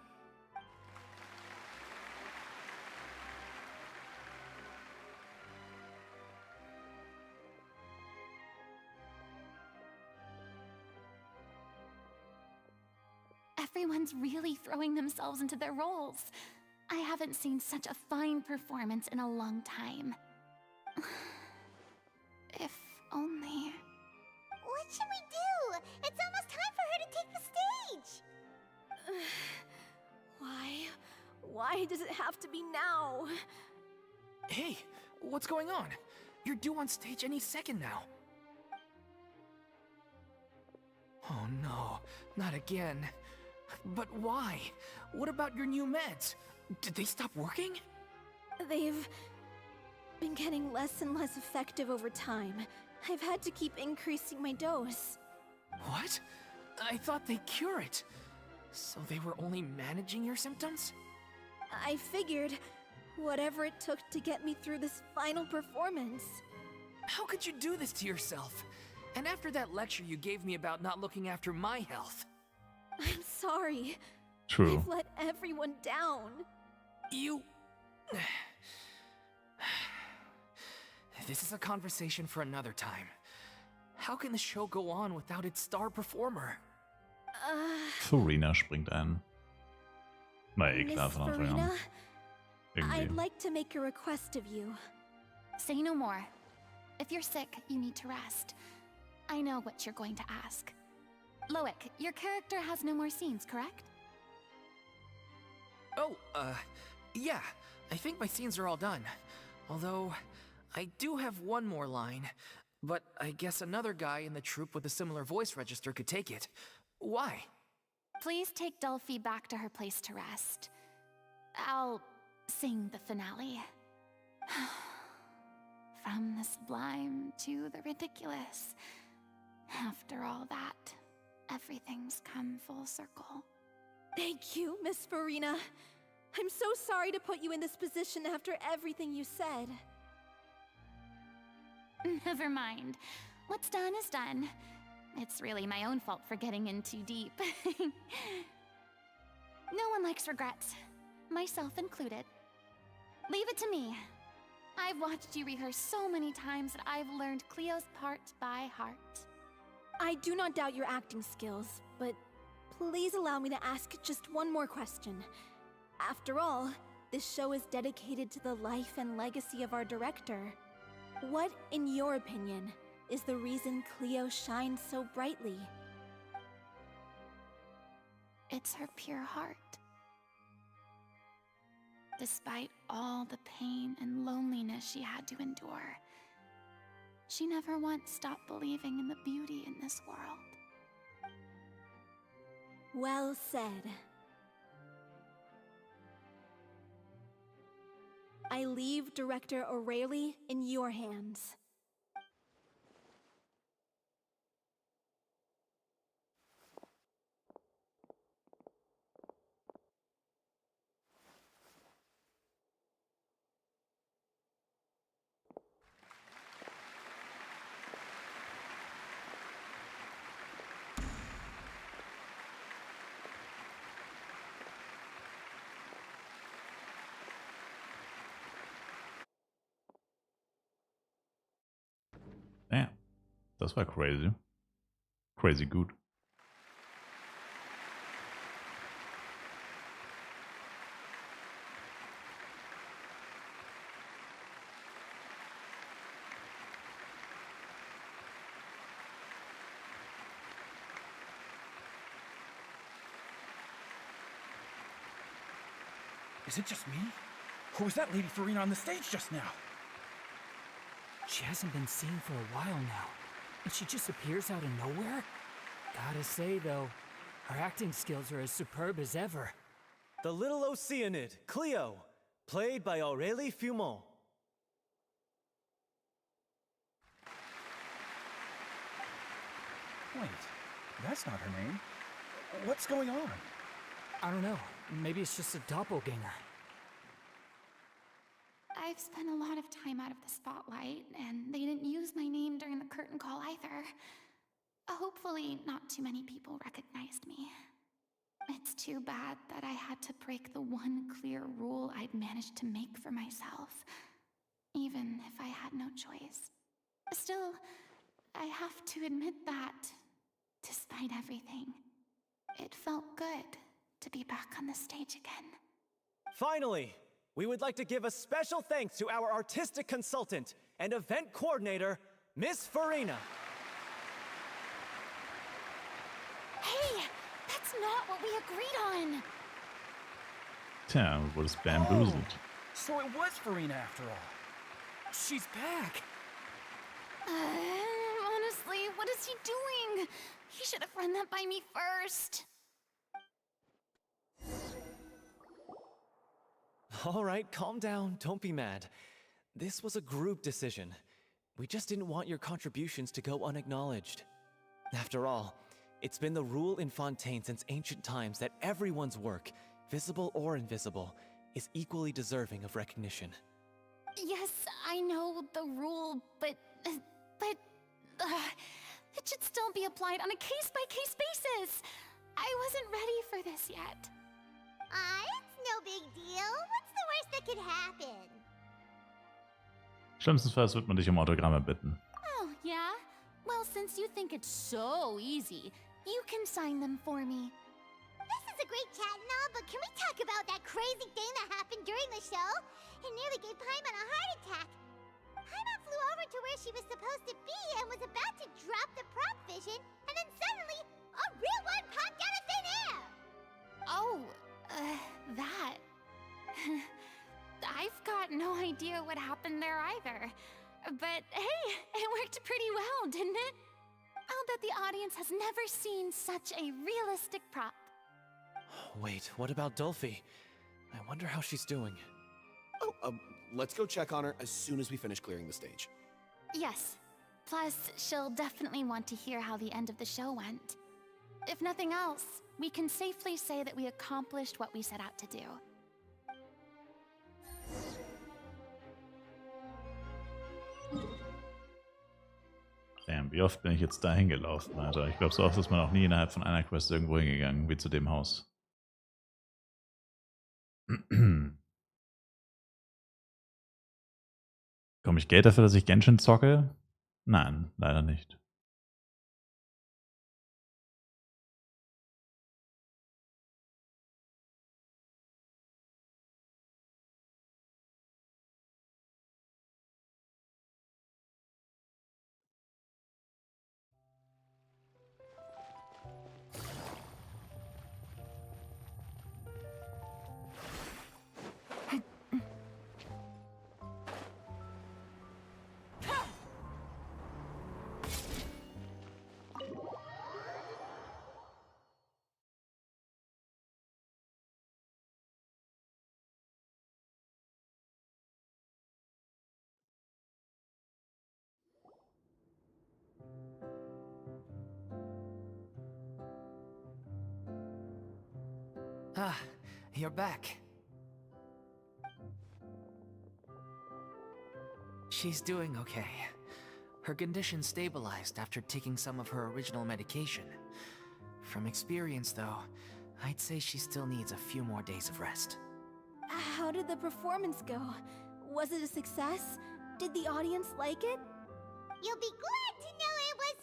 Everyone's really throwing themselves into their roles. I haven't seen such a fine performance in a long time. If only... What should we do? It's almost time for her to take the stage! Why? Why does it have to be now? Hey, what's going on? You're due on stage any second now. Oh no, not again. But why? What about your new meds? Did they stop working? They've been getting less and less effective over time. I've had to keep increasing my dose. What? I thought they cure it. So they were only managing your symptoms? I figured whatever it took to get me through this final performance. How could you do this to yourself? And after that lecture you gave me about not looking after my health. I'm sorry. True. I've let everyone down. You... This is a conversation for another time. How can the show go on without its star performer? Furina springt ein. War eh klar Miss von Anfang an. Furina, Irgendwie. I'd like to make a request of you. Say no more. If you're sick, you need to rest. I know what you're going to ask. Loic, your character has no more scenes, correct? Oh, yeah. I think my scenes are all done. Although, I do have one more line. But I guess another guy in the troupe with a similar voice register could take it. Why? Please take Delphi back to her place to rest. I'll sing the finale. From the sublime to the ridiculous. After all that, everything's come full circle. Thank you, Miss Furina. I'm so sorry to put you in this position after everything you said. Never mind. What's done is done. It's really my own fault for getting in too deep. No one likes regrets, myself included. Leave it to me. I've watched you rehearse so many times that I've learned Cleo's part by heart. I do not doubt your acting skills, but please allow me to ask just one more question. After all, this show is dedicated to the life and legacy of our director. What, in your opinion, is the reason Cleo shines so brightly? It's her pure heart. Despite all the pain and loneliness she had to endure, she never once stopped believing in the beauty in this world. Well said. I leave Director O'Reilly in your hands. Das war crazy. Crazy gut. Is it just me? Or was that Lady Furina on the stage just now? She hasn't been seen for a while now, and she just appears out of nowhere? Gotta say, though, her acting skills are as superb as ever. The little Oceanid, Cleo, played by Aurélie Fumont. Wait, that's not her name. What's going on? I don't know. Maybe it's just a doppelganger. I've spent a lot of time out of the spotlight, and they didn't use my name during the curtain call either. Hopefully, not too many people recognized me. It's too bad that I had to break the one clear rule I'd managed to make for myself, even if I had no choice. Still, I have to admit that, despite everything, it felt good to be back on the stage again. Finally, we would like to give a special thanks to our artistic consultant and event coordinator, Miss Furina. Hey, that's not what we agreed on. Tja, wurde es bamboozled. So it was Furina after all. She's back. Honestly, what is he doing? He should have run that by me first. All right, calm down, don't be mad. This was a group decision. We just didn't want your contributions to go unacknowledged. After all, it's been the rule in Fontaine since ancient times that everyone's work, visible or invisible, is equally deserving of recognition. Yes, I know the rule, but it should still be applied on a case-by-case basis. I wasn't ready for this yet. It's no big deal. What's the worst that could happen? Schlimmstenfalls wird man dich um Autogramme bitten. Oh, yeah? Well, since you think it's so easy, you can sign them for me. This is a great chat and all, but can we talk about that crazy thing that happened during the show? It nearly gave Paimon a heart attack. Paimon flew over to where she was supposed to be and was about to drop the prop vision, and then suddenly, a real one popped out of thin air! Oh, that. I've got no idea what happened there either. But hey, it worked pretty well, didn't it? I'll bet the audience has never seen such a realistic prop. Wait, what about Dolphy? I wonder how she's doing. Oh, let's go check on her as soon as we finish clearing the stage. Yes. Plus, she'll definitely want to hear how the end of the show went. If nothing else, we can safely say that we accomplished what we set out to do. Damn, wie oft bin ich jetzt da hingelaufen, Alter? Ich glaube, so oft ist man auch nie innerhalb von einer Quest irgendwo hingegangen, wie zu dem Haus. Bekomme ich Geld dafür, dass ich Genshin zocke? Nein, leider nicht. Ah, you're back. She's doing okay. Her condition stabilized after taking some of her original medication. From experience, though, I'd say she still needs a few more days of rest. How did the performance go? Was it a success? Did the audience like it? You'll be glad to know it was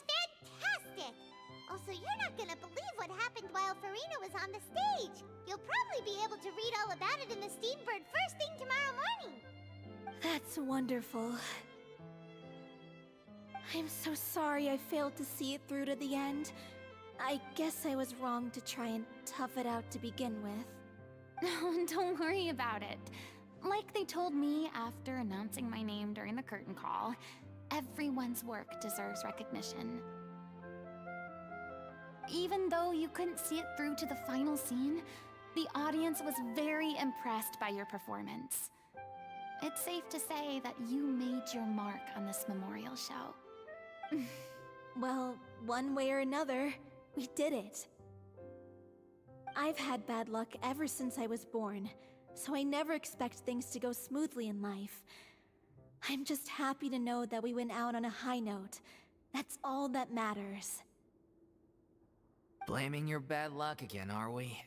Also, you're not gonna believe what happened while Furina was on the stage. You'll probably be able to read all about it in the Steambird first thing tomorrow morning. That's wonderful. I'm so sorry I failed to see it through to the end. I guess I was wrong to try and tough it out to begin with. No, don't worry about it. Like they told me after announcing my name during the curtain call, everyone's work deserves recognition. Even though you couldn't see it through to the final scene, the audience was very impressed by your performance. It's safe to say that you made your mark on this memorial show. Well, one way or another, we did it. I've had bad luck ever since I was born, so I never expect things to go smoothly in life. I'm just happy to know that we went out on a high note. That's all that matters. Blaming your bad luck again, are we?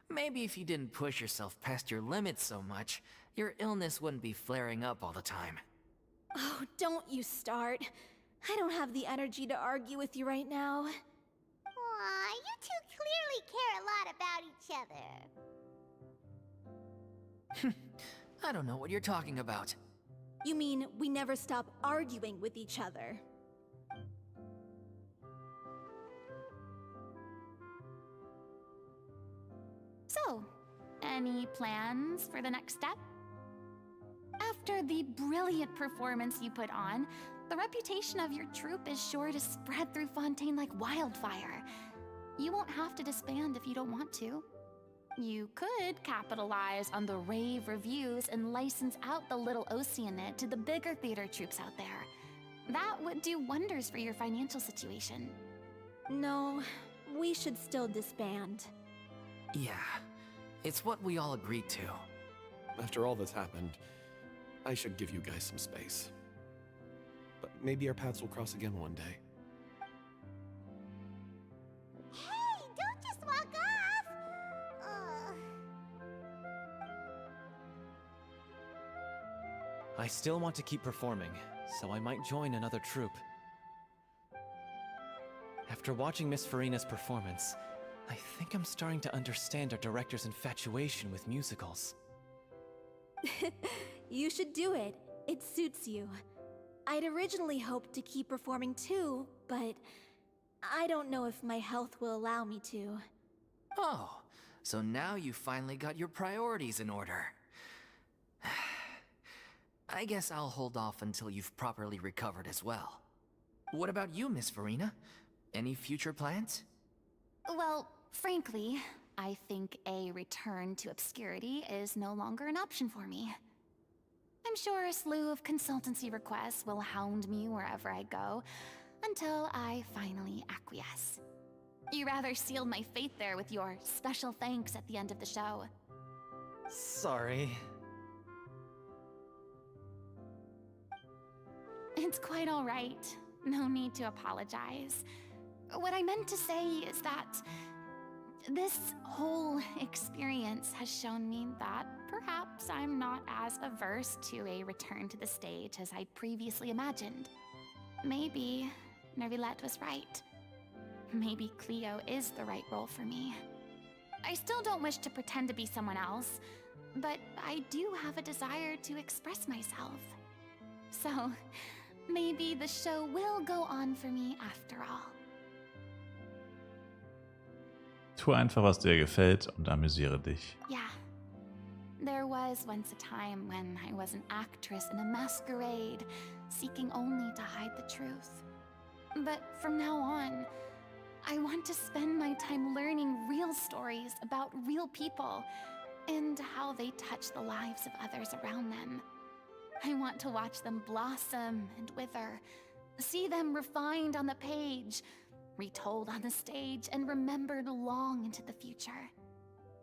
Maybe if you didn't push yourself past your limits so much, your illness wouldn't be flaring up all the time. Oh, don't you start. I don't have the energy to argue with you right now. Aw, you two clearly care a lot about each other. I don't know what you're talking about. You mean we never stop arguing with each other? So, any plans for the next step? After the brilliant performance you put on, the reputation of your troupe is sure to spread through Fontaine like wildfire. You won't have to disband if you don't want to. You could capitalize on the rave reviews and license out the Little Oceanid to the bigger theater troupes out there. That would do wonders for your financial situation. No, we should still disband. Yeah, it's what we all agreed to. After all that's happened, I should give you guys some space. But maybe our paths will cross again one day. Hey, don't just walk off! I still want to keep performing, so I might join another troupe. After watching Miss Furina's performance, I think I'm starting to understand our director's infatuation with musicals. You should do it. It suits you. I'd originally hoped to keep performing too, but I don't know if my health will allow me to. Oh, so now you finally got your priorities in order. I guess I'll hold off until you've properly recovered as well. What about you, Miss Furina? Any future plans? Well, frankly, I think a return to obscurity is no longer an option for me. I'm sure a slew of consultancy requests will hound me wherever I go, until I finally acquiesce. You rather sealed my fate there with your special thanks at the end of the show. Sorry. It's quite all right. No need to apologize. What I meant to say is that this whole experience has shown me that perhaps I'm not as averse to a return to the stage as I'd previously imagined. Maybe Neuvillette was right. Maybe Cleo is the right role for me. I still don't wish to pretend to be someone else, but I do have a desire to express myself. So, maybe the show will go on for me after all. Tu einfach, was dir gefällt und amüsiere dich. Yeah. There was once a time when I was an actress in a masquerade, seeking only to hide the truth. But from now on, I want to spend my time learning real stories about real people and how they touch the lives of others around them. I want to watch them blossom and wither, see them refined on the page, retold on the stage, and remembered long into the future.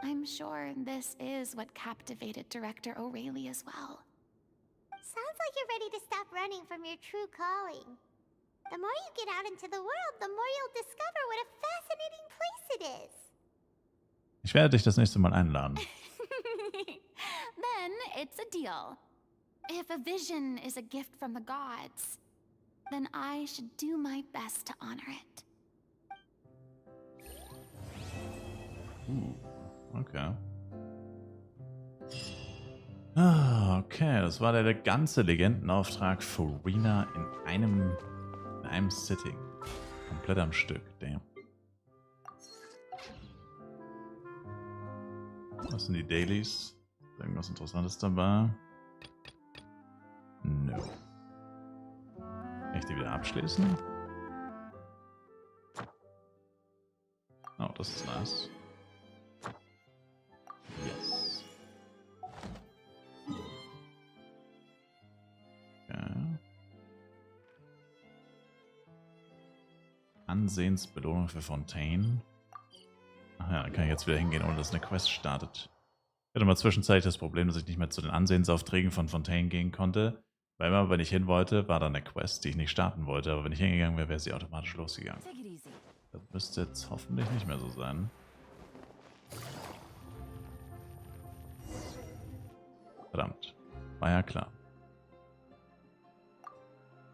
I'm sure this is what captivated director O'Reilly as well. Sounds like you're ready to stop running from your true calling. The more you get out into the world, the more you'll discover what a fascinating place it is. Ich werde dich das nächste Mal einladen. Then it's a deal. If a vision is a gift from the gods, then I should do my best to honor it. Okay. Ah, okay, das war der ganze Legendenauftrag Furina in einem Sitting. Komplett am Stück, damn. Was sind die Dailies? Ist irgendwas Interessantes dabei? No. Kann ich die wieder abschließen? Oh, das ist nice. Yes. Okay. Ansehensbelohnung für Fontaine. Ach ja, dann kann ich jetzt wieder hingehen, ohne dass eine Quest startet. Ich hatte mal zwischenzeitlich das Problem, dass ich nicht mehr zu den Ansehensaufträgen von Fontaine gehen konnte. Weil immer, wenn ich hin wollte, war da eine Quest, die ich nicht starten wollte. Aber wenn ich hingegangen wäre, wäre sie automatisch losgegangen. Das müsste jetzt hoffentlich nicht mehr so sein. Verdammt. War ja klar.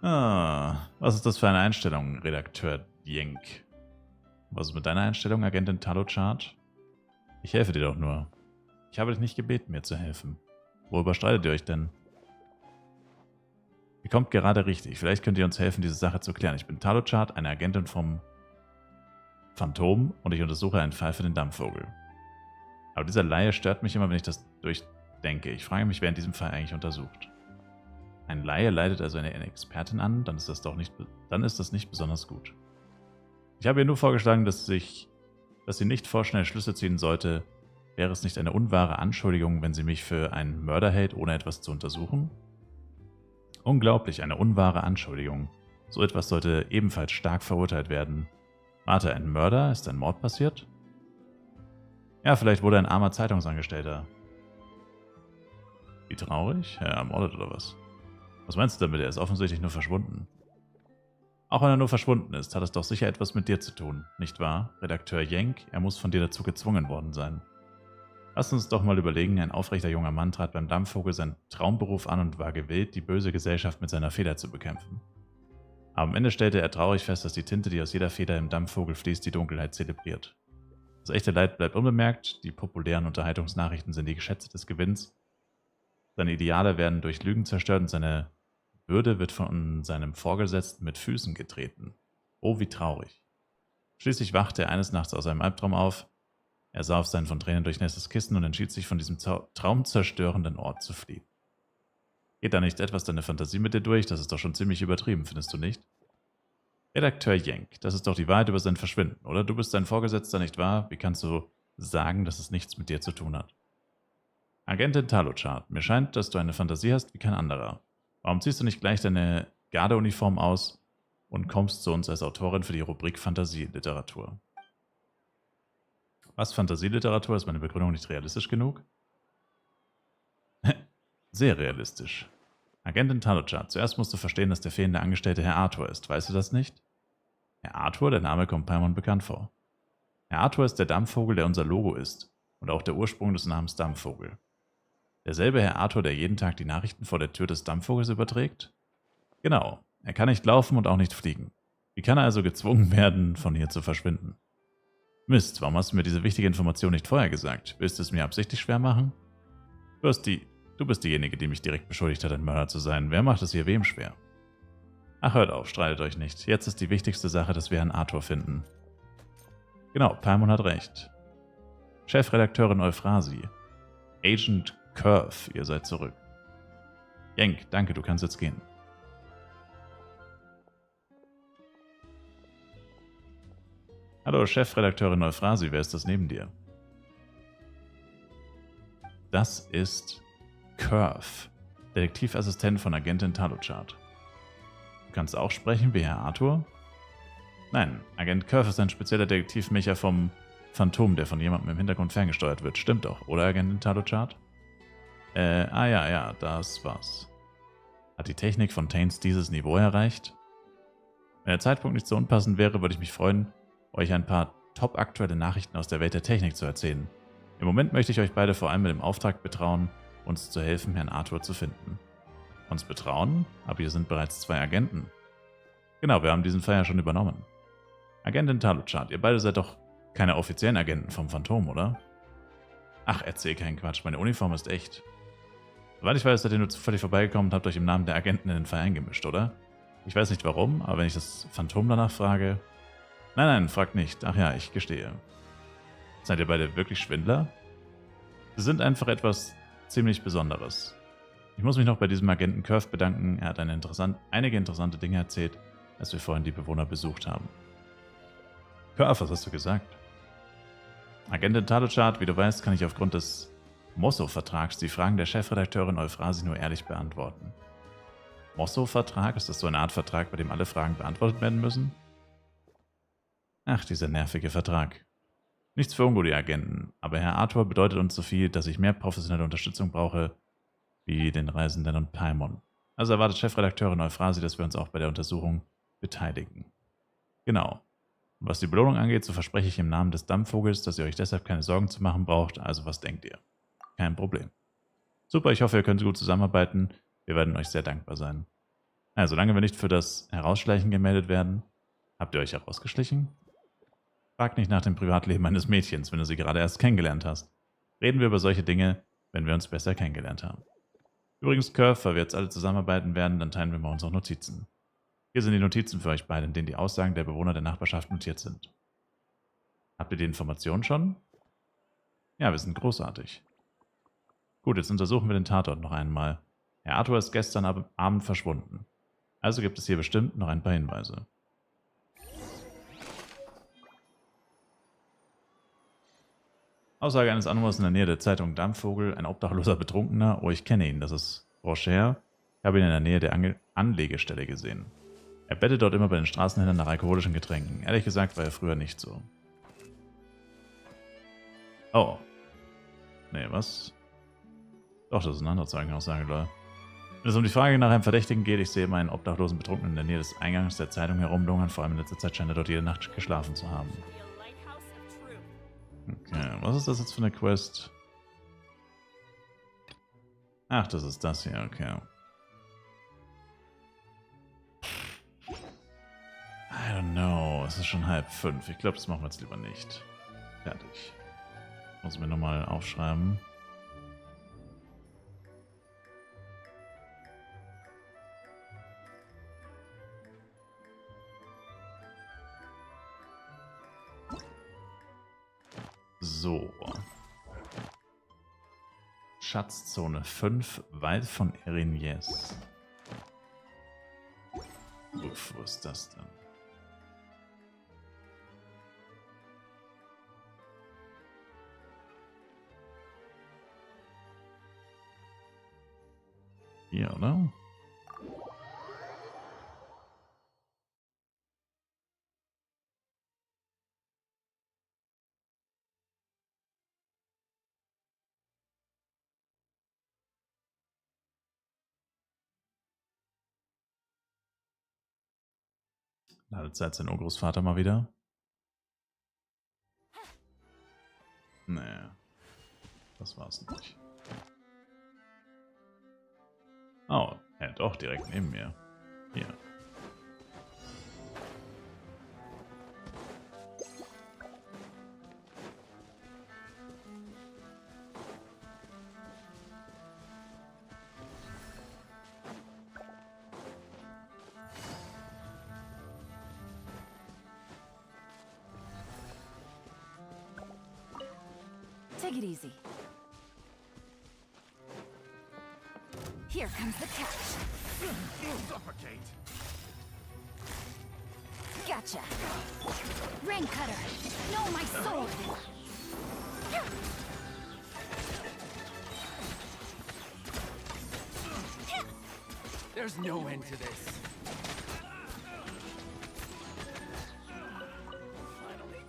Ah, was ist das für eine Einstellung, Redakteur Jenk? Was ist mit deiner Einstellung, Agentin Talochart? Ich helfe dir doch nur. Ich habe dich nicht gebeten, mir zu helfen. Worüber streitet ihr euch denn? Ihr kommt gerade richtig. Vielleicht könnt ihr uns helfen, diese Sache zu klären. Ich bin Talochart, eine Agentin vom Phantom und ich untersuche einen Fall für den Dampfvogel. Aber dieser Laie stört mich immer, wenn ich das durchdenke. Ich frage mich, wer in diesem Fall eigentlich untersucht. Ein Laie leitet also eine Expertin an, dann ist das nicht besonders gut. Ich habe ihr nur vorgeschlagen, dass sie nicht vorschnell Schlüsse ziehen sollte. Wäre es nicht eine unwahre Anschuldigung, wenn sie mich für einen Mörder hält, ohne etwas zu untersuchen? Unglaublich, eine unwahre Anschuldigung. So etwas sollte ebenfalls stark verurteilt werden. Warte, ein Mörder? Ist ein Mord passiert? Ja, vielleicht wurde ein armer Zeitungsangestellter. Wie traurig? Er ermordet oder was? Was meinst du damit? Er ist offensichtlich nur verschwunden. Auch wenn er nur verschwunden ist, hat es doch sicher etwas mit dir zu tun, nicht wahr? Redakteur Jenk, er muss von dir dazu gezwungen worden sein. Lass uns doch mal überlegen, ein aufrechter junger Mann trat beim Dampfvogel seinen Traumberuf an und war gewillt, die böse Gesellschaft mit seiner Feder zu bekämpfen. Aber am Ende stellte er traurig fest, dass die Tinte, die aus jeder Feder im Dampfvogel fließt, die Dunkelheit zelebriert. Das echte Leid bleibt unbemerkt, die populären Unterhaltungsnachrichten sind die Geschätze des Gewinns, seine Ideale werden durch Lügen zerstört und seine Würde wird von seinem Vorgesetzten mit Füßen getreten. Oh, wie traurig. Schließlich wachte er eines Nachts aus seinem Albtraum auf. Er sah auf sein von Tränen durchnässtes Kissen und entschied sich, von diesem traumzerstörenden Ort zu fliehen. Geht da nicht etwas deine Fantasie mit dir durch? Das ist doch schon ziemlich übertrieben, findest du nicht? Redakteur Jenk, das ist doch die Wahrheit über sein Verschwinden, oder? Du bist sein Vorgesetzter, nicht wahr? Wie kannst du sagen, dass es nichts mit dir zu tun hat? Agentin Talochart, mir scheint, dass du eine Fantasie hast wie kein anderer. Warum ziehst du nicht gleich deine Gardeuniform aus und kommst zu uns als Autorin für die Rubrik Fantasieliteratur? Was, Fantasieliteratur? Ist meine Begründung nicht realistisch genug? Sehr realistisch. Agentin Talochart, zuerst musst du verstehen, dass der fehlende Angestellte Herr Arthur ist. Weißt du das nicht? Herr Arthur? Der Name kommt Paimon bekannt vor. Herr Arthur ist der Dampfvogel, der unser Logo ist. Und auch der Ursprung des Namens Dampfvogel. Derselbe Herr Arthur, der jeden Tag die Nachrichten vor der Tür des Dampfvogels überträgt? Genau. Er kann nicht laufen und auch nicht fliegen. Wie kann er also gezwungen werden, von hier zu verschwinden? Mist, warum hast du mir diese wichtige Information nicht vorher gesagt? Willst du es mir absichtlich schwer machen? Du bist diejenige, die mich direkt beschuldigt hat, ein Mörder zu sein. Wer macht es hier wem schwer? Ach, hört auf, streitet euch nicht. Jetzt ist die wichtigste Sache, dass wir Herrn Arthur finden. Genau, Paimon hat recht. Chefredakteurin Euphrasie. Agent Curve, ihr seid zurück. Jenk, danke, du kannst jetzt gehen. Hallo, Chefredakteurin Euphrasie, wer ist das neben dir? Das ist Curve, Detektivassistent von Agentin Talochart. Du kannst auch sprechen wie Herr Arthur? Nein, Agent Curve ist ein spezieller Detektivmecher vom Phantom, der von jemandem im Hintergrund ferngesteuert wird. Stimmt doch, oder Agentin Talochart? Ja, das war's. Hat die Technik von Taints dieses Niveau erreicht? Wenn der Zeitpunkt nicht so unpassend wäre, würde ich mich freuen, euch ein paar top-aktuelle Nachrichten aus der Welt der Technik zu erzählen. Im Moment möchte ich euch beide vor allem mit dem Auftrag betrauen, uns zu helfen, Herrn Arthur zu finden. Uns betrauen? Aber hier sind bereits 2 Agenten. Genau, wir haben diesen Fall ja schon übernommen. Agentin Talochart, ihr beide seid doch keine offiziellen Agenten vom Phantom, oder? Ach, erzähl keinen Quatsch, meine Uniform ist echt. Soweit ich weiß, seid ihr nur zufällig vorbeigekommen und habt euch im Namen der Agenten in den Verein gemischt, oder? Ich weiß nicht warum, aber wenn ich das Phantom danach frage... Nein, fragt nicht. Ach ja, ich gestehe. Seid ihr beide wirklich Schwindler? Sie sind einfach etwas ziemlich Besonderes. Ich muss mich noch bei diesem Agenten Curve bedanken. Er hat einige interessante Dinge erzählt, als wir vorhin die Bewohner besucht haben. Curve, was hast du gesagt? Agentin Taluchat, wie du weißt, kann ich aufgrund des Mosso-Vertrags die Fragen der Chefredakteurin Euphrasi nur ehrlich beantworten. Mosso-Vertrag? Ist das so eine Art Vertrag, bei dem alle Fragen beantwortet werden müssen? Ach, dieser nervige Vertrag. Nichts für ungute Agenten, aber Herr Arthur bedeutet uns so viel, dass ich mehr professionelle Unterstützung brauche, wie den Reisenden und Paimon. Also erwartet Chefredakteurin Euphrasi, dass wir uns auch bei der Untersuchung beteiligen. Genau. Und was die Belohnung angeht, so verspreche ich im Namen des Dampfvogels, dass ihr euch deshalb keine Sorgen zu machen braucht. Also was denkt ihr? Kein Problem. Super, ich hoffe, ihr könnt gut zusammenarbeiten. Wir werden euch sehr dankbar sein. Also, solange wir nicht für das Herausschleichen gemeldet werden, habt ihr euch herausgeschlichen? Frag nicht nach dem Privatleben eines Mädchens, wenn du sie gerade erst kennengelernt hast. Reden wir über solche Dinge, wenn wir uns besser kennengelernt haben. Übrigens, Curve, weil wir jetzt alle zusammenarbeiten werden, dann teilen wir mal unsere Notizen. Hier sind die Notizen für euch beide, in denen die Aussagen der Bewohner der Nachbarschaft notiert sind. Habt ihr die Informationen schon? Ja, wir sind großartig. Gut, jetzt untersuchen wir den Tatort noch einmal. Herr Arthur ist gestern Abend verschwunden. Also gibt es hier bestimmt noch ein paar Hinweise. Aussage eines Anwohners in der Nähe der Zeitung Dampfvogel, ein obdachloser Betrunkener. Oh, ich kenne ihn, das ist Rocher. Ich habe ihn in der Nähe der Anlegestelle gesehen. Er bettet dort immer bei den Straßenhändlern nach alkoholischen Getränken. Ehrlich gesagt war er früher nicht so. Oh. Nee, was? Doch, das ist eine andere Zeugenaussage, Leute. Wenn es um die Frage nach einem Verdächtigen geht, ich sehe immer einen obdachlosen Betrunkenen in der Nähe des Eingangs der Zeitung herumlungern. Vor allem in letzter Zeit scheint er dort jede Nacht geschlafen zu haben. Okay, was ist das jetzt für eine Quest? Ach, das ist das hier, okay. I don't know, es ist schon 4:30. Ich glaube, das machen wir jetzt lieber nicht. Fertig. Muss ich mir nochmal aufschreiben. So. Schatzzone 5, weit von Erinies. Uff, wo ist das denn? Hier, oder? Ladezeit sein Urgroßvater mal wieder. Nee. Das war's nicht. Oh, ja doch, direkt neben mir. Hier. Take it easy. Here comes the catch. Suffocate. Gotcha. Rain cutter. No, my sword. There's no end to this. Finally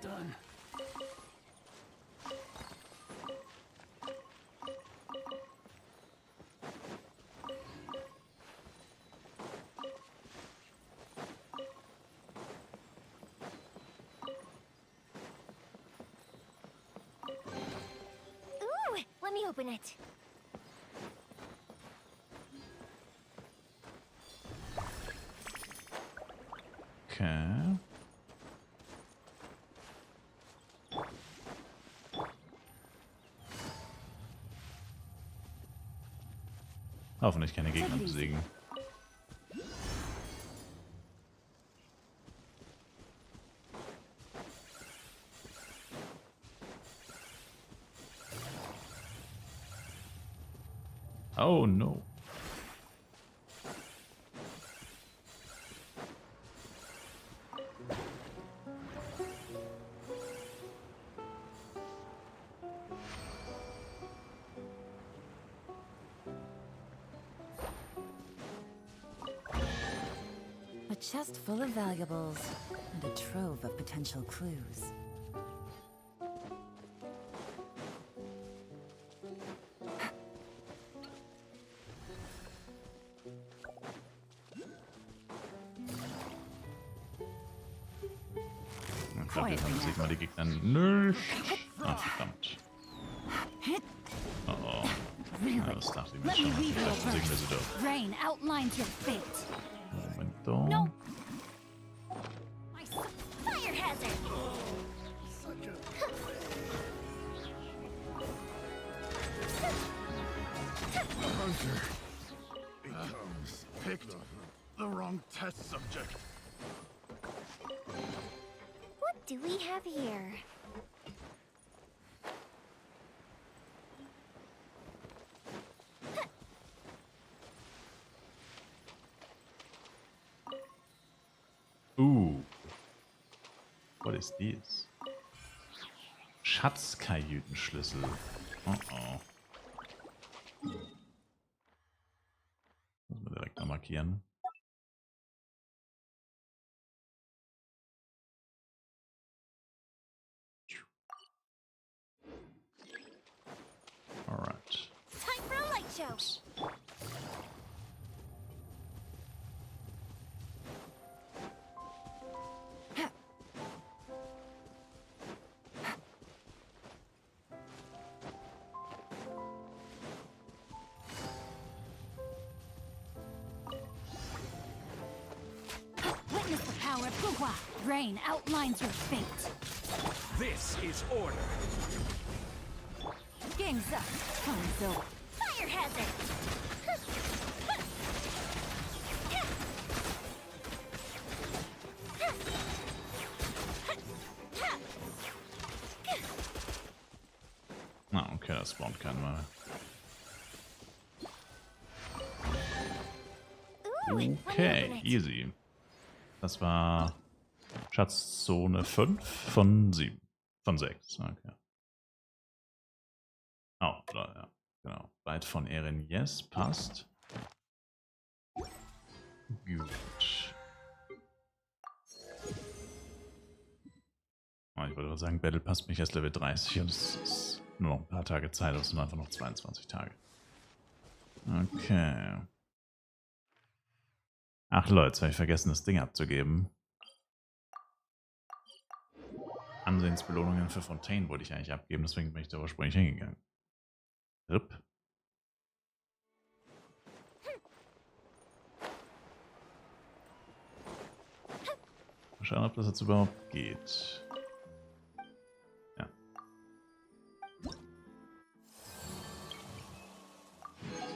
done. Ooh, let me open it. Okay. Hoffentlich keine Gegner besiegen. Oh no. A chest full of valuables and a trove of potential clues. Ich glaube, jetzt haben sich mal die Gegner nicht. Ach, verdammt. Oh oh. Ja, das dachte ich mir schon. Vielleicht besiegen wir sie doch. Rain outlines your fate. Momento. No. Fire hazard. The hunter picked the wrong test subject. What do we have here? What is this? Schatzkajütenschlüssel. Oh oh. Muss man direkt mal markieren. Alright. Time for a light show. Oops. Witness the power of Gugwa. Rain outlines your fate. This is order. Game's up. Time's over. Fire hazard. Ah, okay, das spawnt keinen mal. Okay, easy. Das war Schatzzone 5 von 7. Von 6, okay. Oh, da, ja, genau. Weit von Erin, yes, passt. Gut. Oh, ich wollte sagen, Battle passt mich erst Level 30 und es ist nur noch ein paar Tage Zeit, aber es sind einfach noch 22 Tage. Okay. Ach Leute, jetzt habe ich vergessen, das Ding abzugeben. Ansehensbelohnungen für Fontaine wollte ich eigentlich abgeben, deswegen bin ich da ursprünglich hingegangen. RIP. Mal schauen, ob das jetzt überhaupt geht. Ja.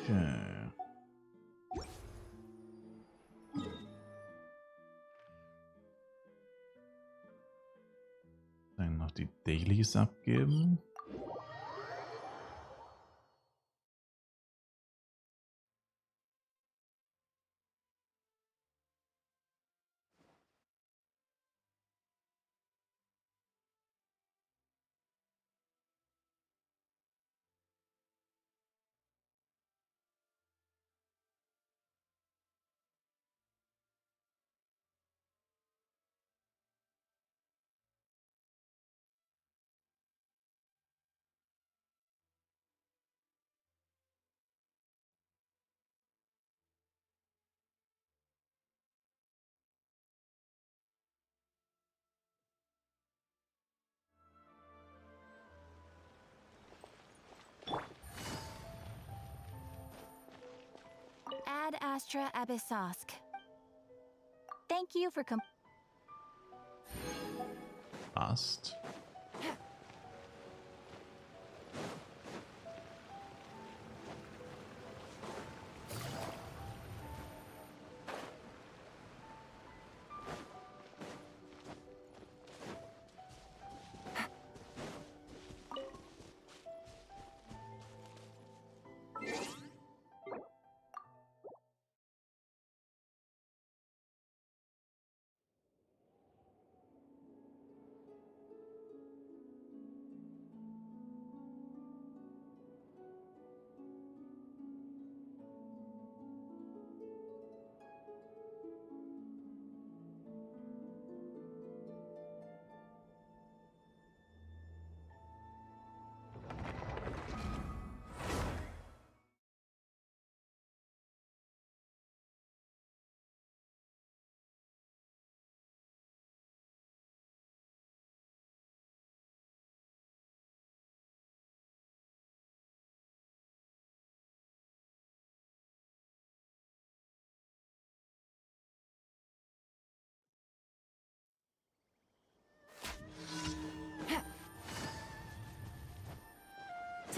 Okay. Dann noch die Dailies abgeben. Ad Astra Abyssosk. Thank you for Passt.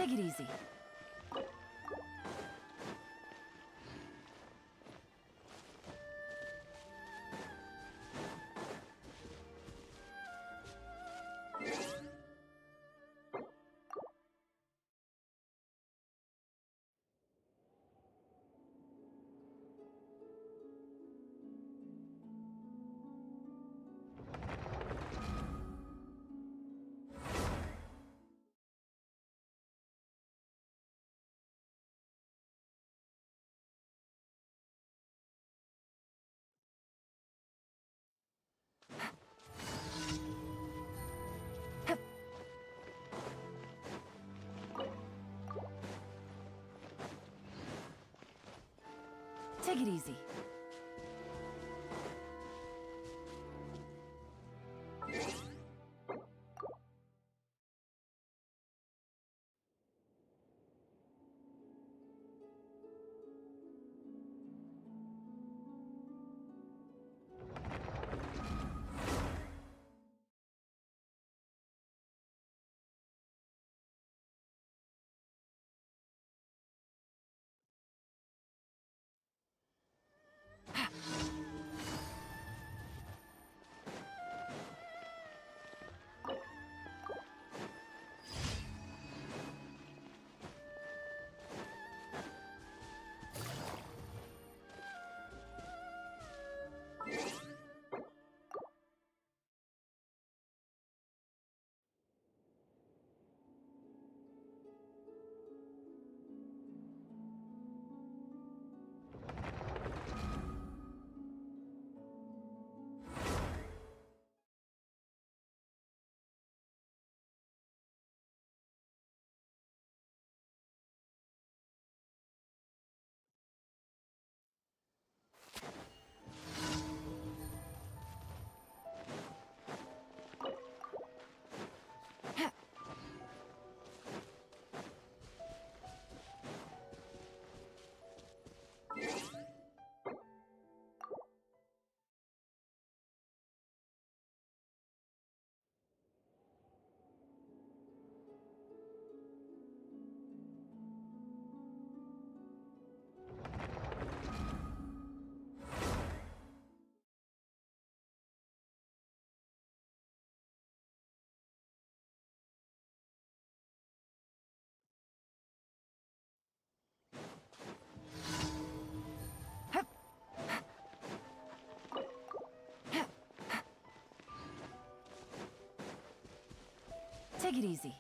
Take it easy. Take it easy. Take it easy.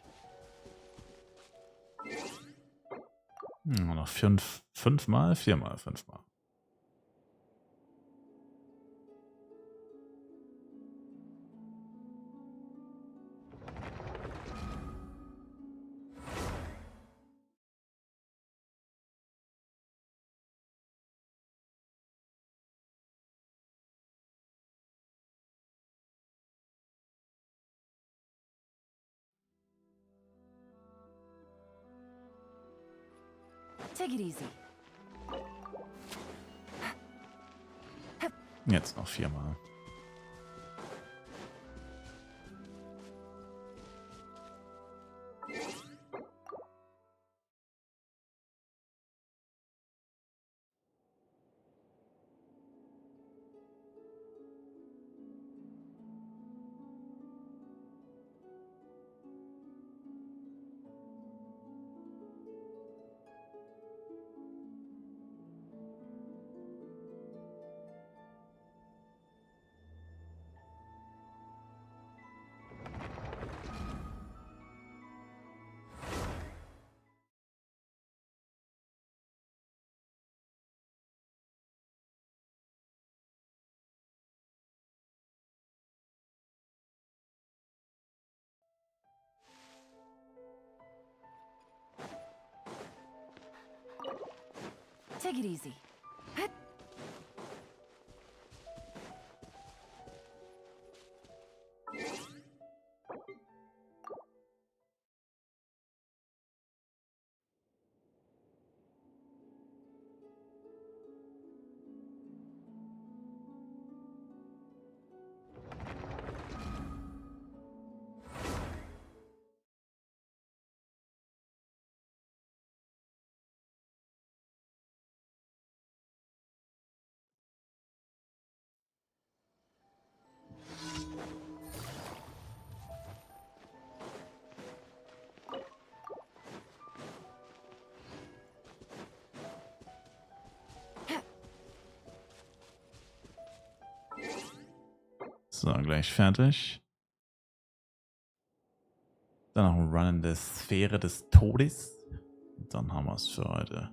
Noch fünfmal, viermal. Take it easy. Jetzt noch viermal. Take it easy. So, gleich fertig. Dann noch ein Run in der Sphäre des Todes. Und dann haben wir es für heute.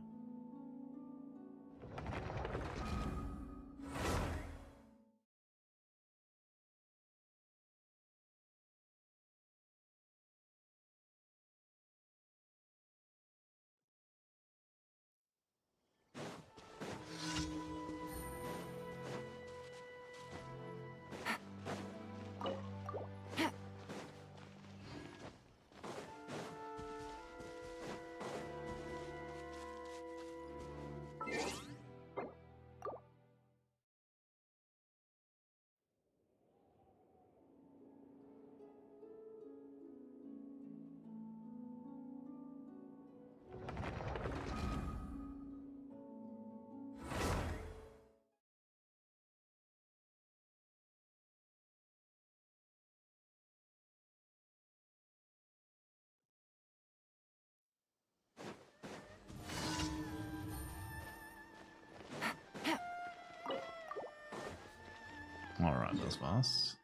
Alright, das war's.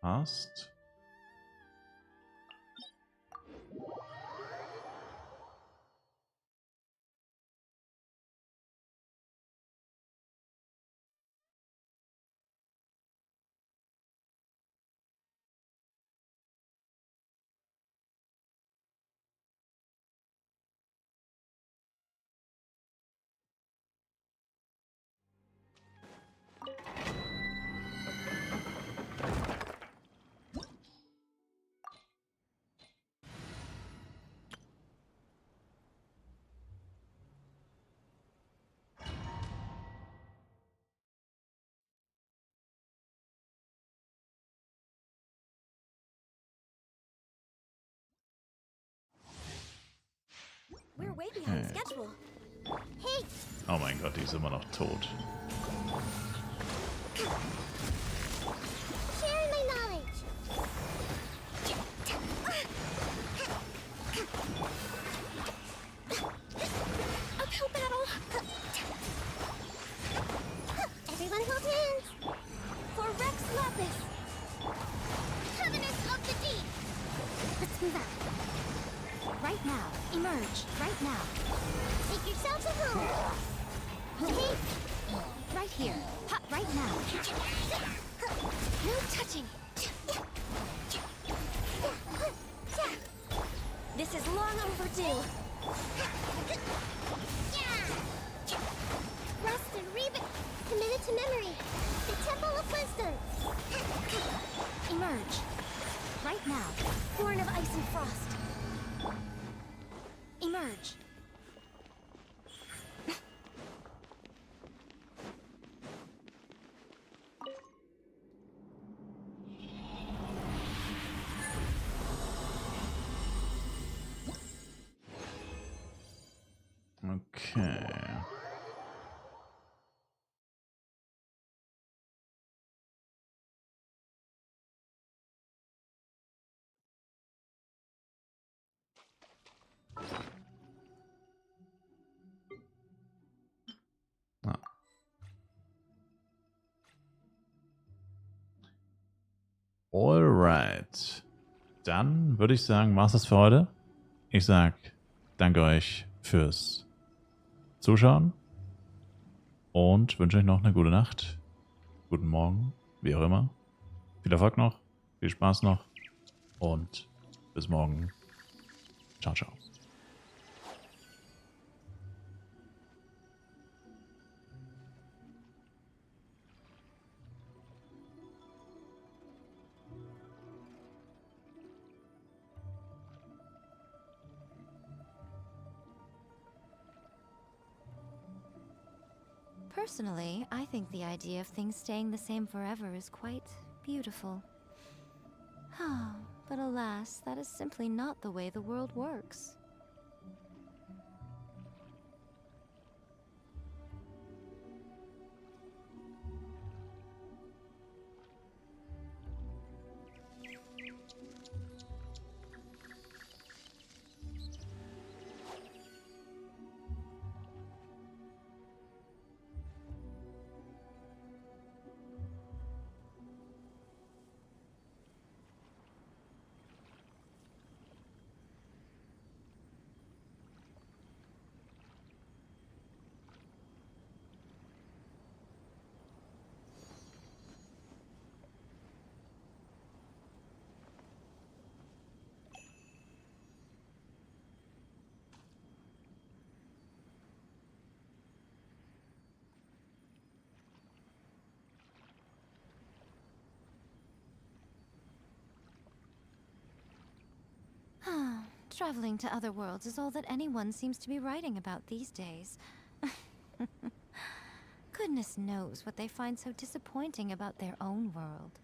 Passt. We're way behind schedule. Hey! Oh mein Gott, die ist immer noch tot. Sharing my knowledge. Uphill battle. Everyone hold hands. For Rex Lapis. Covenants of the Deep. Let's move out. Right now. Emerge. Right now. Make yourselves at home. Hey. Right here. Hot right now. No touching. This is long overdue. Rust and Reba committed to memory. The Temple of Wisdom. Emerge. Right now. Born of ice and frost. Emerge. Okay. Ah. Alright. Dann würde ich sagen, war's das für heute. Ich sag danke euch fürs Zuschauen und wünsche euch noch eine gute Nacht, guten Morgen, wie auch immer. Viel Erfolg noch, viel Spaß noch und bis morgen. Ciao, ciao. Personally, I think the idea of things staying the same forever is quite beautiful. But alas, that is simply not the way the world works. Traveling to other worlds is all that anyone seems to be writing about these days. Goodness knows what they find so disappointing about their own world.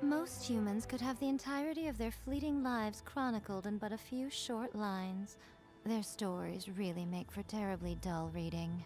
Most humans could have the entirety of their fleeting lives chronicled in but a few short lines. Their stories really make for terribly dull reading.